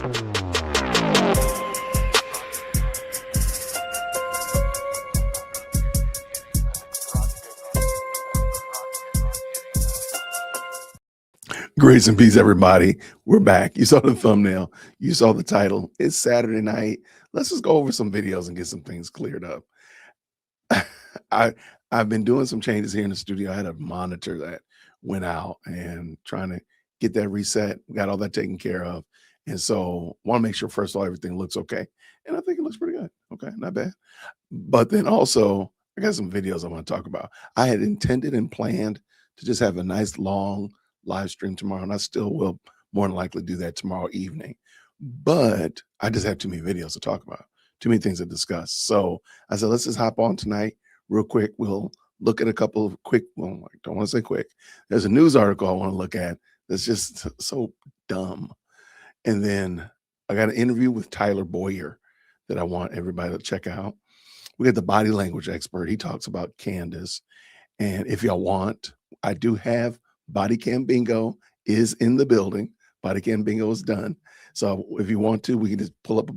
Grace and peace, everybody. We're back. You saw the thumbnail. You saw the title. It's Saturday night. Let's just go over some videos and get some things cleared up. I've been doing some changes here in the studio. I had a monitor that went out and trying to get that reset. We got all that taken care of. And so want to make sure, first of all, everything looks okay. And I think it looks pretty good. Okay, not bad. But then also, I got some videos I want to talk about. I had intended and planned to just have a nice long live stream tomorrow, and I still will more than likely do that tomorrow evening. But I just have too many videos to talk about, too many things to discuss. So I said, let's just hop on tonight real quick. We'll look at a couple of quick, well, I don't want to say quick. There's a news article I want to look at that's just so dumb. And then I got an interview with Tyler Boyer that I want everybody to check out. We got the body language expert. He talks about Candace. And if y'all want, I do have Body Cam Bingo is in the building. Body Cam Bingo is done. So if you want to, we can just pull up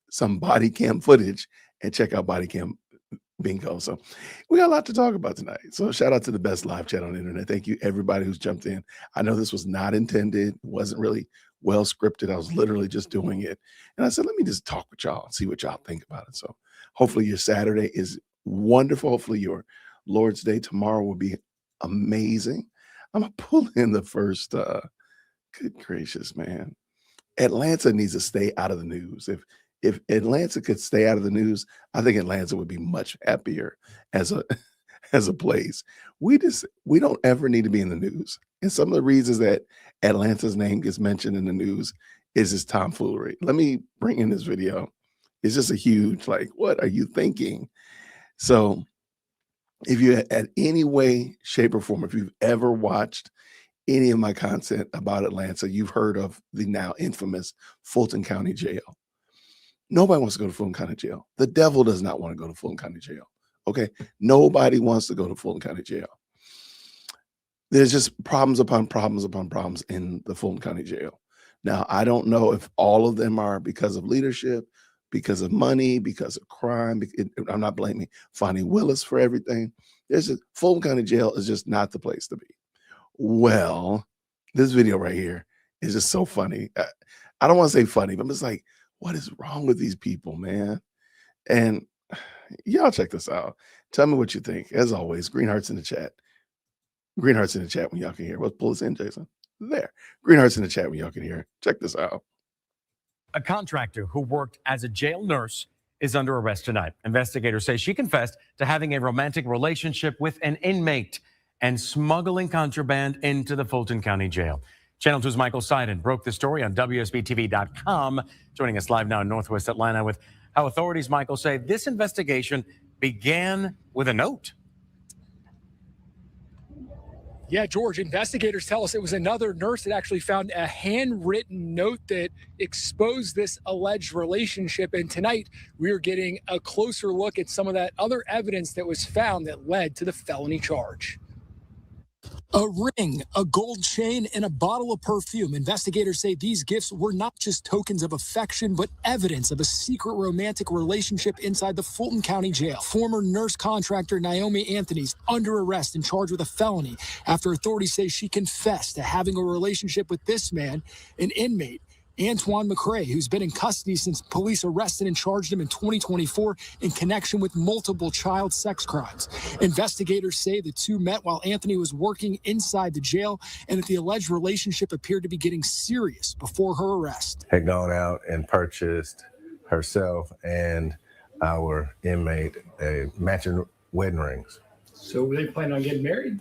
some body cam footage and check out Body Cam Bingo. So we got a lot to talk about tonight. So shout out to the best live chat on the internet. Thank you everybody who's jumped in. I know this was not intended. It wasn't really well scripted. I was literally just doing it. And I said, let me just talk with y'all and see what y'all think about it. So hopefully your Saturday is wonderful. Hopefully your Lord's Day tomorrow will be amazing. I'm gonna pull in the first good gracious, man. Atlanta needs to stay out of the news. If Atlanta could stay out of the news, I think Atlanta would be much happier as a place. We don't ever need to be in the news. And some of the reasons that Atlanta's name gets mentioned in the news is this tomfoolery. Let me bring in this video. It's just a huge, like, what are you thinking? So if you at any way, shape, or form, if you've ever watched any of my content about Atlanta, you've heard of the now infamous Fulton County Jail. Nobody wants to go to Fulton County Jail. The devil does not want to go to Fulton County Jail. Okay? Nobody wants to go to Fulton County Jail. There's just problems upon problems upon problems in the Fulton County Jail. Now, I don't know if all of them are because of leadership, because of money, because of crime. I'm not blaming Fonnie Willis for everything. Fulton County Jail is just not the place to be. Well, this video right here is just so funny. I don't want to say funny, but I'm just like, what is wrong with these people, man? And y'all check this out. Tell me what you think. As always, green hearts in the chat. Green hearts in the chat when y'all can hear. Let's pull this in, Jason. There. Green hearts in the chat when y'all can hear. Check this out. A contractor who worked as a jail nurse is under arrest tonight. Investigators say she confessed to having a romantic relationship with an inmate and smuggling contraband into the Fulton County Jail. Channel 2's Michael Seiden broke the story on WSBTV.com, joining us live now in Northwest Atlanta with how authorities, Michael, say this investigation began with a note. Yeah, George, investigators tell us it was another nurse that actually found a handwritten note that exposed this alleged relationship. And tonight, we are getting a closer look at some of that other evidence that was found that led to the felony charge. A ring, a gold chain, and a bottle of perfume. Investigators say these gifts were not just tokens of affection, but evidence of a secret romantic relationship inside the Fulton County Jail. Former nurse contractor Naomi Anthony's under arrest and charged with a felony after authorities say she confessed to having a relationship with this man, an inmate, Antoine McCrae, who's been in custody since police arrested and charged him in 2024 in connection with multiple child sex crimes. Investigators say the two met while Anthony was working inside the jail and that the alleged relationship appeared to be getting serious before her arrest. Had gone out and purchased herself and our inmate matching wedding rings. So were they planning on getting married?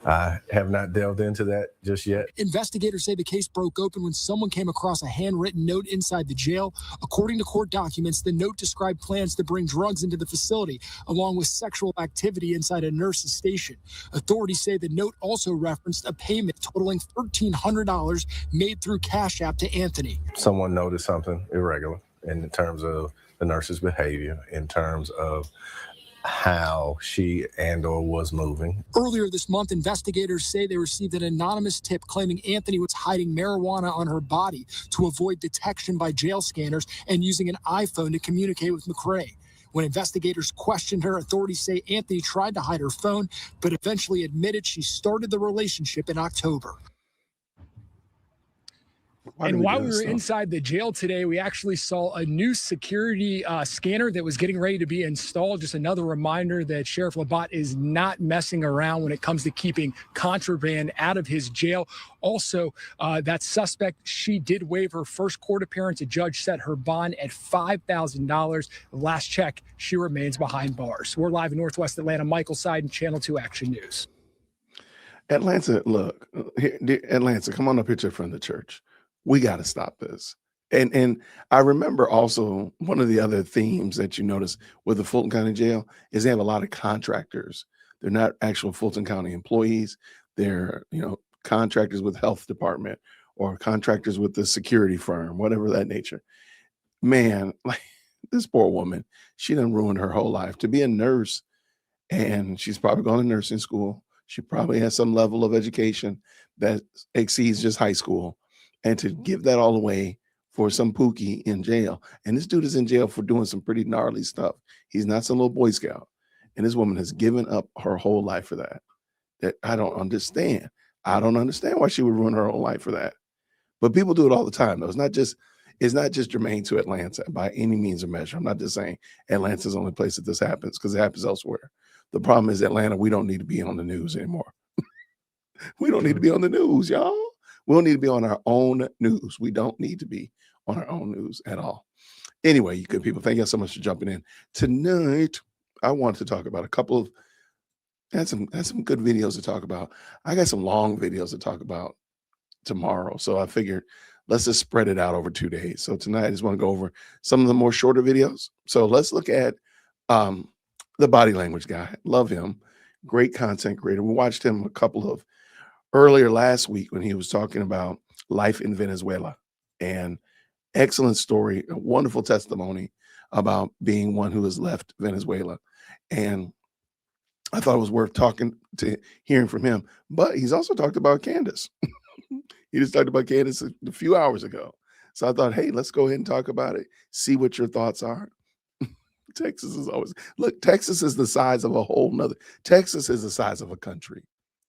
I have not delved into that just yet. Investigators say the case broke open when someone came across a handwritten note inside the jail. According to court documents, the note described plans to bring drugs into the facility, along with sexual activity inside a nurse's station. Authorities say the note also referenced a payment totaling $1,300 made through Cash App to Anthony. Someone noticed something irregular in terms of the nurse's behavior, in terms of how she and/or was moving. Earlier this month, investigators say they received an anonymous tip claiming Anthony was hiding marijuana on her body to avoid detection by jail scanners and using an iPhone to communicate with McRae. When investigators questioned her, authorities say Anthony tried to hide her phone, but eventually admitted she started the relationship in October. And while we were inside the jail today, we actually saw a new security scanner that was getting ready to be installed. Just another reminder that Sheriff Labatt is not messing around when it comes to keeping contraband out of his jail. Also, that suspect, she did waive her first court appearance. A judge set her bond at $5,000. Last check, she remains behind bars. We're live in Northwest Atlanta. Michael Seiden, Channel 2 Action News. Atlanta, look, here, Atlanta, come on up here to the front of the church. We got to stop this. And I remember also one of the other themes that you notice with the Fulton County Jail is they have a lot of contractors. They're not actual Fulton County employees. They're, contractors with health department or contractors with the security firm, whatever that nature. Man, like this poor woman, she done ruined her whole life. To be a nurse, and she's probably gone to nursing school. She probably has some level of education that exceeds just high school. And to give that all away for some pookie in jail. And this dude is in jail for doing some pretty gnarly stuff. He's not some little Boy Scout. And this woman has given up her whole life for that. That I don't understand. I don't understand why she would ruin her whole life for that. But people do it all the time, though. It's not just germane to Atlanta by any means or measure. I'm not just saying Atlanta's the only place that this happens, because it happens elsewhere. The problem is Atlanta, we don't need to be on the news anymore. We don't need to be on the news, y'all. We don't need to be on our own news. We don't need to be on our own news at all. Anyway, you good people, thank you so much for jumping in. Tonight, I want to talk about a couple of, had some good videos to talk about. I got some long videos to talk about tomorrow. So I figured let's just spread it out over 2 days. So tonight I just want to go over some of the more shorter videos. So let's look at the body language guy. Love him. Great content creator. We watched him a couple of earlier last week when he was talking about life in Venezuela, and excellent story, a wonderful testimony about being one who has left Venezuela. And I thought it was worth hearing from him. But he's also talked about Candace. He just talked about Candace a few hours ago. So I thought, hey, let's go ahead and talk about it. See what your thoughts are. Texas is always, look, Texas is the size of a whole nother. Texas is the size of a country.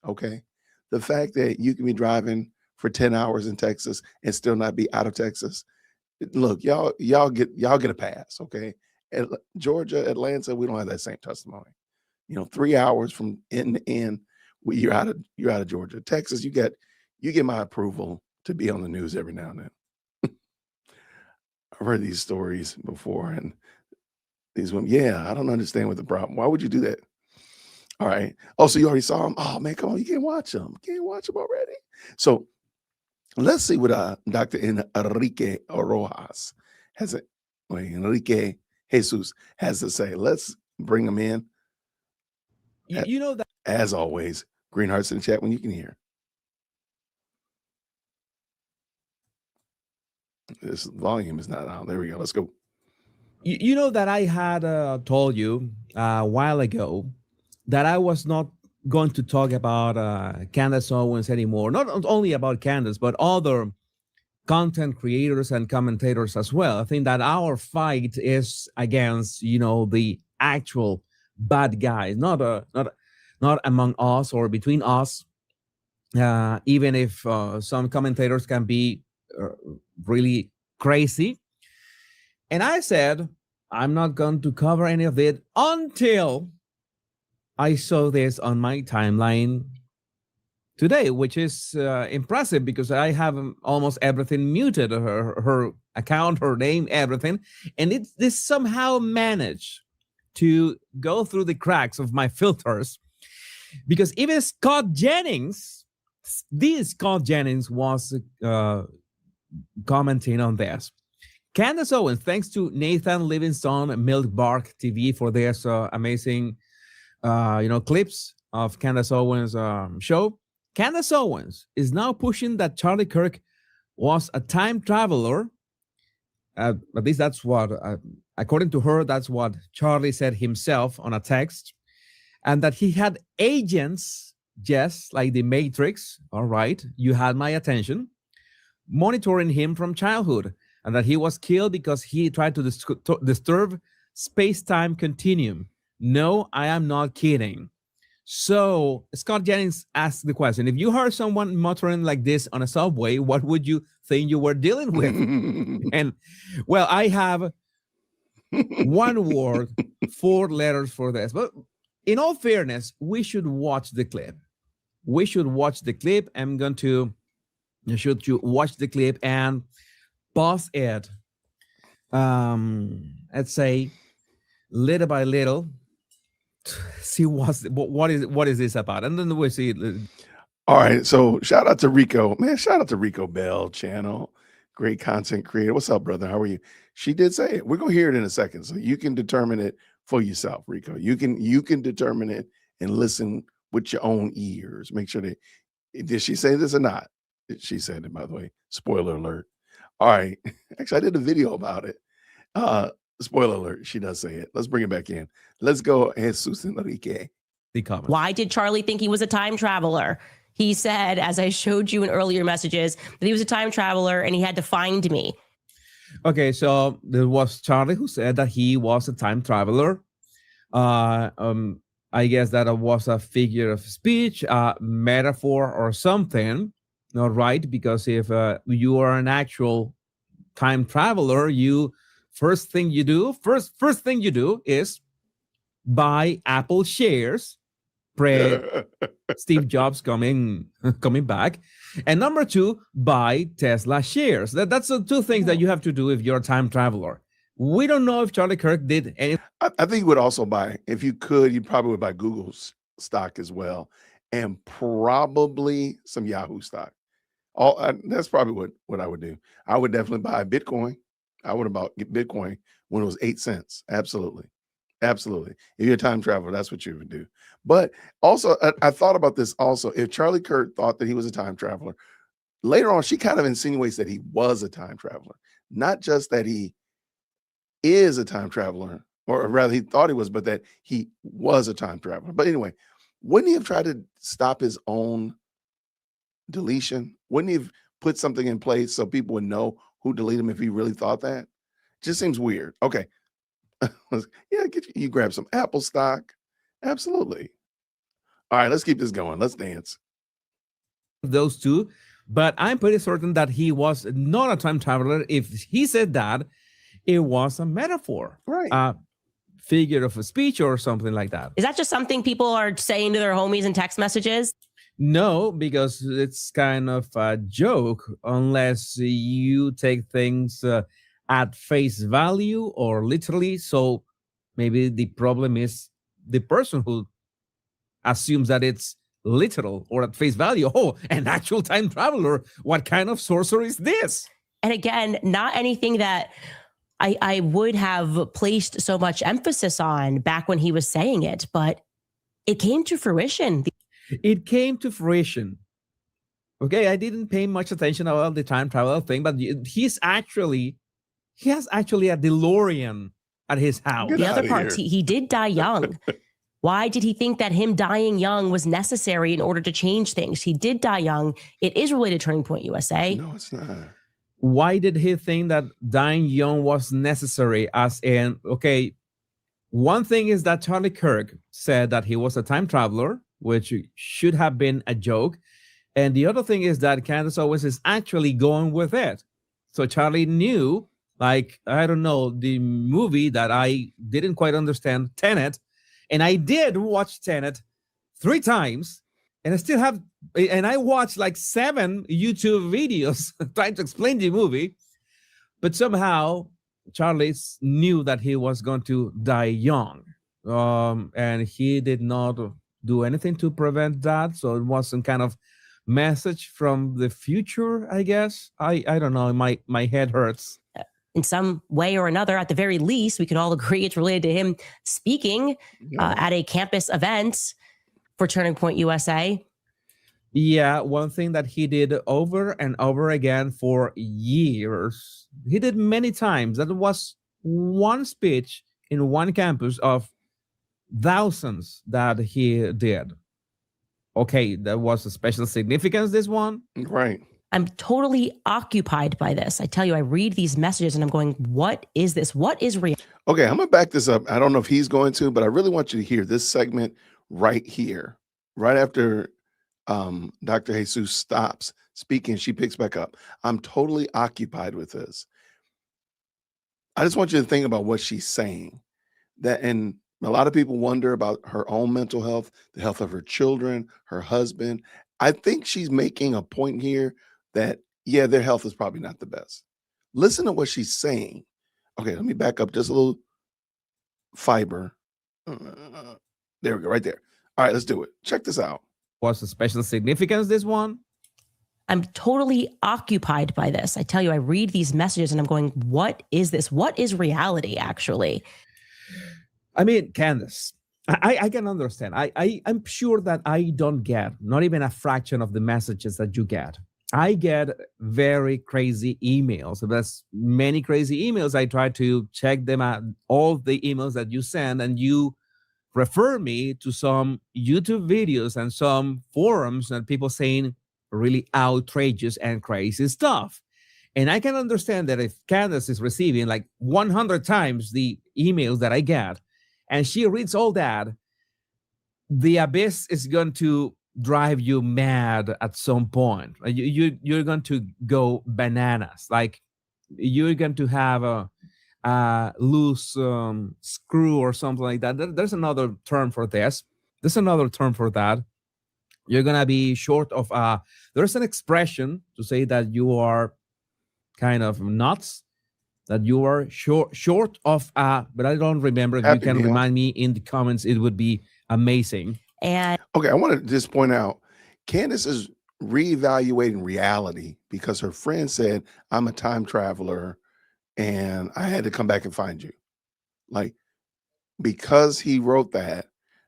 Okay. The fact that you can be driving for 10 hours in Texas and still not be out of Texas. Look, y'all get a pass. Okay. At Georgia, Atlanta, we don't have that same testimony. 3 hours from end to end, you're out of Georgia. Texas, you get my approval to be on the news every now and then. I've heard these stories before, and these women, I don't understand what the problem. Why would you do that? All right. Oh, so you already saw them? Oh man, come on, you can't watch them. You can't watch them already. So let's see what Dr. Enrique Rojas Enrique Jesus has to say. Let's bring him in. You know that, as always, green hearts in the chat when you can hear. This volume is not on. There we go. Let's go. you know that I had told you a while ago that I was not going to talk about Candace Owens anymore. Not only about Candace, but other content creators and commentators as well. I think that our fight is against, the actual bad guys, not among us or between us. Even if some commentators can be really crazy. And I said, I'm not going to cover any of it until I saw this on my timeline today, which is impressive because I have almost everything muted, her account, her name, everything. And this somehow managed to go through the cracks of my filters, because even Scott Jennings was commenting on this. Candace Owens, thanks to Nathan Livingstone, Milk Bark TV for their amazing clips of Candace Owens' show. Candace Owens is now pushing that Charlie Kirk was a time traveler At least that's what, according to her, that's what Charlie said himself on a text, and that he had agents, just like the Matrix. All right, you had my attention, monitoring him from childhood, and that he was killed because he tried to disturb space-time continuum. No, I am not kidding. So Scott Jennings asked the question: if you heard someone muttering like this on a subway, what would you think you were dealing with? And well, I have one word, 4 letters for this. But in all fairness, we should watch the clip. We should watch the clip. I'm going to should you watch the clip and pause it. Let's say little by little, see what is this about, and then we'll see. All right, so shout out to Rico, man. Shout out to Rico Bell channel, great content creator. What's up, brother? How are you? She did say it. We're gonna hear it in a second, so you can determine it for yourself, Rico. You can determine it and listen with your own ears. Make sure that did she say this or not? She said it, by the way. Spoiler alert. All right, actually, I did a video about it. Spoiler alert, she does say it. Let's bring it back in. Let's go, Jesus Enrique. The comment. Why did Charlie think he was a time traveler? He said, as I showed you in earlier messages, that he was a time traveler and he had to find me. Okay, so there was Charlie who said that he was a time traveler. I guess that was a figure of speech, metaphor or something. Not right, because if you are an actual time traveler, first thing you do is buy Apple shares, pray Steve Jobs coming back, and number 2, buy Tesla shares. That's the 2 things that you have to do if you're a time traveler. We don't know if Charlie Kirk did anything. I think you would also buy, if you could, you probably would buy Google's stock as well, and probably some Yahoo stock. That's probably what I would do. I would definitely buy Bitcoin. I would have bought Bitcoin when it was 8 cents. Absolutely. Absolutely. If you're a time traveler, that's what you would do. But also, I thought about this also. If Charlie Kirk thought that he was a time traveler, later on, she kind of insinuates that he was a time traveler. Not just that he is a time traveler, or rather he thought he was, but that he was a time traveler. But anyway, wouldn't he have tried to stop his own deletion? Wouldn't he have put something in place so people would know who deleted him if he really thought that? Just seems weird. Okay. Yeah, you grab some Apple stock. Absolutely. All right, let's keep this going. Let's dance. Those 2, but I'm pretty certain that he was not a time traveler. If he said that, it was a metaphor, right? Figure of a speech or something like that. Is that just something people are saying to their homies in text messages? No, because it's kind of a joke unless you take things at face value or literally. So maybe the problem is the person who assumes that it's literal or at face value. Oh, an actual time traveler. What kind of sorcery is this? And again, not anything that I would have placed so much emphasis on back when he was saying it, but it came to fruition. It came to fruition. Okay, I didn't pay much attention about the time travel thing, but he has actually a DeLorean at his house. The other part, he did die young. Why did he think that him dying young was necessary in order to change things? He did die young. It is related to Turning Point USA. No, it's not. Why did he think that dying young was necessary? As in, okay, one thing is that Charlie Kirk said that he was a time traveler, which should have been a joke. And the other thing is that Candace Owens is actually going with it. So Charlie knew, like, I don't know, the movie that I didn't quite understand, Tenet. And I did watch Tenet 3 times. And I still have, and I watched like 7 YouTube videos trying to explain the movie. But somehow Charlie knew that he was going to die young. And he did not do anything to prevent that. So it was some kind of message from the future, I guess. I don't know. My head hurts. In some way or another, at the very least, we could all agree it's related to him speaking at a campus event for Turning Point USA. Yeah, one thing that he did over and over again for years, he did many times. That was one speech in one campus of thousands that he did. Okay, there was a special significance, this one. Right. I'm totally occupied by this. I tell you, I read these messages and I'm going, what is this? What is real? Okay, I'm gonna back this up. I don't know if he's going to, but I really want you to hear this segment right here, right after Dr. Jesus stops speaking. She picks back up. I'm totally occupied with this. I just want you to think about what she's saying. That, and a lot of people wonder about her own mental health, the health of her children, her husband. I think she's making a point here that, yeah, their health is probably not the best. Listen to what she's saying. Okay, let me back up just a little fiber. There we go, right there. All right, let's do it. Check this out. Was a special significance, this one? I'm totally occupied by this. I tell you, I read these messages and I'm going, what is this? What is reality, actually? I mean, Candace, I can understand. I'm sure that I don't get not even a fraction of the messages that you get. I get very crazy emails. There's many crazy emails. I try to check them out, all the emails that you send, and you refer me to some YouTube videos and some forums and people saying really outrageous and crazy stuff. And I can understand that if Candace is receiving like 100 times the emails that I get, and she reads all that, the abyss is going to drive you mad at some point. You're going to go bananas. Like you're going to have a loose screw or something like that. There's another term for this. There's another term for that. You're going to be short of there's an expression to say that you are kind of nuts, that you are short of but I don't remember. If you can remind me in the comments, it would be amazing. And okay, I want to just point out, Candace is reevaluating reality because her friend said, I'm a time traveler and I had to come back and find you. Like, because he wrote that,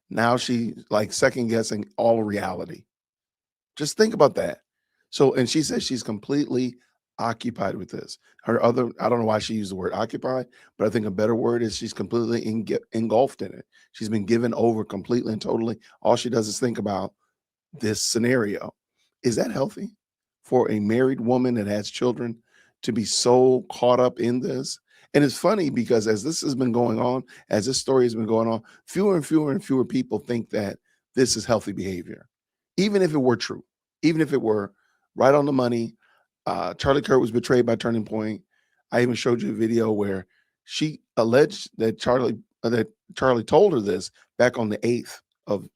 now she like second guessing all reality. Just think about that. So, and she says she's completely occupied with this. Her other, I don't know why she used the word occupied, but I think a better word is she's completely engulfed in it. She's been given over completely and totally. All she does is think about this scenario. Is that healthy for a married woman that has children to be so caught up in this? And it's funny because as this has been going on, as this story has been going on, fewer and fewer and fewer people think that this is healthy behavior. Even if it were true, even if it were right on the money. Charlie Kirk was betrayed by Turning Point. I even showed you a video where she alleged that Charlie told her this back on the 8th of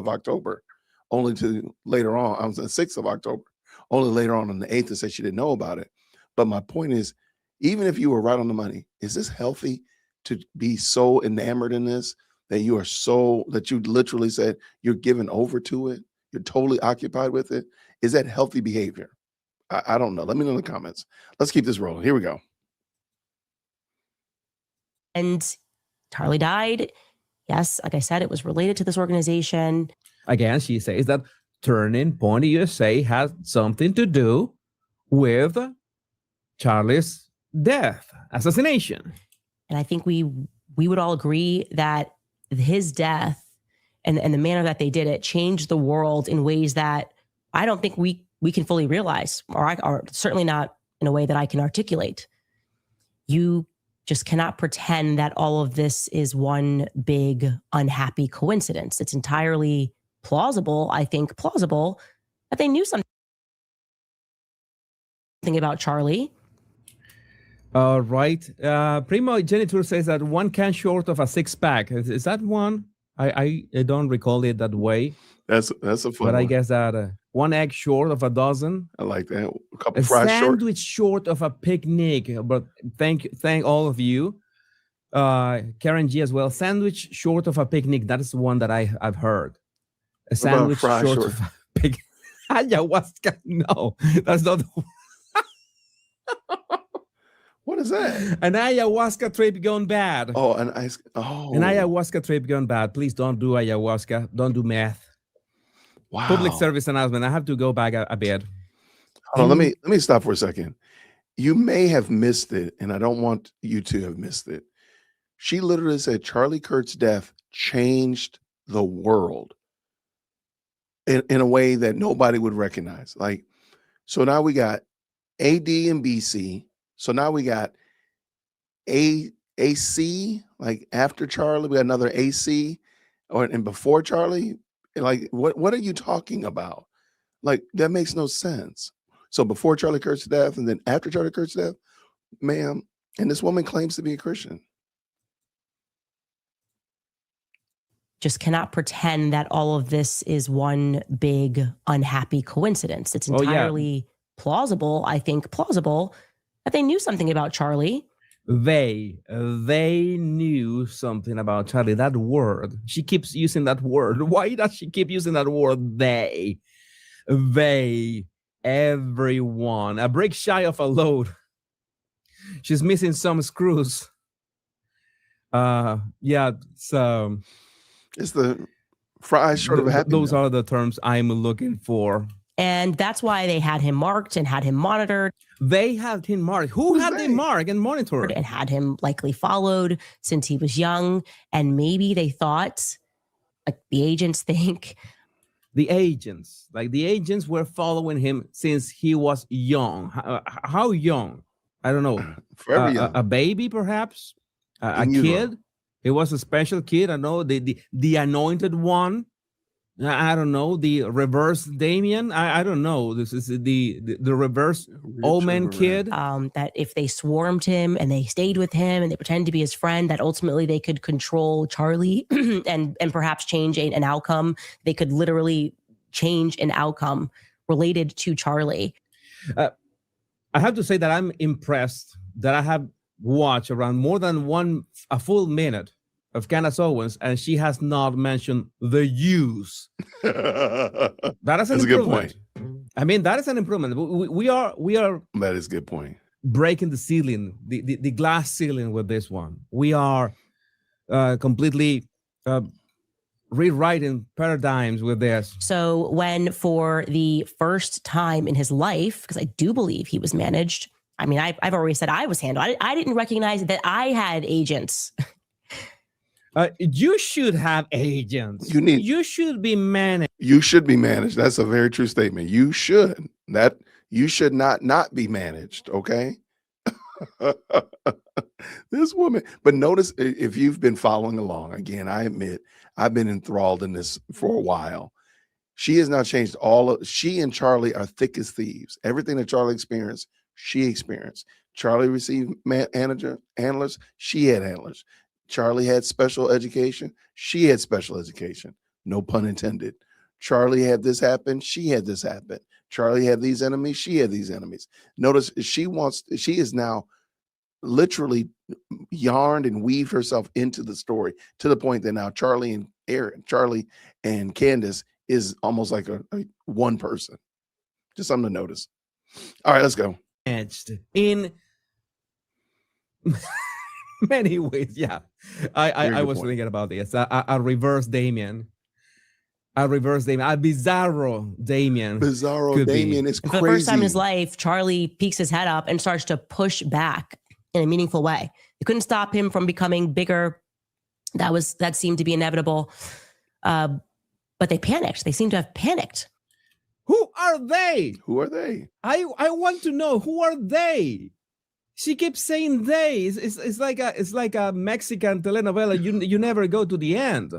October, only to later on, the 6th of October, only later on the 8th to say she didn't know about it. But my point is, even if you were right on the money, is this healthy to be so enamored in this that you are so, that you literally said you're given over to it? You're totally occupied with it. Is that healthy behavior? I don't know. Let me know in the comments. Let's keep this rolling. Here we go. And Charlie died. Yes, like I said, it was related to this organization. Again, she says that Turning Point USA has something to do with Charlie's death, assassination. And I think we would all agree that his death and the manner that they did it changed the world in ways that I don't think we can fully realize, or certainly not in a way that I can articulate. You just cannot pretend that all of this is one big unhappy coincidence. It's entirely plausible, I think plausible, that they knew something about Charlie. Right. Primo Genitor says that one can short of a six-pack. Is that one? I don't recall it that way. That's a fun But I one. guess that one egg short of a dozen. I like that. A couple A fries short. sandwich short of a picnic. But thank all of you. Karen G as well. Sandwich short of a picnic. That is the one that I've heard. A What about sandwich fries short short? of a picnic. Ayahuasca. No, that's not the What is that? an ayahuasca trip gone bad. Oh, an ice. Oh, An ayahuasca trip gone bad. Please don't do ayahuasca. Don't do meth. Wow. Public service announcement. I have to go back a bit. Hold on, let me stop for a second. You may have missed it, and I don't want you to have missed it. She literally said Charlie Kirk's death changed the world in a way that nobody would recognize. Like, so now we got AD and BC. So now we got AC, like after Charlie, we got another AC, and before Charlie. Like, what are you talking about? Like, that makes no sense. So before Charlie Kirk's death, and then after Charlie Kirk's death, ma'am, and this woman claims to be a Christian. Just cannot pretend that all of this is one big unhappy coincidence. It's entirely plausible, I think, that they knew something about Charlie. They knew something about Charlie. That word, she keeps using that word. Why does she keep using that word? They, everyone. A brick shy of a load. She's missing some screws. Yeah, so it's the fries short of a happy those meal. are the terms I'm looking for. And that's why they had him marked and had him monitored. They had him marked. Who had they marked and monitored? And had him likely followed since he was young. And maybe they thought, like the agents think. The agents were following him since he was young. How young? I don't know. Forever young. A baby, perhaps? A kid? He was a special kid. I know the anointed one. I don't know, the reverse Damien. I don't know. This is the reverse Omen kid. That if they swarmed him and they stayed with him and they pretended to be his friend, that ultimately they could control Charlie and perhaps change an outcome. They could literally change an outcome related to Charlie. I have to say that I'm impressed that I have watched around more than a full minute of Candace Owens, and she has not mentioned the use. That is an improvement. A good point. I mean, that is an improvement. We are. That is a good point. Breaking the ceiling, the glass ceiling with this one. We are completely rewriting paradigms with this. So when for the first time in his life, because I do believe he was managed. I mean, I've already said I was handled. I didn't recognize that I had agents. You should have agents. You should be managed. You should be managed. That's a very true statement. You should. You should not be managed. Okay. This woman. But notice, if you've been following along, again, I admit I've been enthralled in this for a while. She has now changed she and Charlie are thick as thieves. Everything that Charlie experienced, she experienced. Charlie received handlers. She had handlers. Charlie had special education. She had special education. No pun intended. Charlie had this happen. She had this happen. Charlie had these enemies. She had these enemies. Notice she is now literally yarned and weaved herself into the story to the point that now Charlie and Candace is almost like a one person. Just something to notice. All right, let's go. In many ways, yeah. I was thinking about this. A reverse Damien. A bizarro Damien. Bizarro Damien is crazy. For the first time in his life, Charlie peeks his head up and starts to push back in a meaningful way. You couldn't stop him from becoming bigger. That seemed to be inevitable. But they panicked. They seem to have panicked. Who are they? Who are they? I want to know, who are they? She keeps saying they. It's like a Mexican telenovela. You never go to the end.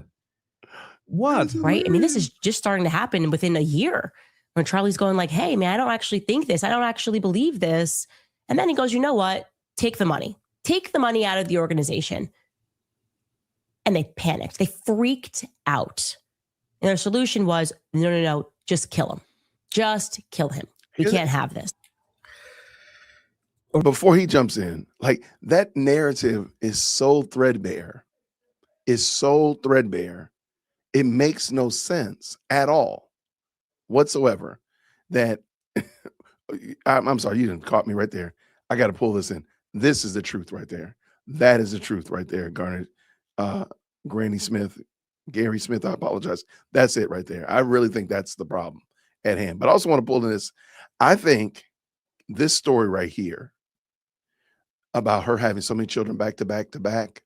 What? Right? I mean, this is just starting to happen within a year when Charlie's going like, hey, man, I don't actually think this. I don't actually believe this. And then he goes, you know what? Take the money. Take the money out of the organization. And they panicked. They freaked out. And their solution was, no, just kill him. Just kill him. We can't have this. Before he jumps in, like, that narrative is so threadbare. It makes no sense at all whatsoever. That I'm sorry, you didn't caught me right there. I got to pull this in. This is the truth right there. That is the truth right there, Garnet. Granny Smith, Gary Smith, I apologize. That's it right there. I really think that's the problem at hand. But I also want to pull in this. I think this story right here about her having so many children back to back to back.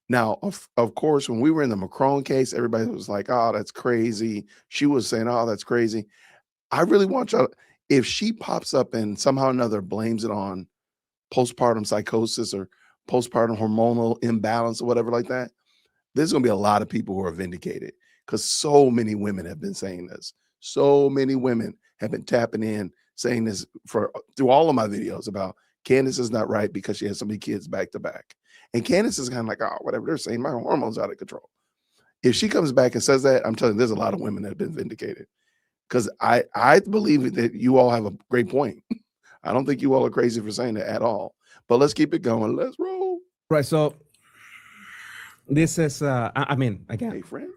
Now, of course, when we were in the Macron case, everybody was like, oh, that's crazy. She was saying, oh, that's crazy. I really want y'all, if she pops up and somehow or another blames it on postpartum psychosis or postpartum hormonal imbalance or whatever like that, there's going to be a lot of people who are vindicated because so many women have been saying this. So many women have been tapping in saying this through all of my videos about Candace is not right because she has so many kids back to back. And Candace is kind of like, oh, whatever they're saying, my hormones out of control. If she comes back and says that, I'm telling you, there's a lot of women that have been vindicated. Because I believe that you all have a great point. I don't think you all are crazy for saying that at all. But let's keep it going. Let's roll. Right. So this is, I mean, again, Hey, friend.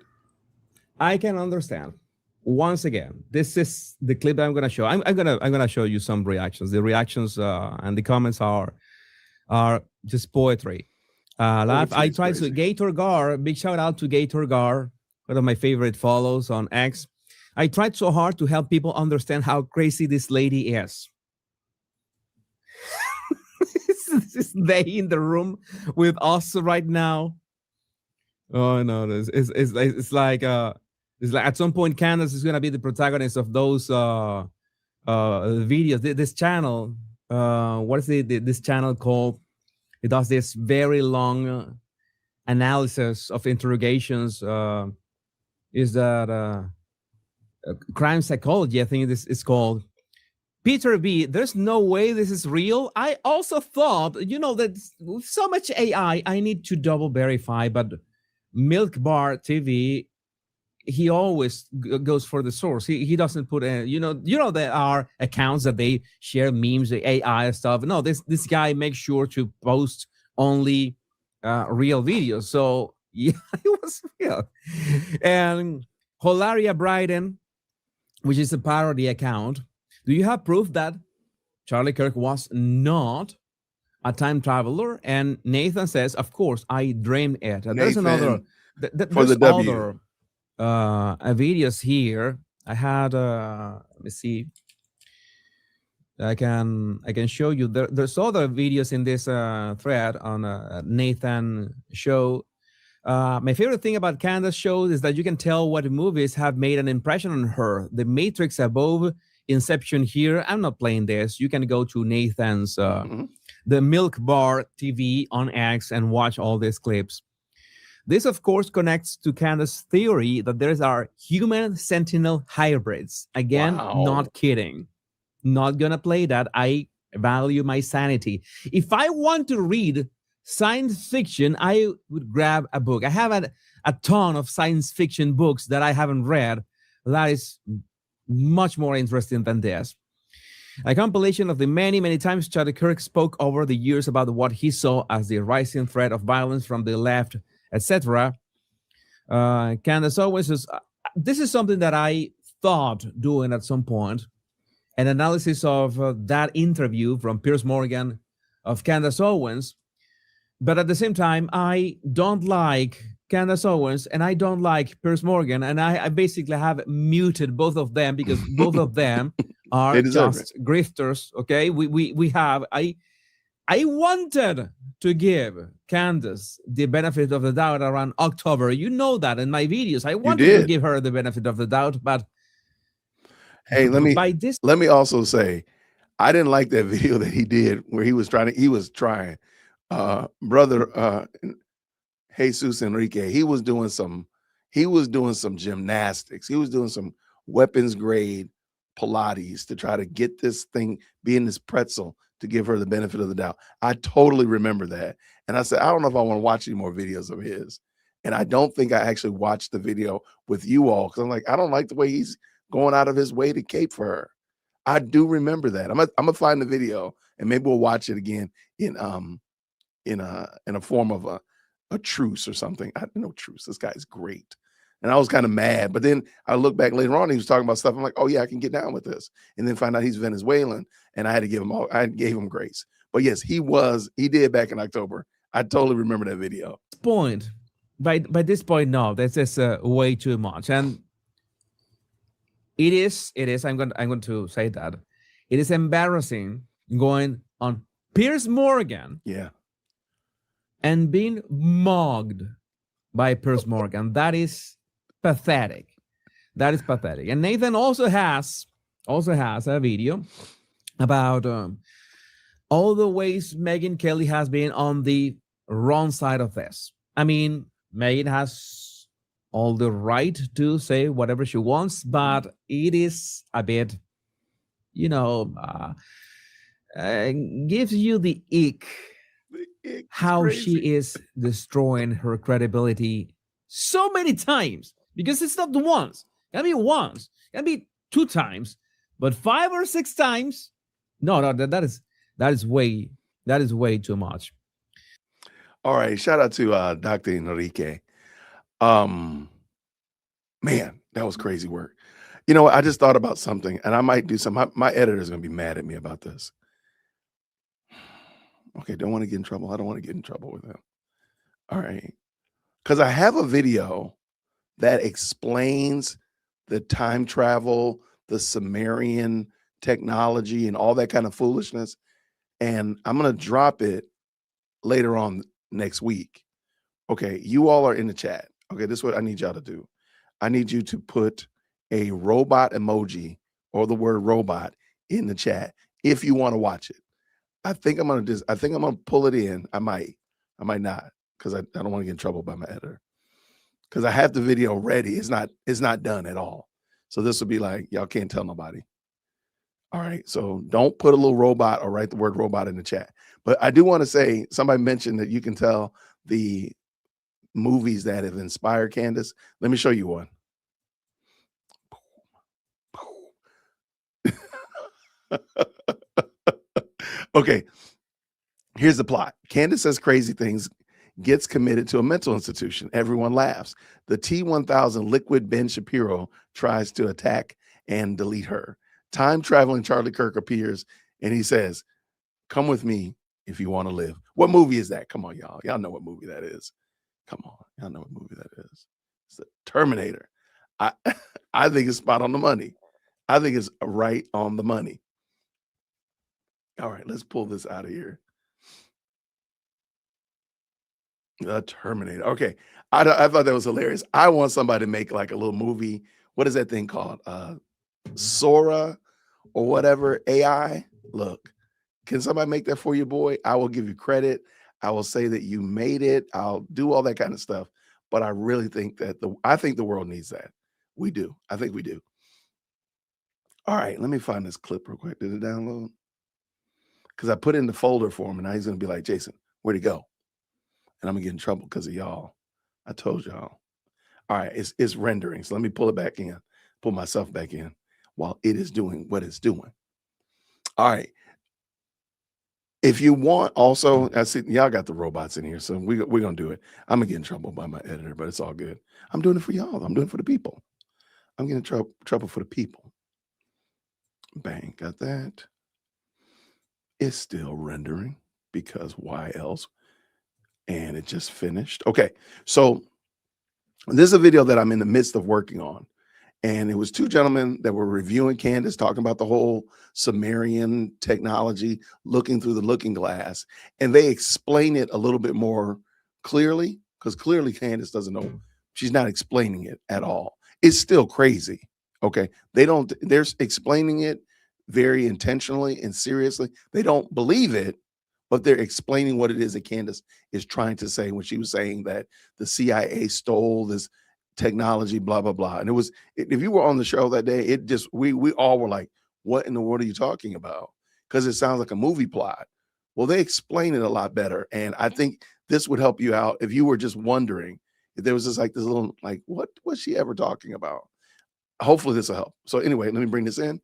I can understand. Once again, this is the clip that I'm gonna show. I'm gonna show you some reactions. The reactions and the comments are just poetry. I tried to Gator Gar. Big shout out to Gator Gar, one of my favorite follows on X. I tried so hard to help people understand how crazy this lady is. Is they in the room with us right now? Oh no, it's like at some point Candace is gonna be the protagonist of those videos. This channel, what is this channel called? It does this very long analysis of interrogations. Is that crime psychology? I think this is called. Peter B, there's no way this is real. I also thought, that with so much AI, I need to double verify, but Milk Bar TV, he always goes for the source. He doesn't put there are accounts that they share memes, the AI stuff. No, this guy makes sure to post only real videos. So yeah, it was real. And Holaria Bryden, which is a parody account. Do you have proof that Charlie Kirk was not a time traveler? And Nathan says, of course, I dreamed it. There's another for the W. Videos here. I had let me see. I can show you. There's other videos in this thread on Nathan show. My favorite thing about Candace shows is that you can tell what movies have made an impression on her. The Matrix above, Inception here. I'm not playing this. You can go to Nathan's the Milk Bar TV on X and watch all these clips. This, of course, connects to Candace's theory that there are human sentinel hybrids. Again, Not kidding. Not gonna play that. I value my sanity. If I want to read science fiction, I would grab a book. I have a ton of science fiction books that I haven't read. That is much more interesting than this. A compilation of the many, many times Charlie Kirk spoke over the years about what he saw as the rising threat of violence from the left, etc. Candace Owens says, this is something that I thought doing at some point, an analysis of that interview from Piers Morgan of Candace Owens. But at the same time, I don't like Candace Owens and I don't like Piers Morgan. And I basically have muted both of them because both of them are just grifters. Okay, we have, I wanted to give Candace the benefit of the doubt around October. You know that in my videos. I wanted to give her the benefit of the doubt, but hey, let me also say, I didn't like that video that he did where he was trying, brother Jesus Enrique, he was doing some gymnastics. He was doing some weapons grade Pilates to try to get this thing, be in this pretzel, to give her the benefit of the doubt. I totally remember that. And I said, I don't know if I want to watch any more videos of his. And I don't think I actually watched the video with you all because I'm like, I don't like the way he's going out of his way to cape for her. I do remember that. I'm gonna find the video and maybe we'll watch it again in a form of a truce or something. I don't know, truce. This guy's great. And I was kind of mad, but then I look back later on, he was talking about stuff. I'm like, oh yeah, I can get down with this. And then find out he's Venezuelan and I gave him grace. But yes, he did back in October. I totally remember that video. Point. by this point, no, that's just way too much. And it is. I'm going to say that it is embarrassing going on Piers Morgan Yeah. and being mugged by Piers Morgan. That is pathetic. That is pathetic. And Nathan also has a video about all the ways Megyn Kelly has been on the wrong side of this. I mean, Megyn has all the right to say whatever she wants, but it is a bit, gives you the ick how she is destroying her credibility so many times, because it's not the once. It can be once, it can be 2 times, but 5 or 6 times. No, that is way too much. All right. Shout out to Dr. Enrique. Man, that was crazy work. You know what? I just thought about something, and I might do some. My editor's going to be mad at me about this. Okay, don't want to get in trouble. I don't want to get in trouble with him. All right. Because I have a video that explains the time travel, the Sumerian technology, and all that kind of foolishness. And I'm going to drop it later on next week. Okay, you all are in the chat. Okay, this is what I need y'all to do. I need you to put a robot emoji or the word robot in the chat if you want to watch it. I think I'm gonna pull it in. I might not, because I don't want to get in trouble by my editor. Because I have the video ready. It's not done at all. So this will be like, y'all can't tell nobody. All right. So don't put a little robot or write the word robot in the chat. But I do want to say, somebody mentioned that you can tell the movies that have inspired Candace. Let me show you one. Okay, here's the plot. Candace says crazy things, gets committed to a mental institution. Everyone laughs. The T-1000 liquid Ben Shapiro tries to attack and delete her. Time-traveling Charlie Kirk appears, and he says, come with me if you want to live. What movie is that? Come on, y'all. Y'all know what movie that is. Come on. Y'all know what movie that is. It's the Terminator. I think it's spot on the money. I think it's right on the money. All right, let's pull this out of here. The Terminator. Okay, I thought that was hilarious. I want somebody to make like a little movie. What is that thing called? Sora or whatever, AI. Look, can somebody make that for you, boy? I will give you credit. I will say that you made it. I'll do all that kind of stuff. But I really think that I think the world needs that. We do. I think we do. All right, let me find this clip real quick. Did it download? Because I put it in the folder for him, and now he's going to be like, Jason, where'd he go? And I'm going to get in trouble because of y'all. I told y'all. All right, it's rendering. So let me pull it back in, pull myself back in while it is doing what it's doing. All right. If you want also, I see y'all got the robots in here, so we're going to do it. I'm going to get in trouble by my editor, but it's all good. I'm doing it for y'all. I'm doing it for the people. I'm getting in trouble for the people. Bang, got that. It's still rendering because why else? And it just finished. Okay, so this is a video that I'm in the midst of working on. And it was 2 gentlemen that were reviewing Candace, talking about the whole Sumerian technology, looking through the looking glass. And they explain it a little bit more clearly, because clearly Candace doesn't know. She's not explaining it at all. It's still crazy. Okay, they're explaining it very intentionally and seriously. They don't believe it, but they're explaining what it is that Candace is trying to say when she was saying that the CIA stole this technology, blah, blah, blah. And it was, if you were on the show that day, it just, we all were like, what in the world are you talking about? Because it sounds like a movie plot. Well, they explain it a lot better. And I think this would help you out if you were just wondering if there was just like this little, like, what was she ever talking about? Hopefully this will help. So anyway, let me bring this in.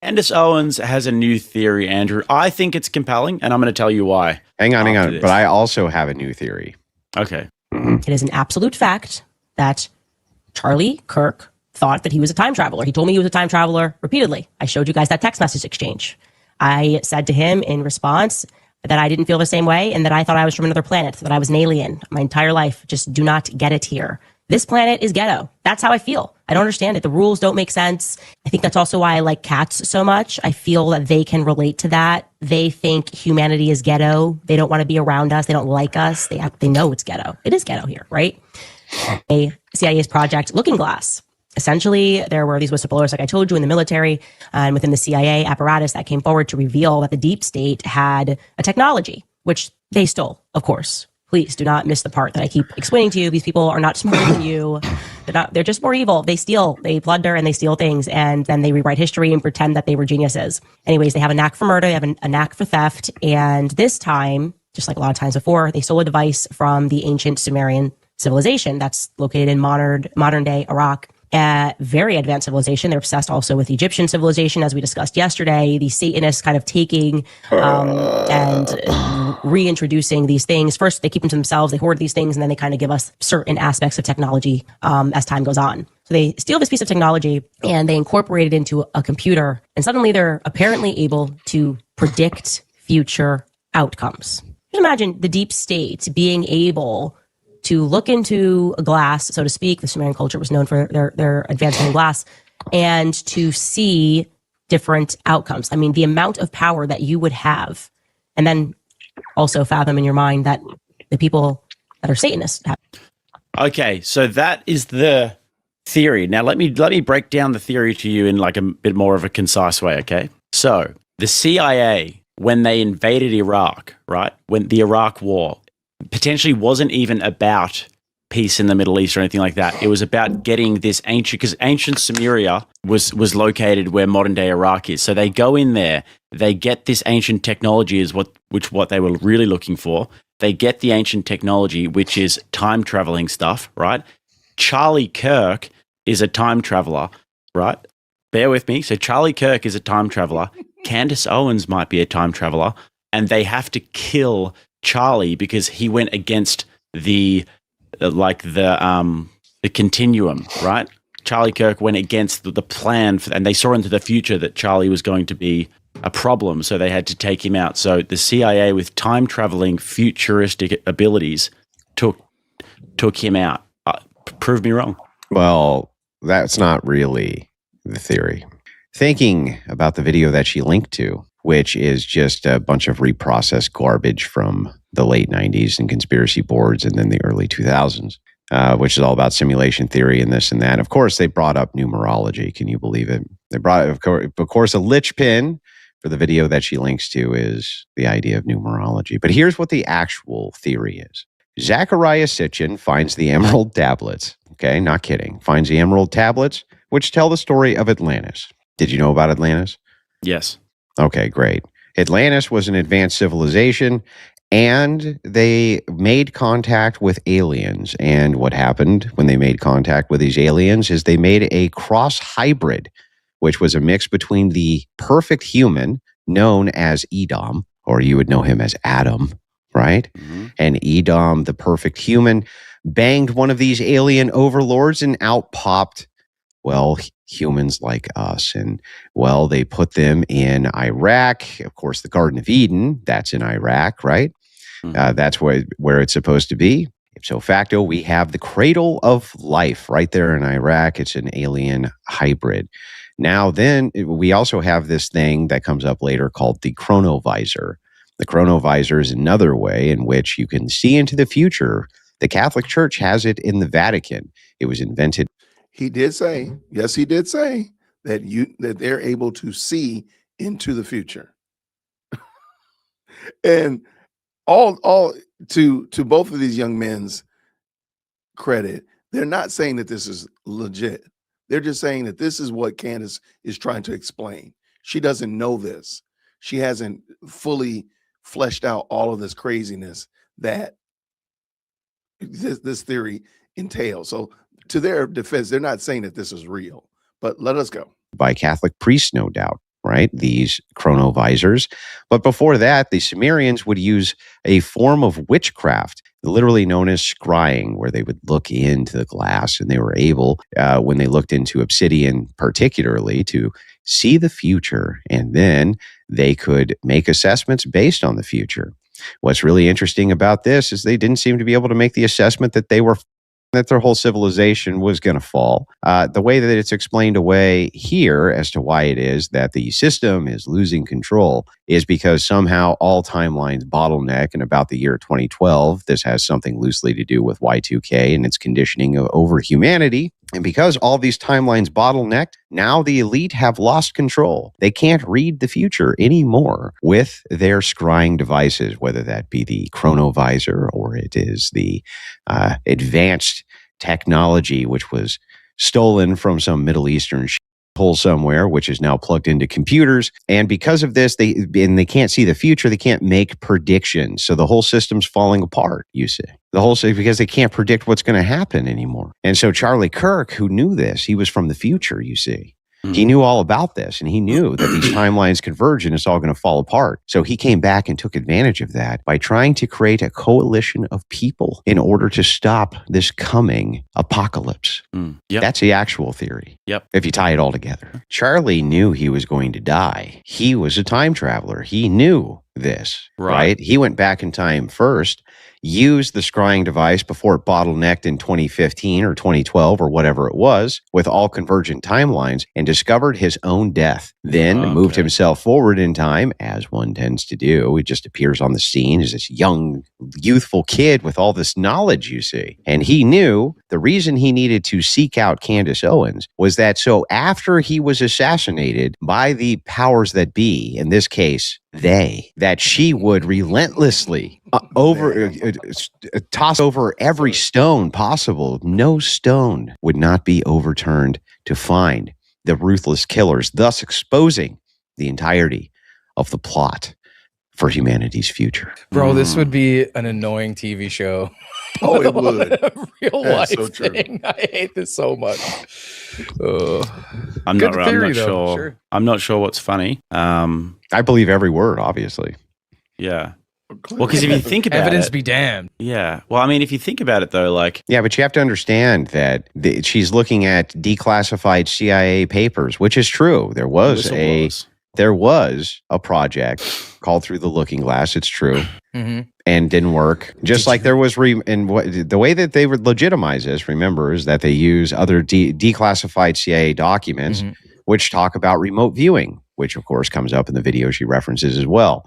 Candace Owens has a new theory, Andrew. I think it's compelling, and I'm going to tell you why. Hang on. But I also have a new theory. Okay. It is an absolute fact that Charlie Kirk thought that he was a time traveler. He told me he was a time traveler repeatedly. I showed you guys that text message exchange. I said to him in response, that I didn't feel the same way and that I thought I was from another planet, that I was an alien my entire life. Just do not get it here. This planet is ghetto. That's how I feel. I don't understand it. The rules don't make sense. I think that's also why I like cats so much. I feel that they can relate to that. They think humanity is ghetto. They don't want to be around us. They don't like us. They know it's ghetto. It is ghetto here, right? CIA's project Looking Glass. Essentially, there were these whistleblowers, like I told you, in the military and within the CIA apparatus that came forward to reveal that the deep state had a technology, which they stole, of course. Please do not miss the part that I keep explaining to you. These people are not smarter than you. They're just more evil. They steal, they plunder, and they steal things, and then they rewrite history and pretend that they were geniuses. Anyways, they have a knack for murder, they have a knack for theft, and this time, just like a lot of times before, they stole a device from the ancient Sumerian civilization that's located in modern day Iraq. Very advanced civilization. They're obsessed also with Egyptian civilization, as we discussed yesterday. The Satanists kind of taking and reintroducing these things. First, they keep them to themselves. They hoard these things, and then they kind of give us certain aspects of technology as time goes on. So they steal this piece of technology and they incorporate it into a computer, and suddenly they're apparently able to predict future outcomes. Just imagine the deep state being able to look into a glass, so to speak. The Sumerian culture was known for their advancement in glass, and to see different outcomes. I mean, the amount of power that you would have, and then also fathom in your mind that the people that are Satanists have. Okay, so that is the theory. Now let me break down the theory to you in like a bit more of a concise way, okay? So the CIA, when they invaded Iraq, right, when the Iraq War, potentially wasn't even about peace in the Middle East or anything like that. It was about getting this because ancient Sumeria was located where modern day Iraq is. So they go in there, they get this ancient technology is what they were really looking for. They get the ancient technology, which is time traveling stuff, right? Charlie Kirk is a time traveler, right? Bear with me. So Charlie Kirk is a time traveler. Candace Owens might be a time traveler, and they have to kill Charlie because he went against the continuum, right? Charlie Kirk went against the plan, and they saw into the future that Charlie was going to be a problem, so they had to take him out. So the CIA, with time traveling futuristic abilities, took him out. Prove me wrong. Well, that's not really the theory. Thinking about the video that she linked to, which is just a bunch of reprocessed garbage from the late 90s and conspiracy boards and then the early 2000s, which is all about simulation theory and this and that. Of course, they brought up numerology. Can you believe it? They brought, of course, a linchpin for the video that she links to is the idea of numerology. But here's what the actual theory is. Zachariah Sitchin finds the emerald tablets. Okay, not kidding. Finds the emerald tablets, which tell the story of Atlantis. Did you know about Atlantis? Yes. Okay, great. Atlantis was an advanced civilization, and they made contact with aliens. And what happened when they made contact with these aliens is they made a cross hybrid, which was a mix between the perfect human known as Edom, or you would know him as Adam, right? Mm-hmm. And Edom, the perfect human, banged one of these alien overlords, and out popped, well, humans like us. And, well, they put them in Iraq. Of course, the Garden of Eden, that's in Iraq, right? Mm-hmm. That's where it's supposed to be. Ipso facto, we have the cradle of life right there in Iraq. It's an alien hybrid. Now, then, we also have this thing that comes up later called the chronovisor. The chronovisor is another way in which you can see into the future. The Catholic Church has it in the Vatican. It was invented. He did say, yes, he did say that they're able to see into the future. And all to both of these young men's credit, they're not saying that this is legit. They're just saying that this is what Candace is trying to explain. She doesn't know this. She hasn't fully fleshed out all of this craziness that this theory entails. So to their defense, they're not saying that this is real, but let us go. By Catholic priests, no doubt, right? These chronovisors. But before that, the Sumerians would use a form of witchcraft. literally known as scrying, where they would look into the glass and they were able, when they looked into obsidian particularly, to see the future, and then they could make assessments based on the future. What's really interesting about this is they didn't seem to be able to make the assessment that that their whole civilization was going to fall. The way that it's explained away here as to why it is that the system is losing control is because somehow all timelines bottleneck in about the year 2012. This has something loosely to do with Y2K and its conditioning over humanity. And because all these timelines bottlenecked, now the elite have lost control. They can't read the future anymore with their scrying devices, whether that be the chronovisor or it is the advanced technology, which was stolen from some Middle Eastern hole somewhere, which is now plugged into computers. And because of this, they can't see the future. They can't make predictions. So the whole system's falling apart, you see. The whole system, because they can't predict what's going to happen anymore. And so Charlie Kirk, who knew this, he was from the future, you see. He knew all about this, and he knew that these timelines converge and it's all going to fall apart. So he came back and took advantage of that by trying to create a coalition of people in order to stop this coming apocalypse. That's the actual theory. If you tie it all together. Charlie knew he was going to die. He was a time traveler. He knew this, right? He went back in time first, used the scrying device before it bottlenecked in 2015 or 2012 or whatever it was with all convergent timelines, and discovered his own death. Then moved himself forward in time, as one tends to do. He just appears on the scene as this young, youthful kid with all this knowledge, you see. And he knew the reason he needed to seek out Candace Owens was that so after he was assassinated by the powers that be, in this case, that she would relentlessly toss over every stone possible. No stone would not be overturned to find the ruthless killers, thus exposing the entirety of the plot for humanity's future. Bro, this would be an annoying TV show. Oh, it would. A real life so true. thing. I hate this so much. I'm Good not theory, though. sure. Sure. I'm not sure what's funny. I believe every word, obviously. Yeah. Well, because if you think about Evidence it, be damned. yeah. Well, I mean, if you think about it, though, like, Yeah, but you have to understand that she's looking at declassified CIA papers, which is true. There was a project called Through the Looking Glass. It's true. And didn't work. Just like there was, the way that they would legitimize this, remember, is that they use other declassified CIA documents, which talk about remote viewing, which of course comes up in the video she references as well.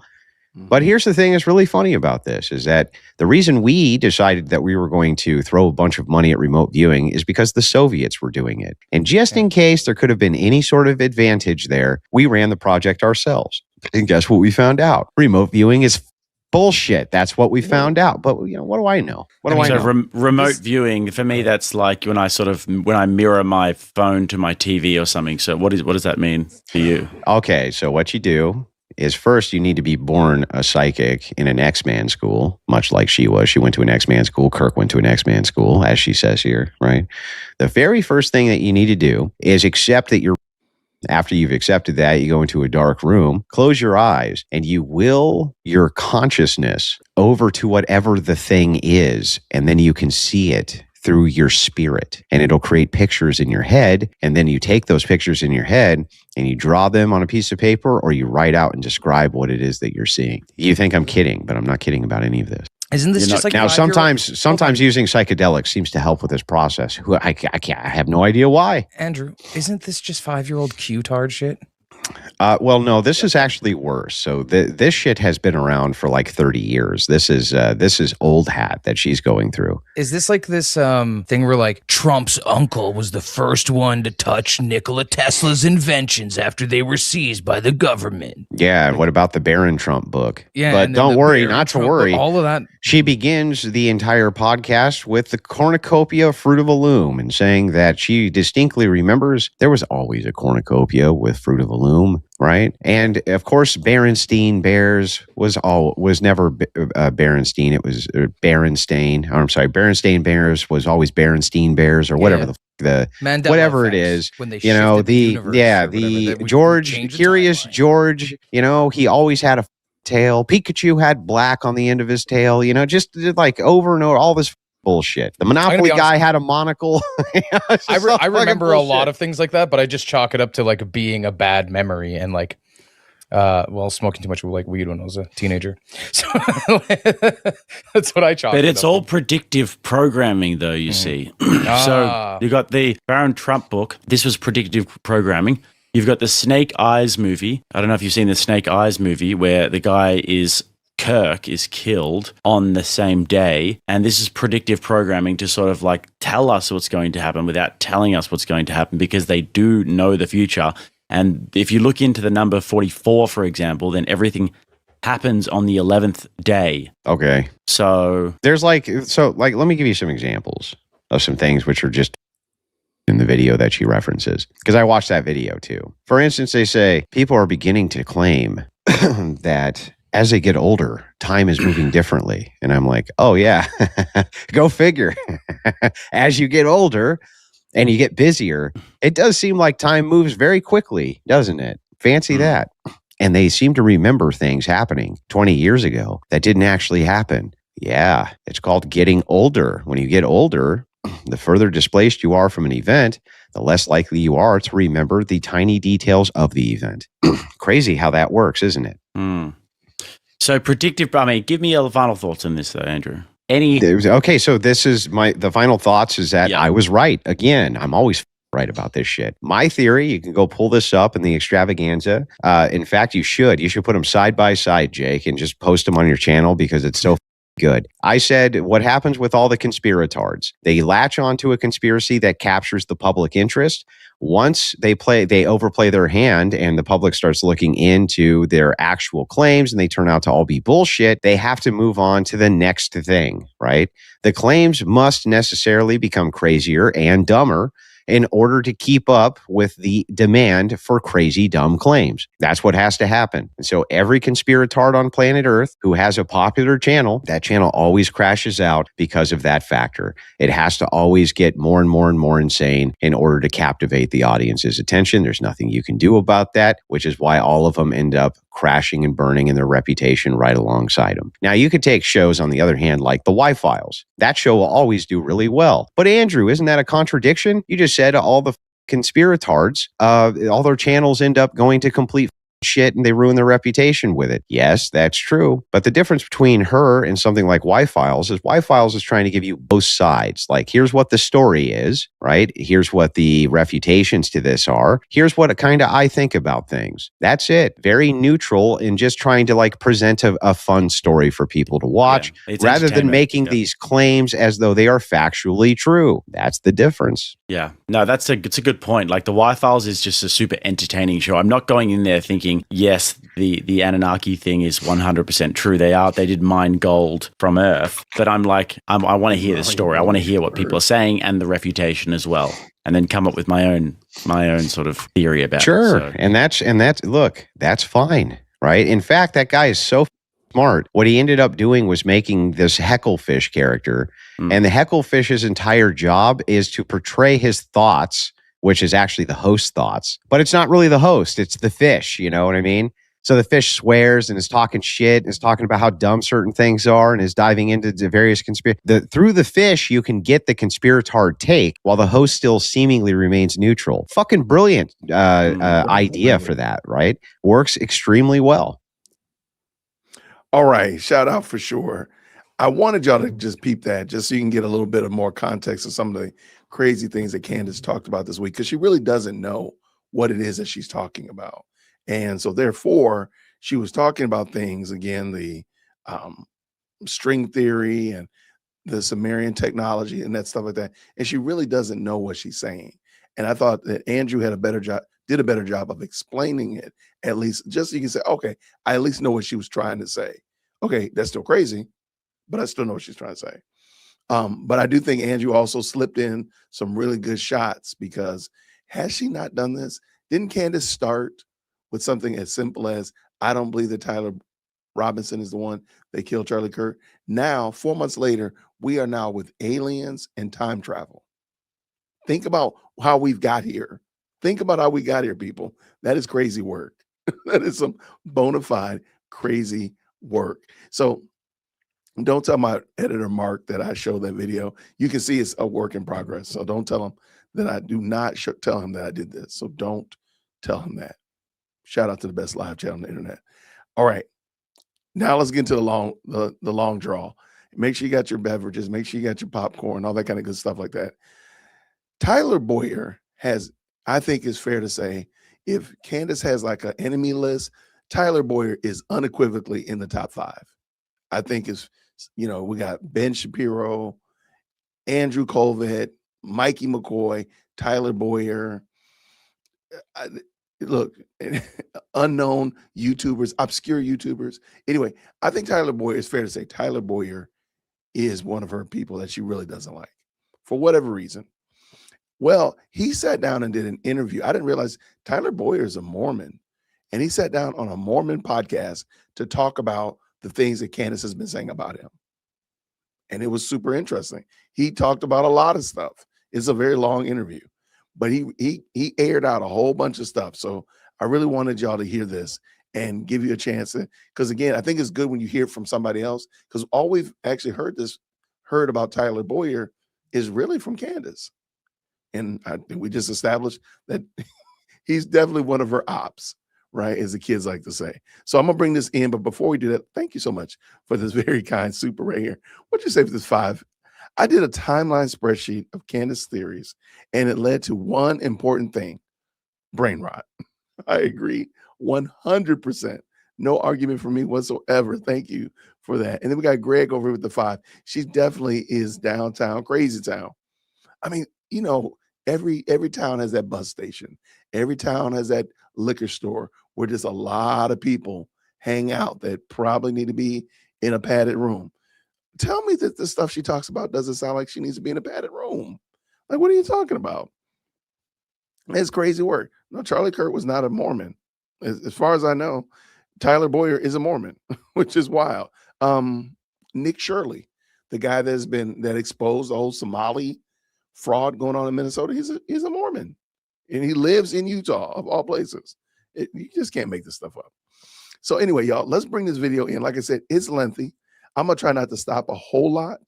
But here's the thing that's really funny about this is that the reason we decided that we were going to throw a bunch of money at remote viewing is because the Soviets were doing it. And just in case there could have been any sort of advantage there, we ran the project ourselves. And guess what we found out? Remote viewing is bullshit. That's what we found out. But you know, what do I know? What do I know? Remote viewing, for me, that's like when I mirror my phone to my TV or something. So what does that mean for you? Okay, so what you do is first you need to be born a psychic in an X-Man school, much like she was. She went to an X-Man school. Kirk went to an X-Man school, as she says here, right? The very first thing that you need to do is accept that after you've accepted that, you go into a dark room, close your eyes, and you will your consciousness over to whatever the thing is, and then you can see it through your spirit, and it'll create pictures in your head. And then you take those pictures in your head and you draw them on a piece of paper, or you write out and describe what it is that you're seeing. You think I'm kidding, but I'm not kidding about any of this. Isn't this just like now? Sometimes using psychedelics seems to help with this process. I have no idea why. Andrew, isn't this just 5-year-old Q-tard shit? Well, no, this is actually worse. So this shit has been around for like 30 years. This is old hat that she's going through. Is this like this thing where like Trump's uncle was the first one to touch Nikola Tesla's inventions after they were seized by the government? Yeah. What about the Baron Trump book? Yeah. But don't worry, not to worry. All of that. She begins the entire podcast with the cornucopia of Fruit of the Loom and saying that she distinctly remembers there was always a cornucopia with Fruit of the Loom, right? And of course, Berenstain Bears was never Berenstein. It was Berenstain. Or I'm sorry, Berenstain Bears was always Berenstein Bears or whatever the Mandela whatever it effects, is. when they You know, shifted the universe or whatever, the that we George, changed the Curious timeline. George. You know, he always had a tail. Pikachu had black on the end of his tail. You know, just like over and over, all this bullshit. The Monopoly guy had a monocle. I remember a lot of things like that, but I just chalk it up to like being a bad memory and like, smoking too much like weed when I was a teenager. So that's what I chalk. But it's all predictive programming, though. You see, so you got the Baron Trump book. This was predictive programming. You've got the Snake Eyes movie. I don't know if you've seen the Snake Eyes movie where the guy Kirk is killed on the same day. And this is predictive programming to sort of like tell us what's going to happen without telling us what's going to happen, because they do know the future. And if you look into the number 44, for example, then everything happens on the 11th day. Okay. So there's let me give you some examples of some things which are just in the video that she references, because I watched that video too. For instance, they say people are beginning to claim that as they get older, time is moving differently. And I'm like, oh yeah, go figure. As you get older and you get busier, it does seem like time moves very quickly, doesn't it? Fancy that. And they seem to remember things happening 20 years ago that didn't actually happen. Yeah, it's called getting older. When you get older, the further displaced you are from an event, the less likely you are to remember the tiny details of the event. Crazy how that works, isn't it? So predictive, give me your final thoughts on this though, Andrew. Okay, so this is the final thoughts is that I was right. Again, I'm always right about this shit. My theory, you can go pull this up in the extravaganza. In fact, you should put them side by side, Jake, and just post them on your channel because it's so good. I said, what happens with all the conspiratards? They latch onto a conspiracy that captures the public interest. Once they overplay their hand and the public starts looking into their actual claims and they turn out to all be bullshit, they have to move on to the next thing, right? The claims must necessarily become crazier and dumber in order to keep up with the demand for crazy, dumb claims. That's what has to happen. And so every conspiratard on planet Earth who has a popular channel, that channel always crashes out because of that factor. It has to always get more and more and more insane in order to captivate the audience's attention. There's nothing you can do about that, which is why all of them end up crashing and burning in their reputation right alongside them. Now, you could take shows, on the other hand, like the Y-Files. That show will always do really well. But Andrew, isn't that a contradiction? You just said all the conspiratards, all their channels end up going to complete shit and they ruin their reputation with it. Yes, that's true. But the difference between her and something like Y-Files is Y-Files is trying to give you both sides. Like, here's what the story is, right? Here's what the refutations to this are. Here's what kind of I think about things. That's it. Very neutral in just trying to like present a fun story for people to watch rather than making these claims as though they are factually true. That's the difference. Yeah, no, it's a good point. Like the Y-Files is just a super entertaining show. I'm not going in there thinking, yes, the Anunnaki thing is 100% true. They did mine gold from Earth, but I'm like, I want to hear the story. I want to hear what people are saying and the refutation as well, and then come up with my own sort of theory about it. Sure, and that's look, that's fine, right? In fact, that guy is so smart. What he ended up doing was making this Hecklefish character, and the Hecklefisch's entire job is to portray his thoughts, which is actually the host's thoughts, but it's not really the host, it's the fish, you know what I mean? So the fish swears and is talking shit and is talking about how dumb certain things are and is diving into the various through the fish, you can get the conspiratard take while the host still seemingly remains neutral. Fucking brilliant idea for that, right? Works extremely well. All right, shout out for sure. I wanted y'all to just peep that, just so you can get a little bit of more context of some of the crazy things that Candace talked about this week, because she really doesn't know what it is that she's talking about. And so therefore, she was talking about things, again, the string theory and the Sumerian technology and that stuff like that. And she really doesn't know what she's saying. And I thought that Andrew did a better job of explaining it, at least just so you can say, okay, I at least know what she was trying to say. Okay, that's still crazy, but I still know what she's trying to say. But I do think Andrew also slipped in some really good shots, because has she not done this? Didn't Candace start with something as simple as, I don't believe that Tyler Robinson is the one that killed Charlie Kirk? Now, 4 months later, we are now with aliens and time travel. Think about how we've got here. Think about how we got here, people. That is crazy work. That is some bona fide crazy work. So don't tell my editor, Mark, that I showed that video. You can see it's a work in progress. So don't tell him that I do not tell him that I did this. So don't tell him that. Shout out to the best live chat on the internet. All right. Now let's get into the long draw. Make sure you got your beverages. Make sure you got your popcorn, all that kind of good stuff like that. Tyler Boyer has, I think it's fair to say, if Candace has like an enemy list, Tyler Boyer is unequivocally in the top 5. I think it's, we got Ben Shapiro, Andrew Colvett, Mikey McCoy, Tyler Boyer. Look, unknown YouTubers, obscure YouTubers. Anyway, I think Tyler Boyer, it's fair to say Tyler Boyer is one of her people that she really doesn't like for whatever reason. Well, he sat down and did an interview. I didn't realize Tyler Boyer is a Mormon, and he sat down on a Mormon podcast to talk about the things that Candace has been saying about him. And it was super interesting. He talked about a lot of stuff. It's a very long interview, but he aired out a whole bunch of stuff. So I really wanted y'all to hear this and give you a chance to, because again, I think it's good when you hear it from somebody else, because all we've actually heard about Tyler Boyer is really from Candace. And I think we just established that he's definitely one of her ops, right? As the kids like to say. So I'm gonna bring this in, but before we do that, thank you so much for this very kind super right here. What'd you say for this 5? I did a timeline spreadsheet of Candace theories, and it led to one important thing: brain rot. I agree 100%. No argument for me whatsoever. Thank you for that. And then we got Greg over with the 5. She definitely is downtown, crazy town. I mean, every town has that bus station. Every town has that liquor store where just a lot of people hang out that probably need to be in a padded room. Tell me that the stuff she talks about doesn't sound like she needs to be in a padded room. Like, what are you talking about? It's crazy work. No, Charlie Kirk was not a Mormon. As far as I know, Tyler Boyer is a Mormon, which is wild. Nick Shirley, the guy that exposed the whole Somali fraud going on in Minnesota, he's a Mormon, and he lives in Utah, of all places. You just can't make this stuff up. So anyway, y'all, let's bring this video in. Like I said, it's lengthy. I'm gonna try not to stop a whole lot,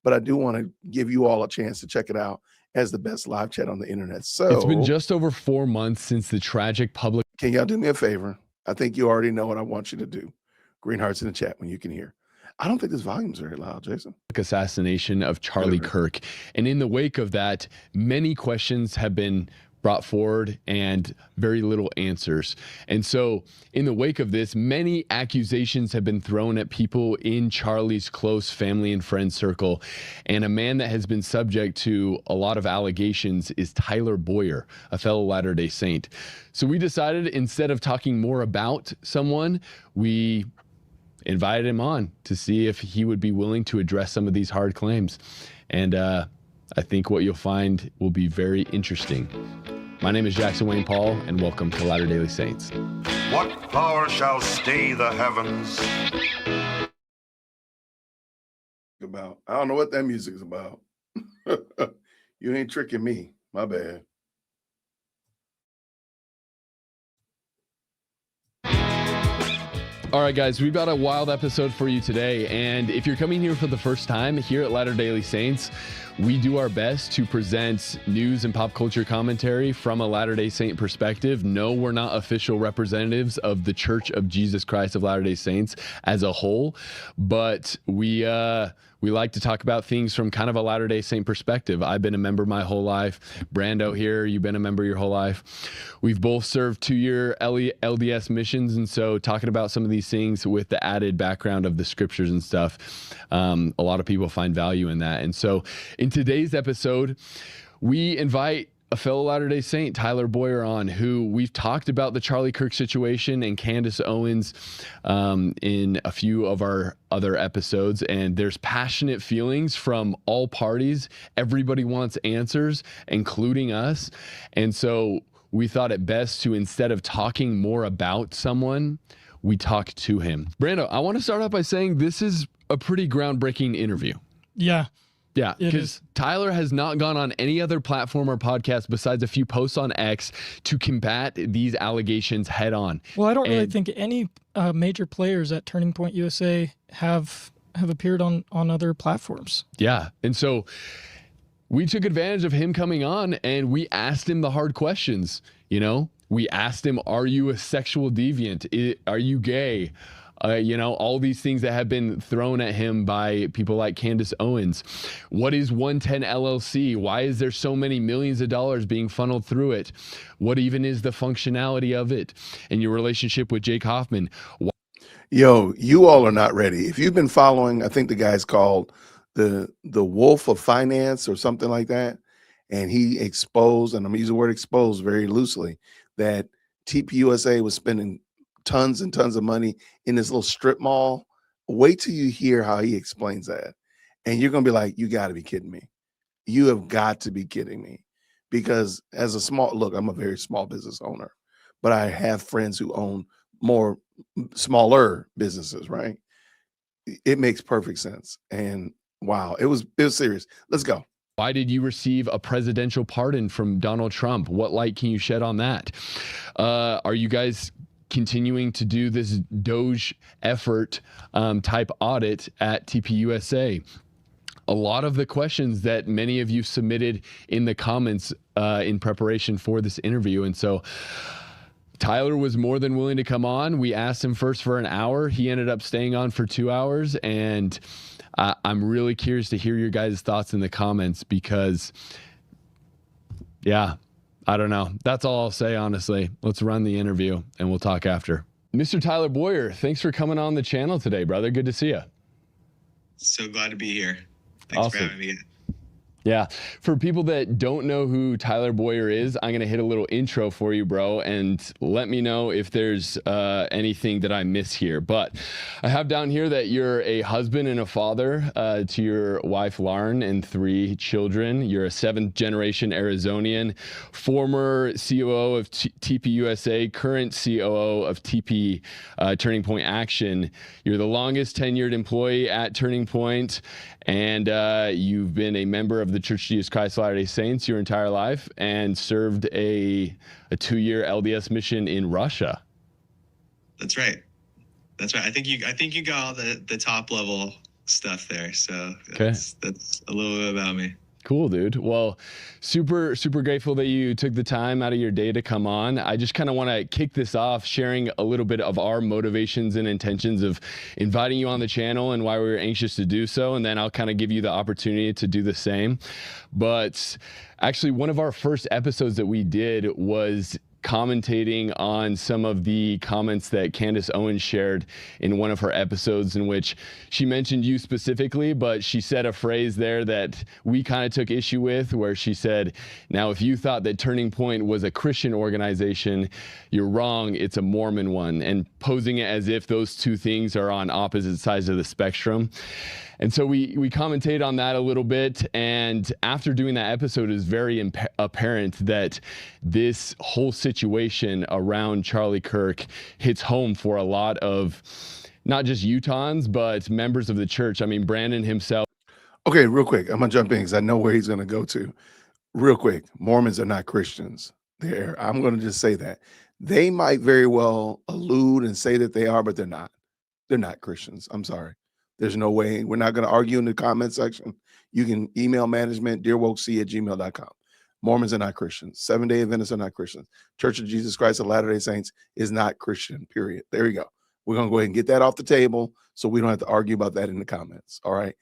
but I do want to give you all a chance to check it out as the best live chat on the internet. So it's been just over 4 months since the tragic public. Can y'all do me a favor? I think you already know what I want you to do. Green hearts in the chat when you can hear. I don't think this volume's very loud, Jason. Assassination of Charlie Kirk. And in the wake of that, many questions have been brought forward and very little answers. And so in the wake of this, many accusations have been thrown at people in Charlie's close family and friend circle. And a man that has been subject to a lot of allegations is Tyler Boyer, a fellow Latter-day Saint. So we decided, instead of talking more about someone, we invited him on to see if he would be willing to address some of these hard claims. And I think what you'll find will be very interesting. My name is Jackson Wayne Paul, and welcome to Latter-day Saints. What power shall stay the heavens? I don't know what that music is about. You ain't tricking me. My bad. All right, guys, we've got a wild episode for you today. And if you're coming here for the first time here at Latter-day Saints, we do our best to present news and pop culture commentary from a Latter-day Saint perspective. No, we're not official representatives of the Church of Jesus Christ of Latter-day Saints as a whole, but we like to talk about things from kind of a Latter-day Saint perspective. I've been a member my whole life. Brando here, you've been a member your whole life. We've both served 2-year LDS missions, and so talking about some of these things with the added background of the scriptures and stuff, a lot of people find value in that. And so in today's episode, we invite a fellow Latter-day Saint, Tyler Boyer, on, who we've talked about the Charlie Kirk situation and Candace Owens in a few of our other episodes. And there's passionate feelings from all parties. Everybody wants answers, including us. And so we thought it best to, instead of talking more about someone, we talk to him. Brando, I want to start off by saying this is a pretty groundbreaking interview. Yeah. Yeah, It because is. Tyler has not gone on any other platform or podcast besides a few posts on X to combat these allegations head on. Well, I don't really And- think any major players at Turning Point USA have appeared on other platforms. Yeah. And so we took advantage of him coming on and we asked him the hard questions. You know, we asked him, are you a sexual deviant? Are you gay? You know, all these things that have been thrown at him by people like Candace Owens. What is 110 LLC? Why is there so many millions of dollars being funneled through it? What even is the functionality of it? And your relationship with Jake Hoffman? Yo, you all are not ready. If you've been following, I think the guy's called the Wolf of Finance or something like that, and he exposed, and I'm using the word exposed very loosely, that TPUSA was spending tons and tons of money in this little strip mall. Wait till you hear how he explains that, and you're gonna be like, you got to be kidding me. You have got to be kidding me. Because as a I'm a very small business owner, but I have friends who own more smaller businesses, right? It makes perfect sense. And wow, it was serious. Let's go. Why did you receive a presidential pardon from Donald Trump? What light can you shed on that? Are you guys continuing to do this Doge effort type audit at TPUSA? A lot of the questions that many of you submitted in the comments in preparation for this interview. And so Tyler was more than willing to come on. We asked him first for an hour. He ended up staying on for 2 hours. And I'm really curious to hear your guys' thoughts in the comments because, yeah, I don't know. That's all I'll say, honestly. Let's run the interview and we'll talk after. Mr. Tyler Boyer, thanks for coming on the channel today, brother. Good to see you. So glad to be here. Thanks for having me. Yeah. For people that don't know who Tyler Boyer is, I'm going to hit a little intro for you, bro, and let me know if there's anything that I miss here. But I have down here that you're a husband and a father to your wife, Lauren, and 3 children. You're a 7th-generation Arizonian, former COO of TPUSA, current COO of TP Turning Point Action. You're the longest tenured employee at Turning Point, and you've been a member of the Church of Jesus Christ of Latter-day Saints your entire life and served a 2-year LDS mission in Russia. That's right. That's right. I think you got all the top level stuff there. So that's a little bit about me. Cool, dude. Well, super grateful that you took the time out of your day to come on. I just kind of want to kick this off sharing a little bit of our motivations and intentions of inviting you on the channel and why we were anxious to do so. And then I'll kind of give you the opportunity to do the same. But actually, one of our first episodes that we did was commentating on some of the comments that Candace Owens shared in one of her episodes, in which she mentioned you specifically, but she said a phrase there that we kind of took issue with, where she said, now, if you thought that Turning Point was a Christian organization, you're wrong, it's a Mormon one, and posing it as if those two things are on opposite sides of the spectrum. And so we commentated on that a little bit, and after doing that episode, it was very apparent that this whole situation around Charlie Kirk hits home for a lot of not just Utahns, but members of the church. I mean, Brandon himself. Okay, real quick, I'm gonna jump in because I know where he's gonna go to. Real quick, Mormons are not Christians. I'm gonna just say that. They might very well allude and say that they are, but they're not. They're not Christians. I'm sorry. There's no way. We're not going to argue in the comment section. You can email management, dearwokec@gmail.com. Mormons are not Christians. Seventh-day Adventists are not Christians. Church of Jesus Christ of Latter-day Saints is not Christian, period. There you go. We're going to go ahead and get that off the table so we don't have to argue about that in the comments. All right.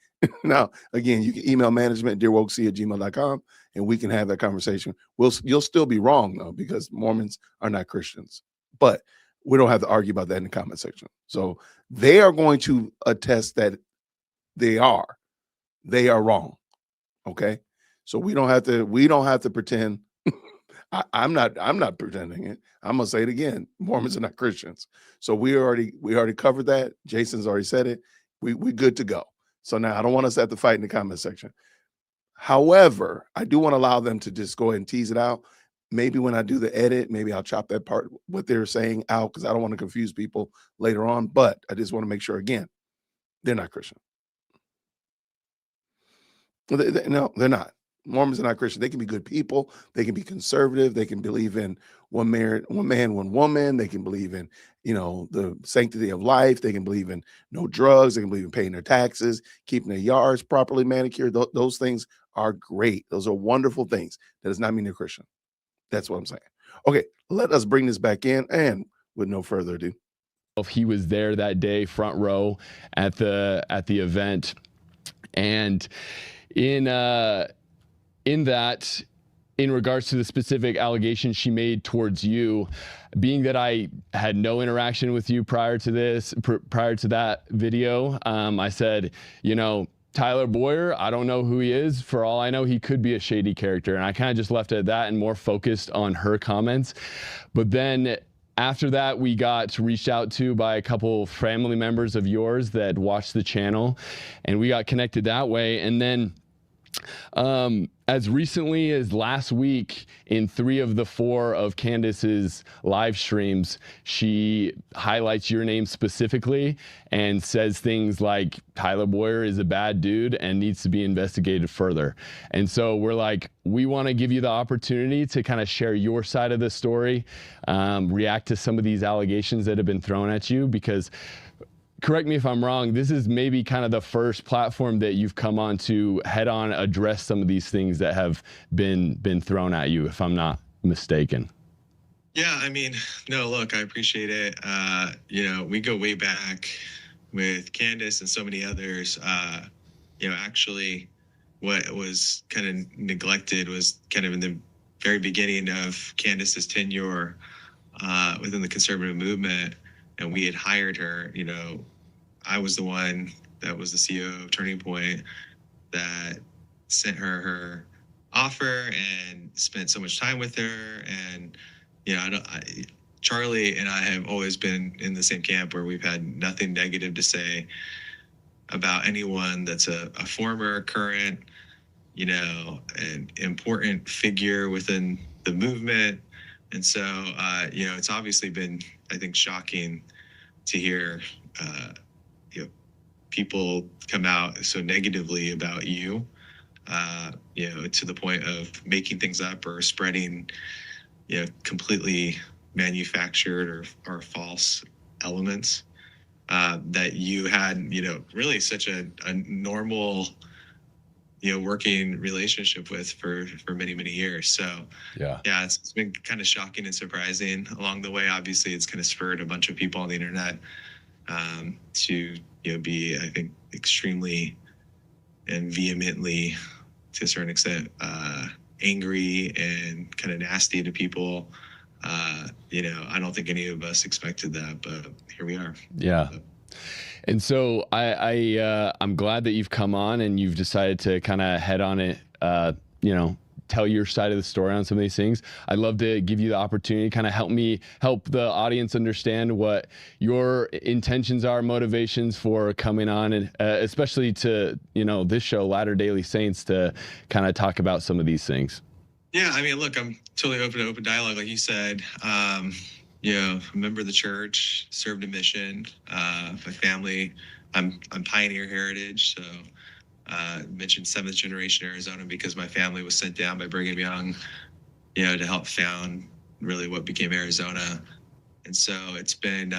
Now, again, you can email management, dearwokec@gmail.com, and we can have that conversation. You'll still be wrong, though, because Mormons are not Christians. But we don't have to argue about that in the comment section. So they are going to attest that they are wrong. Okay. So we don't have to pretend. I'm not pretending it. I'm gonna say it again. Mormons are not Christians. So we already covered that. Jason's already said it. We good to go. So now I don't want us to have to fight in the comment section. However, I do want to allow them to just go ahead and tease it out. Maybe when I do the edit, maybe I'll chop that part, what they're saying, out, because I don't want to confuse people later on. But I just want to make sure, again, they're not Christian. No, they're not. Mormons are not Christian. They can be good people. They can be conservative. They can believe in one man, one woman. They can believe in, the sanctity of life. They can believe in no drugs. They can believe in paying their taxes, keeping their yards properly manicured. Those things are great. Those are wonderful things. That does not mean they're Christian. That's what I'm saying. Okay, let us bring this back in, and with no further ado, he was there that day, front row at the event, and in that, in regards to the specific allegations she made towards you, being that I had no interaction with you prior to that video, I said, Tyler Boyer, I don't know who he is. For all I know, he could be a shady character. And I kind of just left it at that and more focused on her comments. But then after that, we got reached out to by a couple family members of yours that watched the channel, and we got connected that way. And then as recently as last week, in 3 of the 4 of Candace's live streams, she highlights your name specifically and says things like Tyler Boyer is a bad dude and needs to be investigated further. And so we're like, we want to give you the opportunity to kind of share your side of the story, react to some of these allegations that have been thrown at you, because correct me if I'm wrong, this is maybe kind of the first platform that you've come on to head on address some of these things that have been thrown at you, if I'm not mistaken. Yeah, no, look, I appreciate it. We go way back with Candace and so many others. Actually, what was kind of neglected was kind of in the very beginning of Candace's tenure within the conservative movement. And we had hired her, I was the one that was the CEO of Turning Point that sent her offer and spent so much time with her. And, Charlie and I have always been in the same camp where we've had nothing negative to say about anyone that's a former, current, an important figure within the movement. And so, it's obviously been, I think, shocking to hear, people come out so negatively about you, to the point of making things up or spreading, completely manufactured or false elements that you had, really such a normal, working relationship with for many, many years. So yeah, it's been kind of shocking and surprising along the way. Obviously, it's kind of spurred a bunch of people on the internet to be, I think, extremely and vehemently, to a certain extent, angry and kind of nasty to people. I don't think any of us expected that, but here we are. Yeah. And so I'm glad that you've come on and you've decided to kind of head on it, tell your side of the story on some of these things. I'd love to give you the opportunity to kind of help the audience understand what your intentions are, motivations for coming on, and especially to, this show, Latter Daily Saints, to kind of talk about some of these things. Yeah, look, I'm totally open to open dialogue, like you said. A member of the church, served a mission. My family, I'm pioneer heritage, so mentioned 7th generation Arizona because my family was sent down by Brigham Young, to help found really what became Arizona. And so it's been,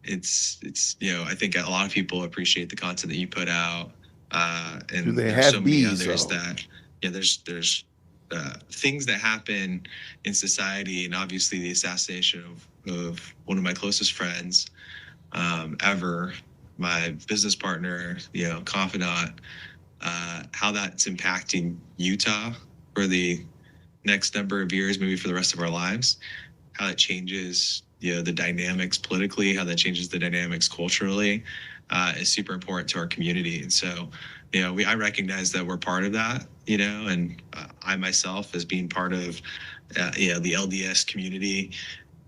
it's I think a lot of people appreciate the content that you put out. And there's so many others that, there's things that happen in society, and obviously the assassination of one of my closest friends ever, my business partner, confidant, how that's impacting Utah for the next number of years, maybe for the rest of our lives, how it changes, the dynamics politically, how that changes the dynamics culturally, is super important to our community. And so, I recognize that we're part of that, and I myself, as being part of, the LDS community,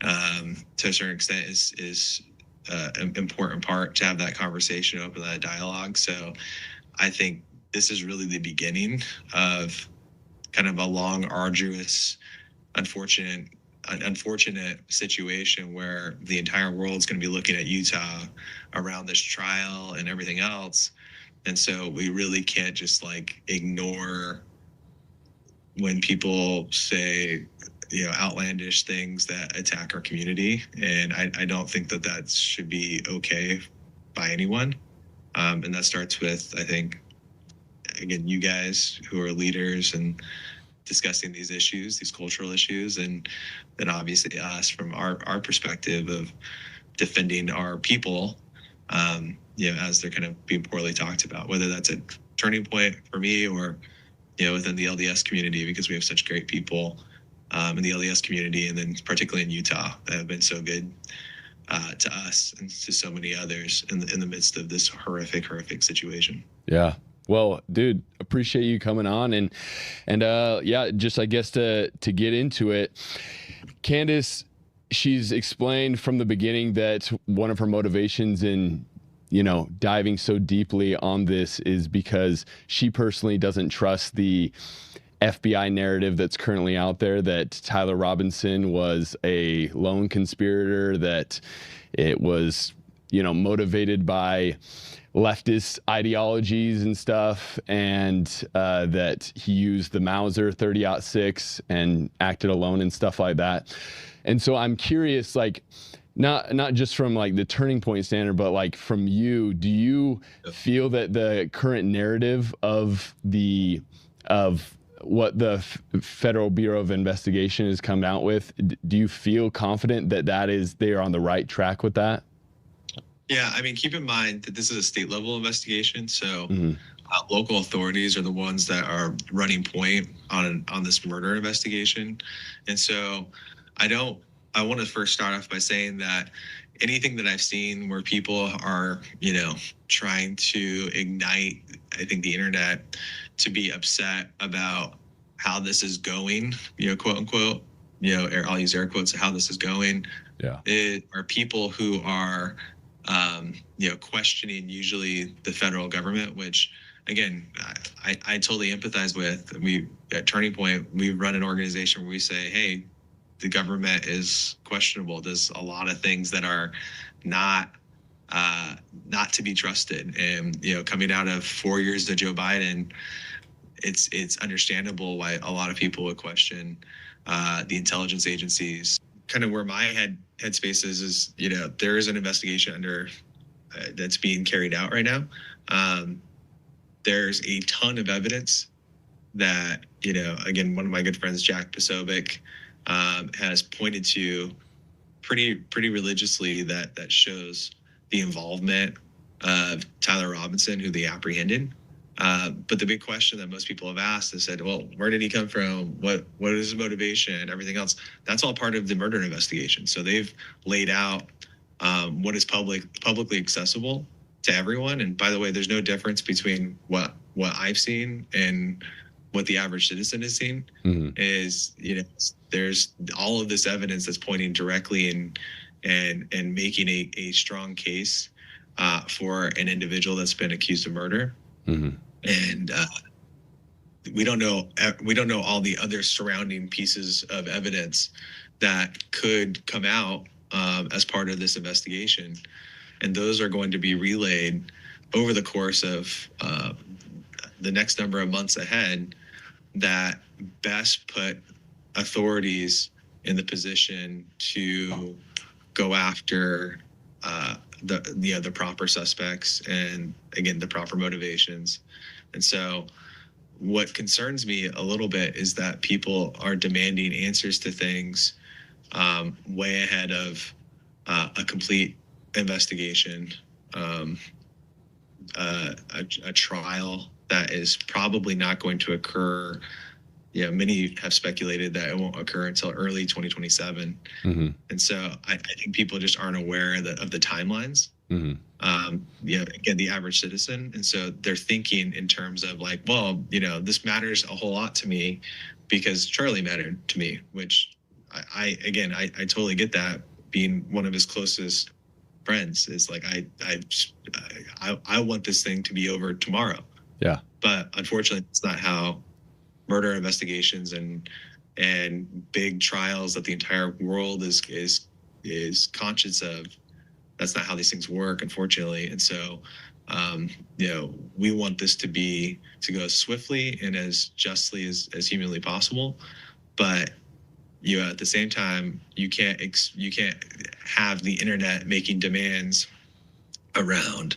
to a certain extent, is an important part to have that conversation, open that dialogue. So I think this is really the beginning of kind of a long, arduous, unfortunate situation where the entire world's going to be looking at Utah around this trial and everything else. And so we really can't just like ignore when people say, you know, outlandish things that attack our community. And I don't think that that should be okay by anyone. And that starts with, I think, again, you guys who are leaders and discussing these issues, these cultural issues, and then obviously us from our perspective of defending our people, you know, as they're kind of being poorly talked about, whether that's a turning point for me or, you know, within the LDS community, because we have such great people in the LDS community, and then particularly in Utah that have been so good to us and to so many others in the midst of this horrific situation. Yeah. Well, dude, appreciate you coming on, and yeah, just I guess to get into it, Candace, she's explained from the beginning that one of her motivations in, you know, diving so deeply on this is because she personally doesn't trust the FBI narrative that's currently out there, that Tyler Robinson was a lone conspirator, that it was, you know, motivated by leftist ideologies and stuff, and that he used the Mauser 30-06 and acted alone and stuff like that. And so I'm curious, like, not just from like the Turning Point standard, but like from you, do you feel that the current narrative of what the Federal Bureau of Investigation has come out with, do you feel confident that they are on the right track with that? Yeah, I mean, keep in mind that this is a state level investigation. So local authorities are the ones that are running point on this murder investigation. And so I want to first start off by saying that anything that I've seen where people are, you know, trying to ignite, I think, the internet to be upset about how this is going, you know, quote unquote, you know, I'll use air quotes, how this is going. Yeah. It are people who are, you know, questioning usually the federal government, which again, I totally empathize with. We at Turning Point, we run an organization where we say, hey, the government is questionable. There's a lot of things that are not to be trusted. And, you know, coming out of 4 years of Joe Biden, it's understandable why a lot of people would question the intelligence agencies. Kind of where my headspace is, you know, there is an investigation under that's being carried out right now. There's a ton of evidence that, you know, again, one of my good friends, Jack Posobiec, has pointed to pretty religiously that shows the involvement of Tyler Robinson, who they apprehended. But the big question that most people have asked is said, well, where did he come from? What is his motivation? Everything else. That's all part of the murder investigation. So they've laid out what is publicly accessible to everyone. And by the way, there's no difference between what I've seen and what the average citizen has seen. Is, you know, there's all of this evidence that's pointing directly and making a strong case for an individual that's been accused of murder. And we don't know all the other surrounding pieces of evidence that could come out as part of this investigation, and those are going to be relayed over the course of the next number of months ahead that best put authorities in the position to go after the proper suspects and, again, the proper motivations. And so what concerns me a little bit is that people are demanding answers to things way ahead of a complete investigation, a trial that is probably not going to occur. Yeah, many have speculated that it won't occur until early 2027. And so I think people just aren't aware of the timelines. You know, again, the average citizen. And so they're thinking in terms of like, well, you know, this matters a whole lot to me because Charlie mattered to me, which I totally get that. Being one of his closest friends is like, I want this thing to be over tomorrow. Yeah. But unfortunately, it's not how murder investigations and big trials that the entire world is conscious of. That's not how these things work, unfortunately. And so we want this to go as swiftly and as justly as humanly possible. But at the same time, you can't have the internet making demands around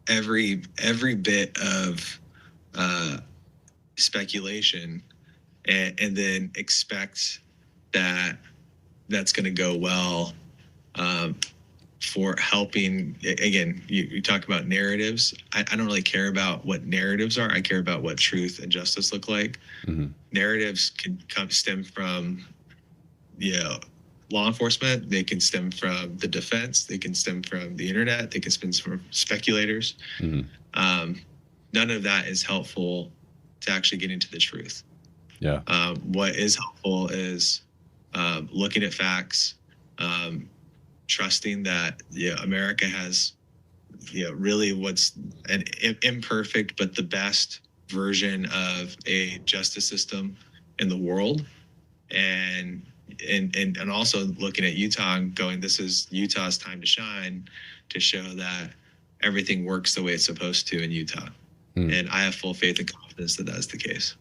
every bit of speculation, and then expect that's going to go well for helping. Again, you talk about narratives. I don't really care about what narratives are. I care about what truth and justice look like. Mm-hmm. Narratives can stem from law enforcement. They can stem from the defense. They can stem from the internet. They can stem from speculators. Mm-hmm. None of that is helpful to actually get into the truth. Yeah. What is helpful is looking at facts, trusting that America has really what's an imperfect but the best version of a justice system in the world, and also looking at Utah and going, this is Utah's time to shine, to show that everything works the way it's supposed to in Utah. And I have full faith and confidence that that's the case.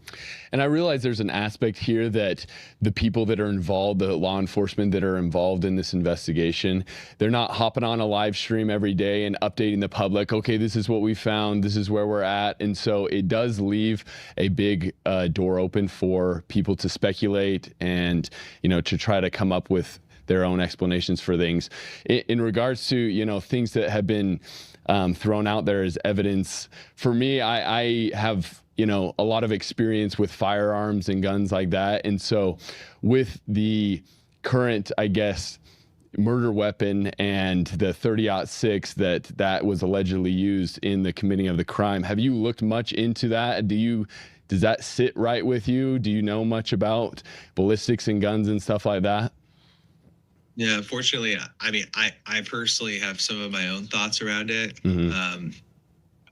And I realize there's an aspect here that the people that are involved, the law enforcement that are involved in this investigation, they're not hopping on a live stream every day and updating the public, okay, this is what we found, this is where we're at. And so it does leave a big door open for people to speculate and, to try to come up with their own explanations for things. In regards to, things that have been thrown out there as evidence, for me, I have a lot of experience with firearms and guns like that. And so with the current, I guess, murder weapon and the 30-06 that was allegedly used in the committing of the crime, have you looked much into that? Does that sit right with you? Do you know much about ballistics and guns and stuff like that? Yeah, fortunately, I mean, I personally have some of my own thoughts around it. Mm-hmm.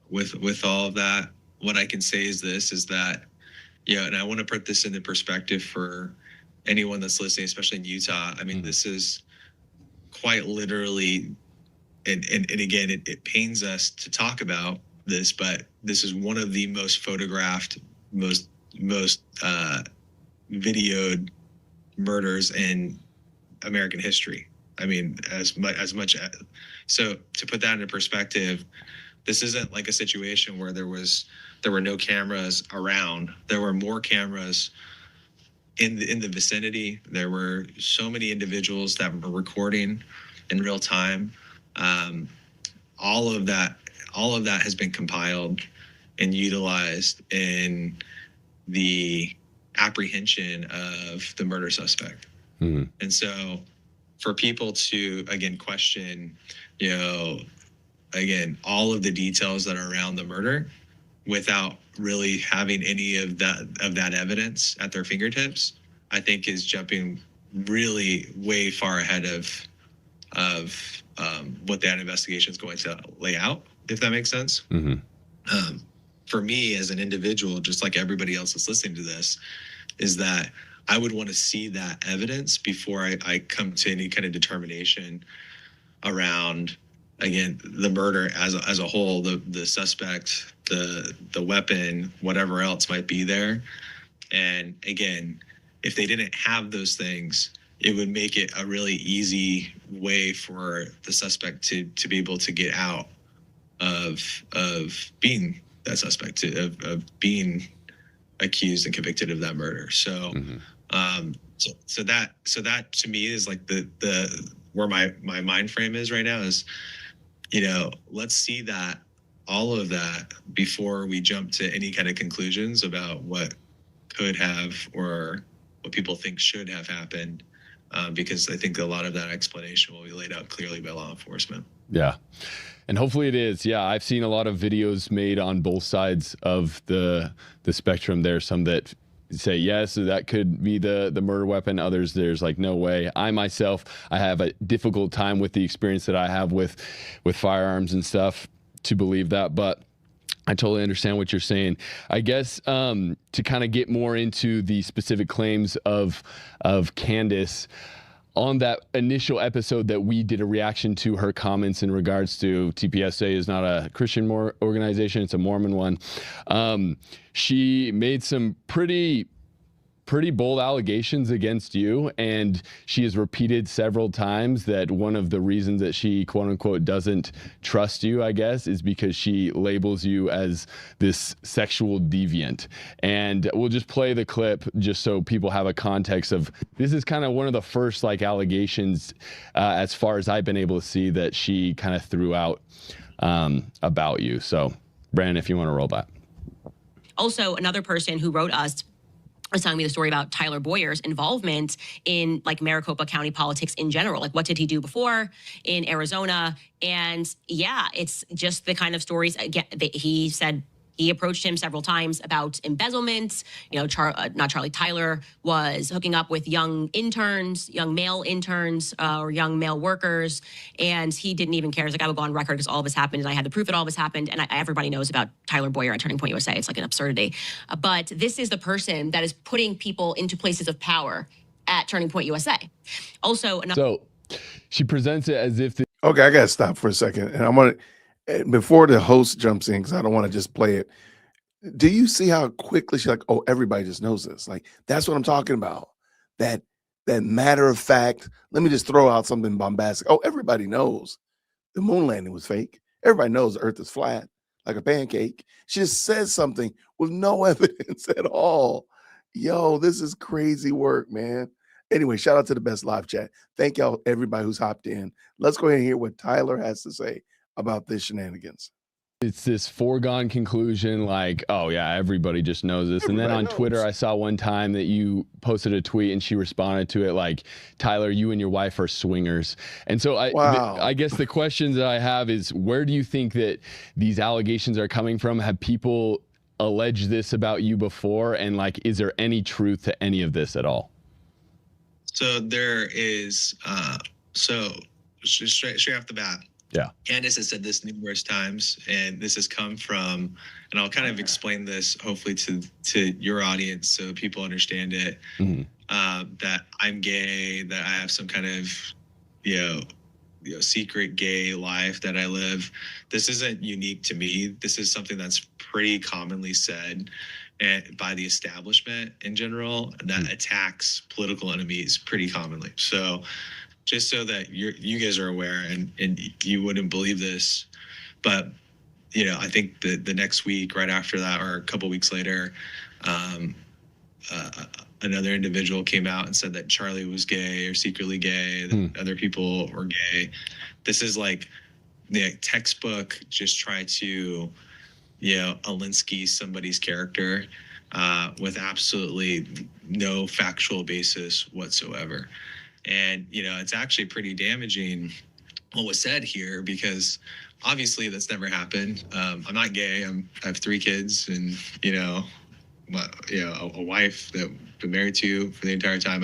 With all of that, what I can say is that, and I want to put this into perspective for anyone that's listening, especially in Utah. I mean, this is quite literally, and again, it pains us to talk about this, but this is one of the most photographed, most videoed murders in American history. I mean, as much. So to put that into perspective, this isn't like a situation where there were no cameras around. There were more cameras in the vicinity. There were so many individuals that were recording in real time. All of that has been compiled and utilized in the apprehension of the murder suspect. Mm-hmm. And so for people to, again, question, again, all of the details that are around the murder without really having any of that evidence at their fingertips, I think is jumping really way far ahead of what that investigation is going to lay out, if that makes sense. Mm-hmm. For me as an individual, just like everybody else that's listening to this, is that I would want to see that evidence before I come to any kind of determination around, again, the murder as a whole, the suspect, the weapon, whatever else might be there. And again, if they didn't have those things, it would make it a really easy way for the suspect to be able to get out of being that suspect, of being accused and convicted of that murder. So, mm-hmm. So that to me is like the where my mind frame is right now is, let's see that, all of that, before we jump to any kind of conclusions about what could have or what people think should have happened, because I think a lot of that explanation will be laid out clearly by law enforcement. Yeah. And hopefully it is. Yeah, I've seen a lot of videos made on both sides of the spectrum. There's some that say, yes, that could be the murder weapon. Others, there's like, no way. I myself, I have a difficult time with the experience that I have with firearms and stuff to believe that. But I totally understand what you're saying. I guess to kind of get more into the specific claims of Candace, on that initial episode that we did a reaction to her comments in regards to TPSA is not a Christian organization, it's a Mormon one. She made some pretty bold allegations against you, and she has repeated several times that one of the reasons that she quote unquote doesn't trust you, I guess, is because she labels you as this sexual deviant. And we'll just play the clip just so people have a context of this. Is kind of one of the first like allegations as far as I've been able to see that she kind of threw out about you. So Brandon, if you want to roll that. Also, another person who wrote us was telling me the story about Tyler Boyer's involvement in like Maricopa County politics in general. Like, what did he do before in Arizona? And yeah, it's just the kind of stories. Again, he said he approached him several times about embezzlement. You know, Tyler was hooking up with young interns, young male interns or young male workers. And he didn't even care. He's like, I would go on record because all of this happened and I had the proof that all of this happened. And everybody knows about Tyler Boyer at Turning Point USA. It's like an absurdity. But this is the person that is putting people into places of power at Turning Point USA. Also, so she presents it as if okay, I gotta stop for a second. And I'm gonna before the host jumps in, because I don't want to just play it. Do you see how quickly she's like, oh, everybody just knows this? Like, that's what I'm talking about. That matter of fact, let me just throw out something bombastic. Oh, everybody knows the moon landing was fake. Everybody knows the earth is flat like a pancake. She just says something with no evidence at all. Yo, this is crazy work, man. Anyway, shout out to the best live chat. Thank y'all, everybody who's hopped in. Let's go ahead and hear what Tyler has to say about this shenanigans. It's this foregone conclusion, like, oh yeah, everybody just knows this. And then on Twitter, I saw one time that you posted a tweet and she responded to it like, Tyler, you and your wife are swingers. And so I guess the questions that I have is, where do you think that these allegations are coming from? Have people alleged this about you before? And like, is there any truth to any of this at all? So there is, straight off the bat, yeah, Candace has said this numerous times, and this has come from, and I'll kind of explain this hopefully to your audience so people understand it, that I'm gay, that I have some kind of, secret gay life that I live. This isn't unique to me. This is something that's pretty commonly said by the establishment in general that attacks political enemies pretty commonly. So just so that you guys are aware, and you wouldn't believe this, but I think the next week, right after that, or a couple weeks later, another individual came out and said that Charlie was gay or secretly gay, that other people were gay. This is like the textbook, just try to, Alinsky somebody's character with absolutely no factual basis whatsoever. And, it's actually pretty damaging what was said here, because obviously that's never happened. I'm not gay. I have 3 kids and, a wife that I've been married to for the entire time.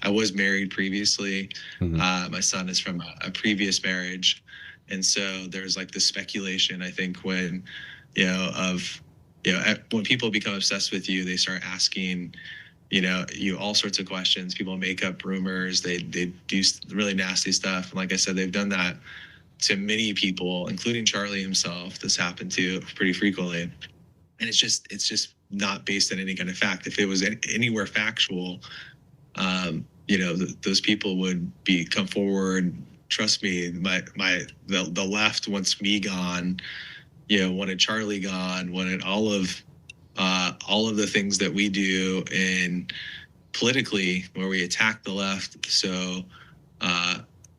I was married previously. My son is from a previous marriage. And so there's like this speculation, I think, when, when people become obsessed with you, they start asking, you all sorts of questions. People make up rumors. They do really nasty stuff. And like I said, they've done that to many people, including Charlie himself. This happened to pretty frequently. And it's just not based on any kind of fact. If it was anywhere factual, those people would come forward. Trust me, the left wants me gone, wanted Charlie gone, wanted all of the things that we do in politically, where we attack the left. So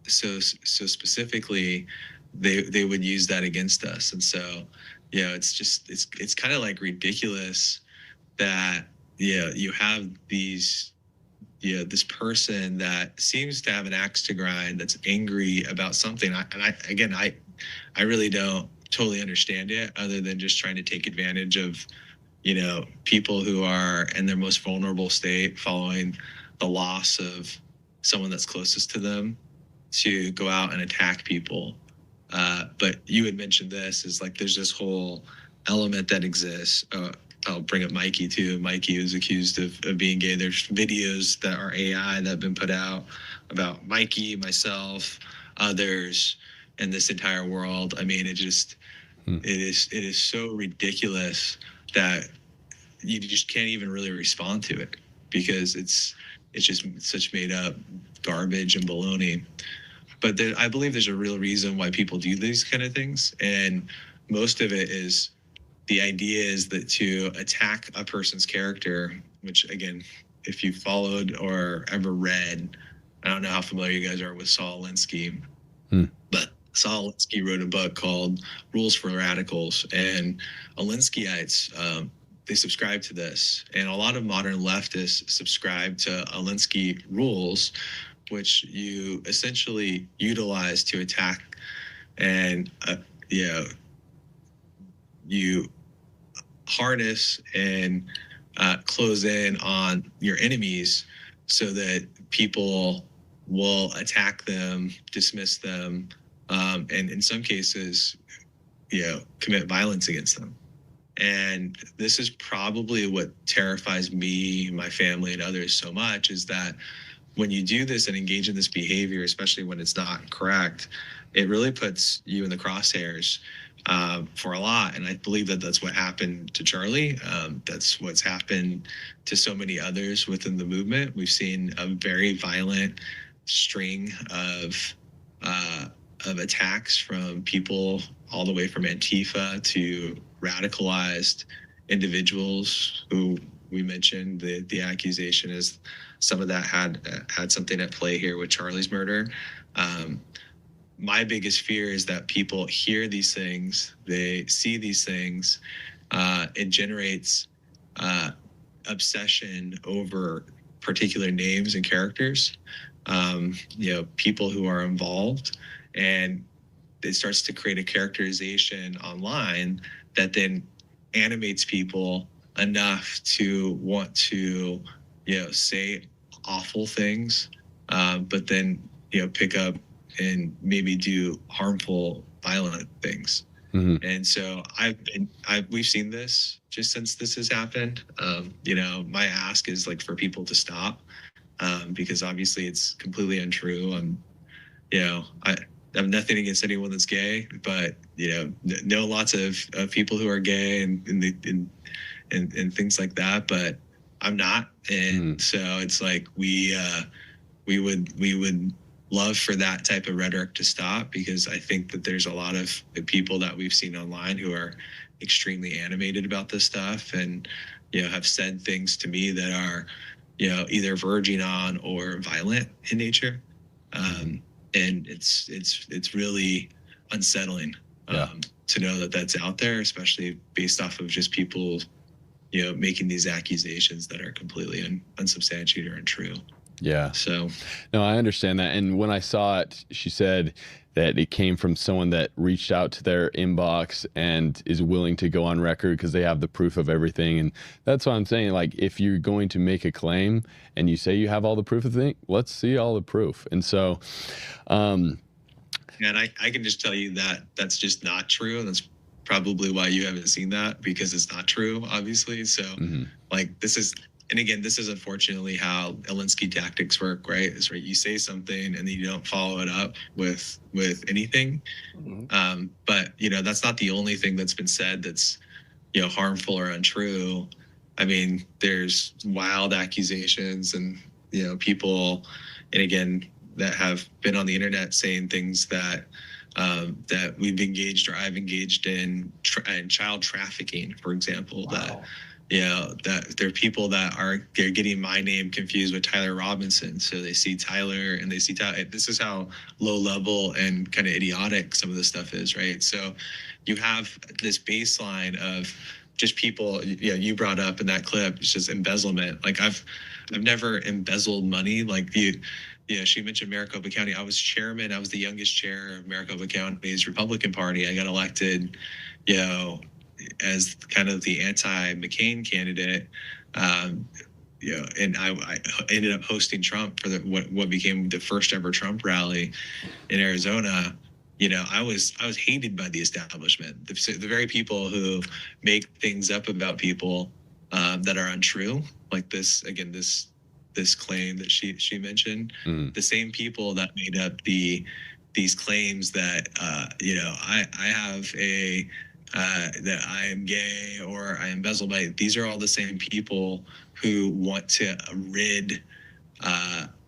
specifically, they would use that against us. And so, it's kind of like ridiculous that, you have this person that seems to have an axe to grind, that's angry about something. I really don't totally understand it, other than just trying to take advantage of, people who are in their most vulnerable state following the loss of someone that's closest to them, to go out and attack people. But you had mentioned this, is like there's this whole element that exists I'll bring up Mikey too. Mikey was accused of being gay. There's videos that are AI that have been put out about Mikey, myself, others, and this entire world. I mean, it is so ridiculous that you just can't even really respond to it, because it's just such made up garbage and baloney. But I believe there's a real reason why people do these kind of things, and most of it is, the idea is that to attack a person's character, which again, if you followed or ever read, I don't know how familiar you guys are with Saul Alinsky, but Saul Alinsky wrote a book called Rules for Radicals, and Alinskyites, they subscribe to this. And a lot of modern leftists subscribe to Alinsky rules, which you essentially utilize to attack and, you harness and close in on your enemies so that people will attack them, dismiss them, and in some cases, commit violence against them. And this is probably what terrifies me, my family, and others so much, is that when you do this and engage in this behavior, especially when it's not correct, it really puts you in the crosshairs for a lot. And I believe that that's what happened to Charlie. That's what's happened to so many others within the movement. We've seen a very violent string of attacks from people all the way from Antifa to radicalized individuals who we mentioned. The accusation is some of that had something at play here with Charlie's murder. My biggest fear is that people hear these things, they see these things, it generates obsession over particular names and characters, people who are involved, and it starts to create a characterization online that then animates people enough to want to, say awful things, but then, pick up and maybe do harmful, violent things. Mm-hmm. And so we've seen this just since this has happened. My ask is like for people to stop, because obviously it's completely untrue. I have nothing against anyone that's gay, but know lots of people who are gay and things like that, but I'm not. And so it's like we would love for that type of rhetoric to stop, because I think that there's a lot of people that we've seen online who are extremely animated about this stuff and have said things to me that are either verging on or violent in nature. And it's really unsettling to know that that's out there, especially based off of just people making these accusations that are completely unsubstantiated or untrue. Yeah. So, no, I understand that. And when I saw it, she said that it came from someone that reached out to their inbox and is willing to go on record because they have the proof of everything. And that's what I'm saying. Like, if you're going to make a claim and you say you have all the proof of the thing, let's see all the proof. And so, and I can just tell you that that's just not true. And that's probably why you haven't seen that, because it's not true, obviously. So this is unfortunately how Alinsky tactics work, right? It's right. You say something and then you don't follow it up with anything. But that's not the only thing that's been said that's, harmful or untrue. I mean, there's wild accusations and, people, and again, that have been on the internet saying things that that we've engaged or I've engaged in child trafficking, for example. Wow. That there are people that they're getting my name confused with Tyler Robinson. So they see Tyler and they see Tyler. This is how low level and kind of idiotic some of this stuff is, right? So you have this baseline of just people, you brought up in that clip, it's just embezzlement. Like I've never embezzled money. Like she mentioned Maricopa County. I was the youngest chair of Maricopa County's Republican Party. I got elected, as kind of the anti-McCain candidate, and I ended up hosting Trump for what became the first ever Trump rally in Arizona. I was hated by the establishment, the very people who make things up about people that are untrue, like this claim that she mentioned. The same people that made up these claims that I have that I am gay or I embezzle money. These are all the same people who want to rid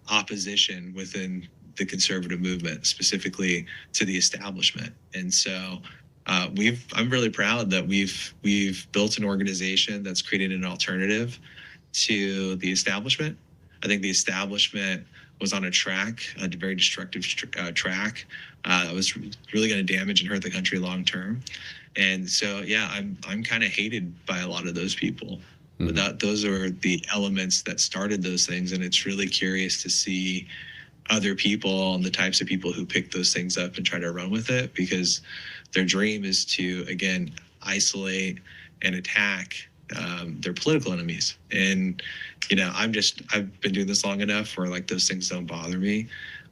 opposition within the conservative movement, specifically to the establishment. And so I'm really proud that we've built an organization that's created an alternative to the establishment. I think the establishment was on a very destructive track that was really going to damage and hurt the country long term. And so, yeah, I'm kind of hated by a lot of those people. But those are the elements that started those things, and it's really curious to see other people and the types of people who pick those things up and try to run with it, because their dream is to, again, isolate and attack their political enemies. And I've been doing this long enough where like those things don't bother me,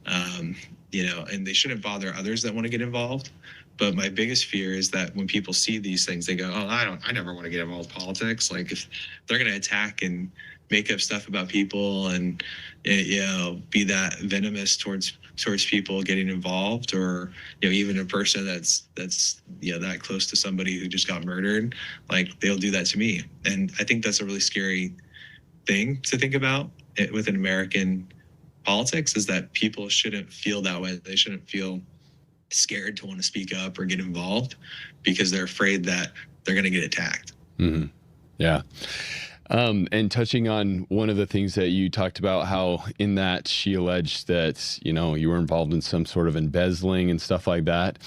and they shouldn't bother others that want to get involved. But my biggest fear is that when people see these things, they go, "Oh, I never want to get involved in politics." Like if they're going to attack and make up stuff about people and be that venomous towards people getting involved, or even a person that's that close to somebody who just got murdered, like they'll do that to me. And I think that's a really scary thing to think about within American politics, is that people shouldn't feel that way. They shouldn't feel scared to want to speak up or get involved because they're afraid that they're going to get attacked. Yeah. And touching on one of the things that you talked about, how in that she alleged that, you were involved in some sort of embezzling and stuff like that.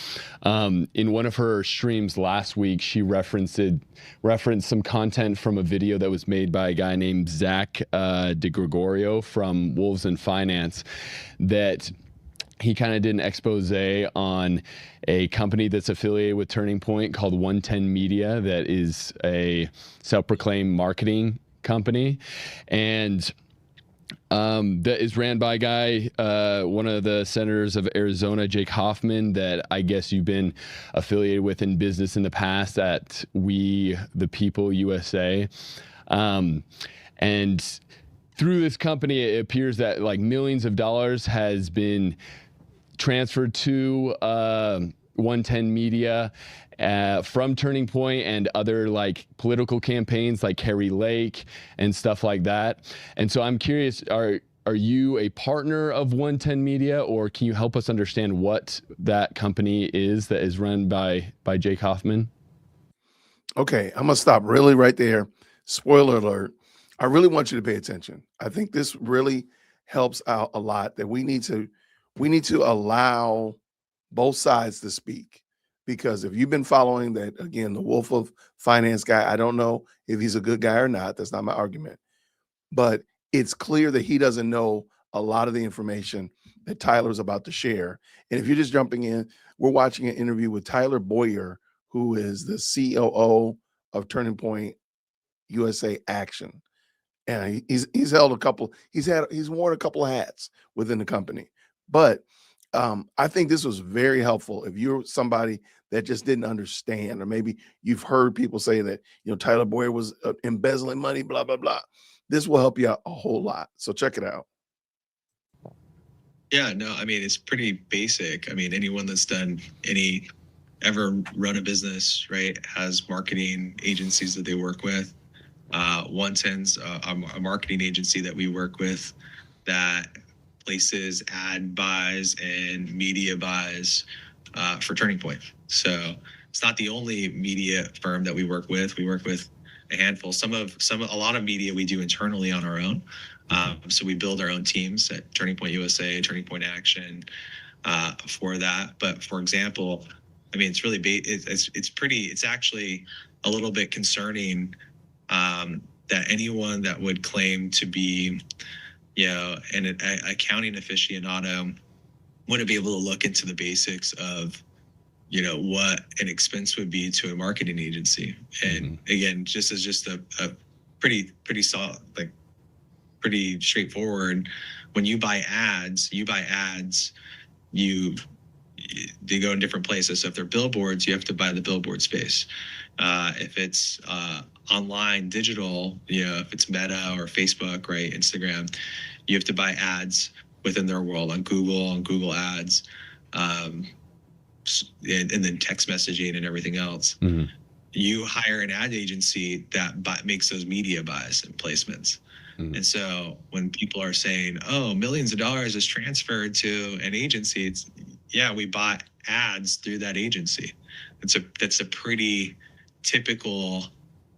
In one of her streams last week, she referenced some content from a video that was made by a guy named Zach DeGregorio from Wolves in Finance, that he kind of did an expose on a company that's affiliated with Turning Point called 110 Media, that is a self-proclaimed marketing company, and that is ran by a guy, one of the senators of Arizona, Jake Hoffman, that I guess you've been affiliated with in business in the past at We the People USA. And through this company, it appears that like millions of dollars has been transferred to 110 Media from Turning Point and other like political campaigns like Kerry Lake and stuff like that. And so I'm curious, are you a partner of 110 Media, or can you help us understand what that company is that is run by Jake Hoffman? Okay, I'm gonna stop really right there. Spoiler alert. I really want you to pay attention. I think this really helps out a lot, that we need to allow both sides to speak, because if you've been following that, again, the Wolf of Finance guy, I don't know if he's a good guy or not. That's not my argument, but it's clear that he doesn't know a lot of the information that Tyler's about to share. And if you're just jumping in, we're watching an interview with Tyler Boyer, who is the COO of Turning Point USA Action. And he's worn a couple of hats within the company. But I think this was very helpful if you're somebody that just didn't understand, or maybe you've heard people say that, Tyler Boyer was embezzling money, blah, blah, blah. This will help you out a whole lot. So check it out. Yeah, no, I mean, it's pretty basic. I mean, anyone that's ever run a business, right, has marketing agencies that they work with. 110's a marketing agency that we work with that places ad buys and media buys for Turning Point. So it's not the only media firm that we work with. We work with a handful. A lot of media we do internally on our own. So we build our own teams at Turning Point USA, Turning Point Action for that. But for example, I mean, it's really it's actually a little bit concerning that anyone that would claim to be an accounting aficionado wouldn't be able to look into the basics of, what an expense would be to a marketing agency. And again, just a pretty solid, like pretty straightforward. When you buy ads, you they go in different places. So if they're billboards, you have to buy the billboard space. If it's online digital, if it's Meta or Facebook, right, Instagram, you have to buy ads within their world on Google Ads, and then text messaging and everything else. Mm-hmm. You hire an ad agency that makes those media buys and placements. Mm-hmm. And so when people are saying, oh, millions of dollars is transferred to an agency, we bought ads through that agency. That's a pretty typical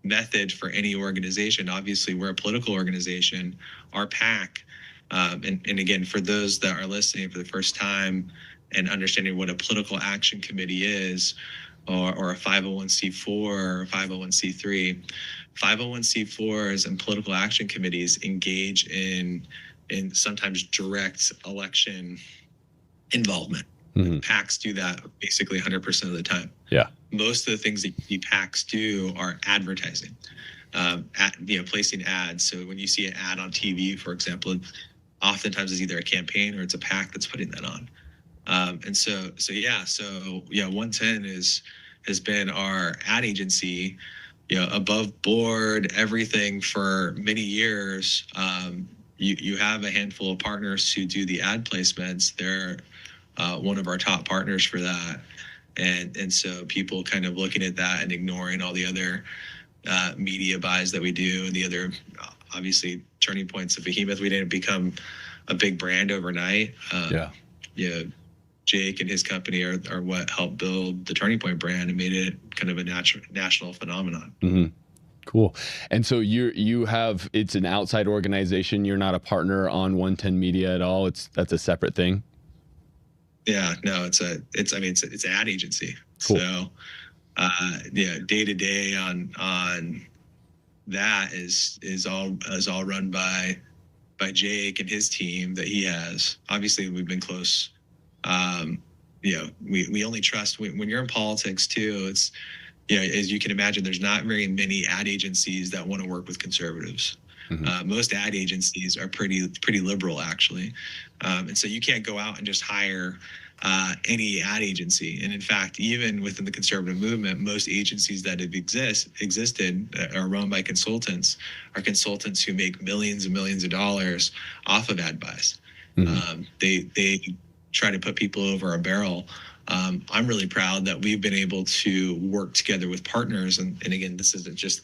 method for any organization. Obviously, we're a political organization. Our PAC, and again, for those that are listening for the first time and understanding what a political action committee is, or a 501c4 or 501c3, 501c4s and political action committees engage in sometimes direct election involvement. Mm-hmm. PACs do that basically 100% of the time. Yeah. Most of the things that PACs do are advertising, placing ads. So when you see an ad on TV, for example, oftentimes it's either a campaign or it's a PAC that's putting that on. And so 110 has been our ad agency, above board, everything for many years. You have a handful of partners who do the ad placements. They're one of our top partners for that. And so people kind of looking at that and ignoring all the other media buys that we do and the other, obviously, Turning Point's a behemoth. We didn't become a big brand overnight. Jake and his company are what helped build the Turning Point brand and made it kind of a national phenomenon. Mm-hmm. Cool. And so it's an outside organization. You're not a partner on 110 Media at all. That's a separate thing. Yeah, no, it's an ad agency. Cool. So, day to day on that is all run by Jake and his team that he has. Obviously, we've been close. We only trust when you're in politics too. It's, as you can imagine, there's not very many ad agencies that want to work with conservatives. Mm-hmm. Most ad agencies are pretty liberal, actually. And so you can't go out and just hire any ad agency. And in fact, even within the conservative movement, most agencies that have existed are run by consultants who make millions and millions of dollars off of ad buys. Mm-hmm. They try to put people over a barrel. I'm really proud that we've been able to work together with partners. And again, this isn't just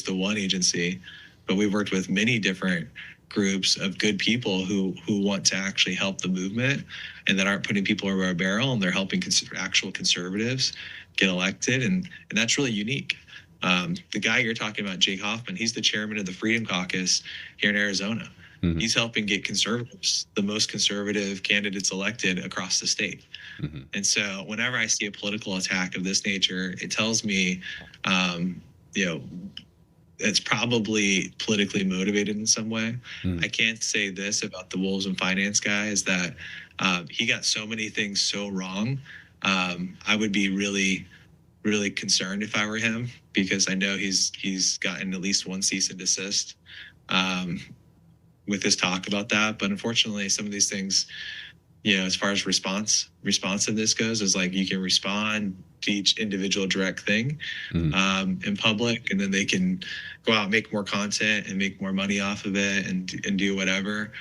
the one agency, but we've worked with many different groups of good people who want to actually help the movement and that aren't putting people over a barrel, and they're helping actual conservatives get elected. And that's really unique. The guy you're talking about, Jake Hoffman, he's the chairman of the Freedom Caucus here in Arizona. Mm-hmm. He's helping get conservatives, the most conservative candidates elected across the state. Mm-hmm. And so whenever I see a political attack of this nature, it tells me, it's probably politically motivated in some way. Mm-hmm. I can't say this about the Wolves and Finance guy, is that he got so many things so wrong. I would be really, really concerned if I were him, because I know he's gotten at least one cease and desist with his talk about that. But unfortunately, some of these things, as far as responsiveness goes, is like you can respond to each individual direct thing in public, and then they can go out and make more content and make more money off of it and do whatever.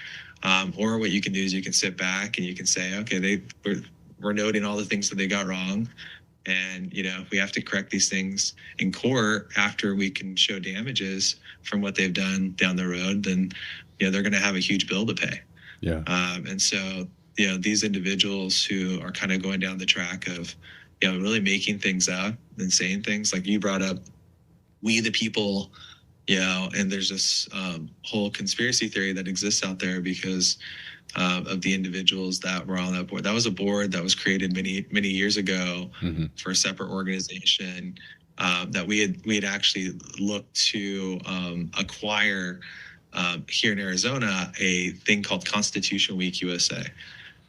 Or what you can do is you can sit back and you can say, okay, we're noting all the things that they got wrong. And, if we have to correct these things in court after we can show damages from what they've done down the road, then, they're going to have a huge bill to pay. Yeah. And so, these individuals who are kind of going down the track of, really making things up and saying things like you brought up, we the people, and there's this whole conspiracy theory that exists out there because of the individuals that were on that board. That was a board that was created many, many years ago Mm-hmm. for a separate organization that we had actually looked to acquire here in Arizona, a thing called Constitution Week USA.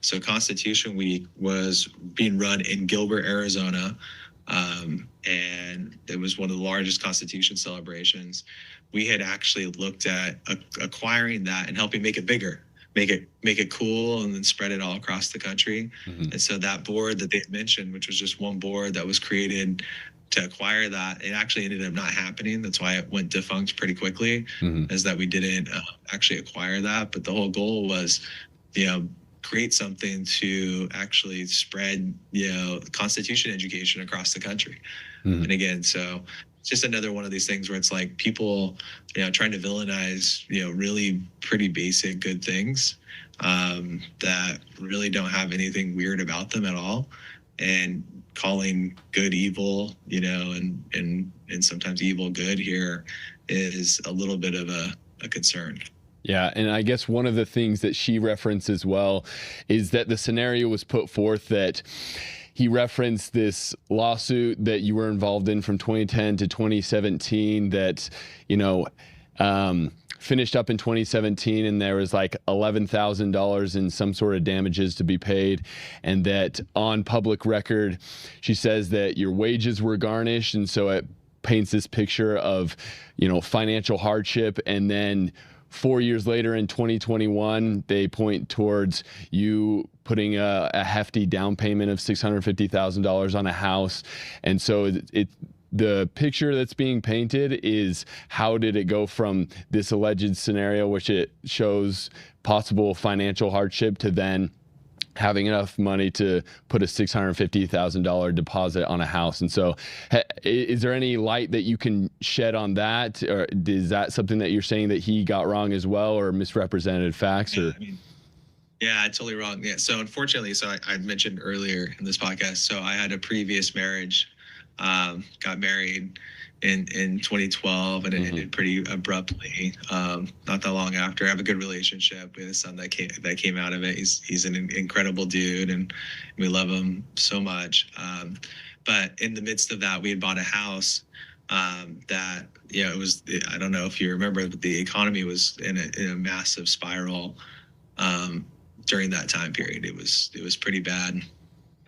So Constitution Week was being run in Gilbert, Arizona, and it was one of the largest Constitution celebrations. We had actually looked at acquiring that and helping make it bigger. make it cool and then spread it all across the country. And so that board that they mentioned, which was just one board that was created to acquire that, it actually ended up not happening. That's why it went defunct pretty quickly, is that we didn't actually acquire that. But the whole goal was, create something to actually spread, Constitution education across the country. And again, so it's just another one of these things where it's like people, trying to villainize, really pretty basic good things that really don't have anything weird about them at all, and calling good evil, and sometimes evil good here is a little bit of a concern. Yeah, and I guess one of the things that she referenced as well is that the scenario was put forth that he referenced this lawsuit that you were involved in from 2010 to 2017 that, finished up in 2017, and there was like $11,000 in some sort of damages to be paid. And that on public record, she says that your wages were garnished. And so it paints this picture of, financial hardship. And then 4 years later in 2021, they point towards you putting a hefty down payment of $650,000 on a house. And so the picture that's being painted is, how did it go from this alleged scenario, which it shows possible financial hardship, to then having enough money to put a $650,000 deposit on a house? And so is there any light that you can shed on that? Or is that something that you're saying that he got wrong as well, or misrepresented facts? Yeah, totally wrong. Yeah. So unfortunately, I mentioned earlier in this podcast, so I had a previous marriage, got married in 2012, and it ended pretty abruptly. Not that long after. I have a good relationship. We had a son that came out of it. He's an incredible dude, and we love him so much. But in the midst of that, we had bought a house that, it was, I don't know if you remember, but the economy was in a massive spiral during that time period. It was pretty bad.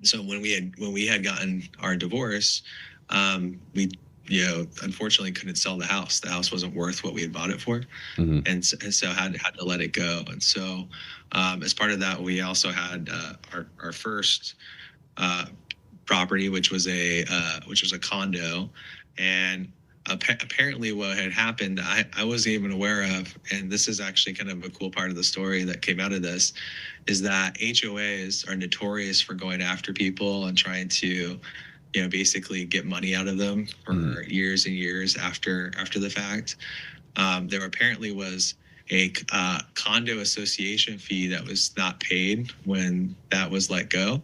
So when we had gotten our divorce, we unfortunately couldn't sell the house. The house wasn't worth what we had bought it for, and so had to let it go. And so as part of that, we also had our first property, which was a condo, and apparently what had happened, I wasn't even aware of, and this is actually kind of a cool part of the story that came out of this, is that HOAs are notorious for going after people and trying to, basically get money out of them for years and years after the fact. There apparently was a condo association fee that was not paid when that was let go.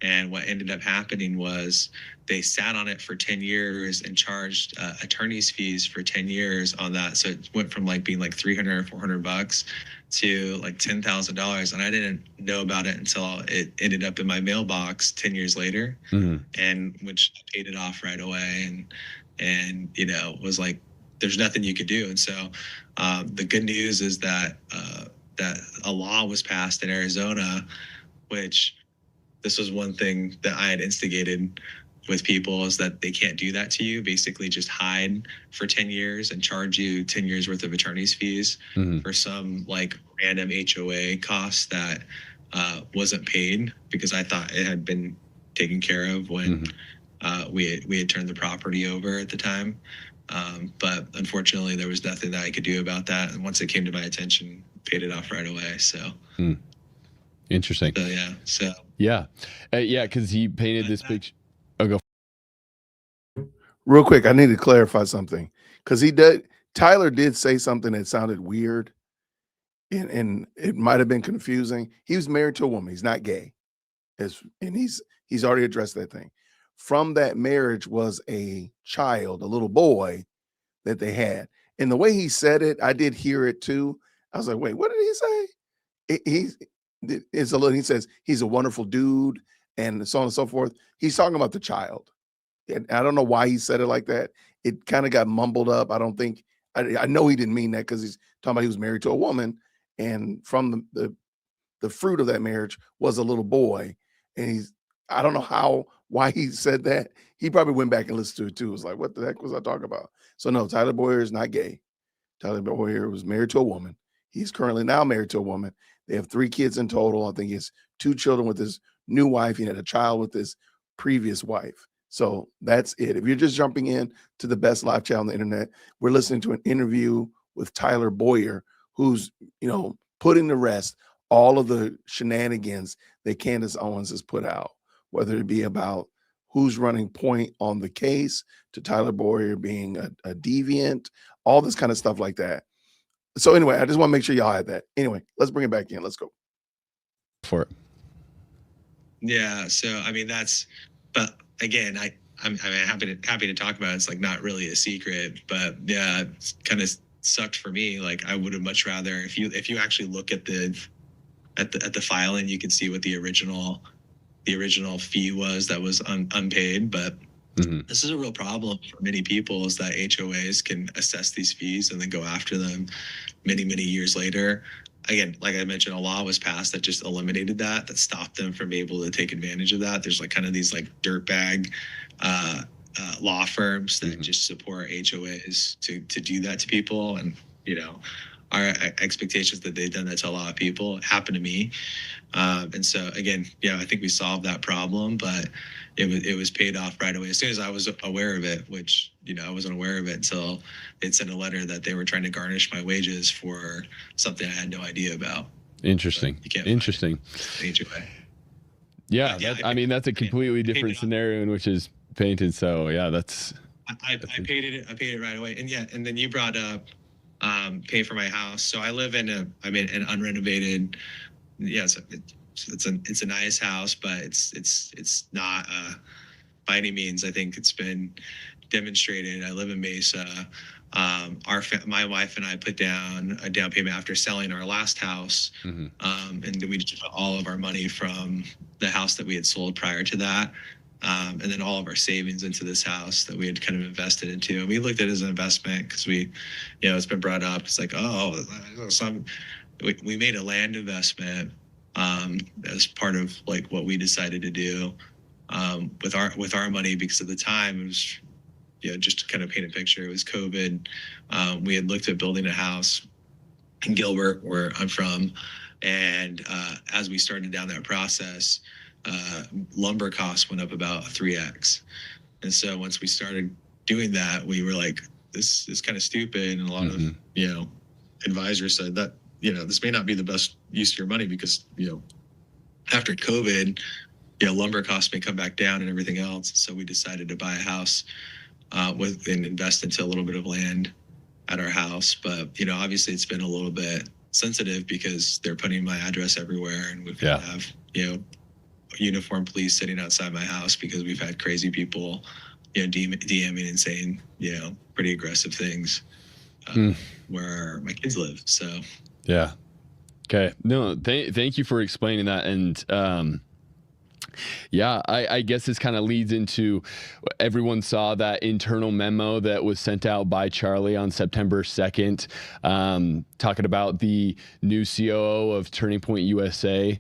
And what ended up happening was they sat on it for 10 years and charged attorney's fees for 10 years on that. So it went from being like $300 or $400 to like $10,000. And I didn't know about it until it ended up in my mailbox 10 years later, and which I paid it off right away. And was like, there's nothing you could do. And so the good news is that a law was passed in Arizona, which this was one thing that I had instigated with people, is that they can't do that to you. Basically just hide for 10 years and charge you 10 years worth of attorney's fees for some random HOA costs that wasn't paid, because I thought it had been taken care of when we had turned the property over at the time. But unfortunately there was nothing that I could do about that. And once it came to my attention, paid it off right away. So. Interesting. So yeah. Because he painted this picture. Oh, go. Real quick, I need to clarify something, because Tyler did say something that sounded weird, and it might have been confusing. He was married to a woman. He's not gay, and he's already addressed that thing. From that marriage was a child, a little boy that they had, and the way he said it, I did hear it too. I was like, wait, what did he say? He says he's a wonderful dude and so on and so forth. He's talking about the child. And I don't know why he said it like that. It kind of got mumbled up. I don't think, I know he didn't mean that, because he's talking about he was married to a woman, and from the fruit of that marriage was a little boy. And I don't know why he said that. He probably went back and listened to it too. It was like, what the heck was I talking about? So no, Tyler Boyer is not gay. Tyler Boyer was married to a woman. He's currently now married to a woman. They have 3 kids in total. I think he has 2 children with his new wife. He had a child with his previous wife. So that's it. If you're just jumping in to the best live chat on the internet, we're listening to an interview with Tyler Boyer, who's, putting to rest all of the shenanigans that Candace Owens has put out, whether it be about who's running point on the case, to Tyler Boyer being a deviant, all this kind of stuff like that. So anyway, I just want to make sure y'all had that. Anyway, let's bring it back in. Let's go. For it. Yeah. So, I mean, but again, I'm happy to talk about it. It's like not really a secret, but yeah, it's kind of sucked for me. Like I would have much rather, if you actually look at the filing, you can see what the original fee was that was unpaid. But this is a real problem for many people, is that HOAs can assess these fees and then go after them many, many years later. Again, like I mentioned, a law was passed that just eliminated that stopped them from being able to take advantage of that. There's like kind of these like dirtbag law firms that just support HOAs to do that to people. And, our expectations that they've done that to a lot of people. It happened to me. And so again, I think we solved that problem, but it was paid off right away. As soon as I was aware of it, which, I wasn't aware of it until it sent a letter that they were trying to garnish my wages for something I had no idea about. Interesting. Interesting. HOA. Yeah. That's a completely different scenario in which is painted. So yeah, I paid it right away. And then you brought up pay for my house. So I live in an unrenovated. Yes, it's a nice house, but it's not by any means. I think it's been demonstrated. I live in Mesa. My wife and I put down a down payment after selling our last house, and then we just put all of our money from the house that we had sold prior to that. And then all of our savings into this house that we had kind of invested into. And we looked at it as an investment because it's been brought up. It's like, we made a land investment as part of like what we decided to do with our money, because at the time it was, just to kind of paint a picture, it was COVID. We had looked at building a house in Gilbert, where I'm from. And as we started down that process, lumber costs went up about 3x. And so once we started doing that, we were like, this is kind of stupid. And a lot of, advisors said that, this may not be the best use of your money, because, after COVID, lumber costs may come back down and everything else. So we decided to buy a house and invest into a little bit of land at our house. But, obviously it's been a little bit sensitive because they're putting my address everywhere, and we've got to have, uniformed police sitting outside my house because we've had crazy people, DMing and saying, pretty aggressive things where my kids live. So, yeah. Okay. No, thank you for explaining that. And, I guess this kind of leads into, everyone saw that internal memo that was sent out by Charlie on September 2nd, talking about the new COO of Turning Point USA,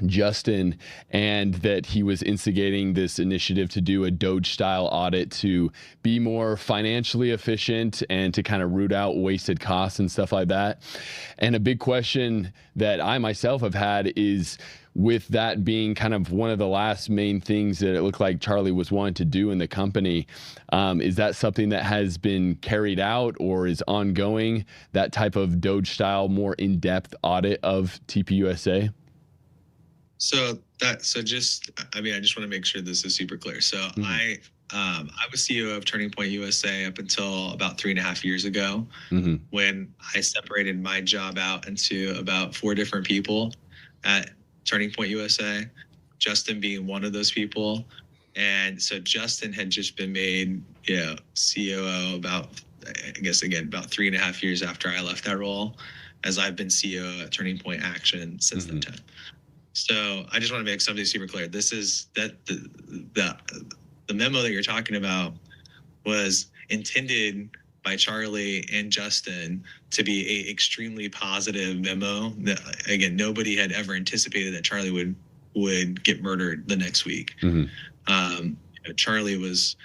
Justin, and that he was instigating this initiative to do a Doge style audit to be more financially efficient and to kind of root out wasted costs and stuff like that. And a big question that I myself have had is, with that being kind of one of the last main things that it looked like Charlie was wanting to do in the company, is that something that has been carried out or is ongoing, that type of Doge style, more in-depth audit of TPUSA? I just want to make sure this is super clear. So I was CEO of Turning Point USA up until about 3.5 years ago, when I separated my job out into about 4 different people at Turning Point USA, Justin being one of those people. And so Justin had just been made, COO about 3.5 years after I left that role, as I've been CEO at Turning Point Action since that time. So I just want to make something super clear. This is that the memo that you're talking about was intended by Charlie and Justin to be a extremely positive memo that, again, nobody had ever anticipated that Charlie would get murdered the next week. Charlie was,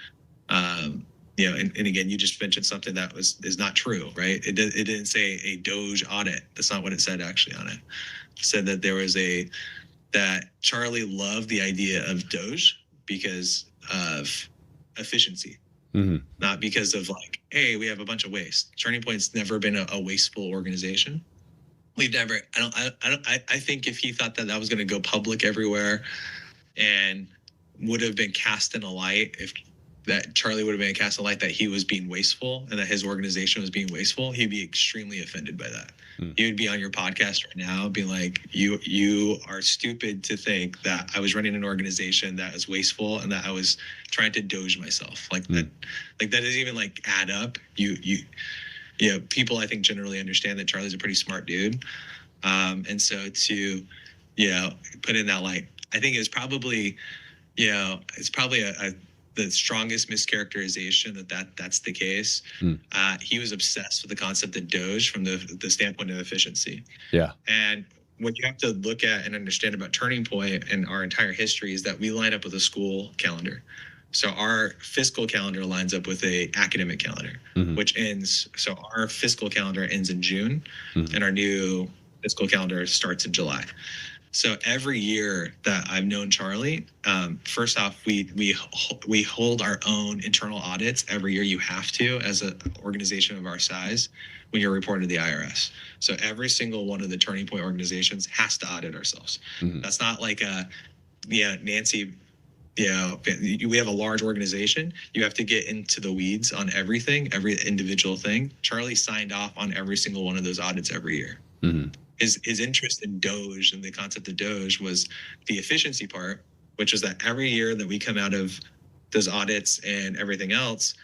and again, you just mentioned something that is not true, right? It didn't say a Doge audit. That's not what it said actually on it. It said that that Charlie loved the idea of Doge because of efficiency, not because of like, hey, we have a bunch of waste. Turning Point's never been a wasteful organization. We've never. I think if he thought that was going to go public everywhere, and would have been cast in a light, if that Charlie would have been cast in a light that he was being wasteful and that his organization was being wasteful, he'd be extremely offended by that. He would be on your podcast right now being like, you are stupid to think that I was running an organization that is wasteful and that I was trying to Doge myself. Like that doesn't even like add up. People I think generally understand that Charlie's a pretty smart dude. And so to, put in that light, I think it's probably the strongest mischaracterization that's the case. He was obsessed with the concept of Doge from the standpoint of efficiency. Yeah. And what you have to look at and understand about Turning Point and our entire history is that we line up with a school calendar. So our fiscal calendar lines up with a academic calendar, which ends. So our fiscal calendar ends in June, and our new fiscal calendar starts in July. So every year that I've known Charlie, first off, we hold our own internal audits every year. You have to, as an organization of our size, when you're reporting to the IRS. So every single one of the Turning Point organizations has to audit ourselves. That's not like Nancy. We have a large organization. You have to get into the weeds on everything, every individual thing. Charlie signed off on every single one of those audits every year. His interest in Doge and the concept of Doge was the efficiency part, which is that every year that we come out of those audits and everything else,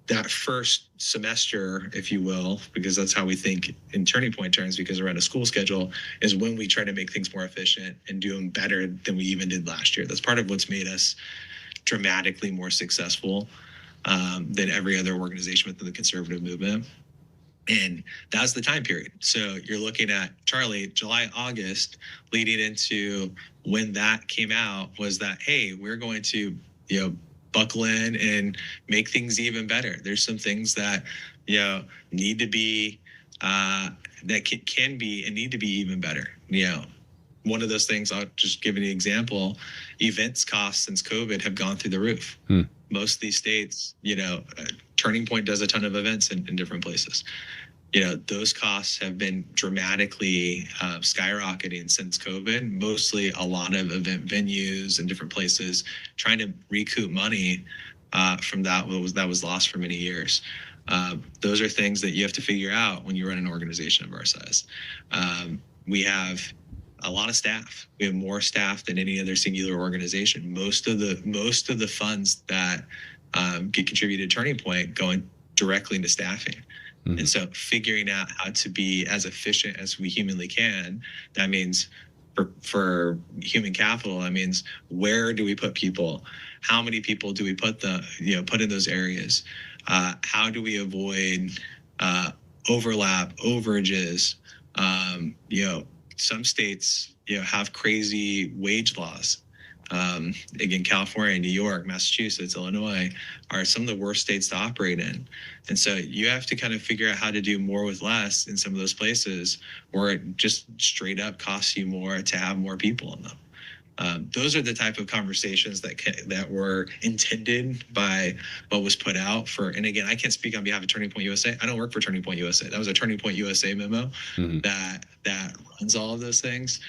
that first semester, if you will, because that's how we think in Turning Point terms, because we're on a school schedule, is when we try to make things more efficient and do them better than we even did last year. That's part of what's made us dramatically more successful than every other organization within the conservative movement. And that's the time period. So you're looking at Charlie, July, August, leading into when that came out was that, hey, we're going to, buckle in and make things even better. There's some things that, need to be, that can be and need to be even better. One of those things, I'll just give an example, events costs since COVID have gone through the roof. Most of these states, Turning Point does a ton of events in different places. Those costs have been dramatically skyrocketing since COVID. Mostly a lot of event venues and different places trying to recoup money from that was lost for many years. Those are things that you have to figure out when you run an organization of our size. We have a lot of staff. We have more staff than any other singular organization. Most of the funds that get contributed to Turning Point going directly into staffing. And so figuring out how to be as efficient as we humanly can, that means for human capital, that means where do we put people? How many people do we put in those areas? How do we avoid overlap, overages? Some states, have crazy wage laws. Again, California, New York, Massachusetts, Illinois are some of the worst states to operate in. And so you have to kind of figure out how to do more with less in some of those places where it just straight up costs you more to have more people in them. Those are the type of conversations that were intended by what was put out for. And again, I can't speak on behalf of Turning Point USA. I don't work for Turning Point USA. That was a Turning Point USA memo that runs all of those things.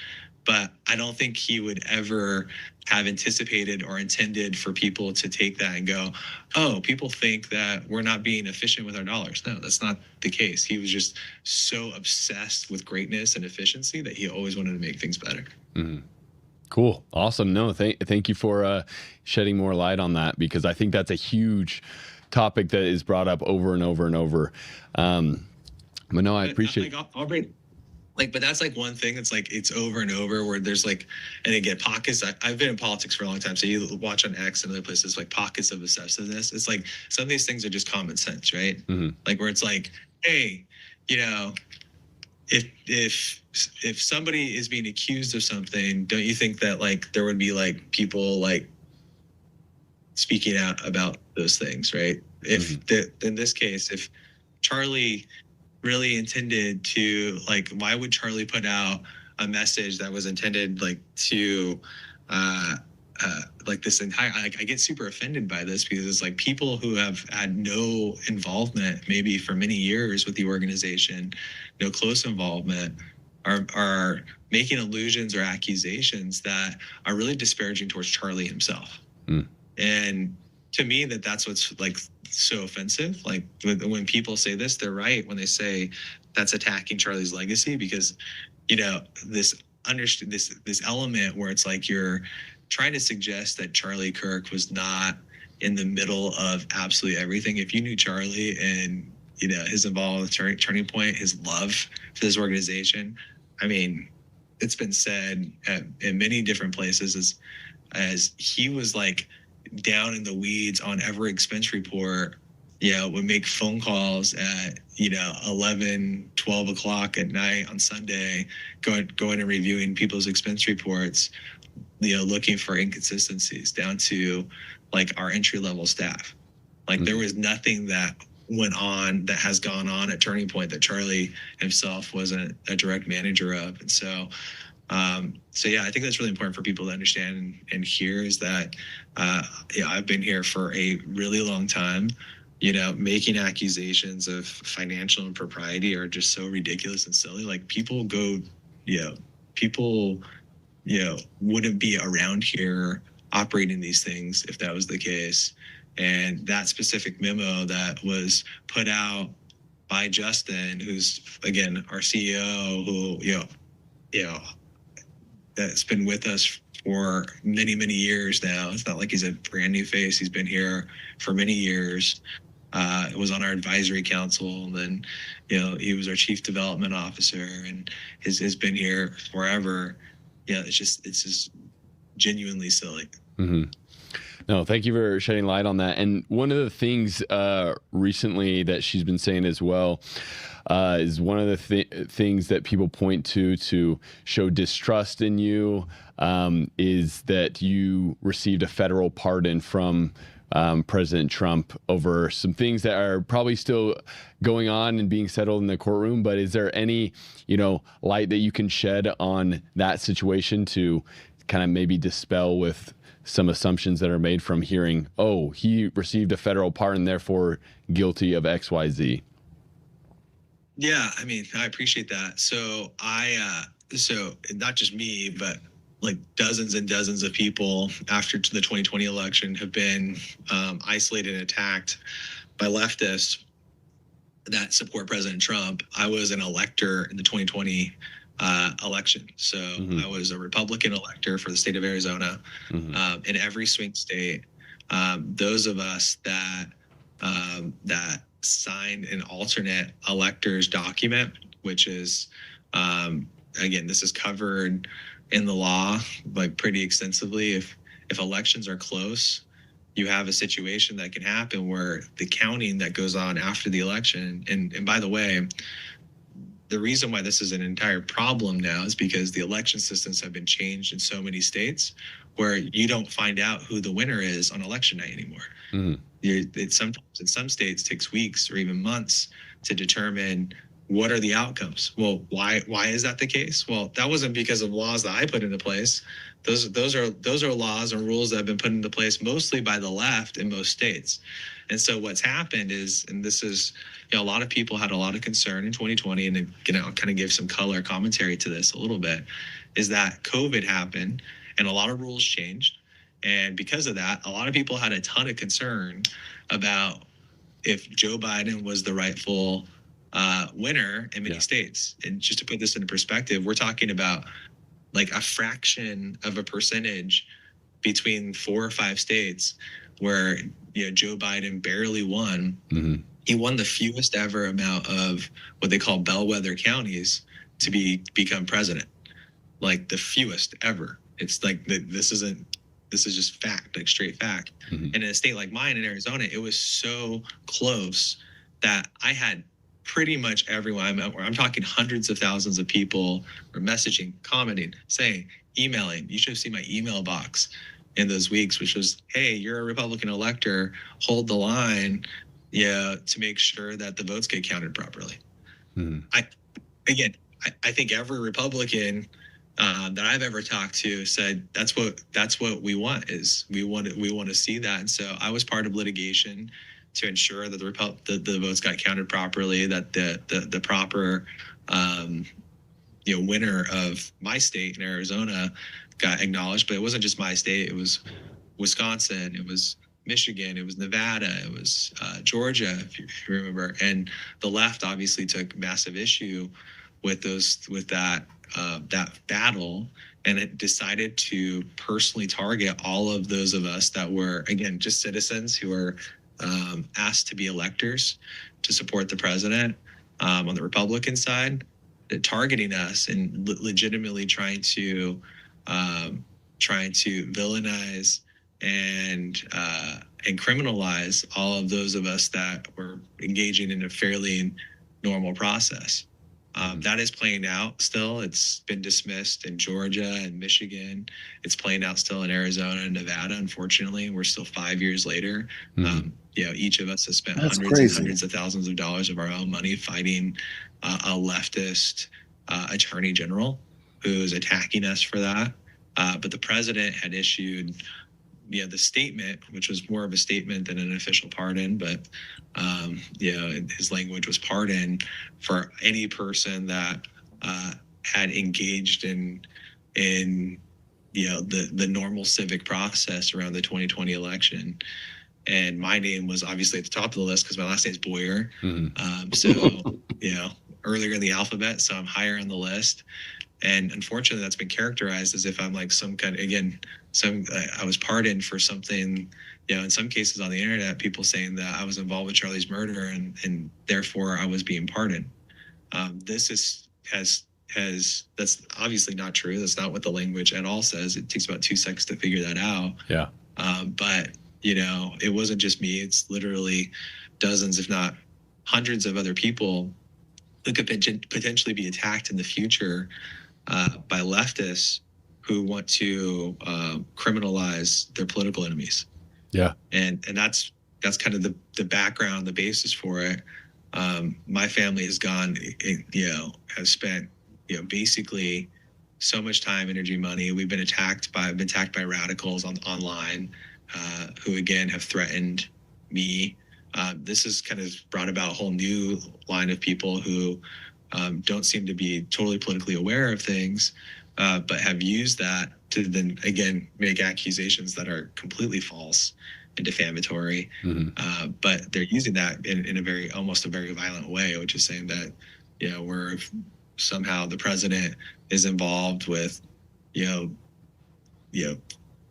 But I don't think he would ever have anticipated or intended for people to take that and go, oh, people think that we're not being efficient with our dollars. No, that's not the case. He was just so obsessed with greatness and efficiency that he always wanted to make things better. Cool. Awesome. No, thank you for shedding more light on that, because I think that's a huge topic that is brought up over and over and over. But no, I appreciate it. But that's like one thing that's like, it's over and over where there's like, and again, pockets, I've been in politics for a long time. So you watch on X and other places, like pockets of obsessiveness. It's like, some of these things are just common sense, right? Like where it's like, hey, if somebody is being accused of something, don't you think that like, there would be like people like speaking out about those things, right? in this case, if Charlie really intended to, like, why would Charlie put out a message that was intended like to like this entire, I get super offended by this because it's like people who have had no involvement maybe for many years with the organization, no close involvement, are making allusions or accusations that are really disparaging towards Charlie himself. And to me, that's what's like so offensive. Like when people say this, they're right when they say that's attacking Charlie's legacy, because this element where it's like you're trying to suggest that Charlie Kirk was not in the middle of absolutely everything. If you knew Charlie and his involvement with Turning Point, his love for this organization, I mean, it's been said in many different places as he was like down in the weeds on every expense report, would make phone calls at 11, 12 o'clock at night on Sunday, going and reviewing people's expense reports, looking for inconsistencies down to like our entry level staff. Like there was nothing that went on that has gone on at Turning Point that Charlie himself wasn't a direct manager of. And so yeah, I think that's really important for people to understand and hear is that I've been here for a really long time. Making accusations of financial impropriety are just so ridiculous and silly. Like people wouldn't be around here operating these things if that was the case. And that specific memo that was put out by Justin, who's again our CEO, who that's been with us for many, many years now. It's not like he's a brand new face. He's been here for many years. It was on our advisory council, and then he was our chief development officer, and has been here forever. It's just genuinely silly. No, thank you for shedding light on that. And one of the things recently that she's been saying as well is one of the things that people point to show distrust in you is that you received a federal pardon from President Trump over some things that are probably still going on and being settled in the courtroom. But is there any, light that you can shed on that situation to kind of maybe dispel with some assumptions that are made from hearing, oh, he received a federal pardon, therefore guilty of XYZ? Yeah, I mean, I appreciate that. So so not just me, but like dozens and dozens of people after the 2020 election have been isolated and attacked by leftists that support President Trump. I was an elector in the 2020 election. So I was a Republican elector for the state of Arizona. In every swing state, those of us that signed an alternate electors document, which is, again, this is covered in the law, like pretty extensively. If elections are close, you have a situation that can happen where the counting that goes on after the election, and by the way, the reason why this is an entire problem now is because the election systems have been changed in so many states where you don't find out who the winner is on election night anymore. It sometimes in some states takes weeks or even months to determine what are the outcomes. Well, why is that the case? Well, that wasn't because of laws that I put into place. Those are laws and rules that have been put into place mostly by the left in most states. And so what's happened is, and this is, a lot of people had a lot of concern in 2020, and kind of give some color commentary to this a little bit, is that COVID happened and a lot of rules changed. And because of that, a lot of people had a ton of concern about if Joe Biden was the rightful winner in many states. And just to put this into perspective, we're talking about like a fraction of a percentage between 4 or 5 states where Joe Biden barely won. He won the fewest ever amount of what they call bellwether counties to become president, like the fewest ever. It's like this is just fact, like straight fact. And in a state like mine in Arizona, it was so close that I had pretty much everyone I'm talking hundreds of thousands of people were messaging, commenting, saying, emailing. You should have seen my email box in those weeks, which was, hey, you're a Republican elector, hold the line. to make sure that the votes get counted properly. I think every Republican that I've ever talked to said that's what we want to see that. And so I was part of litigation to ensure that the votes got counted properly, that the proper winner of my state in Arizona got acknowledged. But it wasn't just my state; it was Wisconsin, it was Michigan, it was Nevada, it was Georgia, if you remember. And the left obviously took massive issue with that battle, and it decided to personally target all of those of us that were, again, just citizens who were asked to be electors to support the president on the Republican side, targeting us and legitimately trying to villainize and criminalize all of those of us that were engaging in a fairly normal process. That is playing out still. It's been dismissed in Georgia and Michigan. It's playing out still in Arizona and Nevada. Unfortunately, we're still 5 years later. Each of us has spent hundreds and hundreds of thousands of dollars of our own money fighting a leftist attorney general who is attacking us for that. But the president had issued the statement, which was more of a statement than an official pardon, but his language was pardon for any person that had engaged in the normal civic process around the 2020 election. And my name was obviously at the top of the list because my last name is Boyer. Earlier in the alphabet, so I'm higher on the list. And unfortunately, that's been characterized as if I'm like some kind of, I was pardoned for something, in some cases on the internet, people saying that I was involved with Charlie's murder and therefore I was being pardoned. That's obviously not true. That's not what the language at all says. It takes about 2 seconds to figure that out. Yeah. But, it wasn't just me. It's literally dozens, if not hundreds of other people who could potentially be attacked in the future by leftists who want to criminalize their political enemies. Yeah. And that's kind of the background, the basis for it. My family has has spent, basically so much time, energy, money. We've been attacked by radicals online who again have threatened me. This has kind of brought about a whole new line of people who don't seem to be totally politically aware of things, but have used that to then again make accusations that are completely false and defamatory. But they're using that in almost a very violent way, which is saying that we're somehow the president is involved with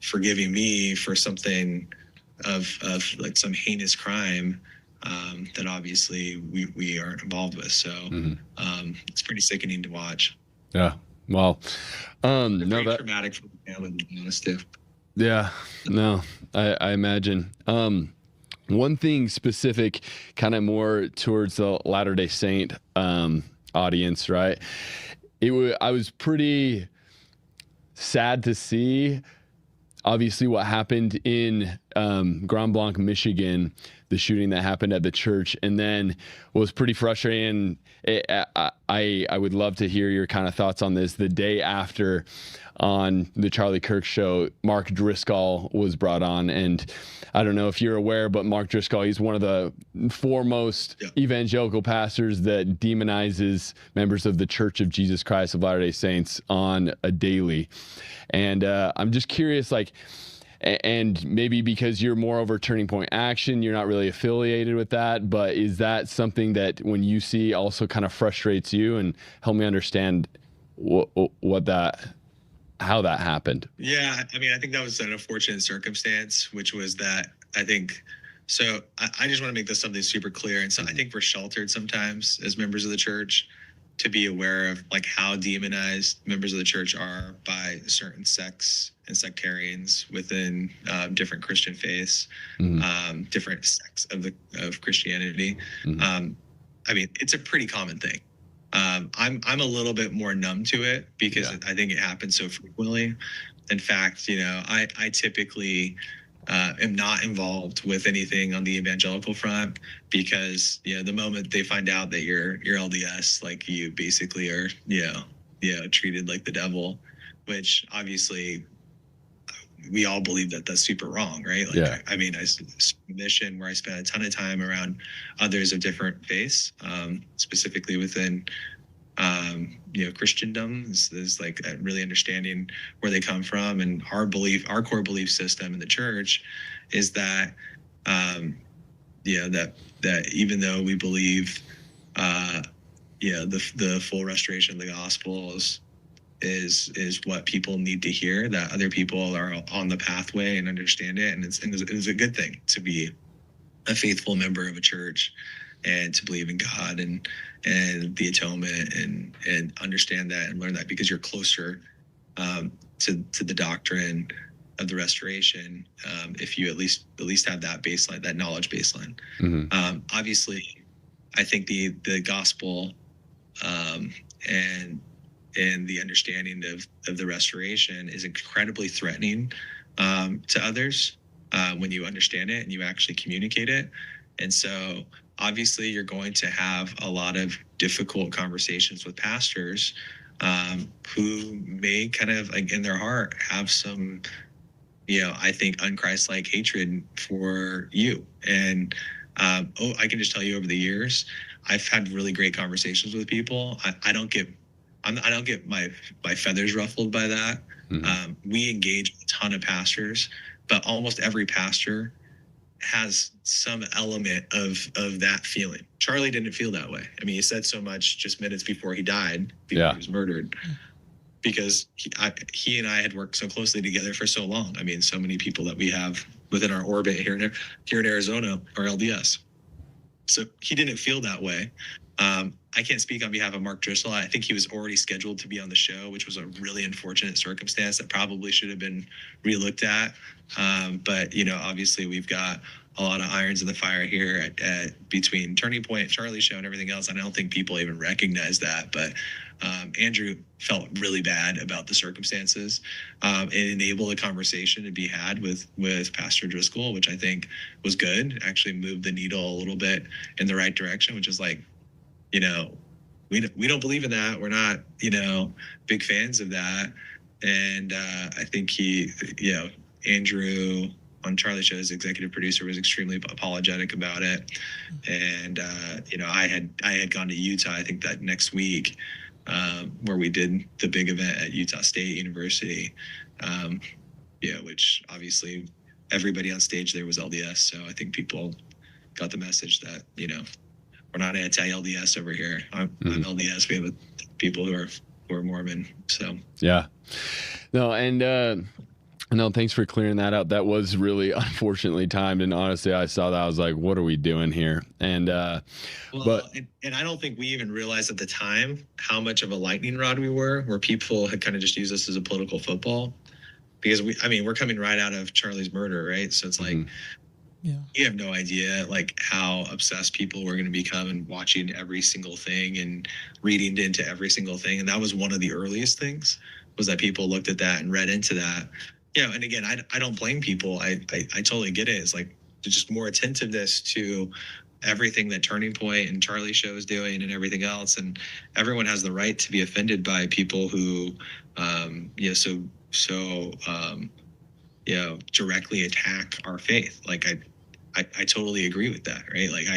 forgiving me for something of like some heinous crime that obviously we aren't involved with. So it's pretty sickening to watch. Yeah. Well, very traumatic for the family, to be honest, too. Yeah. No, I imagine. One thing specific, kind of more towards the Latter-day Saint audience, right? I was pretty sad to see, obviously, what happened in Grand Blanc, Michigan, the shooting that happened at the church, and then what was pretty frustrating. I would love to hear your kind of thoughts on this. The day after, on the Charlie Kirk show, Mark Driscoll was brought on, and I don't know if you're aware, but Mark Driscoll, he's one of the foremost evangelical pastors that demonizes members of the Church of Jesus Christ of Latter-day Saints on a daily. And I'm just curious, and maybe because you're more over Turning Point Action, you're not really affiliated with that, but is that something that when you see also kind of frustrates you? And help me understand how that happened. Yeah, I mean, I think that was an unfortunate circumstance, which was that I think, so I just want to make this something super clear. And so I think we're sheltered sometimes as members of the church to be aware of like how demonized members of the church are by certain sects and sectarians within different Christian faiths, different sects of Christianity. I mean, it's a pretty common thing. I'm a little bit more numb to it because I think it happens so frequently. In fact, I typically am not involved with anything on the evangelical front, because the moment they find out that you're LDS, like, you basically are treated like the devil, which obviously we all believe that that's super wrong, right? Like, Yeah. I mean, I mission where I spent a ton of time around others of different faiths, specifically within Christendom, is like really understanding where they come from. And our core belief system in the church is that that even though we believe the full restoration of the Gospels is what people need to hear, that other people are on the pathway and understand it, and it's a good thing to be a faithful member of a church and to believe in God and the atonement and understand that and learn that, because you're closer to the doctrine of the restoration if you at least have that baseline, that knowledge baseline. Mm-hmm. Obviously, I think the gospel and the understanding of the restoration is incredibly threatening to others when you understand it and you actually communicate it. And so obviously you're going to have a lot of difficult conversations with pastors who may kind of, like, in their heart have some, I think, unchristlike hatred for you. And I can just tell you, over the years, I've had really great conversations with people. I don't get my feathers ruffled by that. Mm-hmm. We engage a ton of pastors, but almost every pastor has some element of that feeling. Charlie didn't feel that way. I mean, he said so much just minutes before he died, before he was murdered, because he and I had worked so closely together for so long. I mean, so many people that we have within our orbit here in Arizona are LDS. So he didn't feel that way. I can't speak on behalf of Mark Driscoll. I think he was already scheduled to be on the show, which was a really unfortunate circumstance that probably should have been relooked at. But obviously we've got a lot of irons in the fire here at between Turning Point, Charlie Show, and everything else. And I don't think people even recognize that. But Andrew felt really bad about the circumstances. It enabled a conversation to be had with Pastor Driscoll, which I think was good. Actually moved the needle a little bit in the right direction, which is like, we don't believe in that. We're not, big fans of that. And I think Andrew on Charlie Show's executive producer was extremely apologetic about it. And, I had gone to Utah, I think that next week, where we did the big event at Utah State University, which obviously everybody on stage there was LDS. So I think people got the message that, we're not anti-LDS over here. I'm LDS. We have people who are Mormon. So yeah, no, and no, thanks for clearing that up. That was really unfortunately timed, and honestly, I saw that, I was like, "What are we doing here?" And but I don't think we even realized at the time how much of a lightning rod we were, where people had kind of just used us as a political football, because we're coming right out of Charlie's murder, right? So it's like. Yeah. You have no idea like how obsessed people were going to become and watching every single thing and reading into every single thing. And that was one of the earliest things, was that people looked at that and read into that. And again, I don't blame people. I totally get it. It's like just more attentiveness to everything that Turning Point and Charlie Show is doing and everything else. And everyone has the right to be offended by people who, directly attack our faith. Like I totally agree with that, right? Like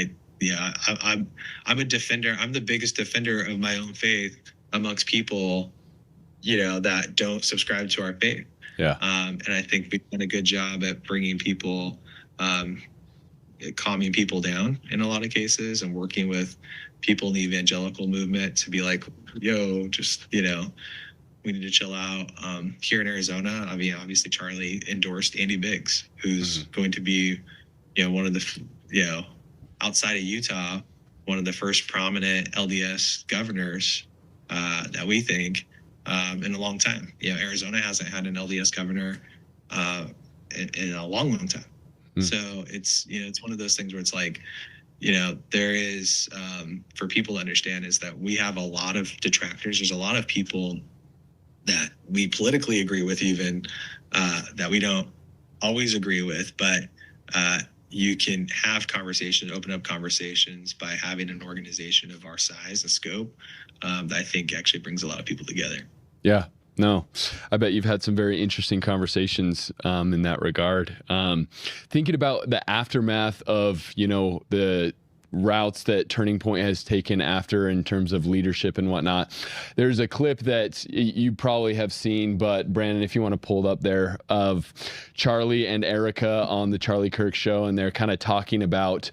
I'm a defender. I'm the biggest defender of my own faith amongst people, that don't subscribe to our faith. Yeah. And I think we've done a good job at bringing people, calming people down in a lot of cases, and working with people in the evangelical movement to be like, we need to chill out. Here in Arizona, I mean, obviously Charlie endorsed Andy Biggs, who's going to be, one of the, outside of Utah, one of the first prominent LDS governors that we think in a long time. Arizona hasn't had an LDS governor in a long, long time. So it's, it's one of those things where it's like, there is, for people to understand, is that we have a lot of detractors. There's a lot of people that we politically agree with, even that we don't always agree with, but you can have conversations, open up conversations by having an organization of our size and scope that I think actually brings a lot of people together. Yeah. No, I bet you've had some very interesting conversations in that regard. Thinking about the aftermath of, the routes that Turning Point has taken after in terms of leadership and whatnot. There's a clip that you probably have seen, but Brandon, if you want to pull it up there, of Charlie and Erica on the Charlie Kirk show, and they're kind of talking about,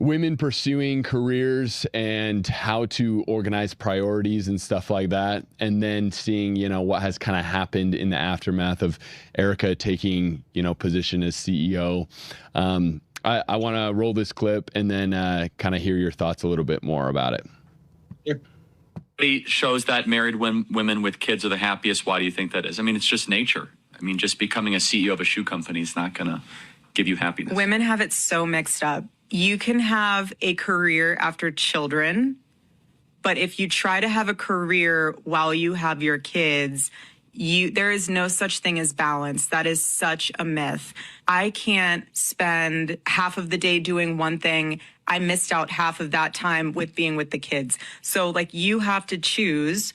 women pursuing careers and how to organize priorities and stuff like that. And then seeing, what has kind of happened in the aftermath of Erica taking, position as CEO. I want to roll this clip and then kind of hear your thoughts a little bit more about it. It shows that married women with kids are the happiest. Why do you think that is? I mean, it's just nature. I mean, just becoming a CEO of a shoe company is not going to give you happiness. Women have it so mixed up. You can have a career after children, but if you try to have a career while you have your kids, there is no such thing as balance. That is such a myth. I can't spend half of the day doing one thing. I missed out half of that time with being with the kids. So you have to choose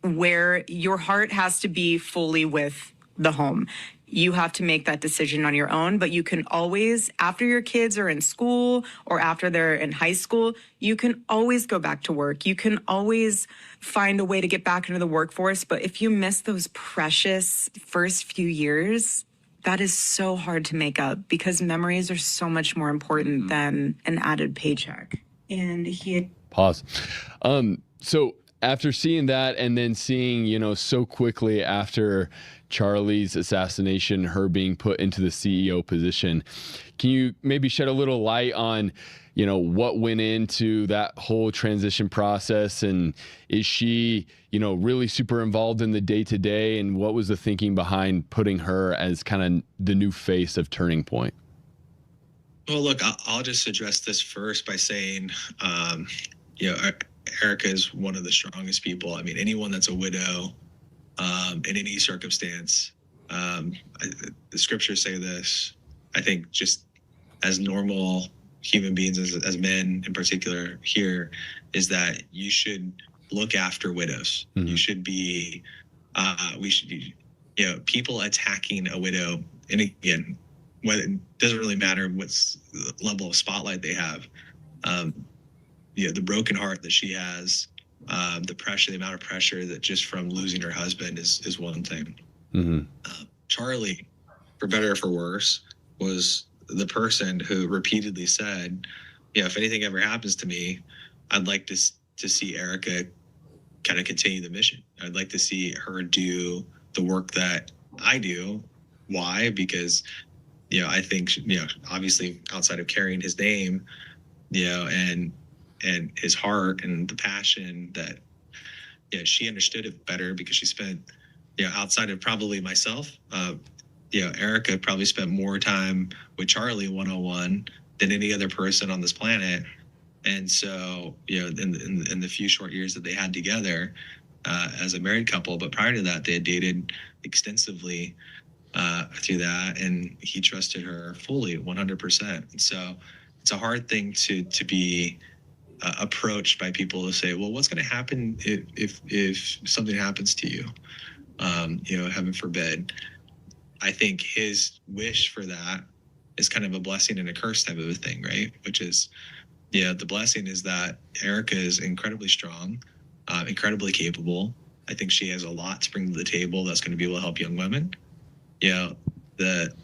where your heart has to be fully with the home. You have to make that decision on your own, but you can always, after your kids are in school or after they're in high school, you can always go back to work. You can always find a way to get back into the workforce. But if you miss those precious first few years, that is so hard to make up because memories are so much more important than an added paycheck. And Pause. So after seeing that and then seeing, so quickly after Charlie's assassination, her being put into the CEO position, can you maybe shed a little light on, what went into that whole transition process? And is she, really super involved in the day-to-day? And what was the thinking behind putting her as kind of the new face of Turning Point? Well, look, I'll just address this first by saying, Erica is one of the strongest people. I mean, anyone that's a widow in any circumstance, the scriptures say this, I think just as normal human beings, as men in particular here, is that you should look after widows. Mm-hmm. You should be, we should be, people attacking a widow. And again, it doesn't really matter what's the level of spotlight they have. The broken heart that she has, the amount of pressure that just from losing her husband is one thing. Mm-hmm. Charlie, for better or for worse, was the person who repeatedly said, if anything ever happens to me, I'd like to see Erica kind of continue the mission. I'd like to see her do the work that I do. Why? Because, I think, obviously outside of carrying his name, and his heart and the passion that, she understood it better because she spent, outside of probably myself, Erica probably spent more time with Charlie one-on-one than any other person on this planet. And so, in the few short years that they had together as a married couple, but prior to that, they had dated extensively through that, and he trusted her fully, 100%. And so it's a hard thing to be approached by people to say, well, what's going to happen if something happens to you? Heaven forbid. I think his wish for that is kind of a blessing and a curse type of a thing, right? Which is, the blessing is that Erica is incredibly strong, incredibly capable. I think she has a lot to bring to the table that's going to be able to help young women. The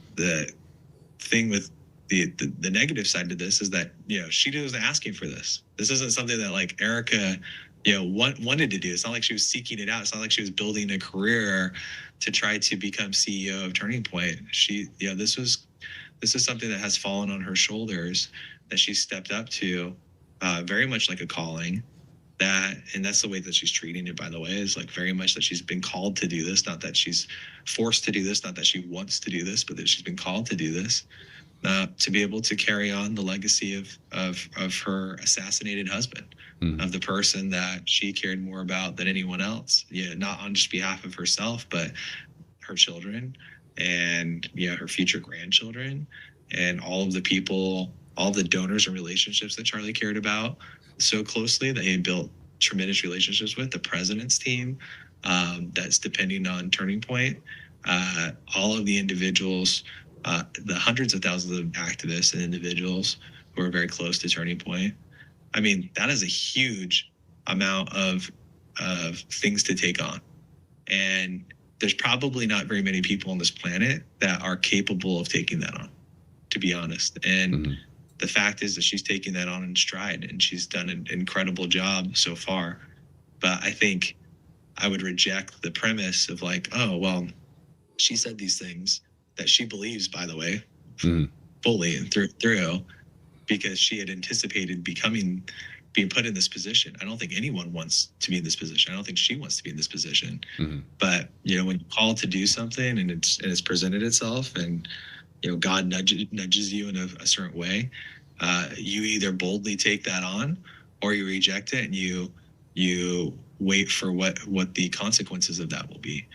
thing with the negative side to this is that, she wasn't asking for this. This isn't something that Erica, wanted to do. It's not like she was seeking it out. It's not like she was building a career to try to become CEO of Turning Point. This is something that has fallen on her shoulders that she stepped up to, very much like a calling. And that's the way that she's treating it, by the way, is very much that she's been called to do this, not that she's forced to do this, not that she wants to do this, but that she's been called to do this. To be able to carry on the legacy of her assassinated husband, of the person that she cared more about than anyone else. Not on just behalf of herself, but her children and her future grandchildren and all of the people, all the donors and relationships that Charlie cared about so closely, that he had built tremendous relationships with, the president's team that's depending on Turning Point, all of the individuals, the hundreds of thousands of activists and individuals who are very close to Turning Point. I mean, that is a huge amount of things to take on. And there's probably not very many people on this planet that are capable of taking that on, to be honest. And the fact is that she's taking that on in stride, and she's done an incredible job so far. But I think I would reject the premise of like, oh, well, she said these things that she believes, by the way, fully and through, because she had anticipated being put in this position. I don't think anyone wants to be in this position. I don't think she wants to be in this position. But when you call to do something and it's presented itself, and God nudges you in a certain way, you either boldly take that on, or you reject it and you wait for what the consequences of that will be.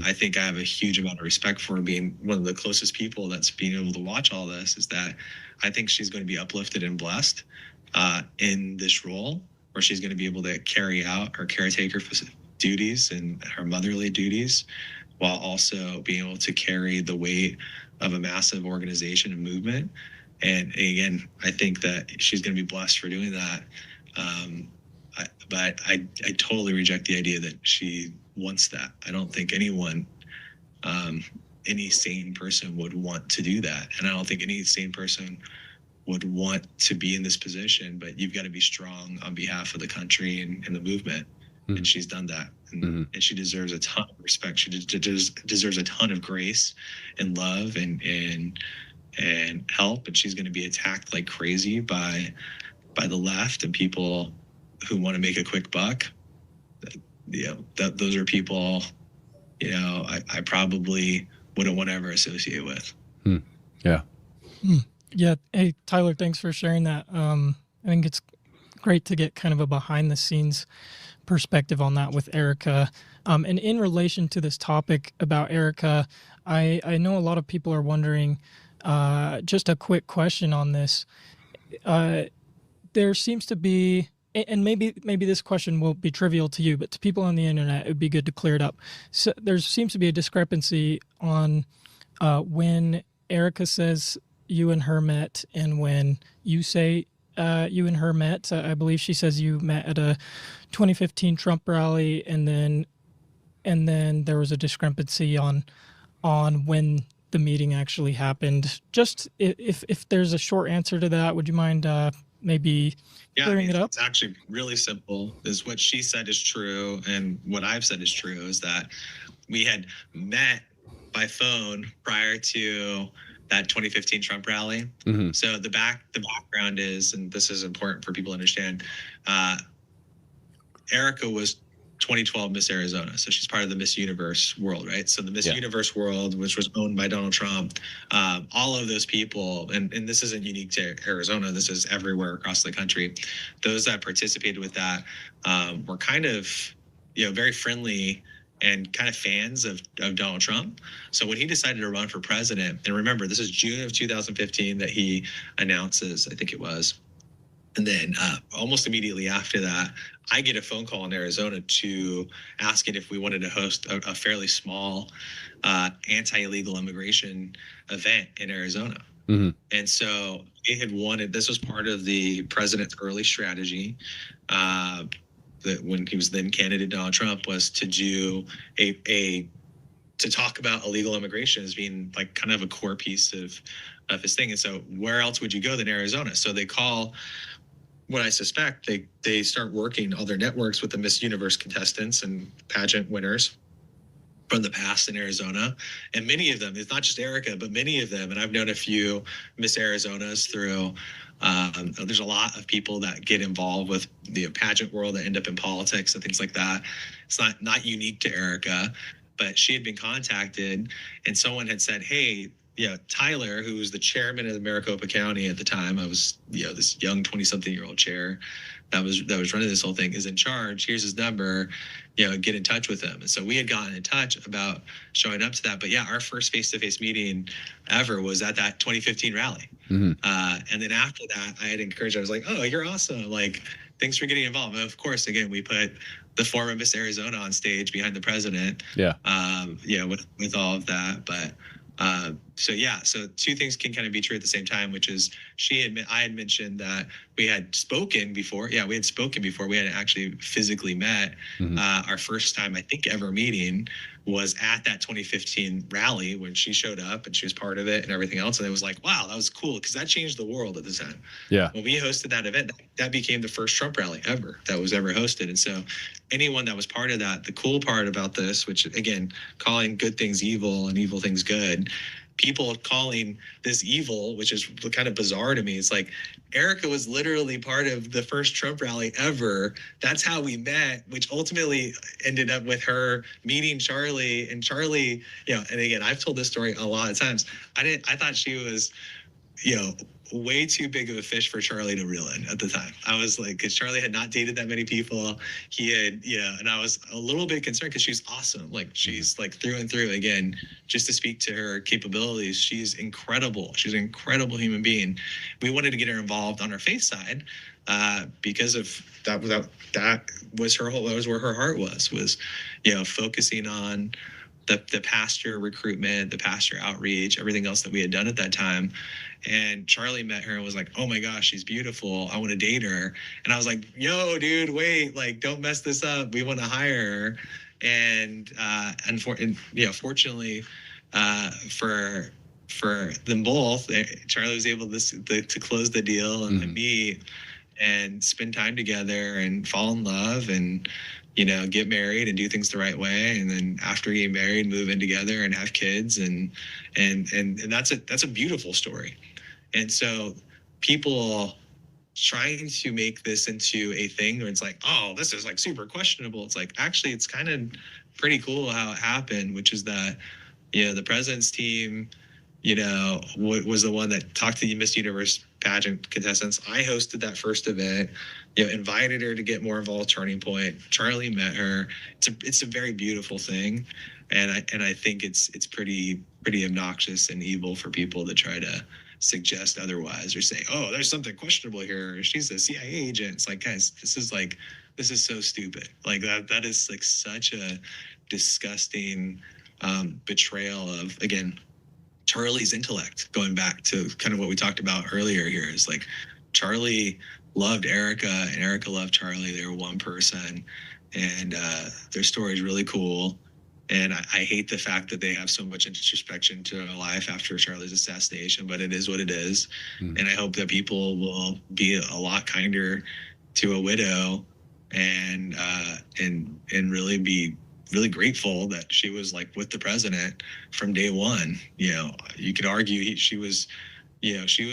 I think I have a huge amount of respect for being one of the closest people that's being able to watch all this, is that I think she's going to be uplifted and blessed in this role, where she's going to be able to carry out her caretaker duties and her motherly duties, while also being able to carry the weight of a massive organization and movement. And again, I think that she's going to be blessed for doing that. But I totally reject the idea that she wants that. I don't think anyone, any sane person would want to do that. And I don't think any sane person would want to be in this position, but you've got to be strong on behalf of the country and the movement. And she's done that. And she deserves a ton of respect. She deserves a ton of grace and love and help. And she's going to be attacked like crazy by the left and people who want to make a quick buck. Those are people, I probably wouldn't want to ever associate with. Yeah. Yeah. Hey, Tyler, thanks for sharing that. I think it's great to get kind of a behind the scenes perspective on that with Erica. And in relation to this topic about Erica, I know a lot of people are wondering, just a quick question on this. There seems to be, and maybe this question will be trivial to you, but to people on the internet, it would be good to clear it up. So there seems to be a discrepancy on when Erica says you and her met and when you say you and her met. I believe she says you met at a 2015 Trump rally, and then there was a discrepancy on when the meeting actually happened. Just if there's a short answer to that, would you mind maybe clearing it up? It's actually really simple. Is what she said is true, and what I've said is true, is that we had met by phone prior to that 2015 Trump rally. So the background is, and this is important for people to understand, Erica was 2012 Miss Arizona. So she's part of the Miss Universe world, right? So the Miss Universe world, which was owned by Donald Trump, all of those people, and this isn't unique to Arizona, this is everywhere across the country. Those that participated with that were kind of, very friendly and kind of fans of Donald Trump. So when he decided to run for president, and remember, this is June of 2015 that he announces, I think it was. And then almost immediately after that, I get a phone call in Arizona to asking if we wanted to host a fairly small anti-illegal immigration event in Arizona. And so they had wanted, this was part of the president's early strategy, that when he was then candidate Donald Trump, was to do to talk about illegal immigration as being like kind of a core piece of his thing. And so where else would you go than Arizona? So they call, what I suspect, they start working all their networks with the Miss Universe contestants and pageant winners from the past in Arizona. And many of them, it's not just Erica, but many of them, and I've known a few Miss Arizonas through, there's a lot of people that get involved with the pageant world that end up in politics and things like that. It's not unique to Erica, but she had been contacted and someone had said, hey, Tyler, who was the chairman of Maricopa County at the time, I was, this young 20-something-year-old chair that was running this whole thing, is in charge. Here's his number, get in touch with him. And so we had gotten in touch about showing up to that. But yeah, our first face-to-face meeting ever was at that 2015 rally. And then after that, I had encouraged, I was like, oh, you're awesome. Like, thanks for getting involved. And of course, again, we put the former Miss Arizona on stage behind the president. With all of that. But so two things can kind of be true at the same time, which is I had mentioned that we had spoken before. Yeah, we had spoken before. We hadn't actually physically met. Our first time, I think, ever meeting was at that 2015 rally when she showed up and she was part of it and everything else. And it was like, wow, that was cool, because that changed the world at the time. Yeah. When we hosted that event, that became the first Trump rally ever that was ever hosted. And so anyone that was part of that, the cool part about this, which again, calling good things evil and evil things good, people calling this evil, which is kind of bizarre to me. It's like, Erica was literally part of the first Trump rally ever. That's how we met, which ultimately ended up with her meeting Charlie. And Charlie, and again, I've told this story a lot of times. I thought she was, way too big of a fish for Charlie to reel in at the time. I was like, because Charlie had not dated that many people. He had, and I was a little bit concerned because she's awesome. Like, she's like through and through. Again, just to speak to her capabilities, she's incredible. She's an incredible human being. We wanted to get her involved on our face side because of that. That was her whole. That was where her heart was focusing on the pastor recruitment, the pastor outreach, everything else that we had done at that time. And Charlie met her and was like, oh my gosh, she's beautiful. I want to date her. And I was like, yo, dude, wait, like, don't mess this up. We want to hire her. And fortunately for them both, Charlie was able to close the deal and meet and spend time together and fall in love and get married and do things the right way. And then after getting married, move in together and have kids. And that's a beautiful story. And so people trying to make this into a thing where it's like, oh, this is like super questionable. It's like, actually, it's kind of pretty cool how it happened, which is that, the president's team, was the one that talked to the Miss Universe pageant contestants. I hosted that first event, invited her to get more involved. Turning Point. Charlie met her. It's a very beautiful thing, and I think it's pretty obnoxious and evil for people to try to suggest otherwise or say, oh, there's something questionable here, or she's a CIA agent. It's like, guys, this is so stupid. Like that is like such a disgusting betrayal of, again, Charlie's intellect. Going back to kind of what we talked about earlier here, is like Charlie loved Erica and Erica loved Charlie. They were one person, and their story is really cool. And I hate the fact that they have so much introspection to their life after Charlie's assassination, but it is what it is. And I hope that people will be a lot kinder to a widow and really be really grateful that she was like with the president from day one. You could argue she was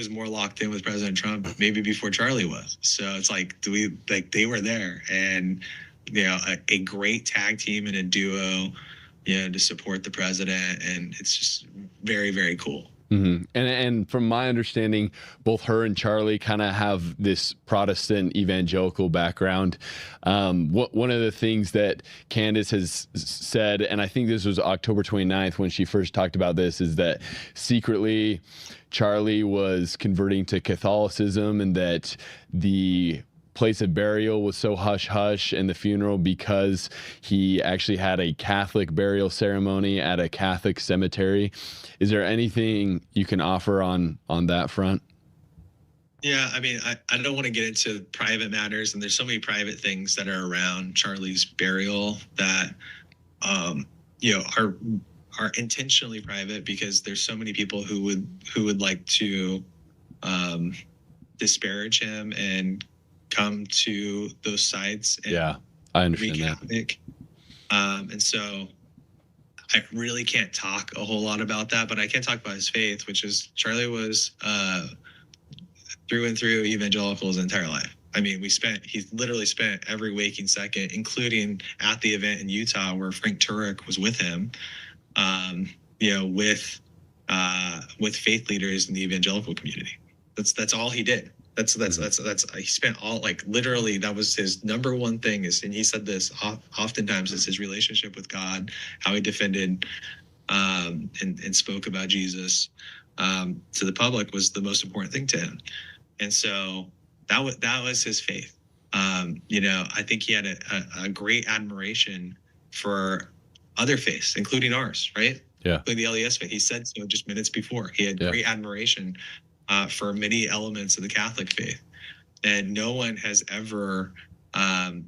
more locked in with President Trump maybe before Charlie was. So it's like, they were there, and a great tag team and a duo, to support the president, and it's just very, very cool. And from my understanding, both her and Charlie kind of have this Protestant evangelical background. One of the things that Candace has said, and I think this was October 29th when she first talked about this, is that secretly Charlie was converting to Catholicism, and that the place of burial was so hush-hush in the funeral because he actually had a Catholic burial ceremony at a Catholic cemetery. Is there anything you can offer on that front? Yeah, I mean, I don't want to get into private matters, and there's so many private things that are around Charlie's burial that are intentionally private, because there's so many people who would like to disparage him and come to those sites and I understand wreak havoc. And so I really can't talk a whole lot about that, but I can talk about his faith, which is Charlie was through and through evangelical his entire life. I mean, he literally spent every waking second, including at the event in Utah where Frank Turek was with him, with with faith leaders in the evangelical community. That's all he did. That's he spent all, like, literally, that was his number one thing is, and he said this oftentimes, is his relationship with God, how he defended and spoke about Jesus to the public was the most important thing to him. And so that was his faith. You know, I think he had a great admiration for other faiths, including ours, right? Yeah. Including the LDS faith. He said so just minutes before. He had great admiration for many elements of the Catholic faith. And no one has ever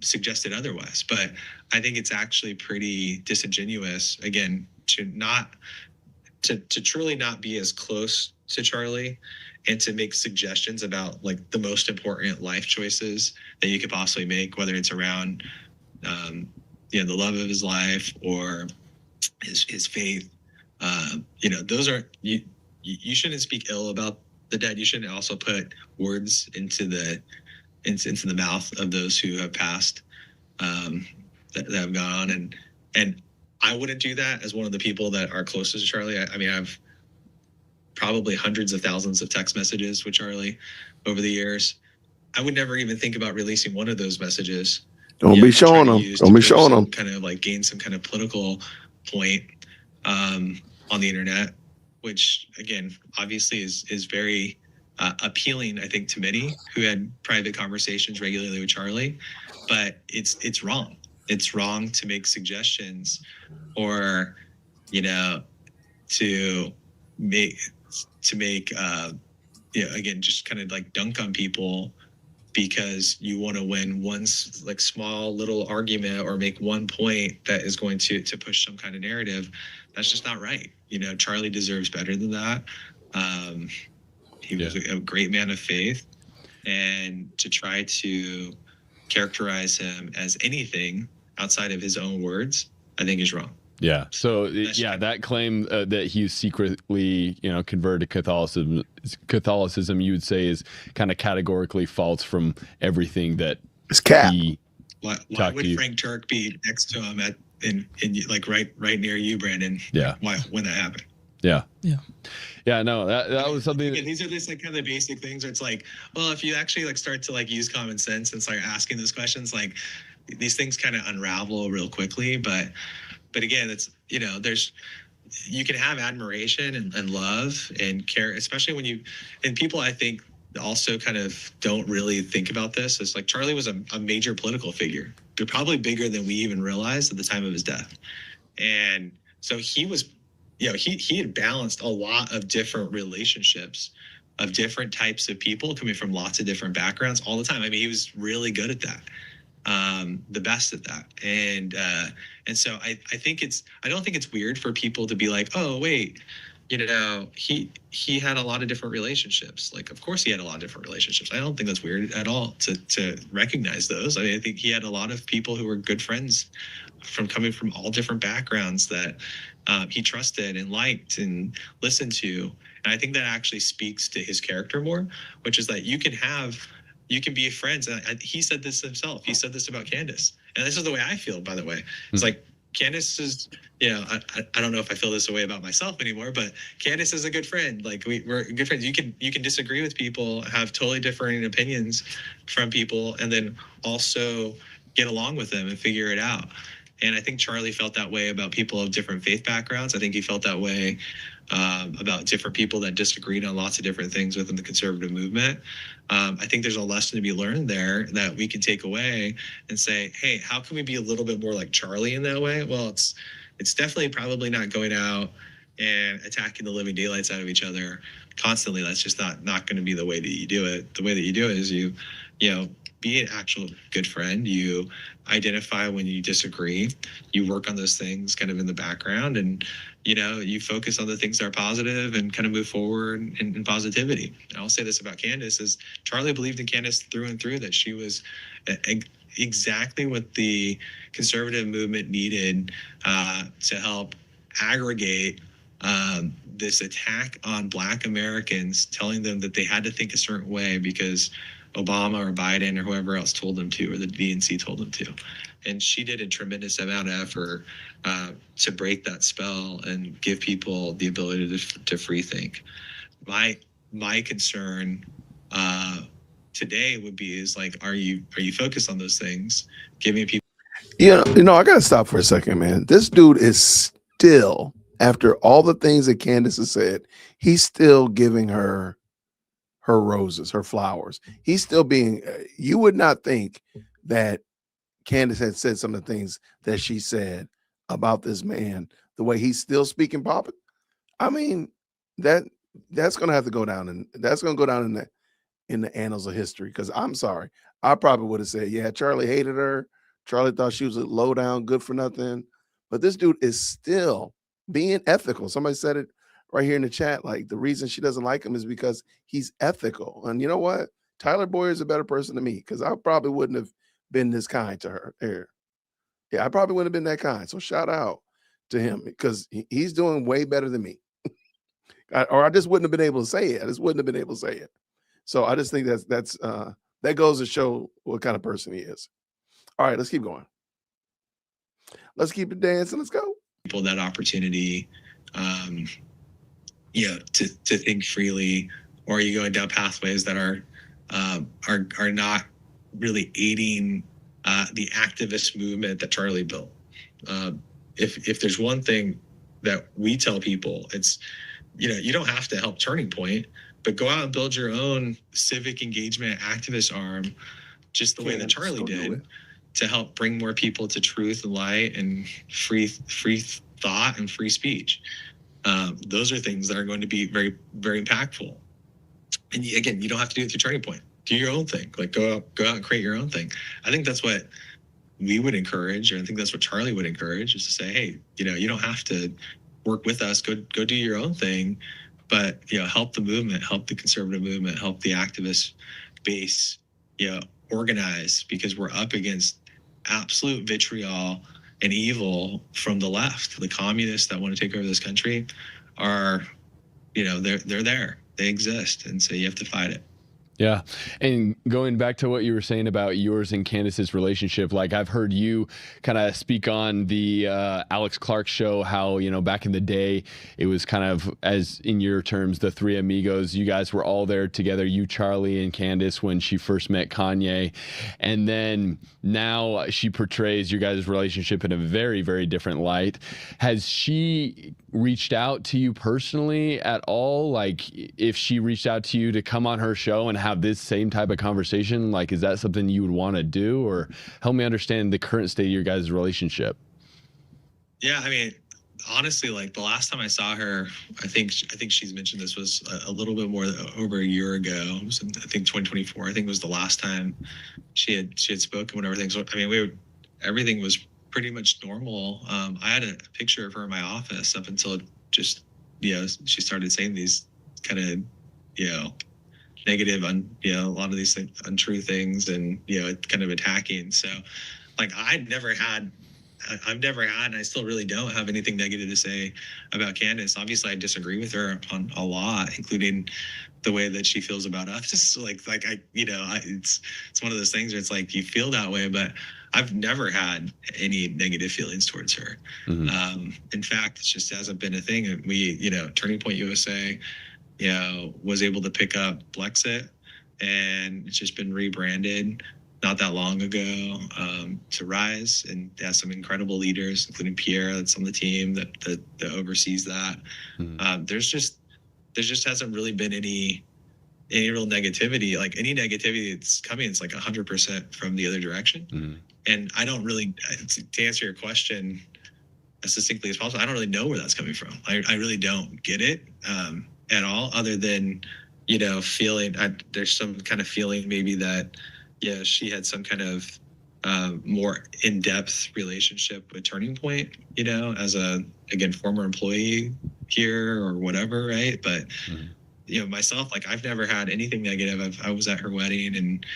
suggested otherwise. But I think it's actually pretty disingenuous, again, to truly not be as close to Charlie and to make suggestions about, like, the most important life choices that you could possibly make, whether it's around you know, the love of his life or his faith. You know, those are, you shouldn't speak ill about the dead. You shouldn't also put words into the mouth of those who have passed, that have gone on. And I wouldn't do that as one of the people that are closest to Charlie. I mean, I've probably hundreds of thousands of text messages with Charlie over the years. I would never even think about releasing one of those messages. Don't be showing them. Don't be showing them. Kind of like gain some kind of political point on the internet, which, again, obviously is very appealing, I think, to many who had private conversations regularly with Charlie. But it's wrong. It's wrong to make suggestions or, you know, to make you know, again, just kind of like dunk on people because you want to win one, like, small little argument or make one point that is going to push some kind of narrative. That's just not right. You know, Charlie deserves better than that. He was a great man of faith, and to try to characterize him as anything outside of his own words, I think is wrong. Yeah. So that claim that he's secretly, you know, converted to Catholicism, you would say is kind of categorically false from everything that it's cap. Why would Frank Turk be next to him in like right near you, Brandon? Yeah. Why, when that happened? Yeah. No, that was something. Again, these are just like kind of the basic things where it's like, well, if you actually like start to like use common sense and start asking those questions, like these things kind of unravel real quickly. But again, it's, you know, you can have admiration and love and care, especially when and people, I think, also kind of don't really think about this. It's like Charlie was a major political figure. They're probably bigger than we even realized at the time of his death. And so he was, you know, he had balanced a lot of different relationships of different types of people coming from lots of different backgrounds all the time. I mean, he was really good at that. The best at that. And so I don't think it's weird for people to be like, oh, wait, you know, he had a lot of different relationships. Like, of course he had a lot of different relationships. I don't think that's weird at all to recognize those. I mean, I think he had a lot of people who were good friends coming from all different backgrounds that he trusted and liked and listened to. And I think that actually speaks to his character more, which is that you can be friends. And he said this himself. He said this about Candace. And this is the way I feel, by the way. It's like Candace is, you know, I don't know if I feel this way about myself anymore, but Candace is a good friend. Like we're good friends. You can disagree with people, have totally differing opinions from people, and then also get along with them and figure it out. And I think Charlie felt that way about people of different faith backgrounds. I think he felt that way about different people that disagreed on lots of different things within the conservative movement. I think there's a lesson to be learned there that we can take away and say, hey, how can we be a little bit more like Charlie in that way? Well, it's definitely probably not going out and attacking the living daylights out of each other constantly. That's just not going to be the way that you do it. The way that you do it is you know, be an actual good friend. You identify when you disagree. You work on those things kind of in the background, and you know, you focus on the things that are positive and kind of move forward in positivity. And I'll say this about Candace is Charlie believed in Candace through and through, that she was exactly what the conservative movement needed to help aggregate this attack on Black Americans, telling them that they had to think a certain way because Obama or Biden or whoever else told them to, or the DNC told them to. And she did a tremendous amount of effort to break that spell and give people the ability to free think. My concern today would be is like, are you focused on those things, giving people? I gotta stop for a second, man. This dude is still, after all the things that Candace has said, he's still giving her roses, her flowers. He's still being. You would not think that Candace had said some of the things that she said about this man, the way he's still speaking pop. I mean, that's gonna have to go down, and that's gonna go down in the annals of history. Because I'm sorry, I probably would have said, yeah, Charlie hated her. Charlie thought she was a low down, good for nothing. But this dude is still being ethical. Somebody said it right here in the chat. Like, the reason she doesn't like him is because he's ethical. And you know what? Tyler Boyer is a better person than me, because I probably wouldn't have been this kind to her. Yeah, I probably wouldn't have been that kind. So shout out to him, because he's doing way better than me. Or I just wouldn't have been able to say it. I just wouldn't have been able to say it. So I just think that goes to show what kind of person he is. All right, let's keep going. Let's keep it dancing. Let's go. People that opportunity, to think freely, or are you going down pathways that are not really aiding the activist movement that Charlie built? If there's one thing that we tell people, it's, you don't have to help Turning Point, but go out and build your own civic engagement activist arm, just the way that Charlie did, to help bring more people to truth and light and free thought and free speech. Those are things that are going to be very, very impactful. And again, you don't have to do it through Turning Point. Do your own thing. Like, go out and create your own thing. I think that's what we would encourage, or I think that's what Charlie would encourage, is to say, hey, you don't have to work with us. Go do your own thing, but help the movement, help the conservative movement, help the activist base, organize, because we're up against absolute vitriol and evil from the left. The communists that want to take over this country are, they're there. They exist, and so you have to fight it. Yeah. And going back to what you were saying about yours and Candace's relationship, like, I've heard you kind of speak on the Alex Clark show, how, back in the day, it was kind of, as in your terms, the three amigos. You guys were all there together, you, Charlie, and Candace, when she first met Kanye. And then now she portrays your guys' relationship in a very, very different light. Has she reached out to you personally at all? Like, if she reached out to you to come on her show and have this same type of conversation, like, is that something you would want to do? Or help me understand the current state of your guys' relationship. Yeah, I mean, honestly, like, the last time I saw her, I think she's mentioned this, was a little bit more over a year ago. It was in, I think, 2024. I think was the last time she had spoken when everything. So I mean, everything was pretty much normal. I had a picture of her in my office up until just, she started saying these kind of, negative, a lot of these untrue things, and, kind of attacking. So, like, I've never had, and I still really don't have anything negative to say about Candace. Obviously, I disagree with her on a lot, including the way that she feels about us. Just it's one of those things where it's like, you feel that way, but I've never had any negative feelings towards her. Mm-hmm. In fact, it just hasn't been a thing. We, Turning Point USA, was able to pick up Blexit, and it's just been rebranded not that long ago to Rise, and has some incredible leaders, including Pierre, that's on the team that oversees that. Mm-hmm. There just hasn't really been any real negativity. Like, any negativity that's coming, it's like 100% from the other direction. Mm-hmm. And I don't really, to answer your question as succinctly as possible, I don't really know where that's coming from. I really don't get it at all, other than, feeling, there's some kind of feeling maybe that, she had some kind of more in-depth relationship with Turning Point, as again, former employee here or whatever, right? But, myself, like, I've never had anything negative. I was at her wedding, and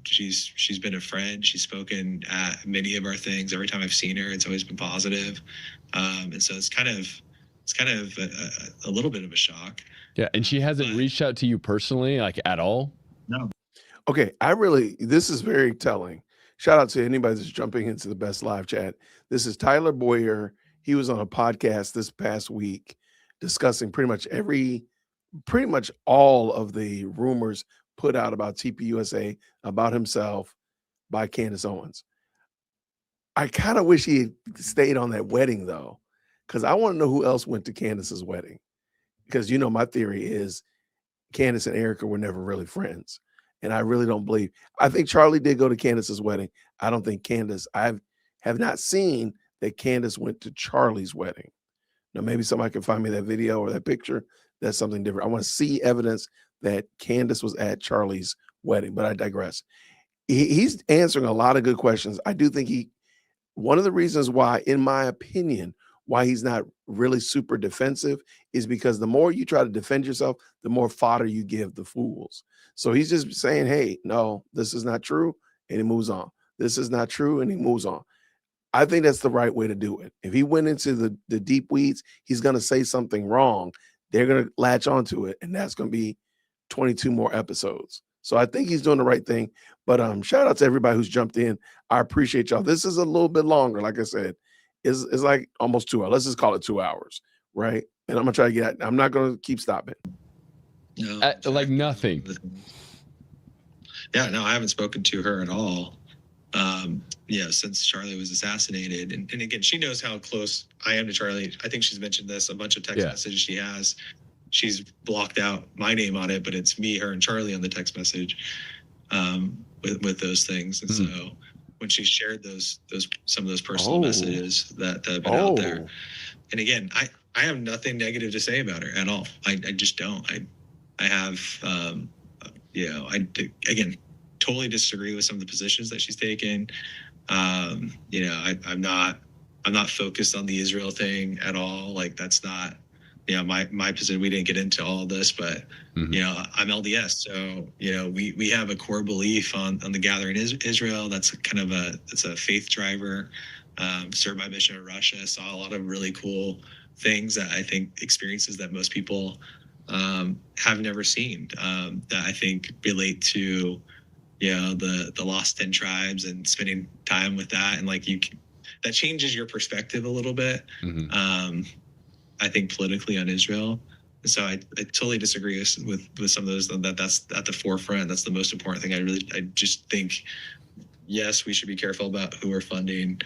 she's been a friend. She's spoken at many of our things. Every time I've seen her, it's always been positive. And so it's kind of a little bit of a shock. Yeah. And she hasn't reached out to you personally, like, at all? No. Okay, this is very telling. Shout out to anybody that's jumping into the best live chat. This is Tyler Boyer. He was on a podcast this past week discussing pretty much all of the rumors put out about TPUSA, about himself by Candace Owens. I kind of wish he had stayed on that wedding though, because I want to know who else went to Candace's wedding. Because my theory is Candace and Erica were never really friends. And I really don't believe. I think Charlie did go to Candace's wedding. I don't think Candace, I have not seen that Candace went to Charlie's wedding. Now, maybe somebody can find me that video or that picture. That's something different. I want to see evidence that Candace was at Charlie's wedding, but I digress. He's answering a lot of good questions. I do think one of the reasons why, in my opinion, why he's not really super defensive is because the more you try to defend yourself, the more fodder you give the fools. So he's just saying, hey, no, this is not true. And he moves on. This is not true. And he moves on. I think that's the right way to do it. If he went into the deep weeds, he's going to say something wrong. They're going to latch onto it. And that's going to be 22 more episodes. So I think he's doing the right thing. But shout out to everybody who's jumped in. I appreciate y'all. This is a little bit longer. Like I said, it's like almost 2 hours. Let's just call it 2 hours. Right. And I'm going to try to get I'm not going to keep stopping. No, like nothing. Yeah, no, I haven't spoken to her at all. Since Charlie was assassinated. And again, she knows how close I am to Charlie. I think she's mentioned this, a bunch of text messages she has. She's blocked out my name on it, but it's me, her, and Charlie on the text message with those things. And so when she shared some of those personal messages that have been out there. And again, I have nothing negative to say about her at all. I just don't. I have, again, totally disagree with some of the positions that she's taken. I'm not focused on the Israel thing at all. Like that's not, my position. We didn't get into all of this, but I'm LDS. So, we have a core belief on the gathering Israel. That's kind of it's a faith driver. Served my mission in Russia, saw a lot of really cool things that I think experiences that most people have never seen that I think relate to the lost 10 tribes and spending time with that, and that changes your perspective a little bit. I think politically on Israel. So I totally disagree with some of those, that's at the forefront. That's the most important thing. I just think, yes, we should be careful about who we're funding.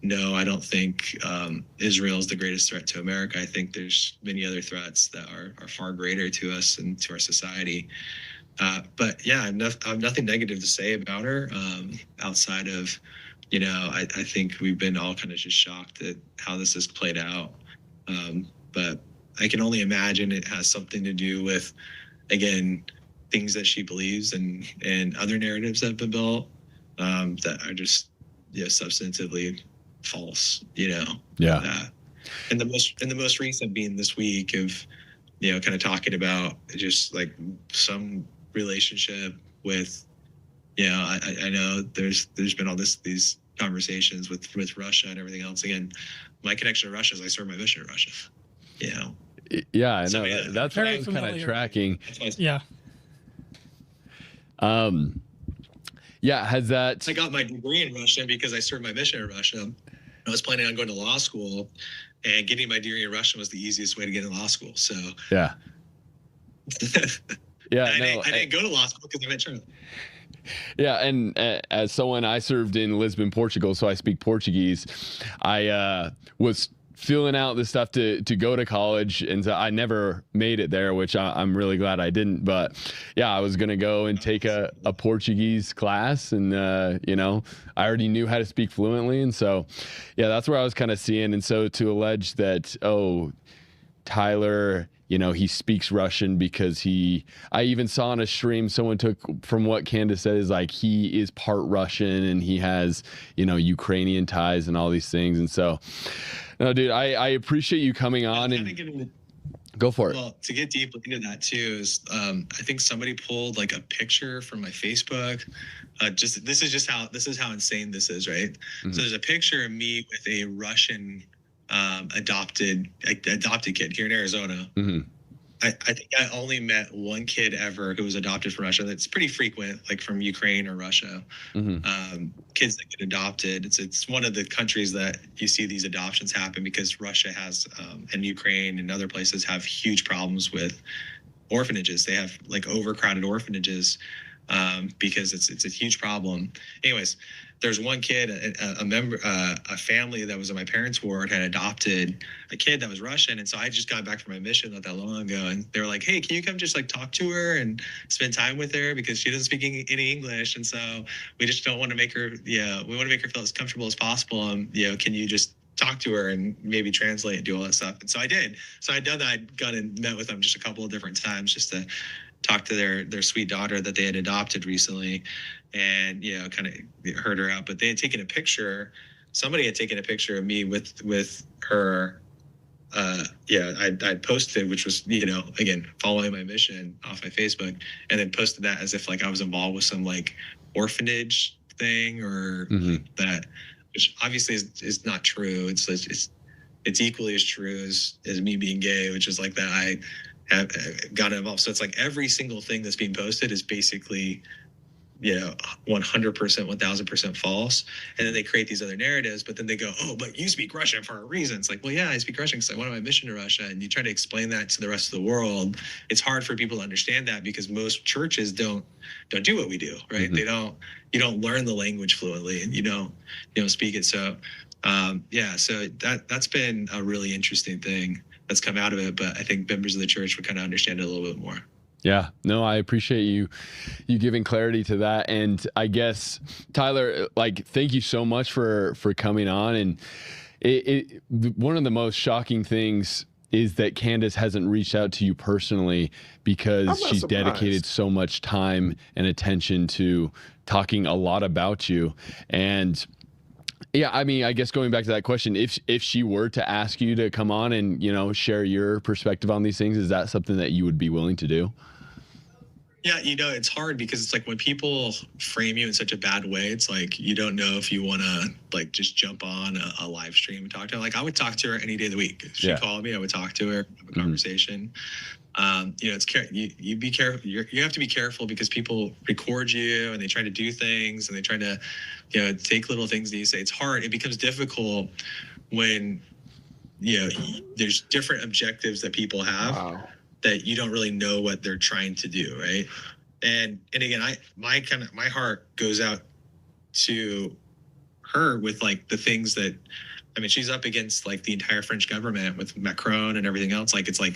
No, I don't think Israel is the greatest threat to America. I think there's many other threats that are far greater to us and to our society. But yeah, I have nothing negative to say about her outside of, I think we've been all kind of just shocked at how this has played out. But I can only imagine it has something to do with, again, things that she believes and other narratives that have been built that are just substantively false. Yeah. And the most recent being this week of kind of talking about just like some relationship with I know there's been all these conversations with Russia and everything else. Again, my connection to Russia is I served my mission in Russia. Yeah, I know. That's what I was kind of tracking. Yeah. Has that... I got my degree in Russia because I served my mission in Russia. I was planning on going to law school, and getting my degree in Russian was the easiest way to get into law school. So yeah. I didn't go to law school because I met Charlie. Yeah, and as someone, I served in Lisbon, Portugal, so I speak Portuguese. I was filling out the stuff to go to college, and so I never made it there, which I'm really glad I didn't. But yeah, I was gonna go and take a Portuguese class, and I already knew how to speak fluently, and so yeah, that's where I was kind of seeing. And so to allege that, Tyler, he speaks Russian because I even saw on a stream someone took from what Candace said is like he is part Russian and he has, Ukrainian ties and all these things. And so, no, dude, I appreciate you coming on and go for it. Well, to get deep into that too is I think somebody pulled like a picture from my Facebook. This is how insane this is, right? Mm-hmm. So there's a picture of me with a Russian adopted kid here in Arizona. Mm-hmm. I think I only met one kid ever who was adopted from Russia. That's pretty frequent, like from Ukraine or Russia. Kids that get adopted. It's one of the countries that you see these adoptions happen because Russia has and Ukraine and other places have huge problems with orphanages. They have like overcrowded orphanages because it's a huge problem. Anyways, there's one kid, a family that was in my parents' ward had adopted a kid that was Russian. And so I just got back from my mission not that long ago. And they were like, hey, can you come just like talk to her and spend time with her because she doesn't speak any English. And so we just don't want to make her, we want to make her feel as comfortable as possible. Can you just talk to her and maybe translate and do all that stuff? And so I did. So I'd done that. I'd gone and met with them just a couple of different times just to talk to their sweet daughter that they had adopted recently, and kind of heard her out. But they had taken a picture. Somebody had taken a picture of me with her. I'd posted, which was again following my mission off my Facebook, and then posted that as if like I was involved with some like orphanage thing or like that, which obviously is not true. It's equally as true as me being gay, which is like that I have got involved. So it's like every single thing that's being posted is basically 100%, 1000% false. And then they create these other narratives, but then they go, oh, but you speak Russian for a reason. It's like, well, yeah, I speak Russian because I went on my mission to Russia. And you try to explain that to the rest of the world. It's hard for people to understand that because most churches don't do what we do, right? You don't learn the language fluently and you don't speak it. So so that's been a really interesting thing that's come out of it. But I think members of the church would kind of understand it a little bit more. Yeah, no, I appreciate you giving clarity to that. And I guess, Tyler, like, thank you so much for coming on. And one of the most shocking things is that Candace hasn't reached out to you personally because she's dedicated so much time and attention to talking a lot about you. And yeah, I mean, I guess going back to that question, if she were to ask you to come on and, share your perspective on these things, is that something that you would be willing to do? Yeah, it's hard because it's like when people frame you in such a bad way, it's like you don't know if you want to like just jump on a live stream and talk to her. Like I would talk to her any day of the week. If she called me, I would talk to her, have a conversation. You be careful. You have to be careful because people record you and they try to do things and they try to, take little things that you say. It's hard. It becomes difficult when, there's different objectives that people have that you don't really know what they're trying to do. Right. And again, my heart goes out to her with like the things that, I mean, she's up against like the entire French government with Macron and everything else. Like, it's like,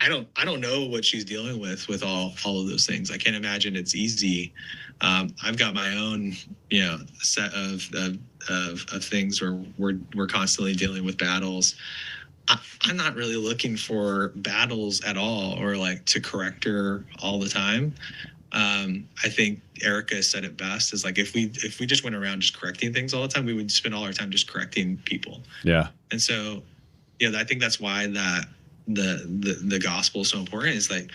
I don't know what she's dealing with all of those things. I can't imagine it's easy. I've got my own, set of things where we're constantly dealing with battles. I'm not really looking for battles at all or like to correct her all the time. I think Erica said it best is like, if we just went around just correcting things all the time, we would spend all our time just correcting people. Yeah. And so, I think that's why that the gospel is so important. Is like,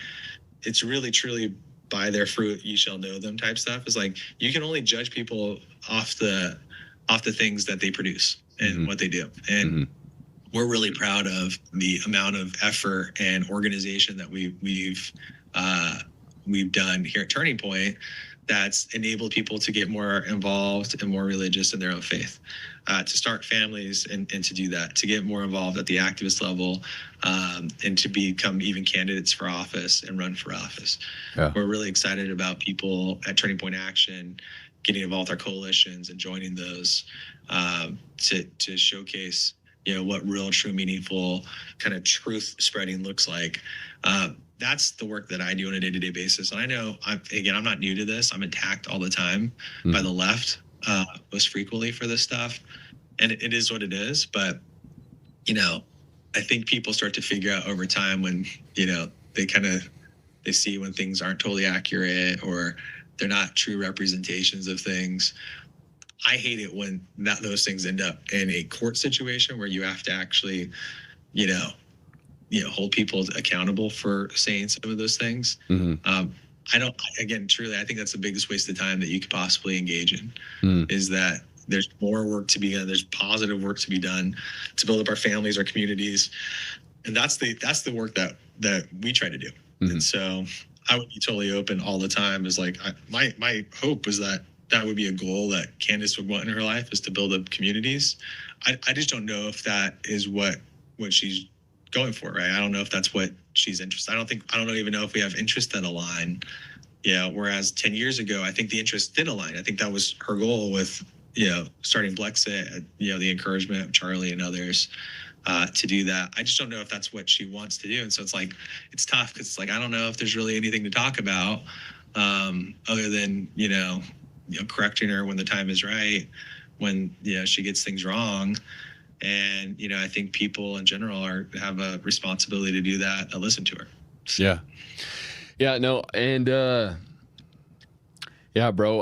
it's really truly by their fruit you shall know them type stuff. Is like, you can only judge people off the things that they produce and what they do. And we're really proud of the amount of effort and organization that we've done here at Turning Point that's enabled people to get more involved and more religious in their own faith, to start families and to do that, to get more involved at the activist level, and to become even candidates for office and run for office. Yeah. We're really excited about people at Turning Point Action getting involved with our coalitions and joining those, to showcase what real, true, meaningful kind of truth spreading looks like. That's the work that I do on a day-to-day basis. And I know, I'm not new to this. I'm attacked all the time by the left, most frequently for this stuff. And it is what it is. But, I think people start to figure out over time when, they see when things aren't totally accurate or they're not true representations of things. I hate it when those things end up in a court situation where you have to actually, hold people accountable for saying some of those things. Truly, I think that's the biggest waste of time that you could possibly engage in, is that there's more work to be done. There's positive work to be done to build up our families, our communities, And that's the work that we try to do. And so I would be totally open all the time. Is like my hope was that would be a goal that Candace would want in her life, is to build up communities. I just don't know if that is what she's going for, right? I don't know if that's what she's interested. I don't even know if we have interests that align. Yeah. Whereas 10 years ago, I think the interests did align. I think that was her goal with, starting Blexit, the encouragement of Charlie and others to do that. I just don't know if that's what she wants to do. And so it's tough, because it's like, I don't know if there's really anything to talk about other than, correcting her when the time is right, when, she gets things wrong. And, I think people in general have a responsibility to do that and listen to her. Yeah. Yeah, no. And, yeah, bro,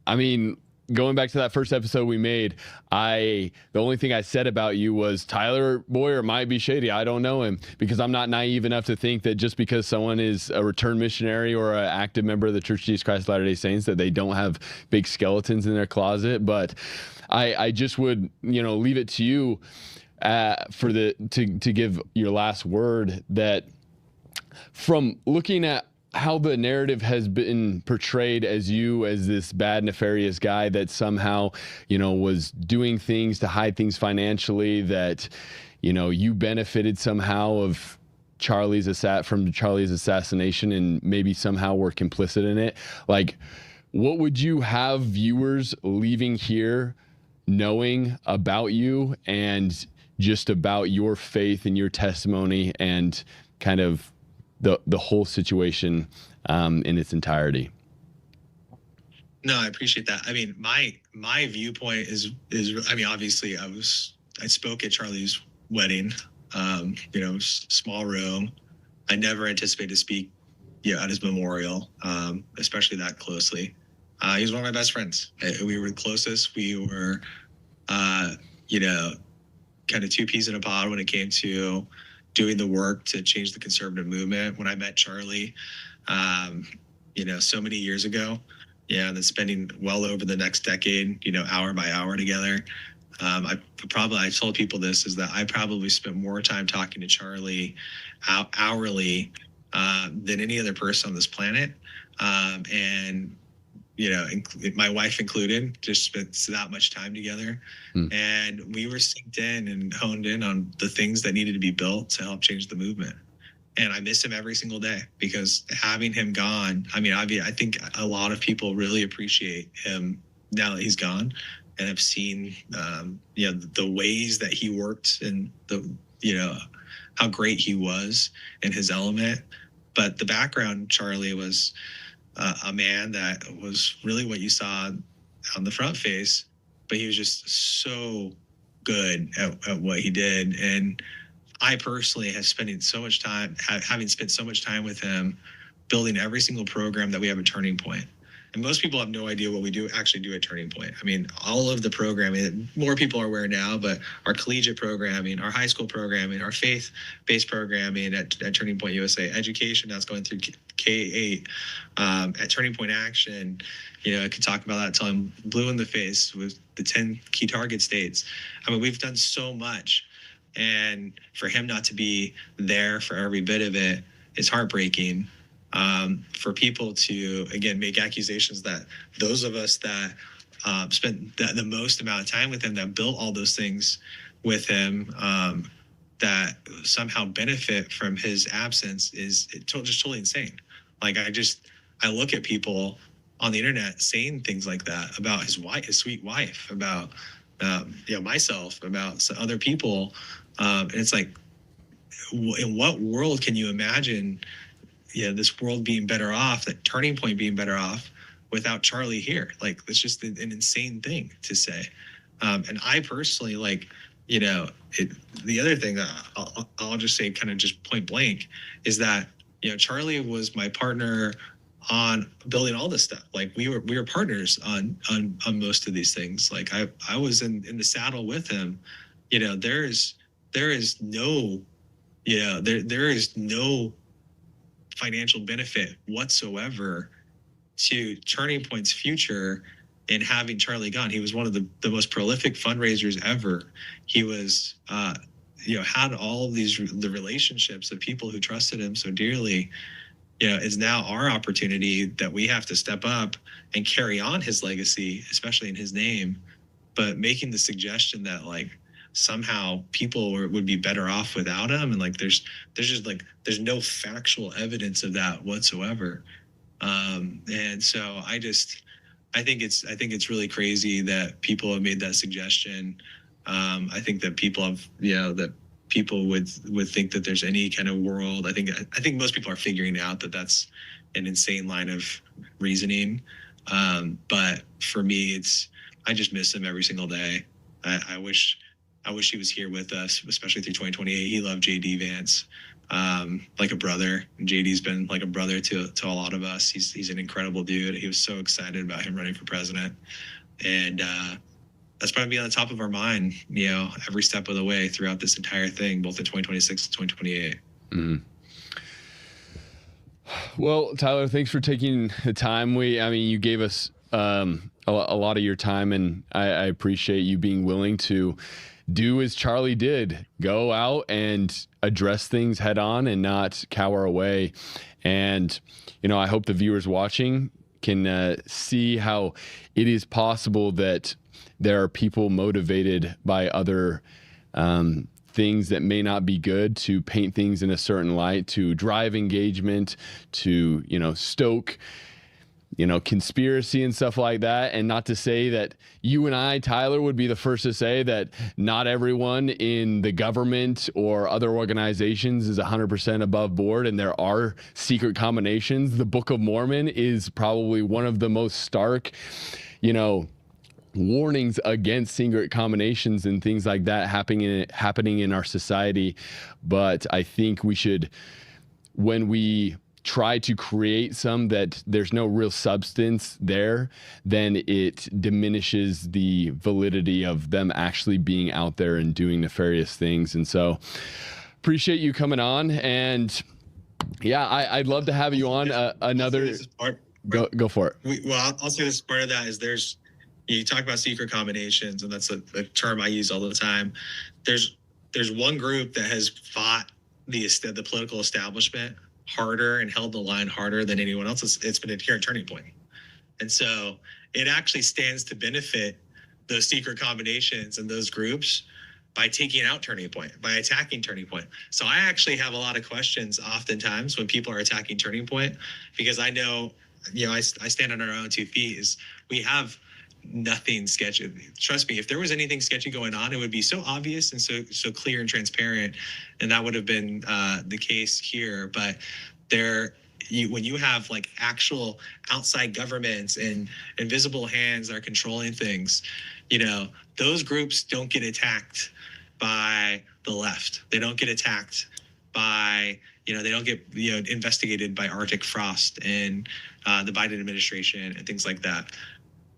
I mean, going back to that first episode we made, the only thing I said about you was Tyler Boyer might be shady. I don't know him, because I'm not naive enough to think that just because someone is a returned missionary or an active member of the Church of Jesus Christ of Latter-day Saints that they don't have big skeletons in their closet. But I just would, leave it to you to give your last word, that from looking at how the narrative has been portrayed as you as this bad, nefarious guy that somehow, was doing things to hide things financially, that, you benefited somehow of Charlie's assassination and maybe somehow were complicit in it. Like, what would you have viewers leaving here knowing about you and just about your faith and your testimony and kind of the whole situation in its entirety? No, I appreciate that. I mean, my viewpoint is obviously I spoke at Charlie's wedding, small room. I never anticipated to speak, at his memorial, especially that closely. He was one of my best friends. We were the closest. We were, kind of two peas in a pod when it came to doing the work to change the conservative movement. When I met Charlie, so many years ago, and then spending well over the next decade, hour by hour together. I told people this, is that I probably spent more time talking to Charlie hourly than any other person on this planet. And my wife included, just spent that much time together. And we were synced in and honed in on the things that needed to be built to help change the movement. And I miss him every single day, because having him gone, I think a lot of people really appreciate him now that he's gone, and have seen, the ways that he worked and how great he was in his element. But the background, Charlie was a man that was really what you saw on the front face, but he was just so good at what he did. And I personally have spent so much time, having spent so much time with him, building every single program that we have at Turning Point. And most people have no idea what we actually do at Turning Point. I mean, all of the programming, more people are aware now, but our collegiate programming, our high school programming, our faith-based programming at Turning Point USA, education that's going through K-8, at Turning Point Action, I could talk about that until I'm blue in the face with the 10 key target states. I mean, we've done so much. And for him not to be there for every bit of it is heartbreaking. For people to, again, make accusations that those of us that spent the most amount of time with him, that built all those things with him, that somehow benefit from his absence is just totally insane. Like, I look at people on the internet saying things like that about his wife, his sweet wife, about myself, about some other people. And it's like, in what world can you imagine this world being better off, that Turning Point being better off without Charlie here? Like, that's just an insane thing to say. And I personally, the other thing that I'll just say, kind of just point blank, is that, Charlie was my partner on building all this stuff. Like, we were partners on most of these things. Like, I was in the saddle with him. There is no financial benefit whatsoever to Turning Point's future in having Charlie gone. He was one of the most prolific fundraisers ever. He was, had all of the relationships of people who trusted him so dearly. Is now our opportunity that we have to step up and carry on his legacy, especially in his name, but making the suggestion that like somehow people would be better off without him. And like, there's no factual evidence of that whatsoever. And so I think it's really crazy that people have made that suggestion. I think that people have, that people would think that there's any kind of world. I think most people are figuring out that that's an insane line of reasoning. But for me, I just miss him every single day. I wish he was here with us, especially through 2028. He loved JD Vance like a brother. JD's been like a brother to a lot of us. He's an incredible dude. He was so excited about him running for president, and that's probably on the top of our mind, every step of the way throughout this entire thing, both in 2026 and 2028. Mm-hmm. Well, Tyler, thanks for taking the time. You gave us a lot of your time, and I appreciate you being willing to do as Charlie did, go out and address things head on and not cower away. And, I hope the viewers watching can see how it is possible that there are people motivated by other things that may not be good to paint things in a certain light, to drive engagement, to, stoke, conspiracy and stuff like that. And not to say that you and I, Tyler, would be the first to say that not everyone in the government or other organizations is 100% above board, and there are secret combinations. The Book of Mormon is probably one of the most stark, warnings against secret combinations and things like that happening in our society. But I think we should, when we try to create some that there's no real substance there, then it diminishes the validity of them actually being out there and doing nefarious things. And so appreciate you coming on, and I'd love to have you on another. Go for it. I'll say this, part of that is you talk about secret combinations, and that's a term I use all the time. There's one group that has fought the political establishment harder and held the line harder than anyone else. It's been here at Turning Point. And so it actually stands to benefit those secret combinations and those groups by taking out Turning Point, by attacking Turning Point. So I actually have a lot of questions oftentimes when people are attacking Turning Point, because I know, I stand on our own 2 feet. Is we have nothing sketchy. Trust me, if there was anything sketchy going on, it would be so obvious and so clear and transparent, and that would have been the case here. But when you have like actual outside governments and invisible hands that are controlling things, those groups don't get attacked by the left. They don't get attacked by, they don't get investigated by Arctic Frost and the Biden administration and things like that.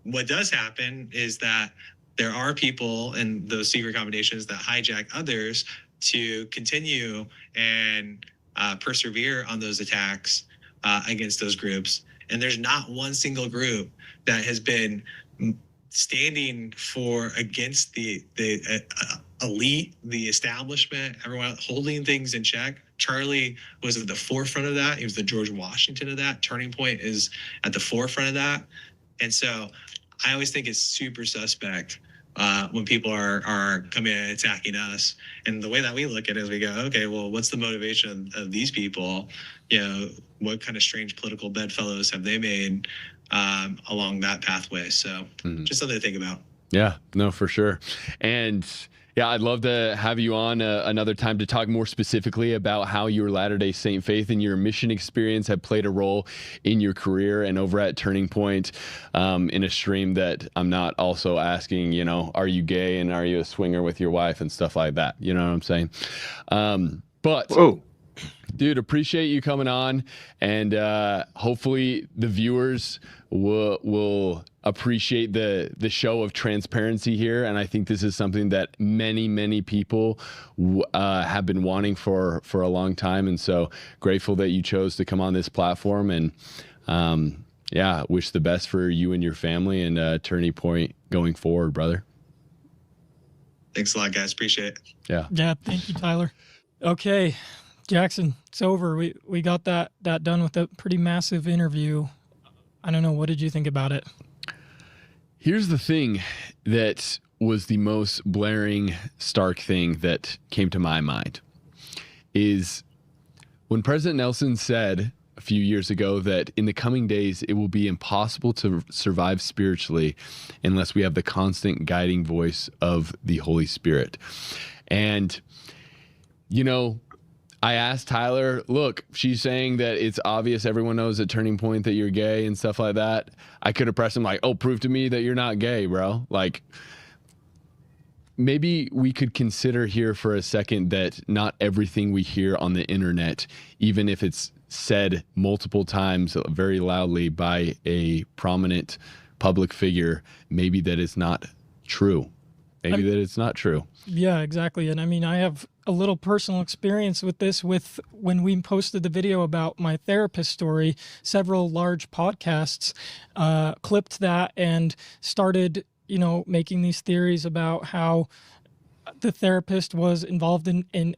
What does happen is that there are people in those secret combinations that hijack others to continue and persevere on those attacks against those groups. And there's not one single group that has been standing against the elite, the establishment, everyone holding things in check. Charlie was at the forefront of that. He was the George Washington of that. Turning Point is at the forefront of that. And so I always think it's super suspect when people are coming and attacking us. And the way that we look at it is we go, okay, well, what's the motivation of these people? What kind of strange political bedfellows have they made along that pathway? So just something to think about. Yeah, no, for sure. And I'd love to have you on another time to talk more specifically about how your Latter-day Saint faith and your mission experience have played a role in your career and over at Turning Point, in a stream that I'm not also asking, are you gay and are you a swinger with your wife and stuff like that? You know what I'm saying? But whoa. Dude, appreciate you coming on, and hopefully the viewers will appreciate the show of transparency here. And I think this is something that many people have been wanting for a long time, and so grateful that you chose to come on this platform. And yeah, wish the best for you and your family and turning point going forward, brother. Thanks a lot, guys. Appreciate it. Yeah. Yeah. Thank you, Tyler. Okay, Jackson, it's over. We got that done with a pretty massive interview. I don't know. What did you think about it? Here's the thing that was the most blaring, stark thing that came to my mind is when President Nelson said a few years ago that in the coming days, it will be impossible to survive spiritually unless we have the constant guiding voice of the Holy Spirit. And, you know, I asked Tyler, look, she's saying that it's obvious, everyone knows at Turning Point that you're gay and stuff like that. I could have pressed him like, oh, prove to me that you're not gay, bro. Like, maybe we could consider here for a second that not everything we hear on the internet, even if it's said multiple times very loudly by a prominent public figure, maybe that is not true. Maybe that it's not true. Yeah, exactly. And I mean, I have a little personal experience with this with when we posted the video about my therapist story, several large podcasts clipped that and started, you know, making these theories about how the therapist was involved in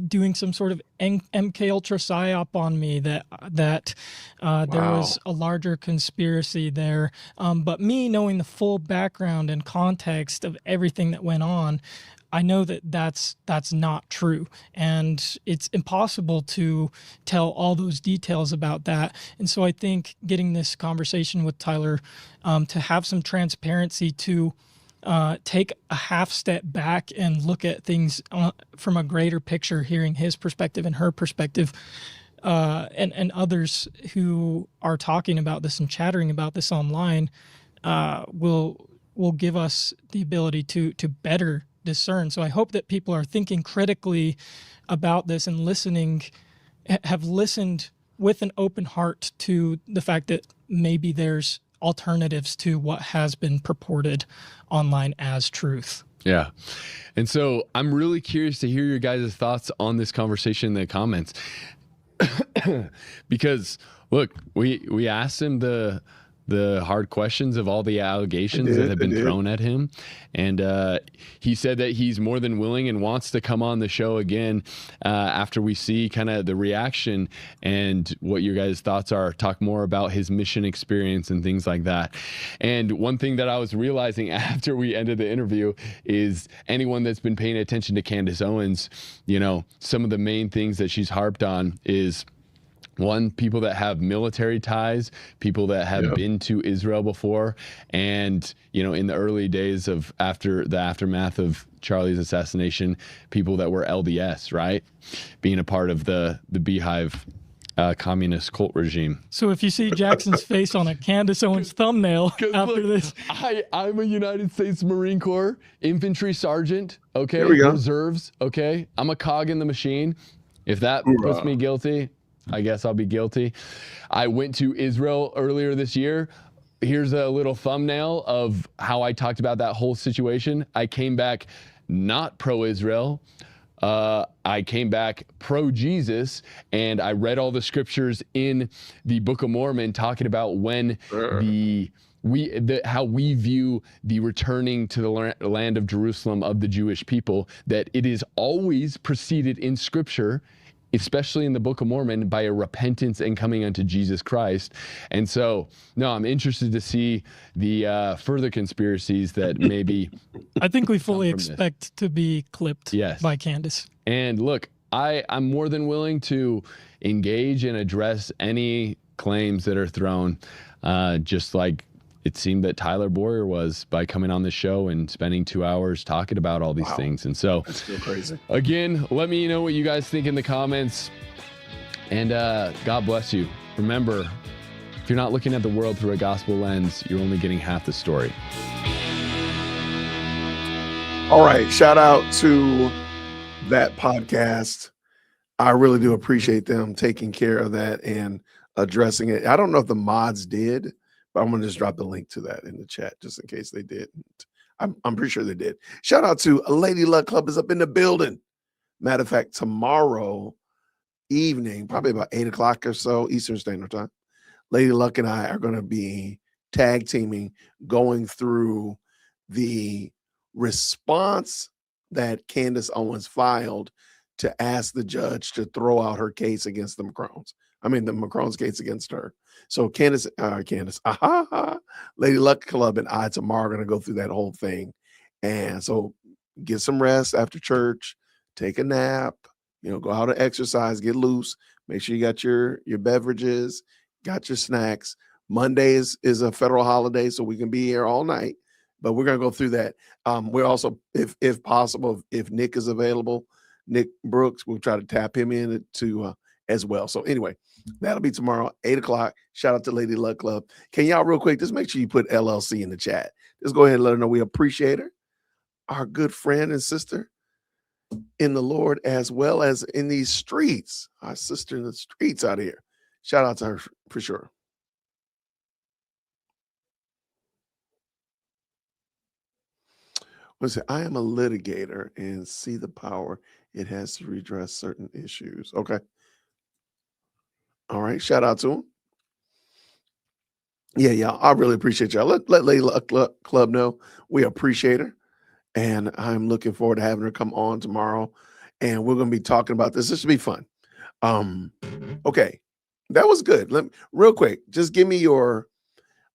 doing some sort of MK Ultra psyop on me, that there was a larger conspiracy there. But me knowing the full background and context of everything that went on, I know that that's not true, and it's impossible to tell all those details about that. And so I think getting this conversation with Tyler to have some transparency, to take a half step back and look at things from a greater picture, hearing his perspective and her perspective, and others who are talking about this and chattering about this online, will give us the ability to better discern. So I hope that people are thinking critically about this and have listened with an open heart to the fact that maybe there's alternatives to what has been purported online as truth. Yeah. And so I'm really curious to hear your guys' thoughts on this conversation in the comments. Because look, we asked him the hard questions of all the allegations that have been thrown at him. And he said that he's more than willing and wants to come on the show again after we see kind of the reaction and what your guys' thoughts are, talk more about his mission experience and things like that. And one thing that I was realizing after we ended the interview is anyone that's been paying attention to Candace Owens, you know, some of the main things that she's harped on is, one, people that have military ties, people that have been to Israel before, and, you know, in the early days of after the aftermath of Charlie's assassination, people that were LDS, right? Being a part of the Beehive communist cult regime. So if you see Jackson's face on a Candace Owens thumbnail after this. I'm a United States Marine Corps infantry sergeant, okay? There we go. Reserves, okay? I'm a cog in the machine. If that puts me guilty, I guess I'll be guilty. I went to Israel earlier this year. Here's a little thumbnail of how I talked about that whole situation. I came back not pro-Israel. I came back pro-Jesus, and I read all the scriptures in the Book of Mormon talking about when how we view the returning to the land of Jerusalem of the Jewish people, that it is always preceded in scripture, especially in the Book of Mormon, by a repentance and coming unto Jesus Christ. And so, no, I'm interested to see the further conspiracies that maybe I think we fully expect to be clipped by Candace. And look, I'm more than willing to engage and address any claims that are thrown, just like it seemed that Tyler Boyer was, by coming on the show and spending 2 hours talking about all these things. And so, that's still crazy. Again, let me know what you guys think in the comments, and God bless you. Remember, if you're not looking at the world through a gospel lens, you're only getting half the story. All right. Shout out to that podcast. I really do appreciate them taking care of that and addressing it. I don't know if the mods did, but I'm going to just drop the link to that in the chat just in case they didn't. I'm pretty sure they did. Shout out to Lady Luck Club is up in the building. Matter of fact, tomorrow evening, probably about 8 o'clock or so, Eastern Standard Time, Lady Luck and I are going to be tag teaming, going through the response that Candace Owens filed to ask the judge to throw out her case against the Macrones. I mean, the Macrones case against her. So Candace, Lady Luck Club and I tomorrow are going to go through that whole thing. And so get some rest after church, take a nap, go out and exercise, get loose, make sure you got your beverages, got your snacks. Monday is a federal holiday, so we can be here all night, but we're going to go through that. We're also, if possible, if Nick is available, Nick Brooks, we'll try to tap him in to as well. So anyway, that'll be tomorrow, 8:00. Shout out to Lady Luck Club. Can y'all real quick, just make sure you put LLC in the chat. Just go ahead and let her know we appreciate her, our good friend and sister in the Lord, as well as in these streets, our sister in the streets out here. Shout out to her for sure. I am a litigator and see the power it has to redress certain issues. Okay. All right. Shout out to him. Yeah. I really appreciate y'all. Let Lady Luck Club know we appreciate her. And I'm looking forward to having her come on tomorrow. And we're going to be talking about this. This should be fun. Okay. That was good. Real quick, just give me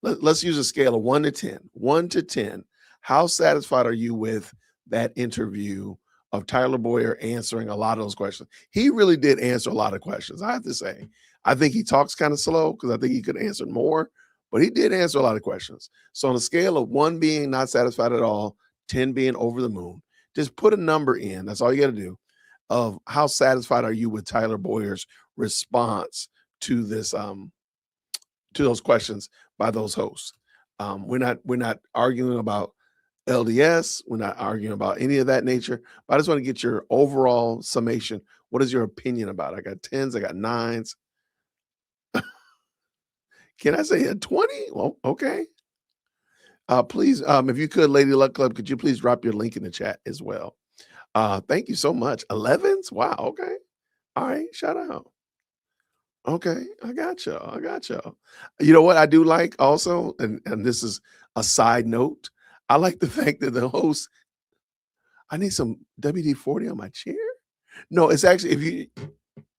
let's use a scale of 1 to 10. 1 to 10. How satisfied are you with that interview of Tyler Boyer answering a lot of those questions? He really did answer a lot of questions, I have to say. I think he talks kind of slow because I think he could answer more, but he did answer a lot of questions. So on a scale of 1 being not satisfied at all, 10 being over the moon, just put a number in. That's all you got to do, of how satisfied are you with Tyler Boyer's response to this, to those questions by those hosts. We're not arguing about LDS. We're not arguing about any of that nature, but I just want to get your overall summation. What is your opinion about it? I got 10s, I got 9s. Can I say a 20? Well, okay. Please, if you could, Lady Luck Club, could you please drop your link in the chat as well? Thank you so much. 11s? Wow. Okay. All right. Shout out. Okay. I got y'all. You know what I do like also, and this is a side note, I like the fact that the host, I need some WD-40 on my chair. No, it's actually, if you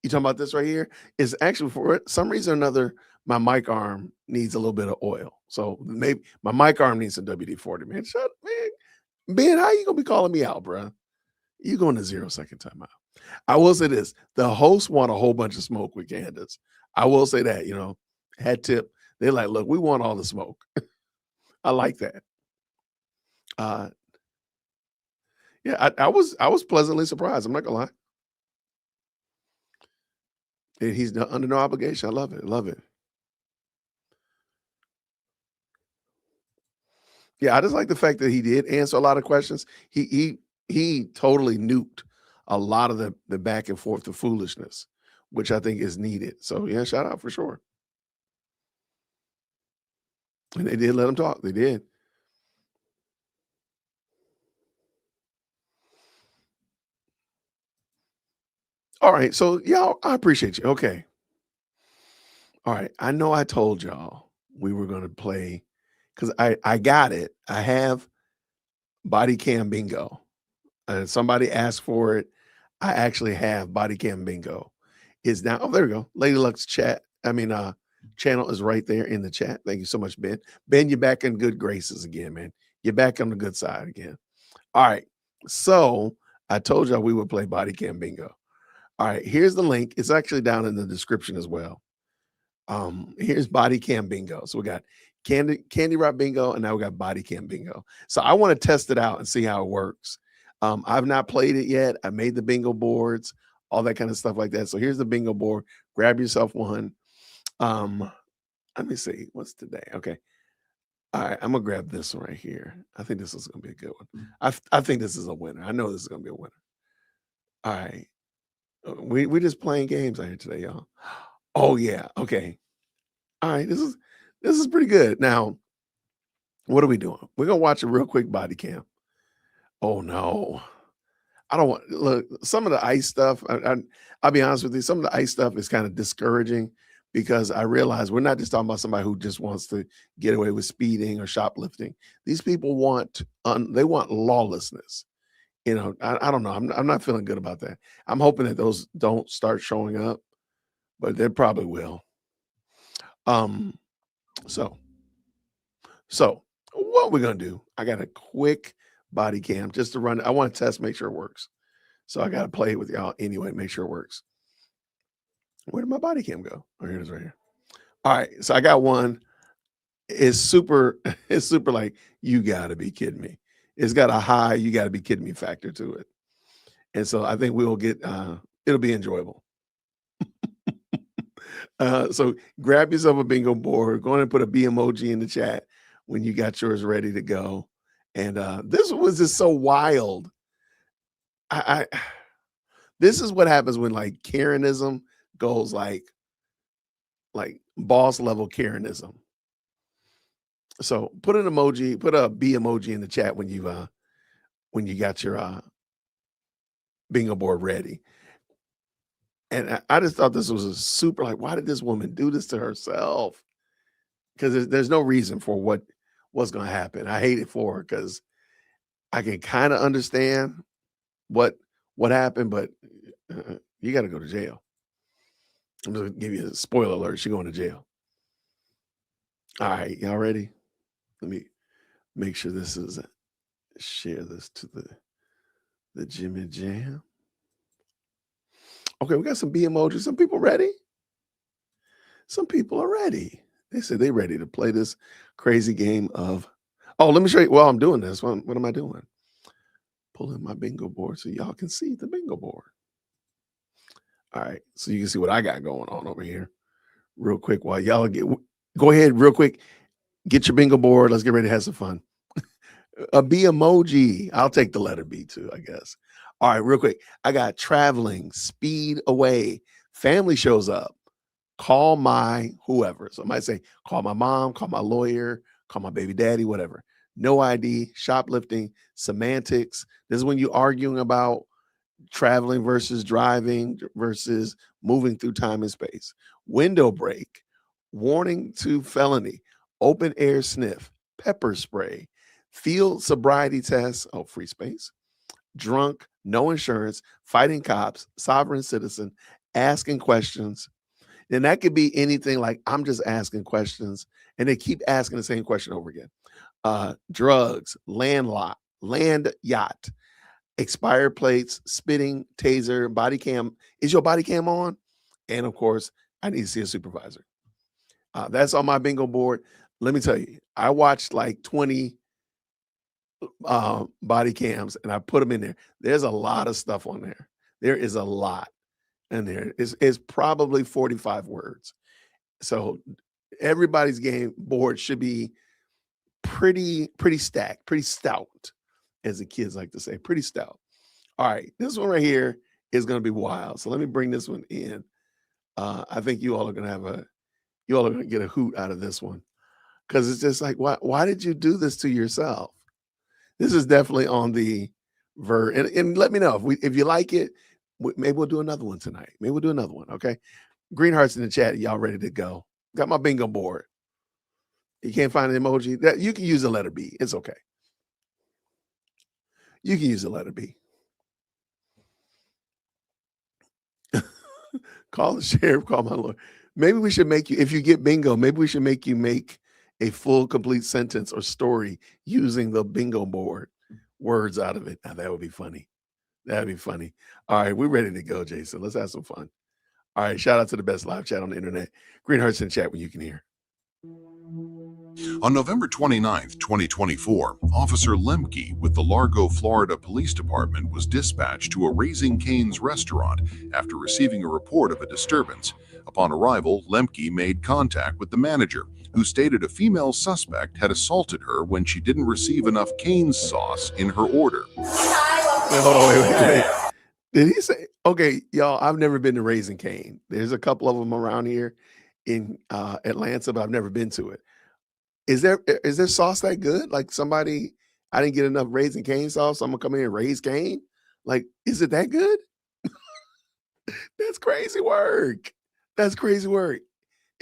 talking about this right here, it's actually for some reason or another, my mic arm needs a little bit of oil. So maybe my mic arm needs some WD-40, man. Ben, how you gonna be calling me out, bro? You going to 0-second timeout. I will say this, the hosts want a whole bunch of smoke with Candace. I will say that, hat tip. They're like, look, we want all the smoke. I like that. Yeah, I was pleasantly surprised. I'm not gonna lie. And he's under no obligation. I love it. Love it. Yeah, I just like the fact that he did answer a lot of questions. He totally nuked a lot of the back and forth, the foolishness, which I think is needed. So yeah, shout out for sure. And they did let him talk. They did. All right. So y'all, I appreciate you. Okay. All right. I know I told y'all we were going to play because I got it. I have body cam bingo. And somebody asked for it. I actually have body cam bingo. Is now, oh, there we go. Lady Luck's channel is right there in the chat. Thank you so much, Ben. Ben, you're back in good graces again, man. You're back on the good side again. All right. So I told y'all we would play body cam bingo. All right. Here's the link. It's actually down in the description as well. Here's body cam bingo. So we got candy wrap bingo, and now we got body cam bingo. So I want to test it out and see how it works. I've not played it yet. I made the bingo boards, all that kind of stuff like that. So here's the bingo board. Grab yourself one. Let me see. What's today? Okay. All right. I'm gonna grab this one right here. I think this is gonna be a good one. I think this is a winner. I know this is gonna be a winner. All right. We're just playing games out here today, y'all. Oh yeah. Okay. All right. This is pretty good. Now, what are we doing? We're gonna watch a real quick body cam. Oh no. I don't want look some of the ice stuff. I'll be honest with you. Some of the ice stuff is kind of discouraging, because I realize we're not just talking about somebody who just wants to get away with speeding or shoplifting. These people want they want lawlessness. You know, I don't know. I'm not feeling good about that. I'm hoping that those don't start showing up, but they probably will. So what we're gonna do? I got a quick body cam just to run. I want to test, make sure it works. So I got to play it with y'all anyway, make sure it works. Where did my body cam go? Oh, here it is right here. All right, so I got one. It's super like, you gotta be kidding me. It's got a high, you gotta be kidding me factor to it. And so I think we will get it'll be enjoyable. So grab yourself a bingo board. Go ahead and put a B emoji in the chat when you got yours ready to go. And this was just so wild. This is what happens when like Karenism goes like boss level Karenism. So put an emoji, put a B emoji in the chat when you got your bingo board ready. And I just thought this was a super, like, why did this woman do this to herself? Because there's no reason for what's going to happen. I hate it for her because I can kind of understand what happened, but you got to go to jail. I'm just going to give you a spoiler alert. She's going to jail. All right, y'all ready? Let me make sure this is share this to the Jimmy Jam. Okay, we got some B emojis. Some people ready? Some people are ready. They said they ready to play this crazy game of, oh, let me show you while I'm doing this. What am I doing? Pulling my bingo board so y'all can see the bingo board. All right, so you can see what I got going on over here real quick while y'all go ahead real quick. Get your bingo board. Let's get ready to have some fun. A B emoji. I'll take the letter B too, I guess. All right, real quick. I got traveling, speed away, family shows up, call my whoever. So I might say, call my mom, call my lawyer, call my baby daddy, whatever. No ID, shoplifting, semantics. This is when you're arguing about traveling versus driving versus moving through time and space. Window break, warning to felony, open air sniff, pepper spray, field sobriety test, oh, free space, drunk, no insurance, fighting cops, sovereign citizen, asking questions. And that could be anything like, I'm just asking questions, and they keep asking the same question over again. Drugs, land yacht, expired plates, spitting, taser, body cam. Is your body cam on? And of course, I need to see a supervisor. That's on my bingo board. Let me tell you, I watched like 20 body cams and I put them in there. There's a lot of stuff on there. There is a lot in there. It's probably 45 words. So everybody's game board should be pretty stacked, pretty stout, as the kids like to say, pretty stout. All right, this one right here is going to be wild. So let me bring this one in. I think you all are going to get a hoot out of this one, because it's just like, why did you do this to yourself? This is definitely on the and let me know if you like it. Maybe we'll do another one tonight. Maybe we'll do another one. Okay, green hearts in the chat. Y'all ready to go? Got my bingo board. You can't find an emoji. That you can use the letter B. It's okay. You can use the letter B. Call the sheriff, call my lawyer. Maybe we should make you, if you get bingo, maybe we should make you make a full, complete sentence or story using the bingo board, words out of it. Now, that would be funny. That'd be funny. All right, we're ready to go, Jason. Let's have some fun. All right, shout out to the best live chat on the internet. Green hearts in chat when you can hear. On November 29th, 2024, Officer Lemke with the Largo, Florida Police Department was dispatched to a Raising Cane's restaurant after receiving a report of a disturbance. Upon arrival, Lemke made contact with the manager, who stated a female suspect had assaulted her when she didn't receive enough Cane's sauce in her order. Wait. Did he say, okay, y'all, I've never been to Raising Cane. There's a couple of them around here in Atlanta, but I've never been to it. Is there sauce that good? Like I didn't get enough Raising Cane sauce, so I'm gonna come in and raise Cane? Like, is it that good? That's crazy work. That's crazy work.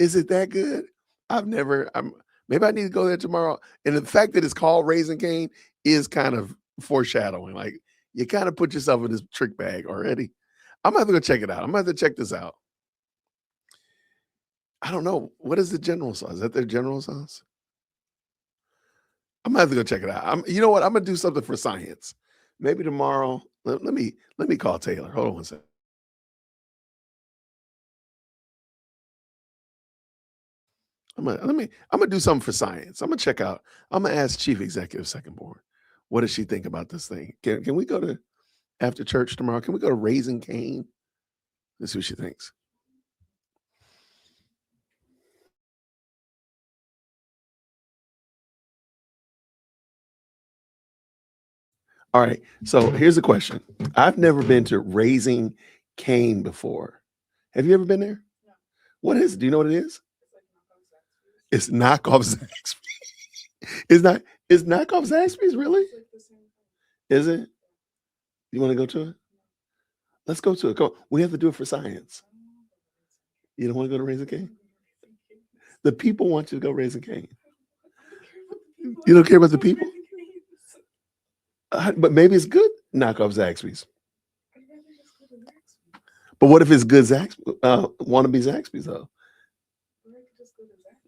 Is it that good? Maybe I need to go there tomorrow. And the fact that it's called Raising Cane is kind of foreshadowing. Like you kind of put yourself in this trick bag already. I'm gonna have to go check it out. I'm gonna have to check this out. I don't know. What is the general sauce? Is that their general sauce? I'm gonna have to go check it out. You know what? I'm gonna do something for science. Maybe tomorrow. Let me call Taylor. Hold on one second. I'm gonna do something for science. I'm gonna check out. I'm gonna ask Chief Executive Second Board. What does she think about this thing? Can we go to after church tomorrow? Can we go to Raising Cane? Let's see what she thinks. All right. So here's the question. I've never been to Raising Cane before. Have you ever been there? No. What is it? Do you know what it is? It's knockoff Zaxby's. It's knockoff Zaxby's, really? Is it? You want to go to it? Let's go to it. Go. We have to do it for science. You don't want to go to Raising Cane? The people want you to go Raising Cane. You don't care about the people? But maybe it's good knockoff Zaxby's. But what if it's good wannabe Zaxby's though?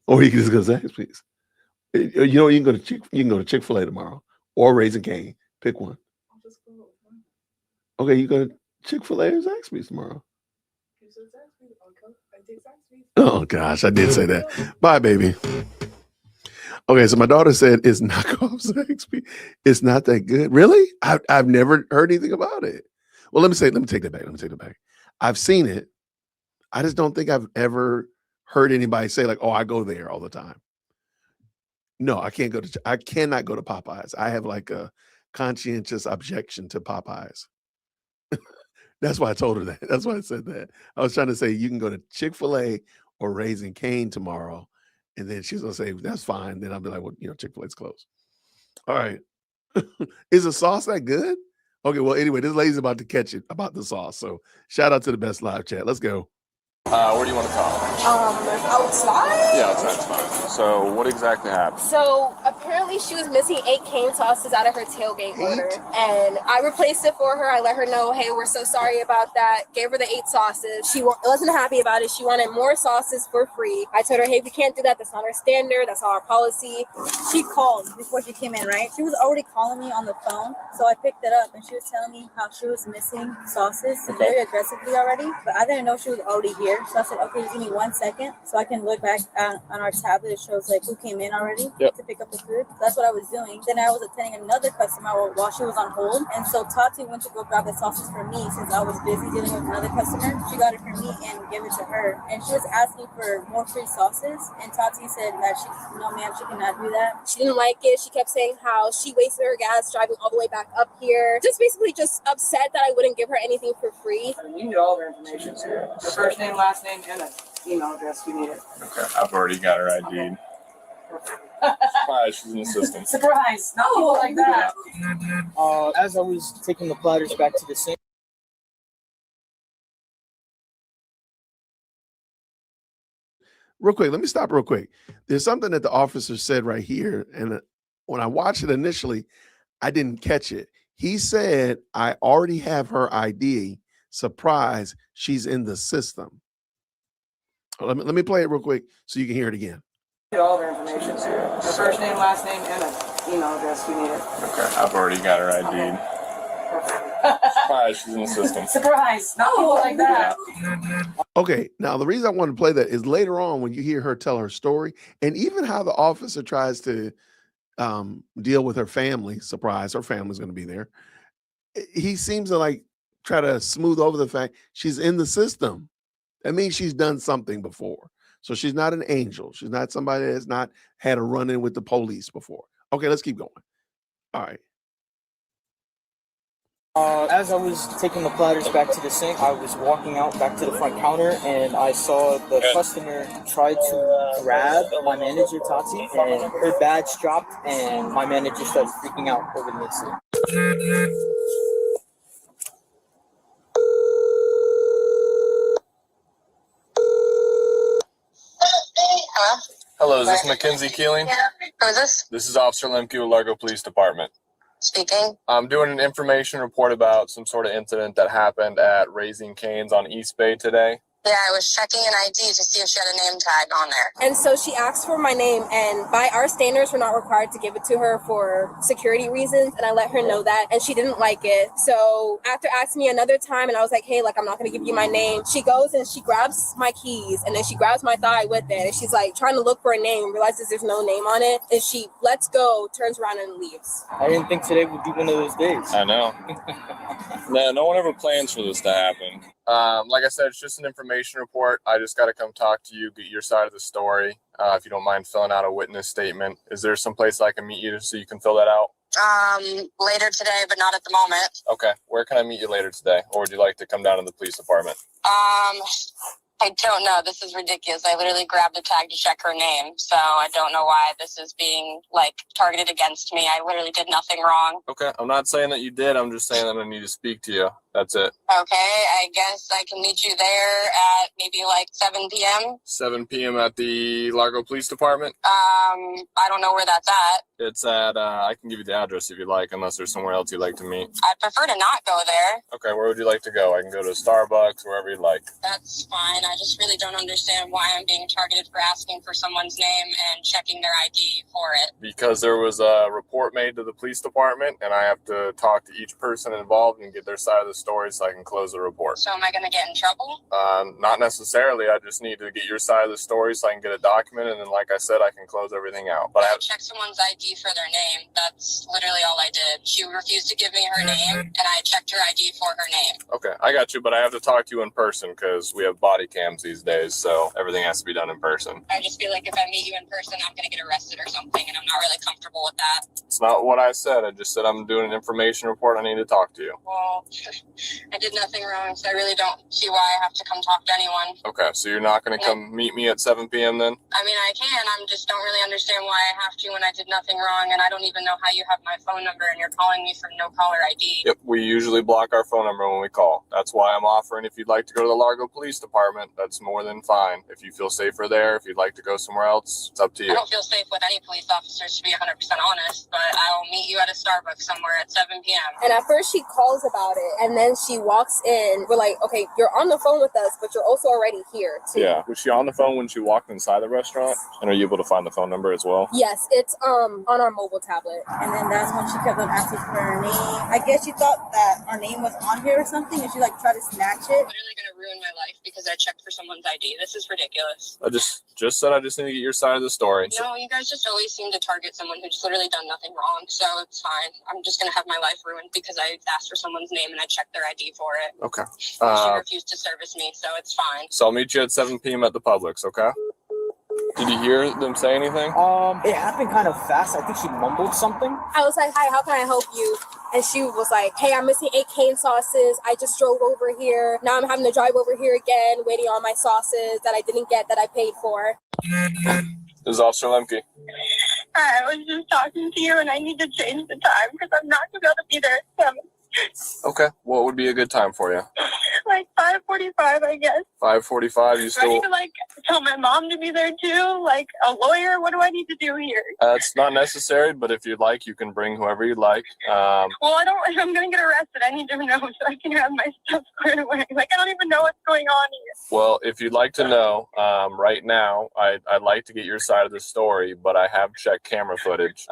Or you can just go to Zaxby's. You know, you can go to Chick-fil-A tomorrow or Raising Cane. Pick one. Okay, you go to Chick-fil-A or Zaxby's tomorrow. Oh gosh, I did say that. Bye, baby. Okay, so my daughter said it's knockoff Zaxby. It's not that good. Really? I've never heard anything about it. Well, let me take that back. I've seen it. I just don't think I've ever heard anybody say like, oh, I go there all the time. No, I cannot go to Popeyes. I have like a conscientious objection to Popeyes. That's why I told her that. That's why I said that. I was trying to say you can go to Chick-fil-A or Raising Cane tomorrow. And then she's gonna say, that's fine. Then I'll be like, well, Chick-fil-A's closed. All right. Is the sauce that good? Okay, well, anyway, this lady's about to catch it about the sauce. So shout out to the best live chat. Let's go. Where do you want to talk? Outside? Yeah, outside's fine. So what exactly happened? So apparently she was missing 8 cane sauces out of her tailgate order. And I replaced it for her. I let her know, hey, we're so sorry about that. Gave her the 8 sauces. She wasn't happy about it. She wanted more sauces for free. I told her, hey, we can't do that. That's not our standard. That's not our policy. She called before she came in, right? She was already calling me on the phone. So I picked it up and she was telling me how she was missing sauces very aggressively already. But I didn't know she was already here. So I said, okay, just give me 1 second so I can look back on our tablet. It shows like who came in already to pick up the food. So that's what I was doing. Then I was attending another customer while she was on hold. And so Tati went to go grab the sauces for me since I was busy dealing with another customer. She got it for me and gave it to her. And she was asking for more free sauces. And Tati said that no ma'am, she cannot do that. She didn't like it. She kept saying how she wasted her gas driving all the way back up here. Just basically just upset that I wouldn't give her anything for free. You need all her information here. Her first name, last name, and an email address. We need it. Okay, I've already got her ID. Surprise, she's an assistant. Surprise! Not people like that. As I was taking the platters back to the sink. Real quick, let me stop real quick. There's something that the officer said right here. And when I watched it initially, I didn't catch it. He said, I already have her ID. Surprise, she's in the system. Let me play it real quick so you can hear it again. Need all her information here. Her first name, last name, and an email address. We need it. Okay, I've already got her ID. Surprise, she's an assistant. Surprise! Not people like that. Okay, now the reason I want to play that is later on when you hear her tell her story and even how the officer tries to deal with her family. Surprise, her family's going to be there. He seems to like try to smooth over the fact she's in the system. That means she's done something before. So she's not an angel. She's not somebody that has not had a run-in with the police before. Okay, let's keep going. All right. As I was taking the platters back to the sink, I was walking out back to the front counter and I saw the customer try to grab my manager, Tati, and her badge dropped and my manager started freaking out over the incident. Hello? Hello, is this Mackenzie Keeling? Yeah. Who is this? This is Officer Lemke with Largo Police Department. Speaking. I'm doing an information report about some sort of incident that happened at Raising Cane's on East Bay today. Yeah, I was checking an ID to see if she had a name tag on there. And so she asked for my name, and by our standards, we're not required to give it to her for security reasons, and I let her know that, and she didn't like it. So after asking me another time, and I was like, hey, like, I'm not going to give you my name, she goes and she grabs my keys, and then she grabs my thigh with it, and she's like trying to look for a name, realizes there's no name on it, and she lets go, turns around, and leaves. I didn't think today would be one of those days. I know. No one ever plans for this to happen. Like I said, it's just an information report. I just got to come talk to you, get your side of the story. If you don't mind filling out a witness statement. Is there some place I can meet you so you can fill that out? Later today, but not at the moment. Okay. Where can I meet you later today? Or would you like to come down to the police department? I don't know. This is ridiculous. I literally grabbed the tag to check her name, so I don't know why this is being, like, targeted against me. I literally did nothing wrong. Okay. I'm not saying that you did. I'm just saying that I need to speak to you. That's it. Okay, I guess I can meet you there at maybe like 7 p.m. 7 p.m. at the Largo Police Department? I don't know where that's at. It's at, I can give you the address if you'd like, unless there's somewhere else you'd like to meet. I'd prefer to not go there. Okay, where would you like to go? I can go to Starbucks, wherever you'd like. That's fine. I just really don't understand why I'm being targeted for asking for someone's name and checking their ID for it. Because there was a report made to the police department, and I have to talk to each person involved and get their side of the story so I can close the report. So am I going to get in trouble? Not necessarily. I just need to get your side of the story so I can get it documented, and then, like I said, I can close everything out. But I checked someone's ID for their name. That's literally all I did. She refused to give me her name, and I checked her ID for her name. Okay, I got you, but I have to talk to you in person because we have body cams these days, so everything has to be done in person. I just feel like if I meet you in person, I'm going to get arrested or something, and I'm not really comfortable with that. It's not what I said. I just said I'm doing an information report. I need to talk to you. Well, I did nothing wrong, so I really don't see why I have to come talk to anyone. Okay, so you're not going to come meet me at 7 p.m. then? I mean, I can. I just don't really understand why I have to when I did nothing wrong, and I don't even know how you have my phone number and you're calling me from no caller ID. Yep, we usually block our phone number when we call. That's why I'm offering if you'd like to go to the Largo Police Department, that's more than fine. If you feel safer there, if you'd like to go somewhere else, it's up to you. I don't feel safe with any police officers, to be 100% honest, but I'll meet you at a Starbucks somewhere at 7 p.m. And at first she calls about it, and then she walks in. We're like, okay, you're on the phone with us, but you're also already here too. Yeah. Was she on the phone when she walked inside the restaurant? And are you able to find the phone number as well? Yes, it's on our mobile tablet. And then that's when she kept on asking for her name. I guess she thought that our name was on here or something, and she like tried to snatch it. I'm literally gonna ruin my life because I checked for someone's ID. This is ridiculous. I just said I just need to get your side of the story. No, you guys just always seem to target someone who's literally done nothing wrong, so it's fine. I'm just gonna have my life ruined because I asked for someone's name and I checked their ID for it. Okay. She refused to service me, so it's fine. So I'll meet you at 7 p.m. at the Publix, okay? Did you hear them say anything? It happened kind of fast. I think she mumbled something. I was like, hi, how can I help you? And she was like, hey, I'm missing 8 cane sauces. I just drove over here. Now I'm having to drive over here again, waiting on my sauces that I didn't get that I paid for. This is Officer Lemke. I was just talking to you and I need to change the time because I'm not going to be able to be there at 7. Okay. What would be a good time for you? Like 5:45, I guess. 5:45. You Do I still? need to tell my mom to be there too? Like a lawyer? What do I need to do here? It's not necessary, but if you'd like, you can bring whoever you'd like. Well, if I'm going to get arrested, I need to know so I can have my stuff squared away. Like, I don't even know what's going on here. Well, if you'd like to know, right now, I'd like to get your side of the story, but I have checked camera footage.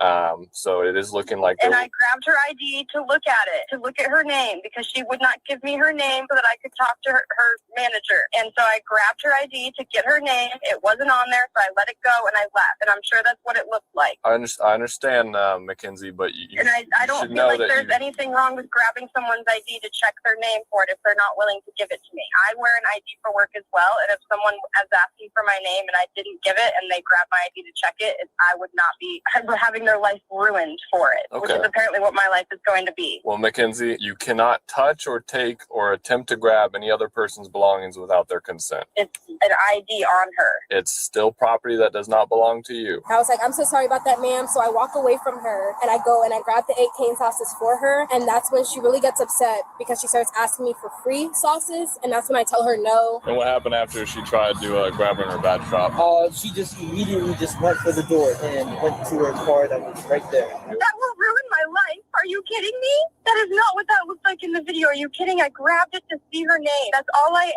So it is looking like. And I grabbed her ID to look at it, to look at her name, because she would not give me her name so that I could talk to her manager. And so I grabbed her ID to get her name. It wasn't on there, so I let it go and I left. And I'm sure that's what it looked like. I understand, Mackenzie, but you I don't feel like there's anything wrong with grabbing someone's ID to check their name for it if they're not willing to give it to me. I wear an ID for work as well, and if someone is asking for my name and I didn't give it and they grab my ID to check it, I would not be having their life ruined for it, which is apparently what my life is going to be. Well, Mackenzie, Mackenzie, you cannot touch or take or attempt to grab any other person's belongings without their consent. It's an ID on her. It's still property that does not belong to you. I was like, I'm so sorry about that, ma'am. So I walk away from her and I go and I grab the 8 cane sauces for her. And that's when she really gets upset because she starts asking me for free sauces. And that's when I tell her no. And what happened after she tried to grab her in her badge shop? She just immediately just went for the door and went to her car that was right there. That will ruin my life. Are you kidding me? That is not what that looked like in the video. Are you kidding? I grabbed it to see her name. That's all I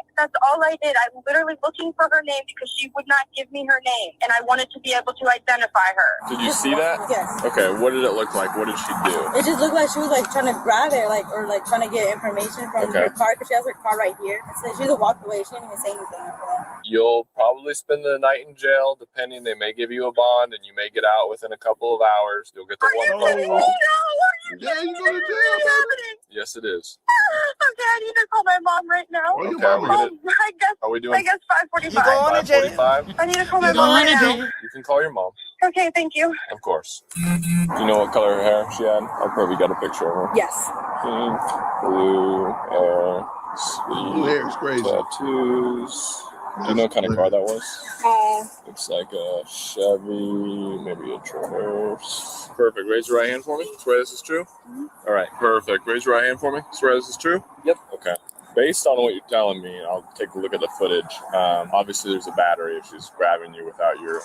did. I'm literally looking for her name because she would not give me her name. And I wanted to be able to identify her. Did you see that? Yes. Okay, what did it look like? What did she do? It just looked like she was like trying to grab it, like, or like trying to get information from her car because she has her car right here. So she just walked away. She didn't even say anything after that. You'll probably spend the night in jail, depending. They may give you a bond and you may get out within a couple of hours. You'll get the one phone call. Yeah, you go to jail, baby. Yes, it is. Okay, I need to call my mom right now. Okay, are we doing? I guess 5:45. You going to jail? 5:45? I need to call my mom right now. You can call your mom. Okay, thank you. Of course. Do you know what color her hair she had? I've probably got a picture of her. Yes. Pink, blue hair, sweet. Blue hair is crazy. Tattoos. Do you know what kind of car that was? Looks like a Chevy, maybe a Traverse. Perfect. Raise your right hand for me. Swear this is true? Mm-hmm. All right. Perfect. Raise your right hand for me. Swear this is true? Yep. Okay. Based on what you're telling me, I'll take a look at the footage. Obviously, there's a battery if she's grabbing you without your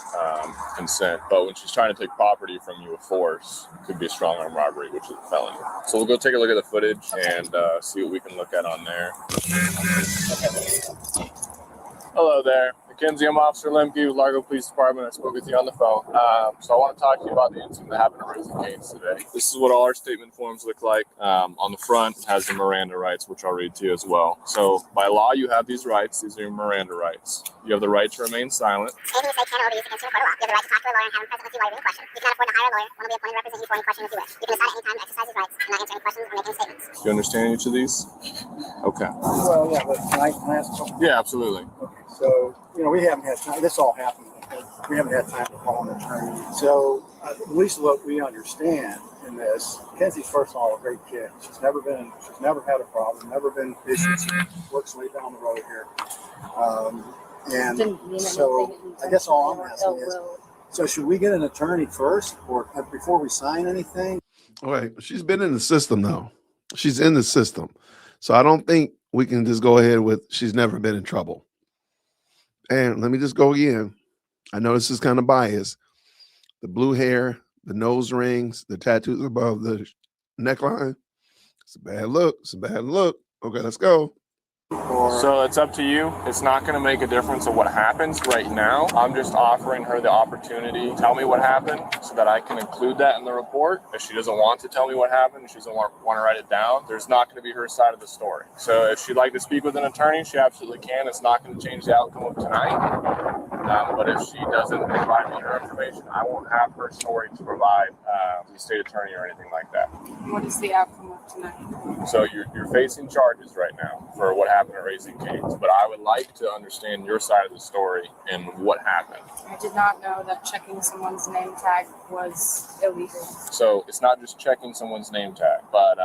consent. But when she's trying to take property from you with force, it could be a strong arm robbery, which is a felony. So we'll go take a look at the footage and see what we can look at on there. Hello there. Mackenzie, I'm Officer Lemke with Largo Police Department. I spoke with you on the phone. So I want to talk to you about the incident that happened at Raising Cane's today. This is what all our statement forms look like. On the front, it has the Miranda rights, which I'll read to you as well. So by law, you have these rights. These are your Miranda rights. You have the right to remain silent. Anything you say can or will be used against you in court of law. You have the right to talk to a lawyer and have him present with you while you're being questioned. You cannot afford to hire a lawyer. One will be appointed to represent you for any question if you wish. You can decide at any time to exercise his rights and not answer any questions or make any statements. Do you understand each of these? Okay. Well, yeah, but can I ask something? Yeah, absolutely. Okay, so, we haven't had time. This all happened. We haven't had time to call an attorney. So, at least what we understand in this, Kenzie's first of all a great kid. She's never had a problem, never been issues. Works way down the road here. And so, I guess all I'm asking is, so should we get an attorney first or before we sign anything? All right. She's been in the system though. She's in the system. So I don't think we can just go ahead with she's never been in trouble. And let me just go again. I know this is kind of biased. The blue hair, the nose rings, the tattoos above the neckline. It's a bad look. It's a bad look. Okay, let's go. So it's up to you. It's not going to make a difference of what happens right now. I'm just offering her the opportunity to tell me what happened so that I can include that in the report. If she doesn't want to tell me what happened, if she doesn't want to write it down, there's not going to be her side of the story. So if she'd like to speak with an attorney, she absolutely can. It's not going to change the outcome of tonight. But if she doesn't provide me her information, I won't have her story to provide the state attorney or anything like that. What is the outcome of tonight? So you're facing charges right now for what happened at Raising Cane's, but I would like to understand your side of the story and what happened. I did not know that checking someone's name tag was illegal. So it's not just checking someone's name tag, but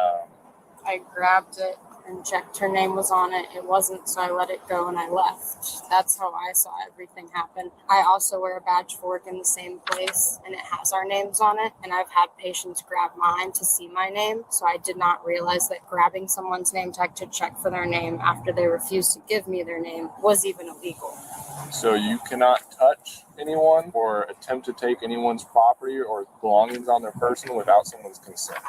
I grabbed it and checked her name was on it. It wasn't, so I let it go and I left. That's how I saw everything happen. I also wear a badge for work in the same place, and it has our names on it, and I've had patients grab mine to see my name, so I did not realize that grabbing someone's name tag to check for their name after they refused to give me their name was even illegal. So you cannot touch anyone or attempt to take anyone's property or belongings on their person without someone's consent.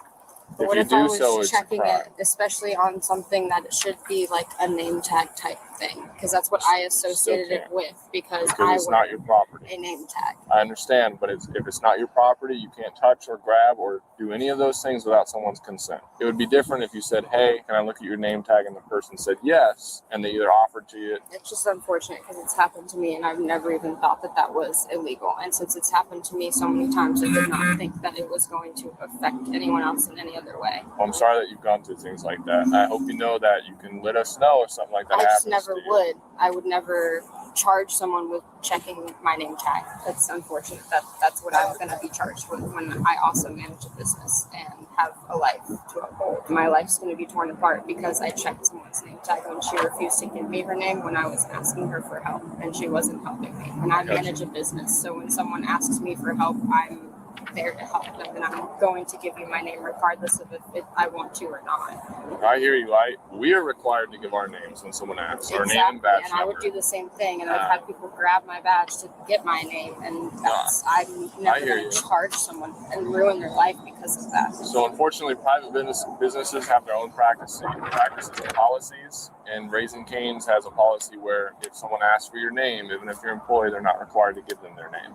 But what if I was checking it, especially on something that it should be like a name tag type thing? Because that's what I associated it with, because I it's not your property. A name tag. I understand, but if it's not your property, you can't touch or grab or do any of those things without someone's consent. It would be different if you said, hey, can I look at your name tag? And the person said yes, and they either offered to you. It's just unfortunate because it's happened to me, and I've never even thought that that was illegal. And since it's happened to me so many times, I did not think that it was going to affect anyone else in any other way. Well, I'm sorry that you've gone through things like that. I hope you know that you can let us know if something like that happens. I just never would. I would never charge someone with checking my name tag. That's unfortunate. That's what I'm going to be charged with when I also manage a business and have a life to uphold. My life's going to be torn apart because I checked someone's name tag when she refused to give me her name when I was asking her for help, and she wasn't helping me. And I manage a business, so when someone asks me for help, I'm there to help them, and I'm going to give you my name regardless of if I want to or not. I hear you. We are required to give our names when someone asks. Our name and badge and number. I would do the same thing, and I've had people grab my badge to get my name, and I'm never going to charge someone and ruin their life because of that. So unfortunately, private businesses have their own practices and policies, and Raising Cane's has a policy where if someone asks for your name, even if you're an employee, they're not required to give them their name.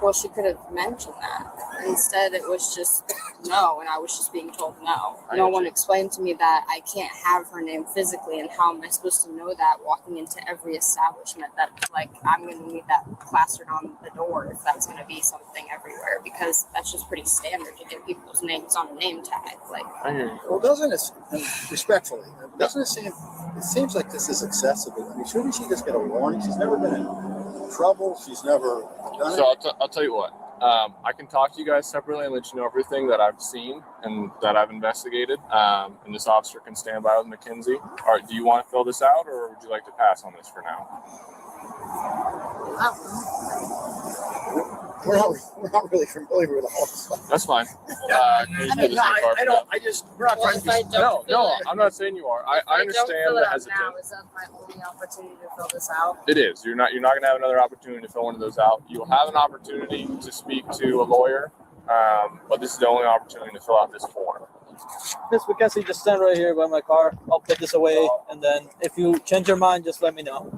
Well, she could have mentioned that. Instead, it was just no, and I was just being told no. No one explained to me that I can't have her name physically, and how am I supposed to know that walking into every establishment that, like, I'm going to need that plastered on the door if that's going to be something everywhere, because that's just pretty standard to get people's names on a name tag. Like, well, doesn't it, respectfully, doesn't it seem, it seems like this is excessive. I mean, shouldn't she just get a warning? She's never been in trouble. She's never done it. So I'll tell you what. I can talk to you guys separately and let you know everything that I've seen and that I've investigated. And this officer can stand by with Mackenzie. All right, do you want to fill this out, or would you like to pass on this for now? We're not really familiar with all this stuff. That's fine. We're not trying to be. No, I'm not saying you are. I understand the hesitation. now, is that my only opportunity to fill this out? It is. You're not going to have another opportunity to fill one of those out. You'll have an opportunity to speak to a lawyer, but this is the only opportunity to fill out this form. Miss McKenzie, just stand right here by my car. I'll put this away, and then if you change your mind, just let me know.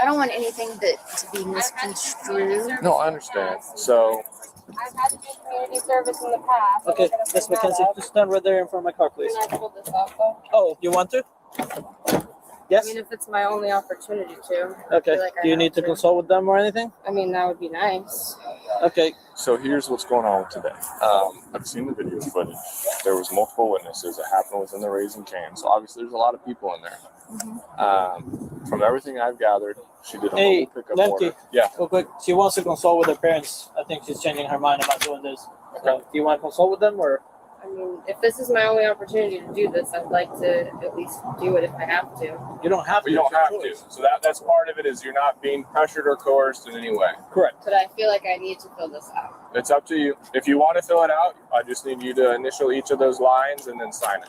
I don't want anything to be misconstrued. No, I understand. So, I've had to do community service in the past. Okay, Miss McKenzie, just stand right there in front of my car, please. Can I pull this off, though? Oh, you want to? Yes? I mean, if it's my only opportunity to. Okay. Do you need to consult with them or anything? I mean, that would be nice. Okay. So here's what's going on today. I've seen the video footage. There was multiple witnesses. It happened within the Raising Cane. So obviously there's a lot of people in there. From everything I've gathered, she did a mobile pickup order. Yeah. Real quick, she wants to consult with her parents. I think she's changing her mind about doing this. Okay. So, do you want to consult with them, or? I mean, if this is my only opportunity to do this, I'd like to at least do it if I have to. You don't have to. You don't have to. So that's part of it, is you're not being pressured or coerced in any way. Correct. But I feel like I need to fill this out. It's up to you. If you want to fill it out, I just need you to initial each of those lines and then sign it.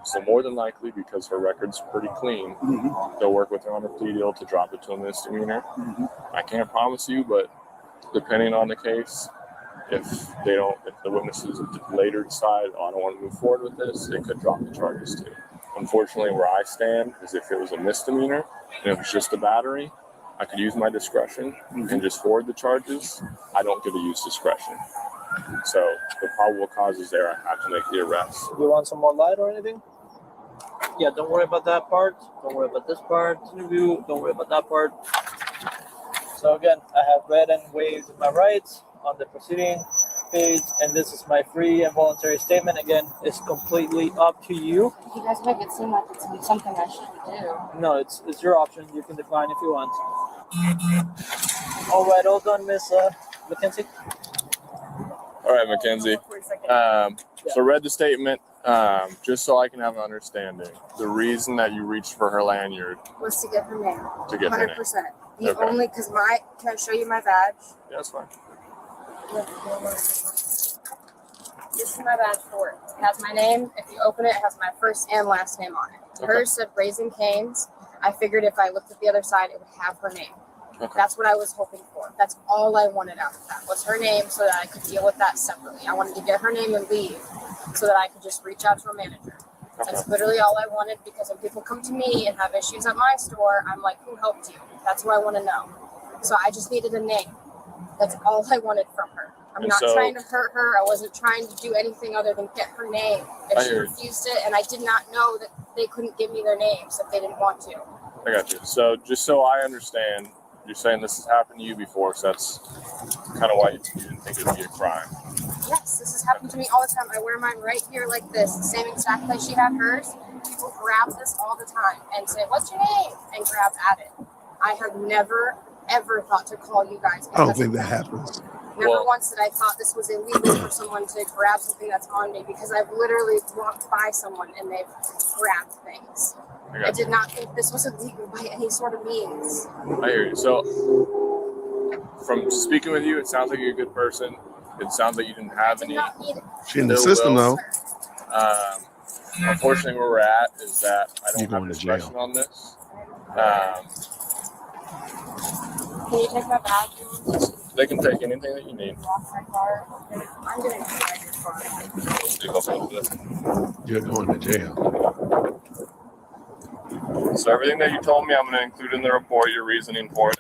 So more than likely, because her record's pretty clean, they'll work with her on her plea deal to drop it to a misdemeanor. I can't promise you, but depending on the case, if the witnesses later decide, oh, I don't want to move forward with this, they could drop the charges too. Unfortunately, where I stand is if it was a misdemeanor and it was just a battery, I could use my discretion and just forward the charges. I don't get to use discretion. So the probable cause is there. I have to make the arrest. You want some more light or anything? Yeah, don't worry about that part. Don't worry about this part. Interview. Don't worry about that part. So again, I have read and waived my rights on the proceeding page, and this is my free and voluntary statement. Again, it's completely up to you. You guys make it seem like it's something I shouldn't do. No, it's your option. You can decline if you want. All right, all done, Miss Mackenzie. All right, Mackenzie. So read the statement, just so I can have an understanding. The reason that you reached for her lanyard Was to get her name. To get her name. 100%. The Okay. only, because can I show you my badge? Yeah, that's fine. This is my badge for it. It has my name. If you open it, it has my first and last name on it. Okay. Hers said Raising Cane's. I figured if I looked at the other side, it would have her name. Okay. That's what I was hoping for. That's all I wanted out of that, was her name, so that I could deal with that separately. I wanted to get her name and leave so that I could just reach out to a manager. That's literally all I wanted, because when people come to me and have issues at my store, I'm like, who helped you? That's what I want to know. So I just needed a name. That's all I wanted from her. I'm not trying to hurt her. I wasn't trying to do anything other than get her name. If she refused it, and I did not know that they couldn't give me their names if they didn't want to. I got you. So just so I understand, you're saying this has happened to you before, so that's kind of why you didn't think it would be a crime. Yes, this has happened to me all the time. I wear mine right here like this, the same exact place she had hers. People grab this all the time and say, "What's your name?" and grab at it. I have never, ever thought to call you guys. I don't think that happens. Never once did I thought this was illegal for someone to grab something that's on me, because I've literally walked by someone and they've grabbed things. I did not think this was illegal by any sort of means. I hear you. So, from speaking with you, it sounds like you're a good person. It sounds like you didn't have any. She's in the system, though. Unfortunately, where we're at is that I don't You're going have to jail. discretion on this. Can you take my badge? They can take anything that you need. I'm going to drive your car. You're going to jail. So everything that you told me, I'm going to include in the report, your reasoning for it.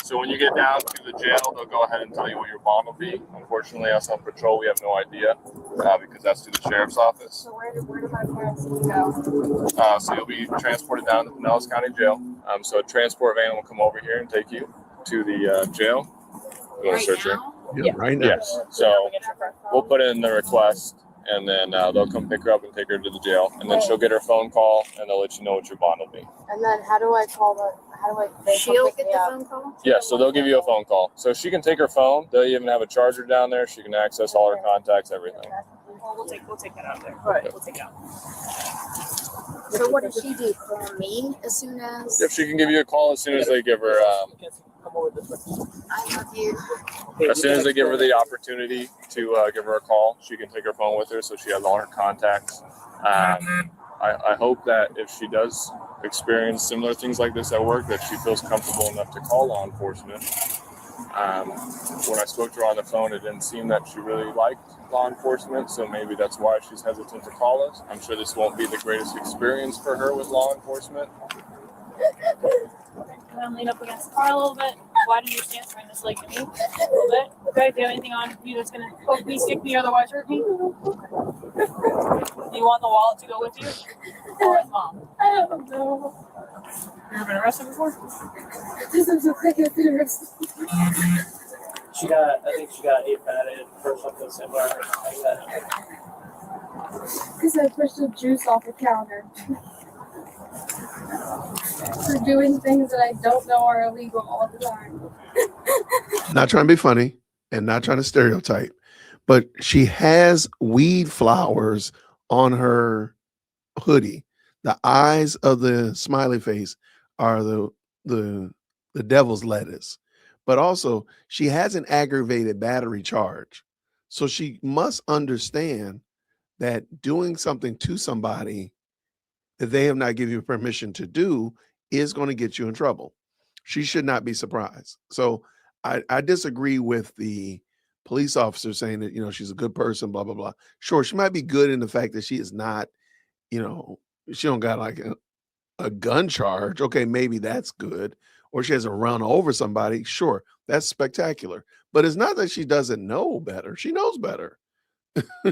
So when you get down to the jail, they'll go ahead and tell you what your bond will be. Unfortunately, us on patrol, we have no idea because that's through the sheriff's office. So where do my parents go? So you'll be transported down to Pinellas County Jail. So a transport van will come over here and take you to the jail. You want to search her? Yeah, right now. Yes. So we'll put in the request, and then they'll come pick her up and take her to the jail. And then she'll get her phone call, and they'll let you know what your bond will be. And then how do I call the? She'll get the phone call? Yeah, so they'll give you a phone call. So she can take her phone. They'll even have a charger down there. She can access all her contacts, everything. Well, we'll take that out there. All right, we'll take it out. So what does she do? Call me as soon as? If she can give you a call as soon as they give her, I love you. as soon as they give her the opportunity to give her a call, she can take her phone with her so she has all her contacts. I hope that if she does experience similar things like this at work, that she feels comfortable enough to call law enforcement. When I spoke to her on the phone, it didn't seem that she really liked law enforcement, so maybe that's why she's hesitant to call us. I'm sure this won't be the greatest experience for her with law enforcement. Lean up against the car a little bit. Widen your stance, bring this leg to me a little bit. Okay, do you have anything on you that's going to poke me, stick me, or otherwise hurt me? Do you want the wallet to go with you? Or with mom? I don't know. You ever been arrested before? This is a thing I've been arrested. I think she got 8 batted or something similar like that. Because I pushed the juice off the counter. For doing things that I don't know are illegal all the time. Not trying to be funny and not trying to stereotype, but she has weed flowers on her hoodie. The eyes of the smiley face are the devil's lettuce, but also she has an aggravated battery charge. So she must understand that doing something to somebody that they have not given you permission to do is going to get you in trouble. She should not be surprised. So I disagree with the police officer saying that, she's a good person, blah, blah, blah. Sure, she might be good in the fact that she is not, she don't got like a gun charge. Okay, maybe that's good. Or she has a run over somebody. Sure, that's spectacular. But it's not that she doesn't know better. She knows better.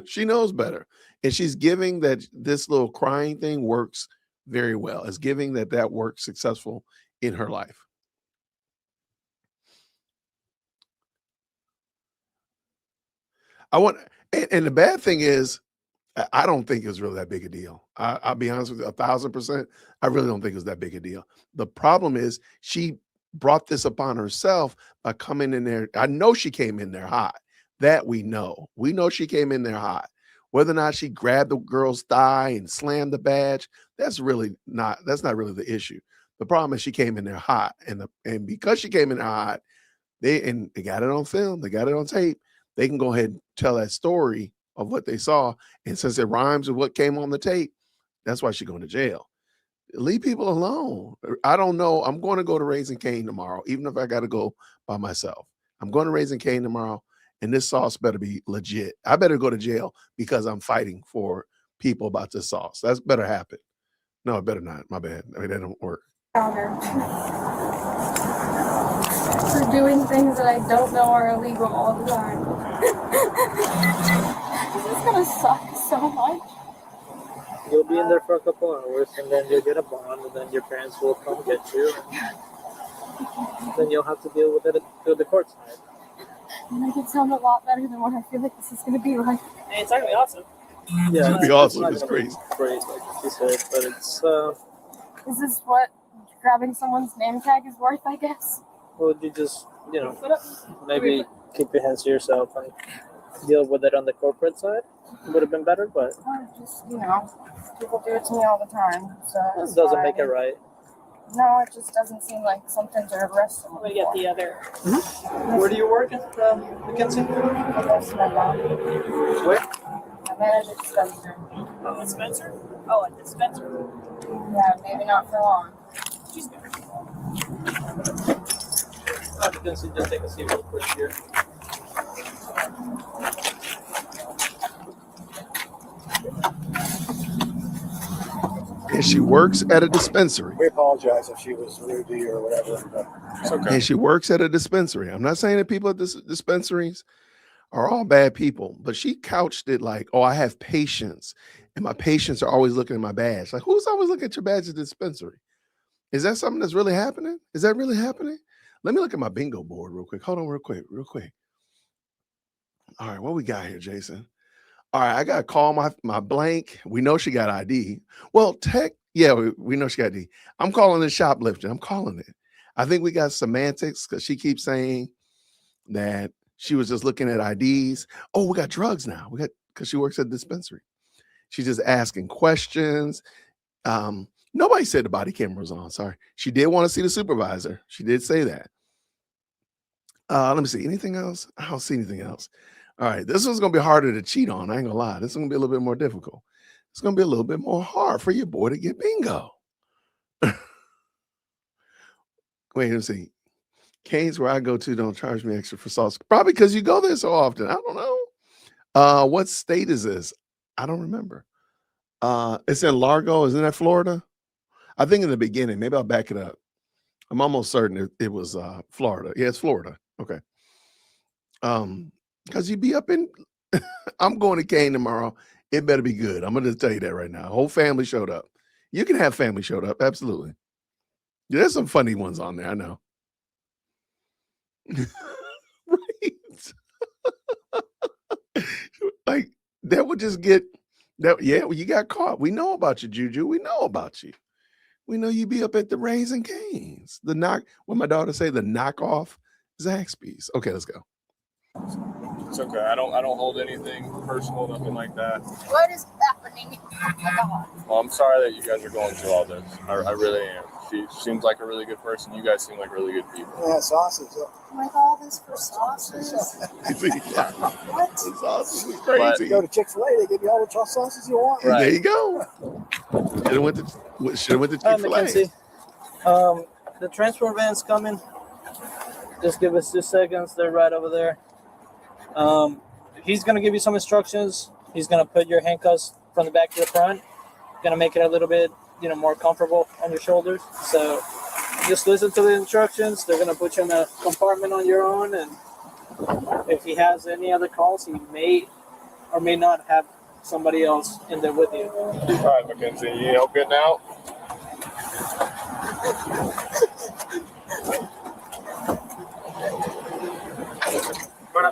She knows better. And she's giving that this little crying thing works very well. It's giving that works successful in her life. And the bad thing is, I don't think it's really that big a deal. I'll be honest with you, 1,000%. I really don't think it's that big a deal. The problem is she brought this upon herself by coming in there. I know she came in there hot. That we know. We know she came in there hot. Whether or not she grabbed the girl's thigh and slammed the badge, that's not really the issue. The problem is she came in there hot. And because she came in there hot, they got it on film, they got it on tape. They can go ahead and tell that story of what they saw. And since it rhymes with what came on the tape, that's why she's going to jail. Leave people alone. I don't know. I'm going to go to Raising Cane tomorrow, even if I got to go by myself. I'm going to Raising Cane tomorrow, and this sauce better be legit. I better go to jail because I'm fighting for people about this sauce. That's better happen. No, it better not. My bad. I mean, that don't work. For doing things that I don't know are illegal all the time. This is gonna suck so much. You'll be in there for a couple hours, and then you'll get a bond, and then your parents will come get you. And then you'll have to deal with it through the court side. You make it sound a lot better than what I feel like this is gonna be like. Hey, it's not gonna be awesome. Yeah, it's gonna be awesome. It's crazy. Great, like you said, but it's. Is this what grabbing someone's name tag is worth, I guess. Well, you just, maybe keep your hands to yourself and deal with it on the corporate side. It would have been better, but Just, people do it to me all the time. So it doesn't make it right. No, it just doesn't seem like something to arrest someone. We get the other. Where do you work at McKenzie? Where? I manage a dispenser. A dispenser? Oh, a dispenser. Yeah, maybe not for long. She's good. McKenzie, just take a seat real quick here. And she works at a dispensary. We apologize if she was rude to you or whatever. But it's okay. And she works at a dispensary. I'm not saying that people at dispensaries are all bad people, but she couched it like, oh, I have patients, and my patients are always looking at my badge. Like, who's always looking at your badge at the dispensary? Is that something that's really happening? Is that really happening? Let me look at my bingo board real quick. Hold on real quick. All right, what we got here, Jason? All right, I got to call my blank. We know she got ID. Well, we know she got ID. I'm calling it shoplifting. I'm calling it. I think we got semantics because she keeps saying that she was just looking at IDs. Oh, we got drugs now. Because she works at a dispensary. She's just asking questions. Nobody said the body camera was on. Sorry. She did want to see the supervisor. She did say that. Let me see. Anything else? I don't see anything else. All right. This one's going to be harder to cheat on. I ain't going to lie. This is going to be a little bit more difficult. It's going to be a little bit more hard for your boy to get bingo. Wait, let's see. Cane's where I go to don't charge me extra for sauce. Probably because you go there so often. I don't know. What state is this? I don't remember. It's in Largo. Isn't that Florida? I think in the beginning. Maybe I'll back it up. I'm almost certain it was Florida. Yeah, it's Florida. Okay. Because you'd be up in I'm going to Kane tomorrow. It better be good. I'm going to tell you that right now. Whole family showed up. You can have family showed up. Absolutely. Yeah, there's some funny ones on there. I know. Right. Like that would just get that. Yeah, well, you got caught. We know about you, Juju. We know about you. We know you be up at the Raising Cane's. What my daughter say, the knockoff Zaxby's. Okay, let's go. It's okay. I don't hold anything personal, nothing like that. What is happening? Oh my God. Well, I'm sorry that you guys are going through all this. I really am. She seems like a really good person. You guys seem like really good people. Yeah, sauces. With all this for sauces? What? The sauces is crazy. You go to Chick-fil-A, they give you all the sauces you want. Right. There you go. Should have went to Chick-fil-A. McKenzie, the transport van's coming. Just give us 2 seconds. They're right over there. He's going to give you some instructions. He's going to put your handcuffs from the back to the front. Going to make it a little bit, more comfortable on your shoulders. So just listen to the instructions. They're going to put you in a compartment on your own. And if he has any other calls, he may or may not have somebody else in there with you. All right, Mackenzie, you all good now?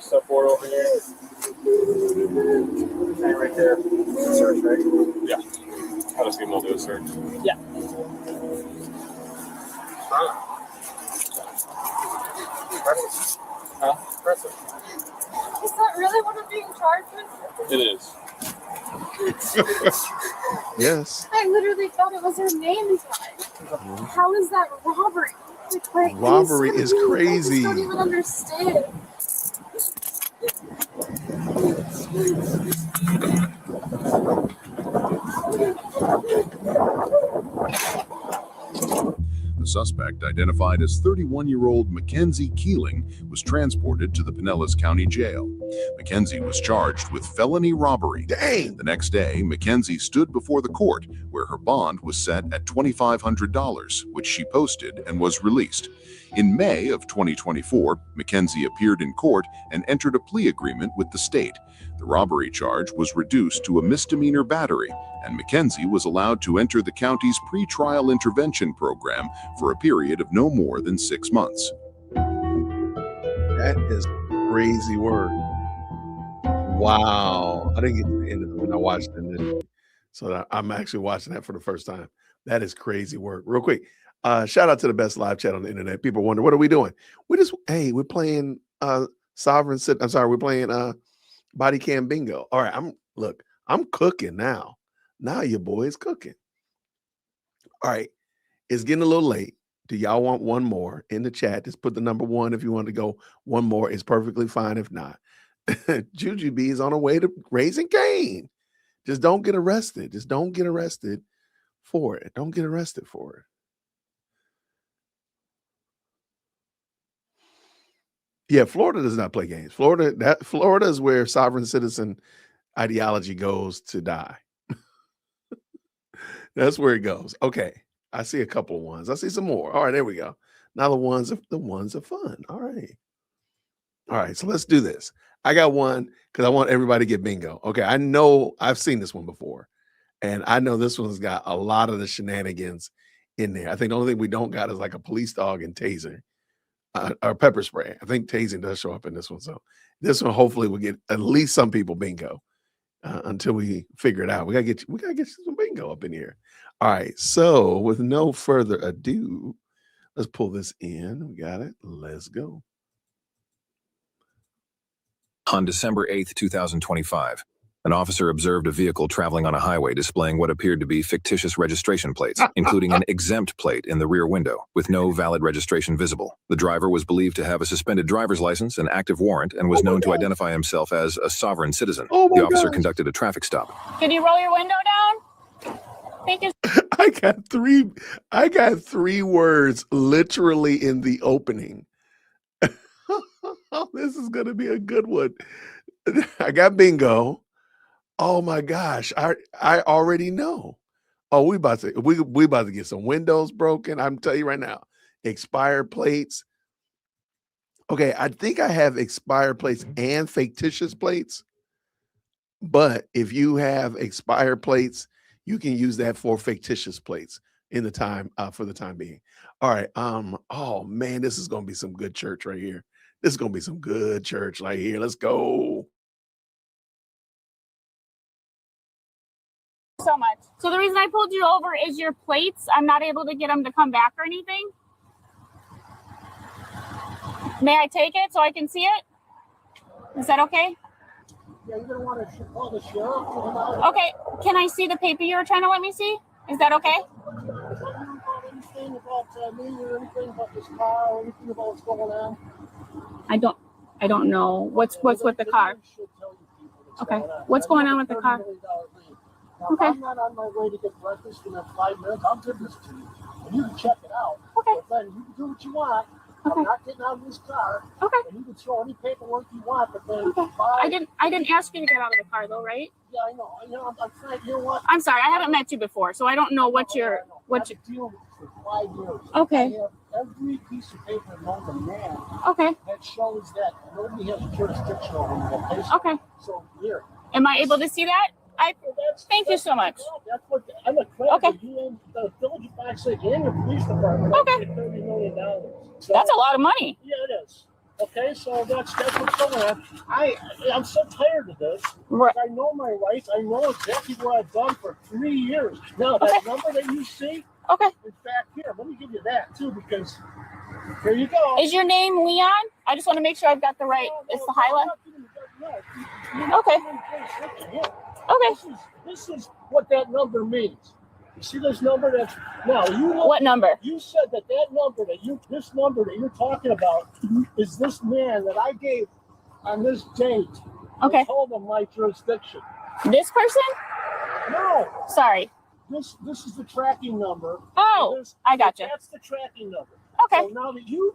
Step forward over here. And right there. Search, right? Yeah. I'll just give him a do a search. Yeah. Huh? Impressive. Is that really what I'm being charged with? It is. Yes. I literally thought it was her name tag. How is that robbery? Robbery is crazy. I just don't even understand. The suspect, identified as 31-year-old Mackenzie Keeling, was transported to the Pinellas County Jail. Mackenzie was charged with felony robbery. Dang! The next day, Mackenzie stood before the court, where her bond was set at $2,500, which she posted and was released. In May of 2024, Mackenzie appeared in court and entered a plea agreement with the state. The robbery charge was reduced to a misdemeanor battery, and Mackenzie was allowed to enter the county's pretrial intervention program for a period of no more than 6 months. That is crazy work. Wow. I didn't get to the end of it when I watched it. So I'm actually watching that for the first time. That is crazy work. Real quick, Shout out to the best live chat on the internet. People wonder, what are we doing? We're playing we're playing body cam bingo. All right, I'm cooking now. Now your boy is cooking. All right, it's getting a little late. Do y'all want one more in the chat? Just put the number 1 if you want to go. One more is perfectly fine if not. Juju B is on her way to Raising Cane. Just don't get arrested. Just don't get arrested for it. Don't get arrested for it. Yeah, Florida does not play games. Florida is where sovereign citizen ideology goes to die. That's where it goes. Okay. I see a couple of ones. I see some more. All right, there we go. Now the ones are fun. All right. All right, so let's do this. I got one because I want everybody to get bingo. Okay, I know I've seen this one before, and I know this one's got a lot of the shenanigans in there. I think the only thing we don't got is like a police dog and taser or pepper spray. I think tasing does show up in this one. So this one hopefully will get at least some people bingo until we figure it out. We gotta get you some bingo up in here. All right, so with no further ado, let's pull this in. We got it. Let's go. On December 8th, 2025, an officer observed a vehicle traveling on a highway displaying what appeared to be fictitious registration plates, including an exempt plate in the rear window, with no valid registration visible. The driver was believed to have a suspended driver's license, an active warrant, and was known to identify himself as a sovereign citizen. The officer conducted a traffic stop. Can you roll your window down? Thank you. I got three words literally in the opening. This is gonna be a good one. I got bingo. Oh my gosh, I already know. Oh, we about to get some windows broken. I'm telling you right now, expired plates. Okay, I think I have expired plates and fictitious plates. But if you have expired plates, you can use that for fictitious plates in the time for the time being. All right. Oh man, this is gonna be some good church right here. This is gonna be some good church right here. Let's go. So much. So the reason I pulled you over is your plates. I'm not able to get them to come back or anything. May I take it so I can see it? Is that okay? Yeah, you're gonna want to call the sheriff. Okay. Can I see the paper you were trying to let me see? Is that okay? Anything about me or anything about this car or anything about what's going on? I don't know. What's with the car? Okay. What's going on with the car? Now, okay. If I'm not on my way to get breakfast in 5 minutes, I'll give this to you. And you can check it out. Okay. But then you can do what you want. Okay. I'm not getting out of this car. Okay. And you can throw any paperwork you want, but then okay. I didn't ask you to get out of the car though, right? Yeah, I know. I'm trying. You know what? I'm sorry, I haven't met you before, so I don't know what you're. I've been dealing with for 5 years. Okay. I have every piece of paper known to man. Okay. That shows that nobody has jurisdiction over me. Okay. Okay. So here. Am I able to see that? Thank you so much. That's what I'm a credit. Okay. You and the village of Fox Lake and your police department. Okay. $30 million. So, that's a lot of money. Yeah, it is. Okay, so that's what's going on. I'm so tired of this. Right. I know my rights. I know exactly what I've done for 3 years. Now that number that you see, okay, is back here. Let me give you that too, because here you go. Is your name Leon? I just want to make sure I've got the right. It's the highlight. Okay. Okay. This is what that number means. You see this number that's now you know, what number? You said that number this number that you're talking about is this man that I gave on this date. Okay. I told him my jurisdiction. This person? No. Sorry. This is the tracking number. Oh, I got you. That's the tracking number. Okay. So now that you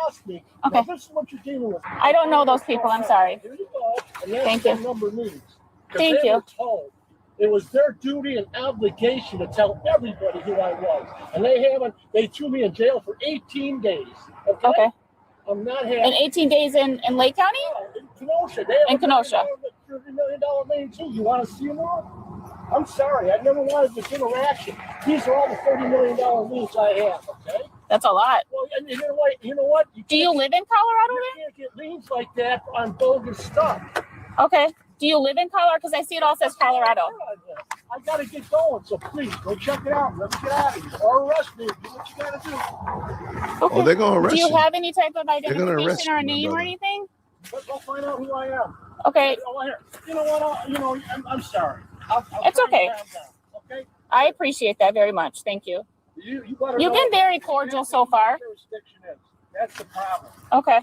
asked me, okay. Now this is what you're dealing with. I don't know those people. I'm sorry. Here you go. And that's Thank what you. that number means. Thank you. Were told it was their duty and obligation to tell everybody who I was. And they haven't. They threw me in jail for 18 days. Okay. I'm not happy. And 18 days in Lake County? In Kenosha. In Kenosha. $30 million lane too. You want to see more? I'm sorry. I never wanted this interaction. These are all the $30 million liens I have. Okay. That's a lot. Well, and you know what? Do you live in Colorado then? You can't get liens like that on bogus stuff. Okay. Do you live in Colorado? Because I see it all says Colorado. I gotta get going, so please go check it out. Let me get out of here. Or arrest me. Do what you gotta do. Oh, they're gonna arrest you. Do you have any type of gonna arrest identification or a you, my name or brother. anything? Go find out who I am. Okay. You know what? I'm sorry. It's okay. Okay. I appreciate that very much. Thank you. You better You've know been very cordial so far. jurisdiction is. That's the problem. Okay.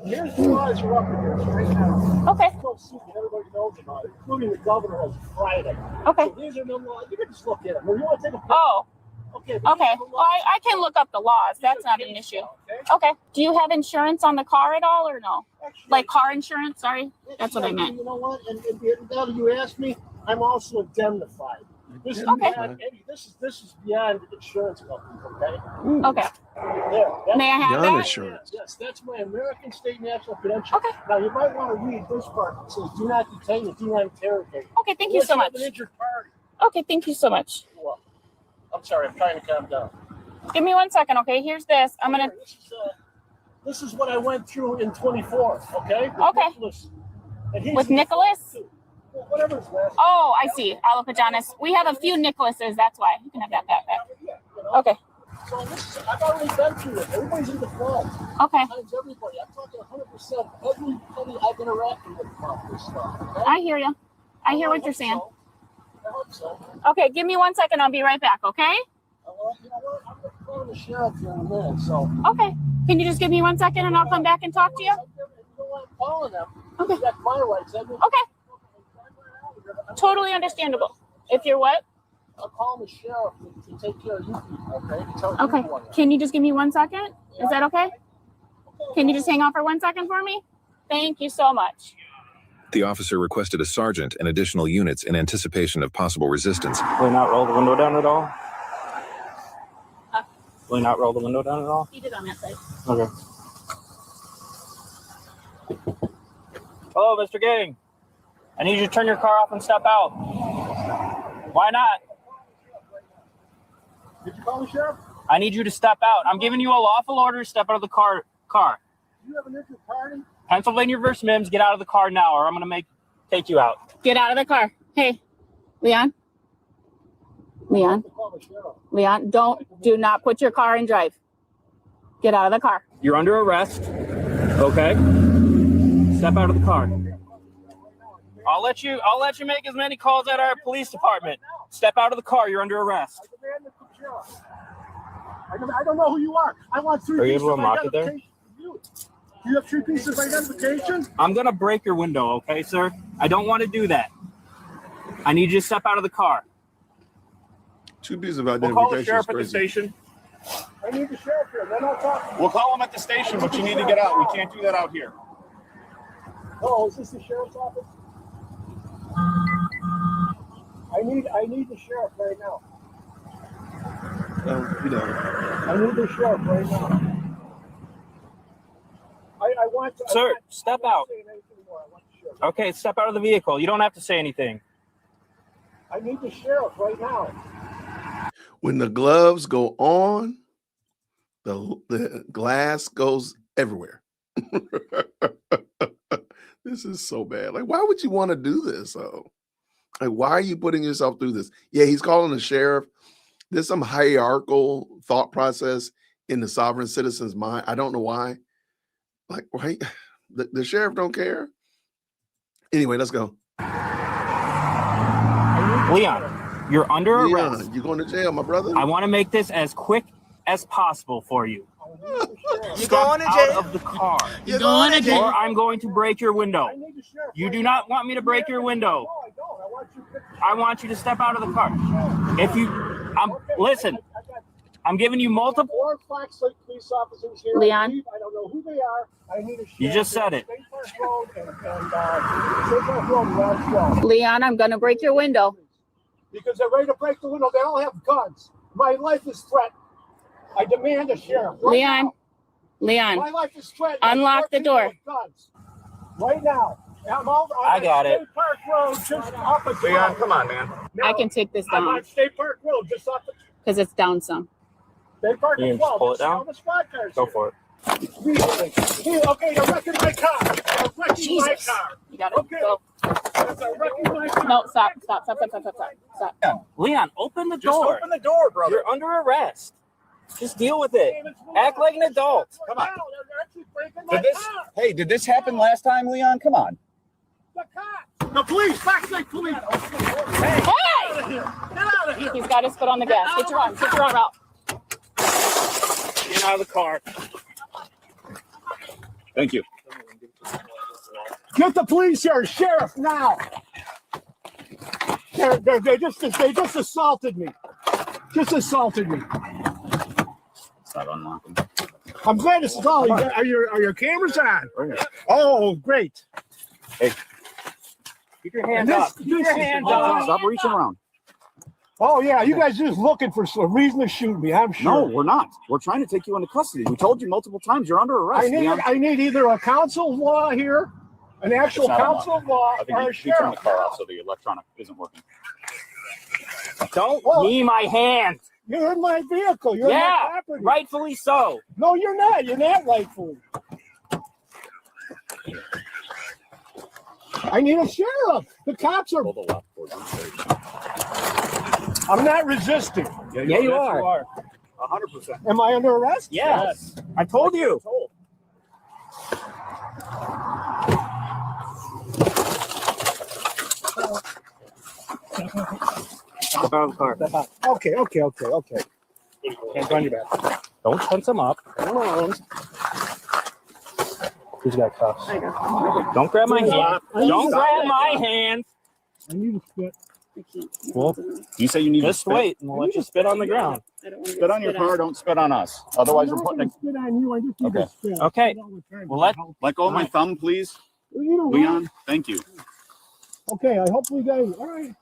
Here's the laws you're up against right now. Okay. Everybody knows about it, including the governor on Friday. Okay. So these are the laws. You can just look at them. Well, you want to take a Oh. Okay. Okay. Well, I can look up the laws. That's not an issue. Okay. Do you have insurance on the car at all or no? Like car insurance? Sorry. That's what I meant. You know what? And now that you asked me, I'm also indemnified. This is Okay. beyond this is beyond insurance companies, okay? Okay. Yeah, May I have Beyond that? insurance. Yes, that's my American State National Credential. Okay. Now you might want to read this part. It says, "Do not detain and do not interrogate." Okay. Thank you so Unless much. have an injured party. Okay. Thank you so much. You're welcome. I'm sorry. I'm trying to calm down. Give me 1 second. Okay. Here's this. I'm gonna. This is what I went through in 24. Okay. Okay. Nicholas. And he's With Nicholas? Well, whatever his last. Oh, I see. Alopajanis. We have a few Nicholases. That's why. You can have that back. Okay. So I've already been through it. Everybody's in the fault. Okay. Times everybody. I'm talking 100%. Everybody I've interacted with about this stuff. Okay? I hear you. I hear what you're saying. I hope so. Okay. Give me 1 second. I'll be right back. Okay. Well, you know what? I'm going to call the sheriff here in a minute. So. Okay. Can you just give me 1 second and I'll come back and talk to you? You know what? I'm calling them. Okay. That's my rights. Okay. Totally understandable. If you're what? I'll call the sheriff to take care of you people, okay? To tell you Okay. who I am. Can you just give me 1 second? Is that okay? Can you just hang on for 1 second for me? Thank you so much. The officer requested a sergeant and additional units in anticipation of possible resistance. Will you not roll the window down at all? Will you not roll the window down at all? He did on that side. Okay. Hello, Mr. Gang. I need you to turn your car off and step out. Why not? Did you call the sheriff? I need you to step out. I'm giving you a lawful order to step out of the car. Do you have an injured party? Pennsylvania versus Mims, get out of the car now or I'm going to take you out. Get out of the car. Hey, Leon. Leon. Leon, do not put your car in drive. Get out of the car. You're under arrest. Okay. Step out of the car. I'll let you make as many calls at our police department. Step out of the car. You're under arrest. I don't know who you are. I want 3 Are you pieces able of to mock it there? identification from you. Do you have 3 pieces of identification? I'm going to break your window, okay, sir? I don't want to do that. I need you to step out of the car. 2 pieces of We'll identification. call the sheriff at the station. I need the sheriff here. Then I'll talk. We'll call him at the station, but you need to get out. We can't do that out here. Oh, is this the sheriff's office? I need the sheriff right now. I need the sheriff right now. I want to. Sir, step out. Okay, step out of the vehicle. You don't have to say anything. I need the sheriff right now. When the gloves go on, the glass goes everywhere. This is so bad. Like, why would you want to do this? Oh, like, why are you putting yourself through this? Yeah, he's calling the sheriff. There's some hierarchical thought process in the sovereign citizen's mind. I don't know why. Like, right? The sheriff don't care. Anyway, let's go. Leon, you're under arrest. You're going to jail, my brother. I want to make this as quick as possible for you. You're going to jail. Out of the car. You're going to jail. Or I'm going to break your window. You do not want me to break your window. I want you to step out of the car. If you, listen, I'm giving you multiple. 4 Fox Lake police officers here. Leon. I don't know who they are. I need a sheriff. You just said it. State Park Road and State Park Road, West Wall. Leon, I'm going to break your window. Because they're ready to break the window. They all have guns. My life is threatened. I demand a sheriff. Right Leon. now. Leon. My life is threatened. Unlock the door. Guns. Right now. I'm I got it. State Park Road, just up a Leon, come on, man. No, I can take this I'm down on State Park Road, just up the because it's down some. State Park You can just pull it down? Go for it. Okay, they're wrecking my car. They're wrecking my car. You got it. Okay. Go. No, stop. Leon, open the Just door. open the door, brother. You're under arrest. Just deal with it. Act like an adult. Come on. Did this happen last time, Leon? Come on. The police, backside police. Hey! Get out of here. He's got his foot on the gas. Get your arm out. Get out of the car. Thank you. Get the police here, sheriff, now. They just assaulted me. Stop unlocking. I'm glad this is all. Are your cameras on? Oh, great. Hey. Keep your hands up. Keep your hands up. Stop reaching around. Oh, yeah, you guys just looking for a reason to shoot me, I'm sure. No, we're not. We're trying to take you into custody. We told you multiple times you're under arrest. I need either a council of law here, an actual council of law, I think or a you turn sheriff. the car off so the electronic isn't working. Don't knee my hand. You're in my vehicle. You're in my property. Rightfully so. No, you're not. You're not rightfully. I need a sheriff. The cops are. I'm not resisting. Yeah, you are. 100%. Am I under arrest? Yes. I told you. Step out of the car. Okay. Hands on your back. Don't tense them up. Who's got cuffs? I got Don't grab my hand. Don't grab my hand. I need to spit. Well, you say you need just to spit? wait and we'll let you spit on the ground. Spit on your car, don't spit on us. Otherwise, we're putting Spit on you. I just need to spit. Okay. Well, let go of my thumb, please. Leon, thank you. Okay, I hope you guys. All right.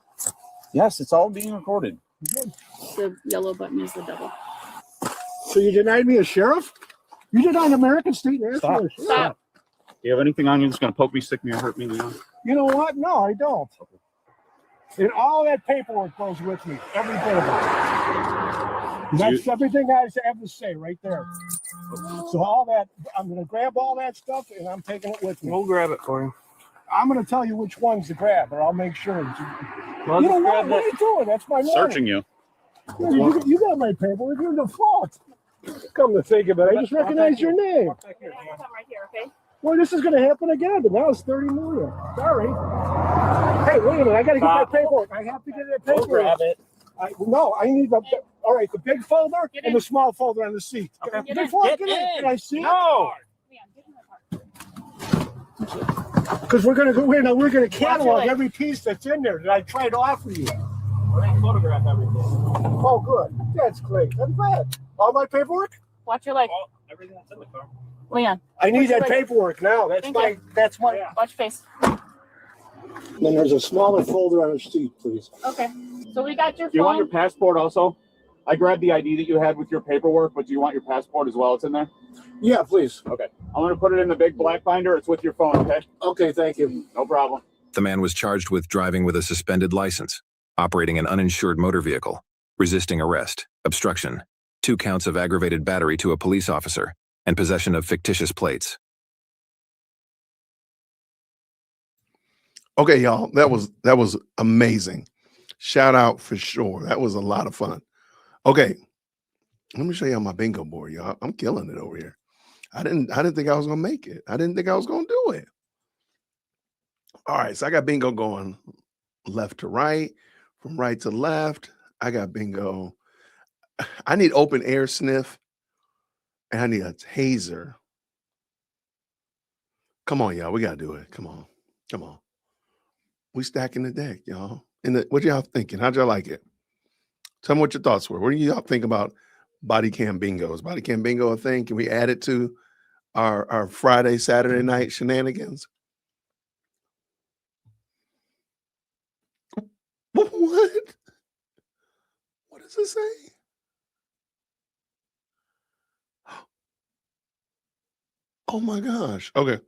Yes, it's all being recorded. The yellow button is the double. So you denied me a sheriff? You denied American State National. Stop. Do you have anything on you that's going to poke me, stick me, or hurt me, Leon? You know what? No, I don't. And all that paperwork goes with me. Every bit of it. That's everything I have to say right there. So all that, I'm going to grab all that stuff and I'm taking it with me. We'll grab it for you. I'm going to tell you which ones to grab, or I'll make sure. Well, you know what? What are you doing? That's my name. Searching you. You got my paperwork. You're the fault. Come to think of it, I just recognize your name. Right here, okay? Well, this is going to happen again, but now it's 30 million. Sorry. Hey, wait a minute. I got to get that paperwork. I have to get that paperwork. We'll grab it. I need the. All right, the big folder and the small folder on the seat. Okay. Before I get in, can I see it? No. Because we're going to go in and we're going to catalog every piece that's in there that I tried to offer you. We're going to photograph everything. Oh, good. That's great. I'm glad. All my paperwork? Watch your leg. Everything that's in the car. Leon. I need that paperwork now. That's my. That's my. Watch your face. Then there's a smaller folder on the seat, please. Okay. So we got your phone. Do you want your passport also? I grabbed the ID that you had with your paperwork, but do you want your passport as well? It's in there? Yeah, please. Okay. I'm going to put it in the big black binder. It's with your phone, okay? Okay, thank you. No problem. The man was charged with driving with a suspended license, operating an uninsured motor vehicle, resisting arrest, obstruction, 2 counts of aggravated battery to a police officer, and possession of fictitious plates. Okay, y'all, that was amazing. Shout out for sure. That was a lot of fun. Okay, let me show y'all my bingo board, y'all. I'm killing it over here. I didn't think I was gonna make it. I didn't think I was gonna do it. All right, so I got bingo going left to right, from right to left. I got bingo. I need open air sniff, and I need a taser. Come on, y'all. We gotta do it. Come on. Come on. We stacking the deck, y'all. What y'all thinking? How'd y'all like it? Tell me what your thoughts were. What do y'all think about body cam bingo? Is body cam bingo a thing? Can we add it to our Friday, Saturday night shenanigans? What? What does it say? Oh my gosh. Okay.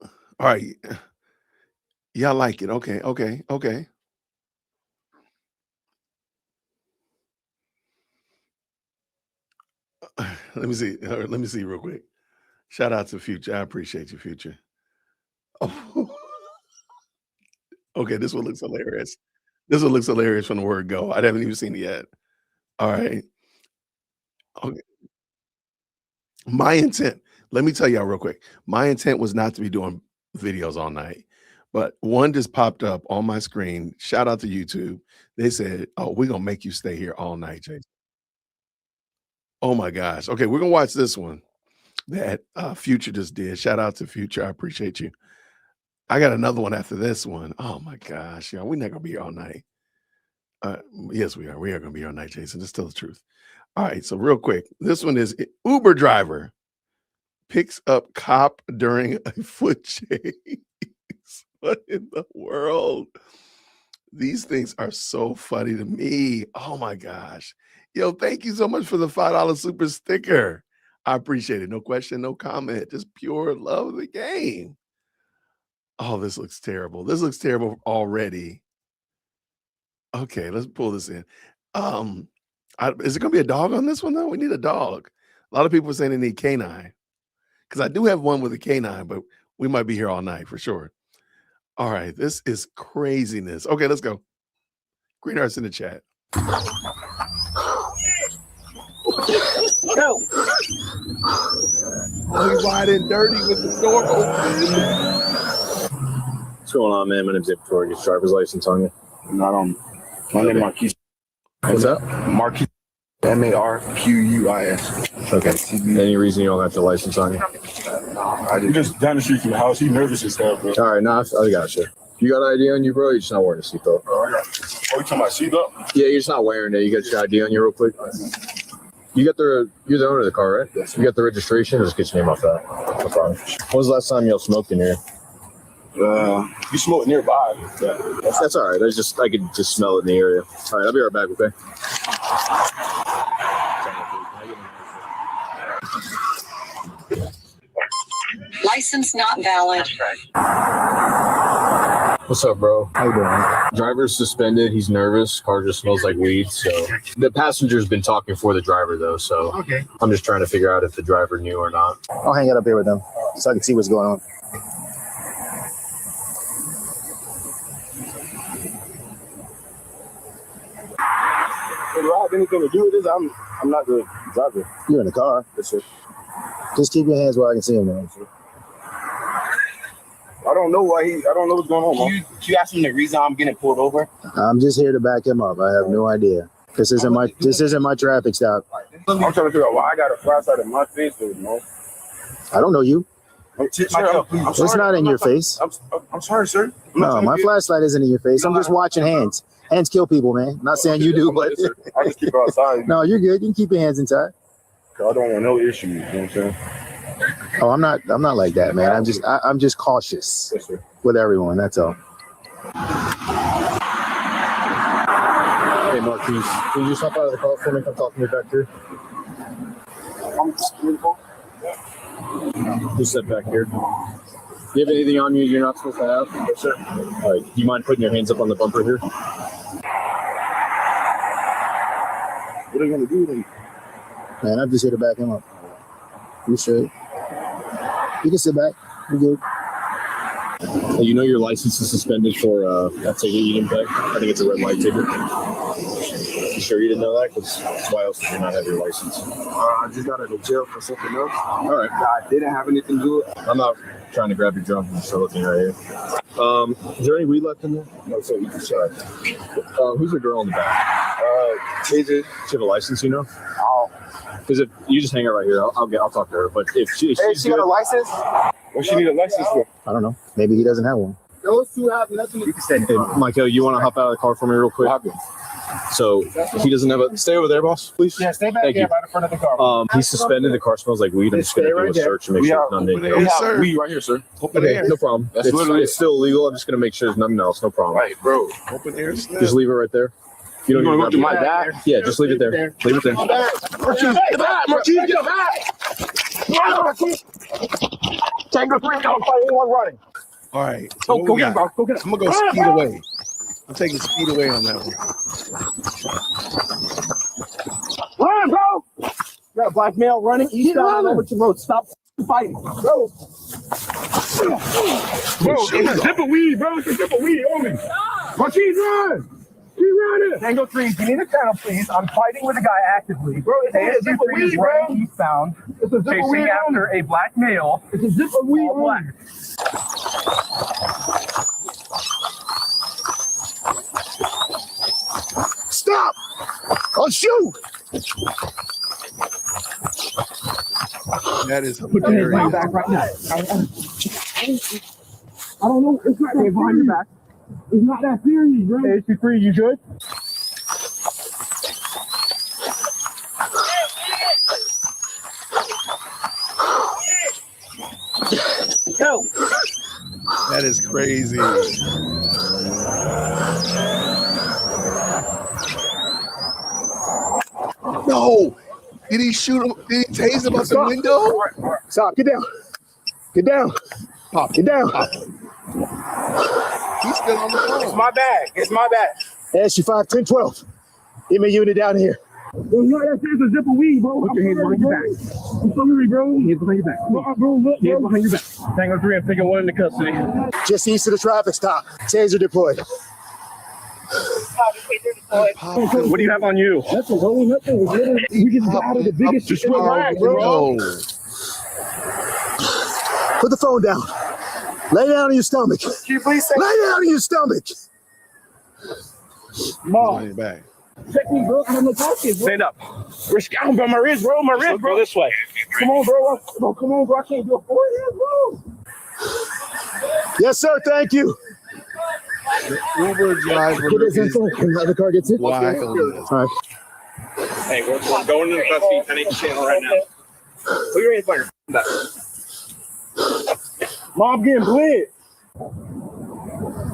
All right. Y'all like it. Okay. Let me see. Let me see real quick. Shout out to Future. I appreciate you, Future. Oh. Okay, this one looks hilarious. This one looks hilarious from the word go. I haven't even seen it yet. All right. Okay. My intent, let me tell y'all real quick. My intent was not to be doing videos all night, but one just popped up on my screen. Shout out to YouTube. They said, "Oh, we're gonna make you stay here all night, Jason." Oh my gosh. Okay, we're gonna watch this one that Future just did. Shout out to Future. I appreciate you. I got another one after this one. Oh my gosh, y'all, we're not gonna be here all night. Yes, we are. We are gonna be here all night, Jason. Just tell the truth. All right, so real quick, this one is Uber driver picks up cop during a foot chase. What in the world? These things are so funny to me. Oh my gosh. Yo, thank you so much for the $5 super sticker. I appreciate it. No question, no comment. Just pure love of the game. Oh, this looks terrible. This looks terrible already. Okay, let's pull this in. Is it gonna be a dog on this one though? We need a dog. A lot of people are saying they need canine. Because I do have one with a canine, but we might be here all night for sure. All right, this is craziness. Okay, let's go. Green Hearts in the chat. No. Oh, riding dirty with the door open. What's going on, man? My name's David Torrey. Get driver's license on you. Not on. My name is Marquis. What's that? Marquis. Marquis. Okay. Any reason you don't have your license on you? I just down the street from the house. He nervous and stuff, bro. All right, no, I got you. You got ID on you, bro? You're just not wearing a seatbelt. Oh, you talking about seatbelt? Yeah, you're just not wearing it. You got your ID on you real quick. You're the owner of the car, right? Yes. You got the registration? Just get your name off that. No problem. When was the last time y'all smoked in here? You smoked nearby. Yeah. That's all right. I could just smell it in the area. All right, I'll be right back, okay? License not valid. What's up, bro? How you doing? Driver's suspended. He's nervous. Car just smells like weed. So the passenger's been talking for the driver, though. So Okay. I'm just trying to figure out if the driver knew or not. I'll hang it up here with them so I can see what's going on. Do I have anything to do with this? I'm not the driver. You're in the car. Yes, sir. Just keep your hands where I can see them, man. I don't know why I don't know what's going on. Can you ask him the reason I'm getting pulled over? I'm just here to back him up. I have no idea. This isn't my traffic stop. I'm trying to figure out why I got a flashlight in my face, though, I don't know you. I'm It's not in your face. I'm sorry, sir. No, my flashlight isn't in your face. I'm just watching hands. Hands kill people, man. I'm not saying you do, but I just keep it outside. No, you're good. You can keep your hands inside. I don't want no issues. You know what I'm saying? Oh, I'm not like that, man. I'm just cautious with everyone. That's all. Hey, Marquise, can you just hop out of the car for me? Come talk to me back here. Just sit back here. Do you have anything on you you're not supposed to have? Yes, sir. All right. Do you mind putting your hands up on the bumper here? What are you gonna do then? Man, I'm just here to back him up. You straight? You can sit back. You're good. Hey, you know your license is suspended for a ticket you didn't pay? I think it's a red light ticket. You sure you didn't know that? Because why else would you not have your license? I just got out of jail for something else. All right. I didn't have anything to do with it. I'm not trying to grab your junk. I'm just looking right here. Is there any weed left in there? No, sir. You can try. Who's the girl in the back? TJ. She have a license, you know? Because if you just hang out right here, I'll talk to her. But if she's she got a license? What she need a license for? I don't know. Maybe he doesn't have one. Those two have nothing to say. Hey, Michael, you want to hop out of the car for me real quick? So he doesn't have a. Stay over there, boss, please. Yeah, stay back Thank here you. by the front of the car. He's suspended. The car smells like weed. I'm just going to do a search and make sure it's nothing. We have weed right here, sir. Open Okay, air. no problem. That's literally It's still illegal. I'm just going to make sure there's nothing else. No problem. Right, bro. Open air. Just leave it right there. You don't You need wanna to go grab through my it. bag? Yeah, just leave it there. Leave it there. Marquise, get the bag. Marquise, get the bag. Marquise. Take the free dog. Anyone running? All right. Go get him, bro. Go get him. I'm gonna go speed away. I'm taking speed away on that one. Run, bro. You got a black male running east side over to the road. Stop. Fighting, bro. Bro, it's a zip of weed, bro. It's a zip of weed on me. Marquise, run! Keep running! Tango 3, give me the channel, please. I'm fighting with a guy actively. Bro, it's a zip of weed, bro. Eastbound. It's a zip of weed after a black male. It's a zip of weed, black. Stop! I'll shoot! That is Put your hands behind your back right now. I don't know. It's not that behind your back. It's not that serious, bro. Hey, HC3, you good? Go. That is crazy. No! Did he shoot him? Did he tase him out the window? Stop, get down. Get down. Pop, get down. Pop. He's still on the phone. It's my bag. It's my bag. SU5, 1012. Give me a unit down here. That's a zip of weed, bro. Put your hands behind your back. I'm sorry, bro. Hands behind your back. Bro, look, hands behind your back. Tango 3, I'm taking one into custody. Just east of the traffic stop. Taser deployed. What do you have on you? That's a rolling up thing. You just got out of the biggest shit, bro. Put the phone down. Lay down on your stomach. Can you please say Lay down on your stomach. Mom, back. Check me, bro. I'm in the pocket, bro. Stand up. Risk out, bro. My wrist, bro. My wrist, bro. Go this way. Come on, bro. Come on, bro. I can't do it for you, bro. Yes, sir. Thank you. The Uber driver Get his info. The car gets in. wild. All right. Hey, we're going to the custody 10 channel right now. Put your hands behind your back. Mom getting bled.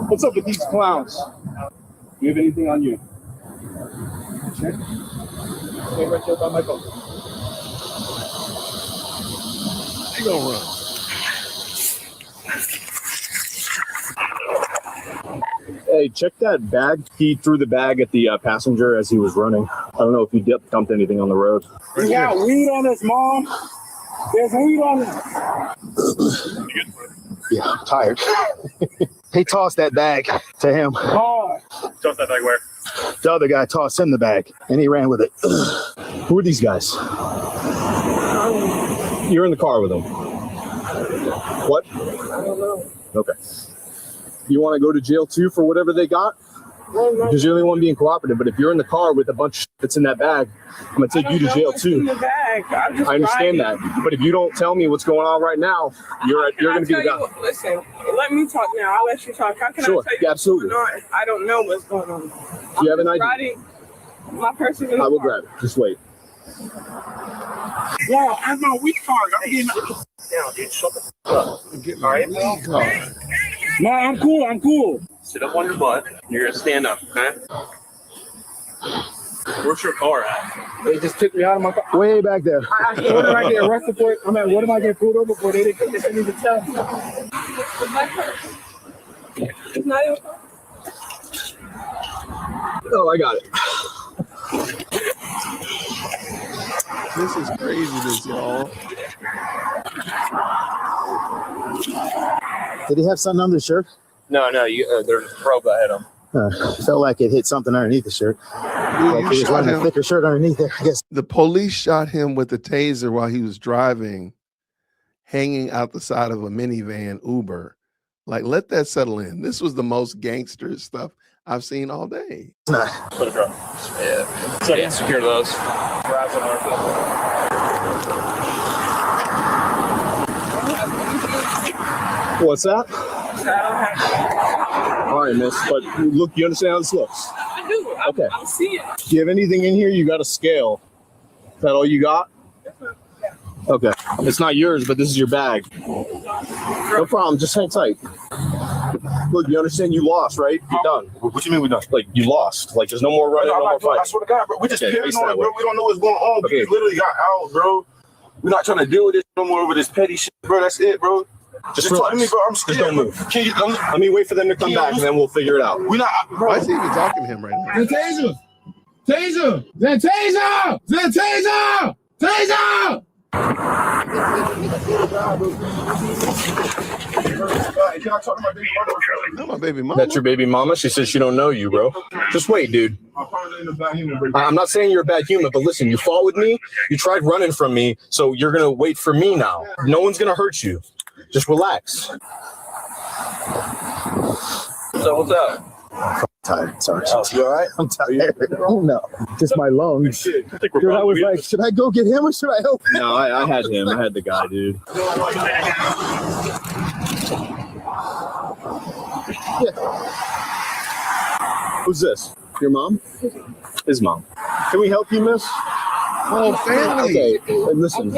What's up with these clowns? Do you have anything on you? Check. Stay right there by my phone. He gonna run. Hey, check that bag. He threw the bag at the passenger as he was running. I don't know if he dumped anything on the road. We got weed on us, Mom. There's weed on us. Yeah, I'm tired. He tossed that bag to him. Toss that bag where? The other guy tossed him the bag, and he ran with it. Who are these guys? You're in the car with them. What? I don't know. Okay. You want to go to jail too for whatever they got? Because you're the only one being cooperative. But if you're in the car with a bunch that's in that bag, I'm gonna take you to jail too. I understand that. But if you don't tell me what's going on right now, you're gonna be the guy. Listen, let me talk now. I'll let you talk. How can I tell you what's absolutely. going on? I don't know what's going on. Do you have an idea? My purse is in the I will car. grab it. Just wait. Yeah, I have my weed card. I'm getting down, dude. Shut the fuck up. All right, bro. No, I'm cool. I'm cool. Sit up on your butt. You're gonna stand up, okay? Where's your car at? They just took me out of my car. Way back there. What did I get arrested for? I mean, what did I get pulled over for? They didn't even tell me. My purse. It's not your car. Oh, I got it. This is craziness, y'all. Did he have something under the shirt? No, there's a probe that hit him. Felt like it hit something underneath the shirt. Like he was wearing a thicker shirt underneath there, I guess. The police shot him with a taser while he was driving, hanging out the side of a minivan Uber. Like, let that settle in. This was the most gangster stuff I've seen all day. Put a drone. Yeah. Secure those. Grab them What's that? All right, miss. But look, you understand how this looks? I do. Okay. I'm seeing it. Do you have anything in here? You got a scale. Is that all you got? Okay. It's not yours, but this is your bag. No problem. Just hang tight. Look, you understand you lost, right? You're done. What do you mean we're done? Like, you lost. Like, there's no more running, no more fighting. I swear to God, bro. We just paranoid, that bro. way. We don't know what's going on. Okay. We literally got out, bro. We're not trying to deal with this no more over this petty shit, bro. That's it, bro. Just talk to relax. me, bro. I'm scared. Just don't move. Let me wait for them to come back, and then we'll figure it out. We're not, bro. Why is he even talking to him right now? The taser! Taser! The taser! The taser! Taser! Can I talk to my baby mama? Not my baby mama. That's your baby mama? She says she don't know you, bro. Just wait, dude. I'm not saying you're a bad human, but listen, you fought with me. You tried running from me, so you're going to wait for me now. No one's going to hurt you. Just relax. So what's up? I'm tired. Sorry. Oh, you all right? I'm tired. Oh, no. Just my lungs. Dude, I was like, should I go get him or should I help him? No, I had him. I had the guy, dude. Yeah. Who's this? Your mom? His mom. Can we help you, miss? Oh, family. Okay, listen.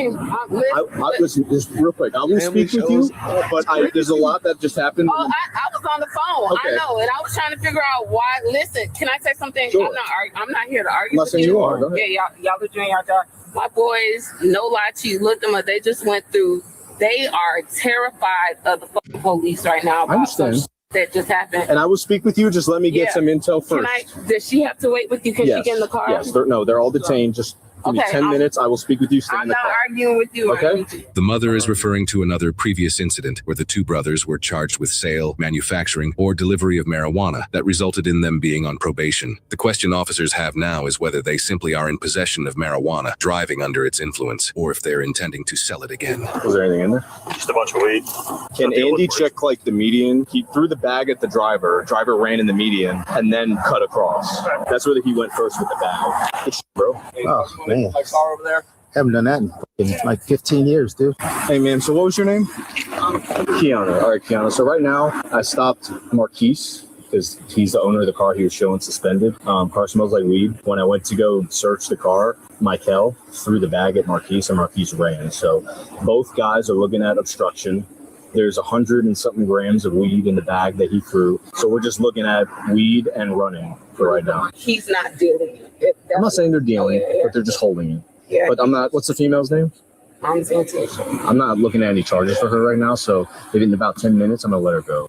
Listen, just real quick. I will speak with you, but there's a lot that just happened. Oh, I was on the phone. Okay. I know, and I was trying to figure out why. Listen, can I say something? Sure. I'm not here to argue. I'm not saying you are. Go ahead. Yeah, y'all are doing y'all job. My boys, no lie to you, look them up. They just went through. They are terrified of the fucking police right now. I understand. That just happened. And I will speak with you. Just let me get some intel first. Does she have to wait with you? Can she get in the car? Yes. They're all detained. Just give me 10 minutes. I will speak with you. Stay in the car. Arguing with you. Okay. The mother is referring to another previous incident where the two brothers were charged with sale, manufacturing, or delivery of marijuana that resulted in them being on probation. The question officers have now is whether they simply are in possession of marijuana, driving under its influence, or if they're intending to sell it again. Was there anything in there? Just a bunch of weed. Can Andy check like the median? He threw the bag at the driver. Driver ran in the median and then cut across. That's where he went first with the bag. Good shit, bro. Oh, man. Like car over there. Haven't done that in like 15 years, dude. Hey, man, so what was your name? Keanu. All right, Keanu. So right now, I stopped Marquise because he's the owner of the car he was showing suspended. Car smells like weed. When I went to go search the car, Michael threw the bag at Marquise and Marquise ran. So both guys are looking at obstruction. There's 100 and something grams of weed in the bag that he threw. So we're just looking at weed and running for right now. He's not dealing. I'm not saying they're dealing, but they're just holding it. Yeah. But I'm not, what's the female's name? Mom's intuition. I'm not looking at any charges for her right now, so in about 10 minutes, I'm going to let her go.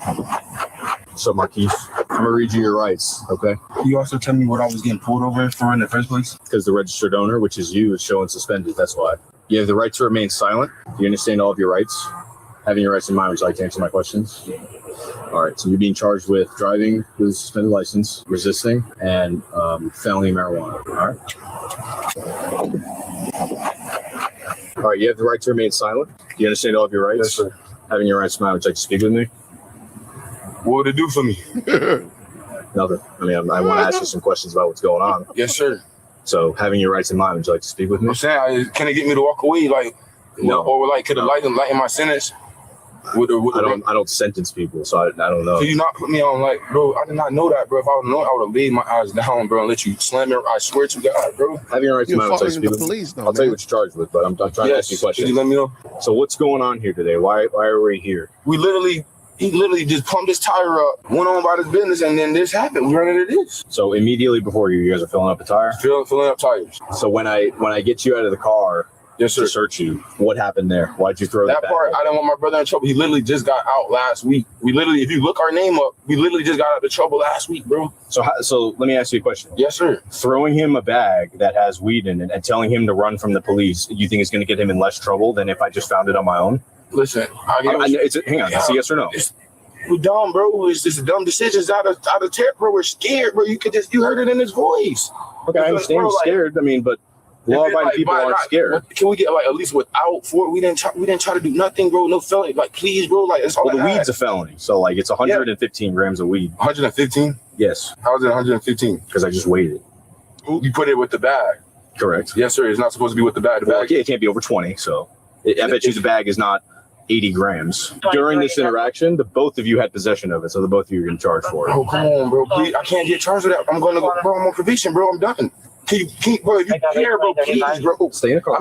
So, Marquise, I'm going to read you your rights, okay? You also tell me what I was getting pulled over for in the first place? Because the registered owner, which is you, is showing suspended, that's why. You have the right to remain silent. Do you understand all of your rights? Having your rights in mind, would you like to answer my questions? All right, so you're being charged with driving with a suspended license, resisting, and felony marijuana. All right. All right, you have the right to remain silent. Do you understand all of your rights? Yes, sir. Having your rights in mind, would you like to speak with me? What would it do for me? Nothing. I mean, I want to ask you some questions about what's going on. Yes, sir. So, having your rights in mind, would you like to speak with me? I'm saying, can it get me to walk away? Like, no. Or like, could it lighten my sentence? I don't sentence people, so I don't know. So you not put me on like, bro, I did not know that, bro. If I would have known, I would have laid my eyes down, bro, and let you slam it. I swear to God, bro. Having your rights in mind, the police, though, I'll tell you what you're charged with, but I'm trying to ask you questions. Can you let me know? So what's going on here today? Why are we here? He literally just pumped his tire up, went on about his business, and then this happened. We ran into this. So immediately before you guys are filling up a tire? Filling up tires. So when I get you out of the car, yes, sir, to search you, what happened there? Why'd you throw that the part? bag? I didn't want my brother in trouble. He literally just got out last week. If you look our name up, we literally just got out of trouble last week, bro. So let me ask you a question. Yes, sir. Throwing him a bag that has weed in it and telling him to run from the police, you think it's going to get him in less trouble than if I just found it on my own? Listen, hang on, it's a yes or no? We're dumb, bro. It's just dumb decisions out of terror, bro. We're scared, bro. You heard it in his voice. Okay, I understand you're scared. I mean, but law-abiding people aren't scared. Can we get like at least without for it? We didn't try to do nothing, bro. No felony. Like, please, bro. Like, it's all. Well, the weed's a felony, so like it's 115 grams of weed. 115? Yes. How is it 115? Because I just weighed it. You put it with the bag. Correct. Yes, sir. It's not supposed to be with the bag. The bag. It can't be over 20. So I bet you the bag is not 80 grams. During this interaction, the both of you had possession of it, so the both of you are getting charged for it. Oh, come on, bro. Please, I can't get charged with that. I'm gonna go, bro. I'm on probation, bro. I'm done. Can you, bro? If you care, bro, please, bro. Stay in the car.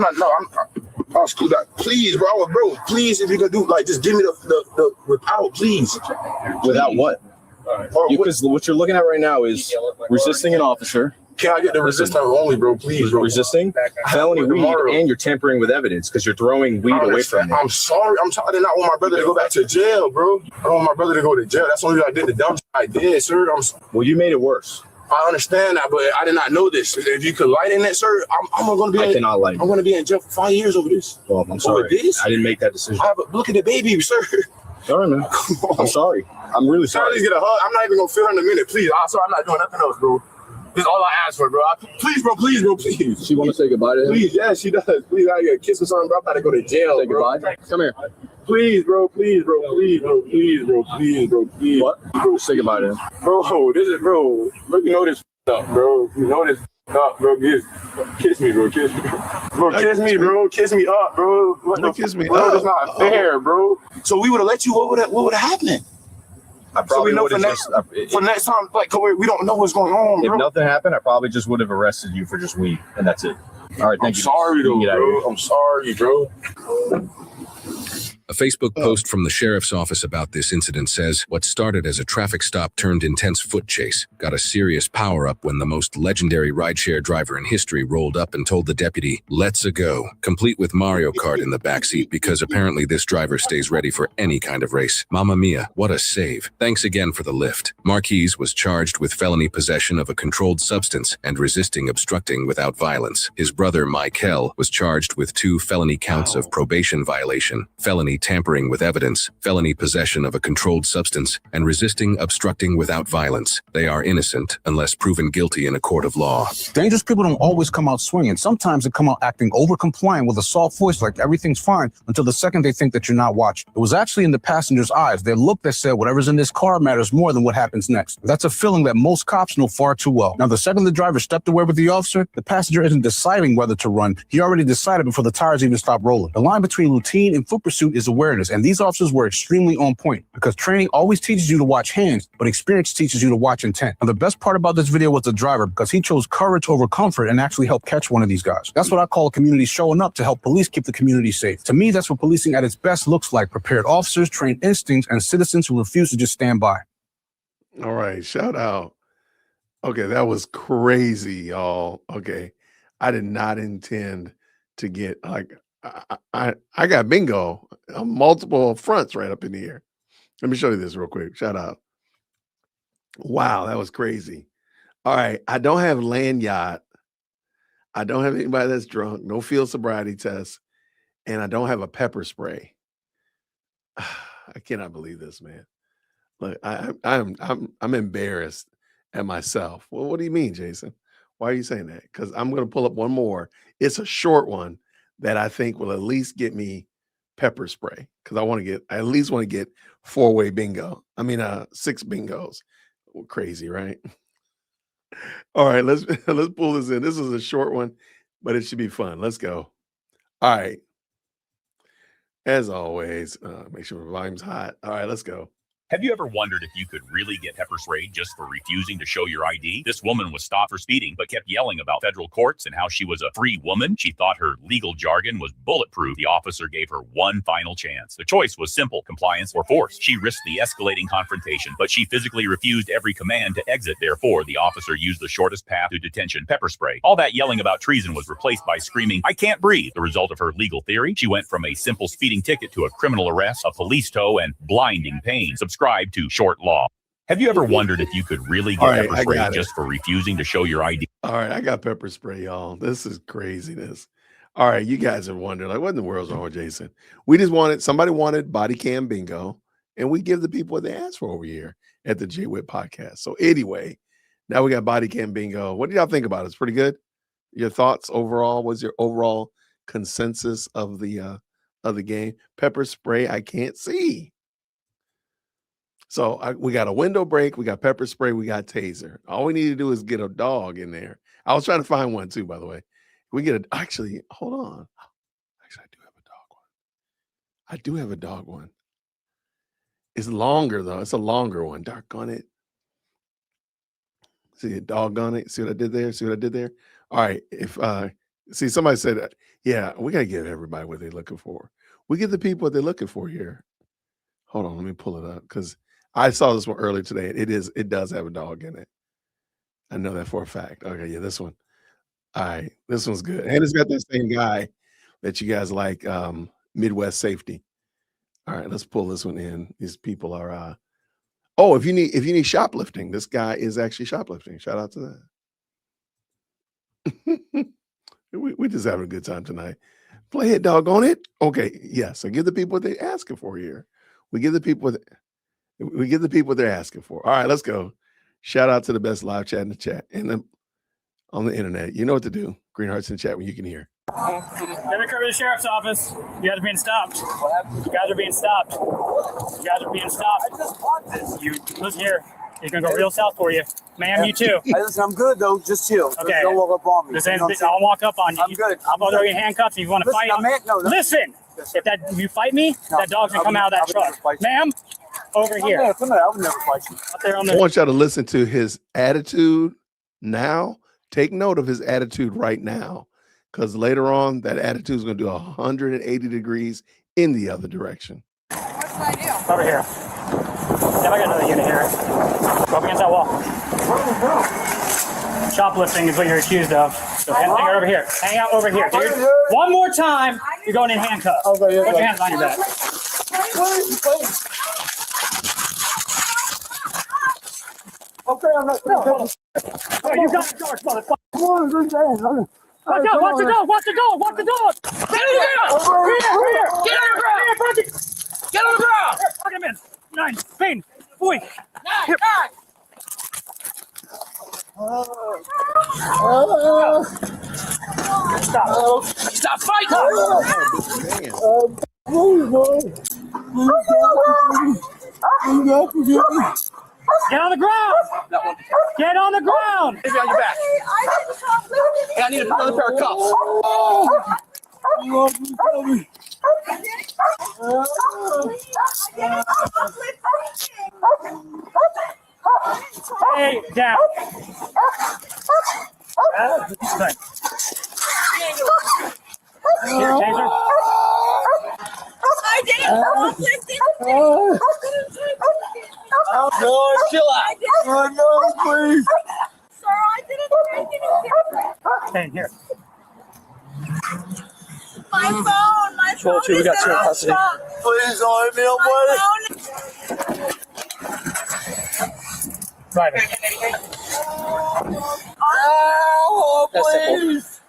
I'll screw that. Please, bro. Bro, please, if you can do, like, just give me the without, please. Without what? Because what you're looking at right now is resisting an officer. Can I get the resisting only, bro? Please, bro. Resisting felony weed, and you're tampering with evidence because you're throwing weed away from me. I'm sorry. I did not want my brother to go back to jail, bro. I don't want my brother to go to jail. That's the only reason I did the dumb shit I did, sir. Well, you made it worse. I understand that, but I did not know this. If you could light in that, sir, I'm going to be. I cannot light. I'm going to be in jail for 5 years over this. Well, I'm sorry. This? I didn't make that decision. Look at the baby, sir. Sorry, man. I'm sorry. I'm really sorry. Please get a hug. I'm not even going to feel her in a minute. Please. I'm sorry. I'm not doing nothing else, bro. This is all I asked for, bro. Please, bro. Please, bro. Please. She want to say goodbye to him? Please. Yeah, she does. Please, I get a kiss or something, bro. I'm about to go to jail, Say bro. goodbye? Come here. Please, bro. Please, bro. Please, bro. Please, bro. Please, bro. Please. What? Bro, say goodbye to him. Bro, this is, bro. Look, you know this up, bro. You know this up, bro. Kiss me, bro. Kiss me. Bro, kiss me, bro. Kiss me up, bro. Kiss me bro, up. that's not fair, bro. So we would have let you, what would have happened? I probably so we know would for have next, just... for next time, like, we don't know what's going on, bro. If nothing happened, I probably just would have arrested you for just weed, and that's it. All right, thank you. Sorry, though, bro. I'm sorry, bro. A Facebook post from the sheriff's office about this incident says, what started as a traffic stop turned intense foot chase, got a serious power-up when the most legendary rideshare driver in history rolled up and told the deputy, "Let's-a go," complete with Mario Kart in the backseat because apparently this driver stays ready for any kind of race. Mamma mia, what a save. Thanks again for the lift. Marquise was charged with felony possession of a controlled substance and resisting obstructing without violence. His brother, Michael, was charged with 2 felony counts of probation violation, felony tampering with evidence, felony possession of a controlled substance, and resisting obstructing without violence. They are innocent unless proven guilty in a court of law. Dangerous people don't always come out swinging. Sometimes they come out acting over-compliant with a soft voice like everything's fine until the second they think that you're not watching. It was actually in the passenger's eyes, their look that said whatever's in this car matters more than what happens next. That's a feeling that most cops know far too well. Now, the second the driver stepped away with the officer, the passenger isn't deciding whether to run. He already decided before the tires even stopped rolling. The line between routine and foot pursuit is awareness, and these officers were extremely on point because training always teaches you to watch hands, but experience teaches you to watch intent. And the best part about this video was the driver because he chose courage over comfort and actually helped catch one of these guys. That's what I call a community showing up to help police keep the community safe. To me, that's what policing at its best looks like: prepared officers, trained instincts, and citizens who refuse to just stand by. All right, shout out. Okay, that was crazy, y'all. Okay, I did not intend to get like I got bingo on multiple fronts right up in the air. Let me show you this real quick. Shout out. Wow, that was crazy. All right, I don't have land yacht. I don't have anybody that's drunk. No field sobriety test, and I don't have a pepper spray. I cannot believe this, man. Look, I'm embarrassed at myself. Well, what do you mean, Jason? Why are you saying that? Because I'm going to pull up one more. It's a short one that I think will at least get me pepper spray because I at least want to get 4-way bingo. I mean, 6 bingos. Well, crazy, right? All right, let's pull this in. This is a short one, but it should be fun. Let's go. All right. As always, make sure the volume's hot. All right, let's go. Have you ever wondered if you could really get pepper sprayed just for refusing to show your ID? This woman was stopped for speeding, but kept yelling about federal courts and how she was a free woman. She thought her legal jargon was bulletproof. The officer gave her one final chance. The choice was simple: compliance or force. She risked the escalating confrontation, but she physically refused every command to exit. Therefore, the officer used the shortest path to detention: pepper spray. All that yelling about treason was replaced by screaming, "I can't breathe." The result of her legal theory: she went from a simple speeding ticket to a criminal arrest, a police tow, and blinding pain. Subscribe to Short Law. Have you ever wondered if you could really get pepper spray just for refusing to show your ID? All right, I got pepper spray, y'all. This is craziness. All right, you guys are wondering, like, what in the world's wrong with Jason? Somebody wanted body cam bingo, and we give the people what they asked for over here at the J-Wit podcast. So anyway, now we got body cam bingo. What do y'all think about it? It's pretty good. Your thoughts overall? What's your overall consensus of the game? Pepper spray, I can't see. So we got a window break, we got pepper spray, we got taser. All we need to do is get a dog in there. I was trying to find one too, by the way. Actually, hold on. Actually, I do have a dog one. I do have a dog one. It's longer though. It's a longer one. Dark on it. See a dog on it. See what I did there? All right. See, somebody said, yeah, we gotta give everybody what they're looking for. We give the people what they're looking for here. Hold on, let me pull it up because I saw this one earlier today. It does have a dog in it. I know that for a fact. Okay, yeah, this one. All right, this one's good. And it's got that same guy that you guys like, Midwest Safety. All right, let's pull this one in. These people are Oh, if you need shoplifting, this guy is actually shoplifting. Shout out to that. We're just having a good time tonight. Play it, doggone it. Okay, yes. So give the people what they're asking for here. We give the people what they're asking for. All right, let's go. Shout out to the best live chat in the chat and on the internet. You know what to do. Green hearts in the chat when you can hear. Get a crew to the sheriff's office. You guys are being stopped. You guys are being stopped. You guys are being stopped. I just want this. You listen here. He's gonna go real south for you, ma'am. You too. Hey, listen, I'm good though. Just chill. Okay. Don't walk up on me. I'll walk up on you. I'm good. I'll throw you in handcuffs. If you want to fight, listen. If you fight me, that dog's gonna come out of that truck, ma'am. Over here. I would never fight you. Up there on I want y'all to listen to his attitude now. Take note of his attitude right now, because later on, that attitude is going to do 180 degrees in the other direction. What should I do? Over here. Yeah, I got another unit here. Go up against that wall. Shoplifting is what you're accused of. So hang out over here. Hang out over here, dude. One more time, you're going in handcuffs. Put your hands on your back. Okay, I'm not. Oh, you got the charge, motherfucker. Watch out, watch the dog, watch the dog, watch the dog. Get on the ground. Here. Get on the ground. Get on the ground. Here, fuck him in. 9, 10, boy. 9. Stop. Stop fighting. Get on the ground! Get on the ground! Get on your back. Hey, I need another pair of cuffs. Hey, down. Here, taser. I didn't. No, chill out. Oh, no, please. Sir, I didn't do anything. Stay in here. My phone. My phone. We got you in custody. Please don't hit me up, buddy. Private. Oh, please.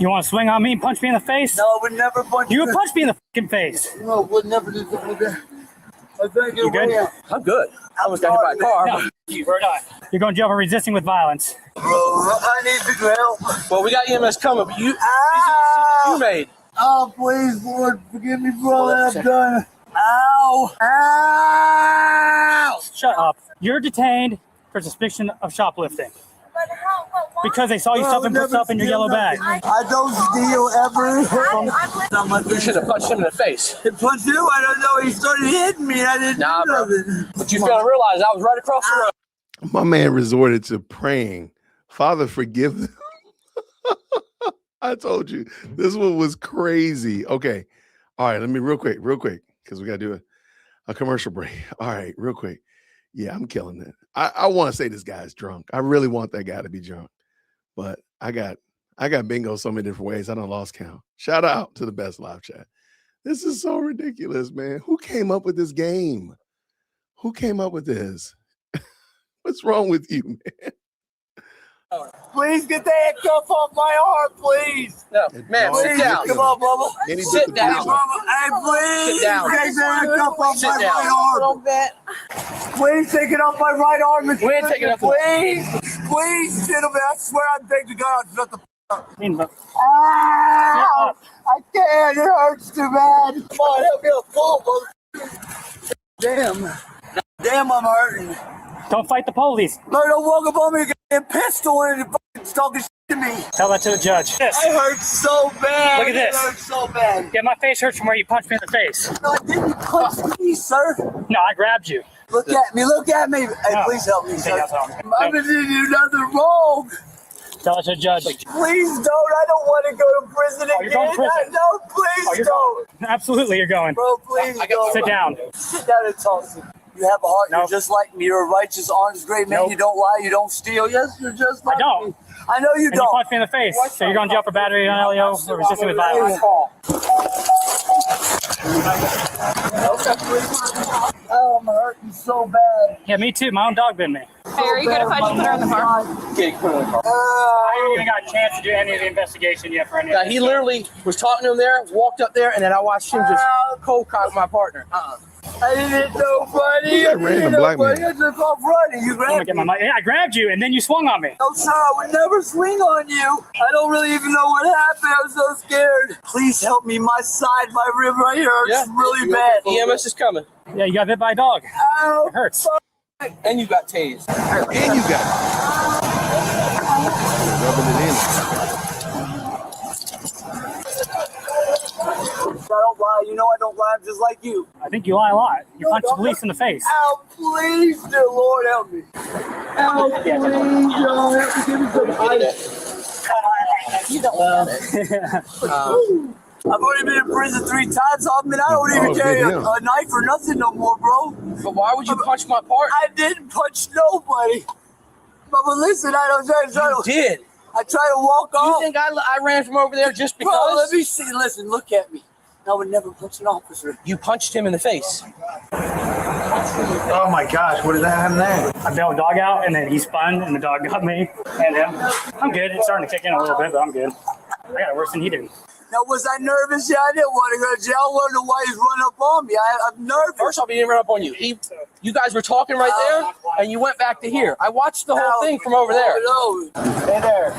You want to swing on me and punch me in the face? No, I would never punch you. You would punch me in the fucking face. No, would never do something like that. You good? I'm good. I almost got hit by a car. No, we're not. You're going to jail for resisting with violence. Bro, I need the help. Well, we got EMS coming, but you. These are the decisions you made. Oh, please, Lord, forgive me for all that I've done. Ow! Ow! Shut up. You're detained for suspicion of shoplifting. Because they saw you stuffing books up in your yellow bag. I don't steal ever. You should have punched him in the face. Punched who? I don't know. He started hitting me. I didn't do nothing. But you failed to realize I was right across the road. My man resorted to praying, Father, forgive them. I told you, this one was crazy. Okay. All right, let me real quick, because we got to do a commercial break. All right, real quick. Yeah, I'm killing it. I want to say this guy's drunk. I really want that guy to be drunk. But I got bingo so many different ways. I done lost count. Shout out to the best live chat. This is so ridiculous, man. Who came up with this game? Who came up with this? What's wrong with you, man? Please get the handcuff off my arm, please. No, man, sit down. Come on, Bubba. Sit down. Hey, please. Sit down. Take the handcuff off my right arm. Please take it off my right arm. We ain't taking it off. Please, gentlemen. I swear I'm taking the gun out. Shut the up. Ow! I can't. It hurts too bad. Come on, help me up. Fall, Damn. Damn, I'm hurting. Don't fight the police. No, don't walk up on me and get a pistol and fucking talking shit to me. Tell that to the judge. It hurts so bad. Look at this. It hurts so bad. Yeah, my face hurts from where you punched me in the face. No, I didn't punch me, sir. No, I grabbed you. Look at me. Look at me. Hey, No. please help me, sir. No. I didn't do nothing wrong. Tell it to the judge. Please don't. I don't want to go to prison Oh, you're going to again. prison. No, please don't. Absolutely, you're going. Bro, please don't. Sit down. Sit down and talk to me. You have a heart. No. You're just like me. You're a righteous, honest, great man. Nope. You don't lie. You don't steal. Yes, you're just like I don't. me. I know you And don't. you punched me in the face, so you're going to jail for battery on LEO or resisting with violence. Oh, I'm hurting so bad. Yeah, me too. My own dog bit me. Hey, are you good if I just put her in the car? Okay, put her in the car. I haven't even got a chance to do any of the investigation yet for any of this He stuff. literally was talking to him there, walked up there, and then I watched him just cold cock my partner. I didn't know, buddy. That random black man. I just off running. You I'm gonna grabbed get me. my mic. Yeah, I grabbed you and then you swung on me. No, sir, I would never swing on you. I don't really even know what happened. I'm so scared. Please help me. My side, my rib right here hurts really bad. EMS is coming. Yeah, you got bit by a dog. Ow. It hurts. And you got tased. And you got rubbing it in. I don't lie. You know I don't lie. I'm just like you. I think you lie a lot. You punch the police in the face. Ow, please, dear Lord, help me. Ow, please, Lord, help me. Give me some ice. You don't want it. I've already been in prison 3 times. I mean, I don't even carry a knife or nothing no more, bro. But why would you punch my part? I didn't punch nobody. But listen, I don't try to. You did. I tried to walk off. You think I ran from over there just because? Bro, let me see. Listen, look at me. I would never punch an officer. You punched him in the face. Oh my gosh, what did that happen there? I bailed a dog out and then he spun and the dog got me and him. I'm good. It's starting to kick in a little bit, but I'm good. I got it worse than he did. Now, was I nervous? Yeah, I didn't want to go to jail. I wonder why he's running up on me. I'm nervous. First off, he didn't run up on you. You guys were talking right there, and you went back to here. I watched the whole thing from over there. Hey there.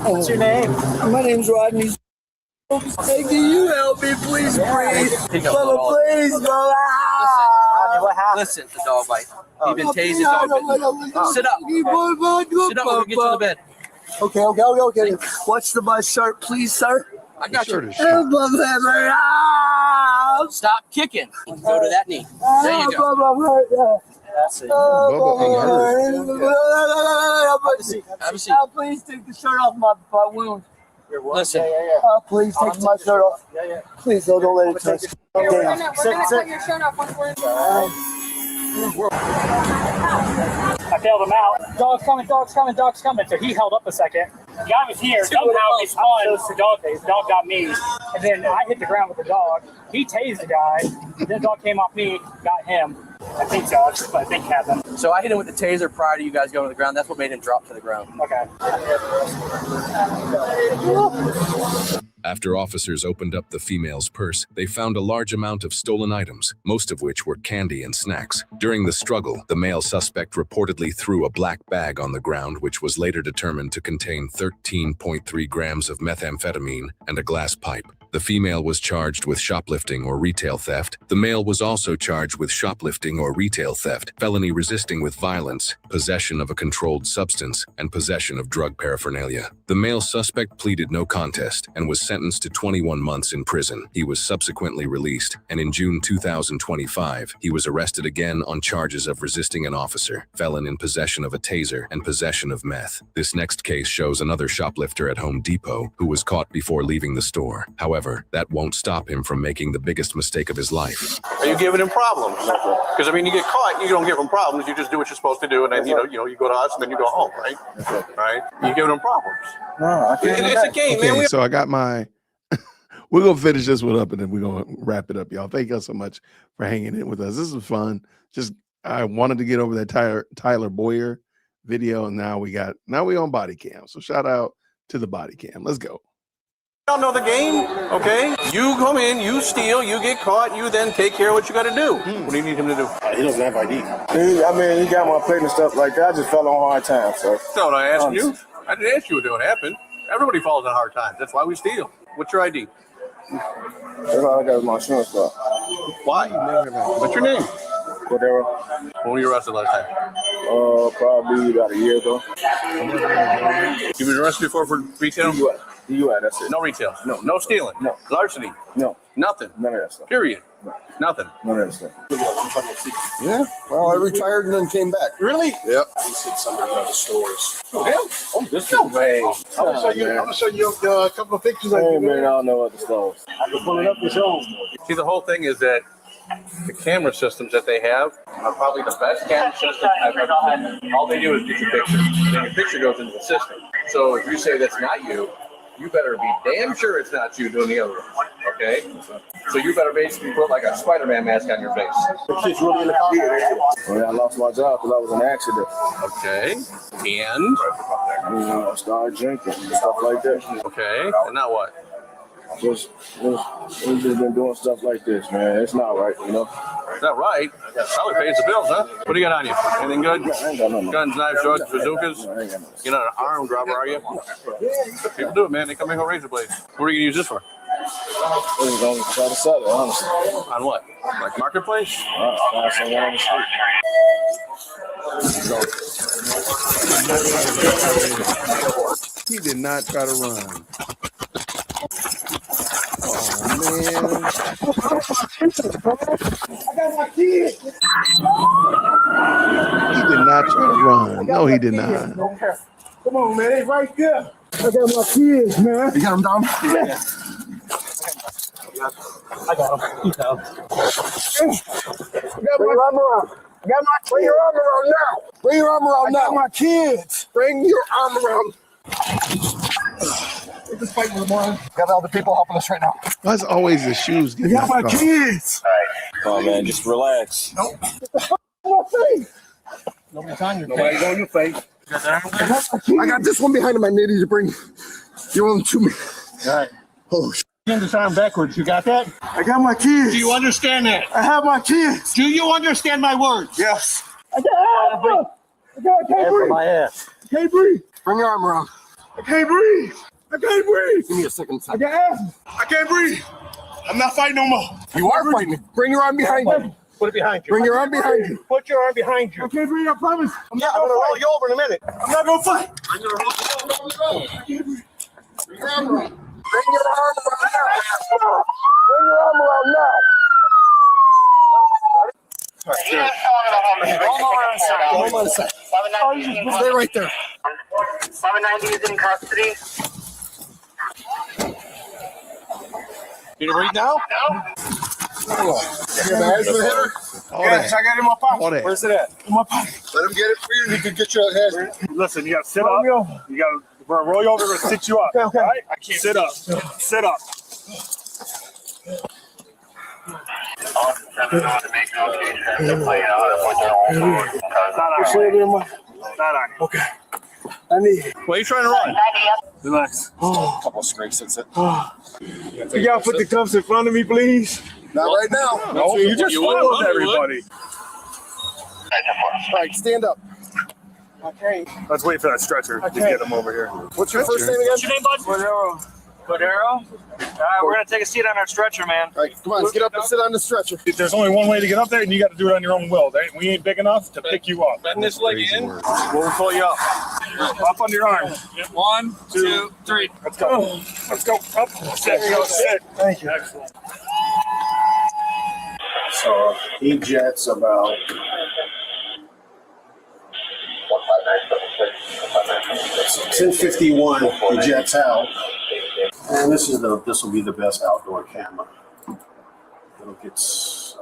What's your name? My name's Rodney. Hey, can you help me, please, please? Mama, please, Mama. What happened? Listen, the dog bite. You've been tased, dog bite. Sit up. Sit up, we'll get you to the bed. Okay. Watch my shirt, please, sir. I got you. Stop kicking. Go to that knee. There you go. That's it. Have a seat. Please take the shirt off my wound. Listen. Please take my shirt off. Please don't let it touch. We're gonna put your shirt off once we're inside. I bailed him out. Dog's coming. So he held up a second. The guy was here. Somehow he spun the dog tased. The dog got me. And then I hit the ground with the dog. He tased the guy. Then the dog came off me, got him. I think so. I think it happened. So I hit him with the taser prior to you guys going to the ground. That's what made him drop to the ground. Okay. After officers opened up the female's purse, they found a large amount of stolen items, most of which were candy and snacks. During the struggle, the male suspect reportedly threw a black bag on the ground, which was later determined to contain 13.3 grams of methamphetamine and a glass pipe. The female was charged with shoplifting or retail theft. The male was also charged with shoplifting or retail theft, felony resisting with violence, possession of a controlled substance, and possession of drug paraphernalia. The male suspect pleaded no contest and was sentenced to 21 months in prison. He was subsequently released, and in June 2025, he was arrested again on charges of resisting an officer, felon in possession of a taser, and possession of meth. This next case shows another shoplifter at Home Depot who was caught before leaving the store. However, that won't stop him from making the biggest mistake of his life. Are you giving him problems? Because I mean, you get caught, you don't give him problems. You just do what you're supposed to do, and then you go to us, and then you go home, right? Right? You giving him problems? No, I can't. It's a game, man. Okay, so I got my. We're gonna finish this one up, and then we're gonna wrap it up, y'all. Thank y'all so much for hanging in with us. This is fun. I wanted to get over that Tyler Boyer video, and now we on body cam. So shout out to the body cam. Let's go. Y'all know the game, okay? You come in, you steal, you get caught, you then take care of what you got to do. What do you need him to do? He doesn't have ID. He got my plate and stuff like that. I just fell on hard times, so. No, I asked you. I didn't ask you what happened. Everybody falls on hard times. That's why we steal. What's your ID? That's all I got is my insurance card. Why? What's your name? Whatever. When were you arrested last time? Probably about a year ago. You've been arrested before for retail? DUI, that's it. No retail? No stealing? No. Larceny? No. Nothing? None of that stuff. Period? No. Nothing? None of that stuff. Yeah. Well, I retired and then came back. Really? Yep. He said something about the stores. Oh, this no way. I'm gonna show you a couple of pictures. Hey, man, I don't know what the stores. I can pull it up and show them. See, the whole thing is that the camera systems that they have are probably the best camera systems I've ever seen. All they do is get your picture. Then your picture goes into the system. So if you say that's not you, you better be damn sure it's not you doing the other one. Okay. So you better basically put like a Spider-Man mask on your face. The shit's really in the car. Oh, yeah, I lost my job because I was in an accident. Okay. And? I started drinking, stuff like that. Okay. And now what? Just been doing stuff like this, man. It's not right, you know. Is that right? Probably pays the bills, huh? What do you got on you? Anything good? I ain't got no. Guns, knives, drugs, bazookas? You're not an armed robber, are you? People do it, man. They come in with razor blades. What are you going to use this for? I was going to try to sell it, honestly. On what? Like marketplace? Find someone on the street. He did not try to run. Oh, man. I got my kids. He did not try to run. No, he did not. Come on, man. They right there. I got my kids, man. You got them down? Yeah. I got him. He's down. Bring your arm around. Bring your arm around now. Bring your arm around now. I got my kids. Bring your arm around. We're just fighting with more. Got all the people helping us right now. Why is always the shoes I getting got my knocked off? kids. Oh, man, just relax. Nope. My face. Nobody's on your Nobody's on your face. I got this one behind him. I needed to bring your one to me. All right. Oh, shit. Bend this arm backwards. You got that? I got my kids. Do you understand that? I have my kids. Do you understand my words? Yes. I can't breathe. My ass. I can't breathe. Bring your arm around. I can't breathe. I can't breathe. Give me a second. I got asthma. I can't breathe. I'm not fighting no more. You are fighting. Bring your arm behind you. Put it behind you. Bring your arm behind you. Put your arm behind you. I can't breathe. I promise. I'm not gonna roll you over in a minute. I'm not gonna fight. I'm gonna roll you over. Bring your arm around. Bring your arm around now. Bring your arm around now. Hold on a second. Stay right there. 790 is in custody. Can you breathe now? No. Your bags for the hitter? Yes, I got it in my pocket. All that. Where's it at? In my pocket. Let him get it for you. He can get your head. Listen, you got to sit up. You got to roll you over and sit you up. Okay, okay. All right? I can't. Sit up. Sit up. Not on you. Okay. I need it. Why are you trying to run? Relax. A couple of scrapes, that's it. You gotta put the cuffs in front of me, please. Not right now. No, you just followed everybody. All right, stand up. Okay. Let's wait for that stretcher to get him over here. What's your first name again? What's your name, bud? Cordero. All right, we're gonna take a seat on our stretcher, man. All right, come on, let's get up and sit on the stretcher. There's only one way to get up there, and you got to do it on your own will. We ain't big enough to pick you up. Bend this leg in. We'll pull you up. Up under your arm. 1, 2, 3. Let's go. Let's go. Up. Sit. Sit. Thank you. Excellent. So he jets about 10:51. He jets out, and this will be the best outdoor camera. It's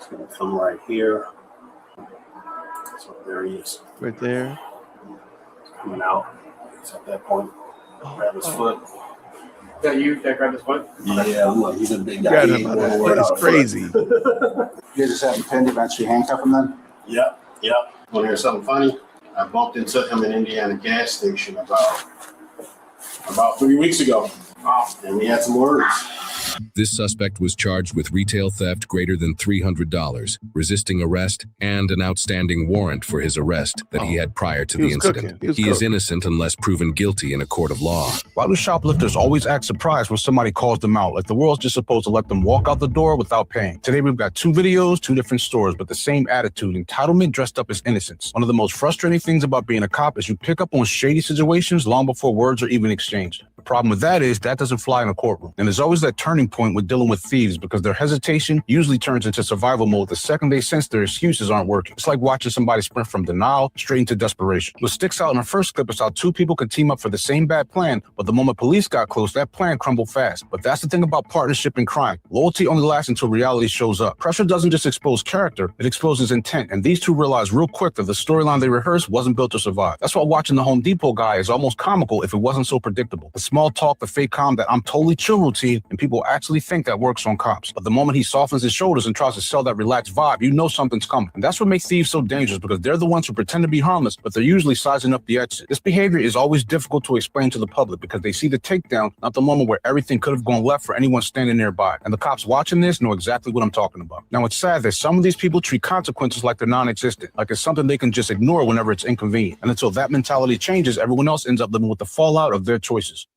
gonna come right here. So there he is. Right there. Coming out. It's at that point. Grab his foot. Is that you that grabbed his foot? Yeah, look, he's a big guy. God, that is crazy. You just have a pen to actually handcuff him then? Yep. Want to hear something funny? I bumped into him in Indiana gas station about 3 weeks ago. And we had some words. This suspect was charged with retail theft greater than $300, resisting arrest, and an outstanding warrant for his arrest that he had prior to the incident. He is innocent unless proven guilty in a court of law. Why do shoplifters always act surprised when somebody calls them out? Like the world's just supposed to let them walk out the door without paying. Today we've got 2 videos, 2 different stores, but the same attitude, entitlement dressed up as innocence. One of the most frustrating things about being a cop is you pick up on shady situations long before words are even exchanged. The problem with that is that doesn't fly in a courtroom. And there's always that turning point with dealing with thieves because their hesitation usually turns into survival mode the second they sense their excuses aren't working. It's like watching somebody sprint from denial straight into desperation. What sticks out in the first clip is how 2 people can team up for the same bad plan, but the moment police got close, that plan crumbled fast. But that's the thing about partnership in crime. Loyalty only lasts until reality shows up. Pressure doesn't just expose character, it exposes intent. And these 2 realized real quick that the storyline they rehearsed wasn't built to survive. That's why watching the Home Depot guy is almost comical if it wasn't so predictable. The small talk, the fake calm, that I'm totally chill routine, and people actually think that works on cops. But the moment he softens his shoulders and tries to sell that relaxed vibe, you know something's coming. And that's what makes thieves so dangerous, because they're the ones who pretend to be harmless, but they're usually sizing up the exit. This behavior is always difficult to explain to the public because they see the takedown, not the moment where everything could have gone left for anyone standing nearby. And the cops watching this know exactly what I'm talking about. Now, it's sad that some of these people treat consequences like they're non-existent, like it's something they can just ignore whenever it's inconvenient. And until that mentality changes, everyone else ends up living with the fallout of their choices.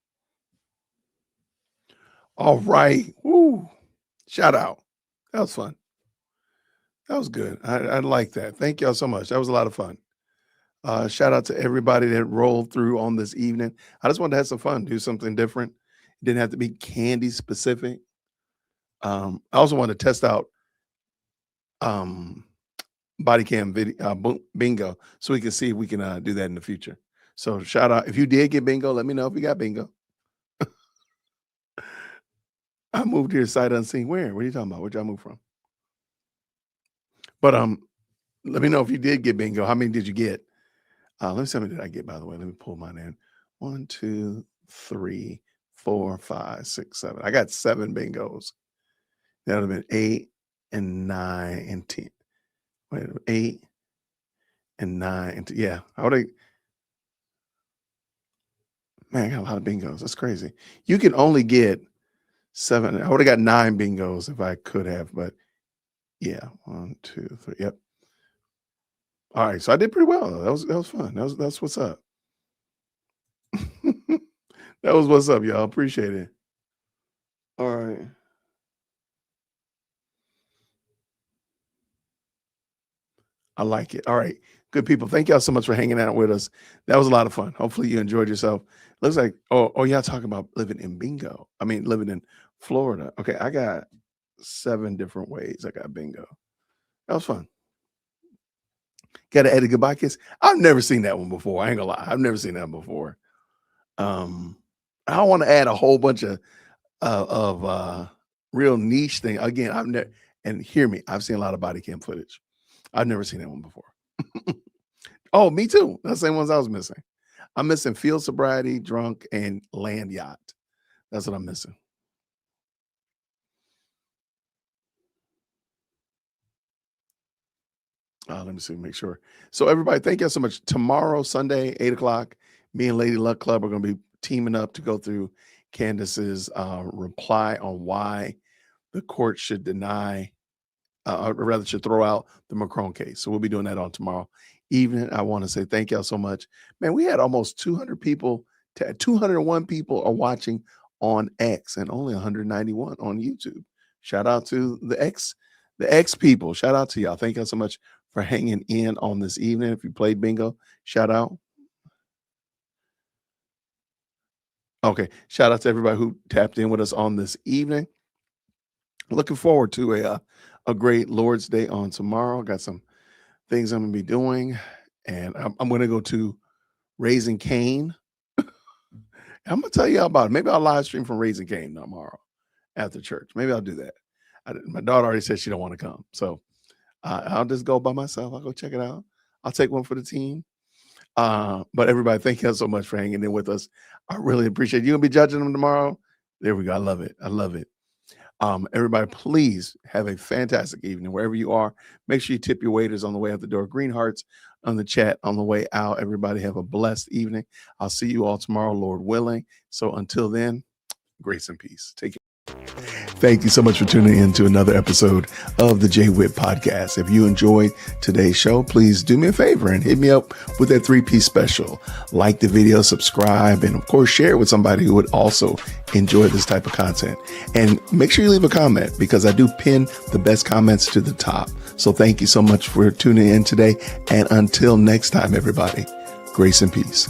All right. Woo. Shout out. That was fun. That was good. I like that. Thank y'all so much. That was a lot of fun. Shout out to everybody that rolled through on this evening. I just wanted to have some fun, do something different. It didn't have to be candy specific. I also wanted to test out body cam video bingo, so we can see if we can do that in the future. So shout out if you did get bingo. Let me know if you got bingo. I moved here sight unseen. Where are you talking about? Where'd y'all move from? But let me know if you did get bingo. How many did you get? Let me see how many did I get, by the way. Let me pull mine in. 1, 2, 3, 4, 5, 6, 7. I got 7 bingos. That would have been 8 and 9 and 10. Wait, 8 and 9 and 10. Yeah, I would have. Man, I got a lot of bingos. That's crazy. You can only get 7. I would have got 9 bingos if I could have, but yeah, 1, 2, 3. Yep. All right, so I did pretty well. That was fun. That's what's up. That was what's up, y'all. Appreciate it. All right. I like it. All right. Good people. Thank y'all so much for hanging out with us. That was a lot of fun. Hopefully you enjoyed yourself. Looks like, y'all talking about living in bingo. I mean, living in Florida. Okay, I got 7 different ways I got bingo. That was fun. Got to Eddie goodbye kiss. I've never seen that one before. I ain't gonna lie. I've never seen that before. I don't want to add a whole bunch of real niche thing. Again, I've never, and hear me, I've seen a lot of body cam footage. I've never seen that one before. Oh, me too. That's the same ones I was missing. I'm missing field sobriety, drunk, and land yacht. That's what I'm missing. Let me see, make sure. So everybody, thank you so much. Tomorrow, Sunday, 8 o'clock, me and Lady Luck Club are going to be teaming up to go through Candace's reply on why the court should deny, or rather should throw out the Macron case. So we'll be doing that on tomorrow evening. I want to say thank y'all so much. Man, we had almost 200 people, 201 people are watching on X and only 191 on YouTube. Shout out to the X people. Shout out to y'all. Thank y'all so much for hanging in on this evening. If you played bingo, shout out. Okay, shout out to everybody who tapped in with us on this evening. Looking forward to a great Lord's Day on tomorrow. Got some things I'm gonna be doing, and I'm gonna go to Raising Cane. I'm gonna tell you all about it. Maybe I'll live stream from Raising Cane tomorrow after church. Maybe I'll do that. My daughter already said she don't want to come, so I'll just go by myself. I'll go check it out. I'll take one for the team. But everybody, thank you so much for hanging in with us. I really appreciate it. You're gonna be judging them tomorrow. There we go. I love it. I love it. Everybody, please have a fantastic evening wherever you are. Make sure you tip your waiters on the way out the door. Green hearts on the chat on the way out. Everybody have a blessed evening. I'll see you all tomorrow, Lord willing. So until then, grace and peace. Take care. Thank you so much for tuning in to another episode of the Jay Witt Podcast. If you enjoyed today's show, please do me a favor and hit me up with that 3-piece special. Like the video, subscribe, and of course, share it with somebody who would also enjoy this type of content. And make sure you leave a comment because I do pin the best comments to the top. So thank you so much for tuning in today. And until next time, everybody, grace and peace.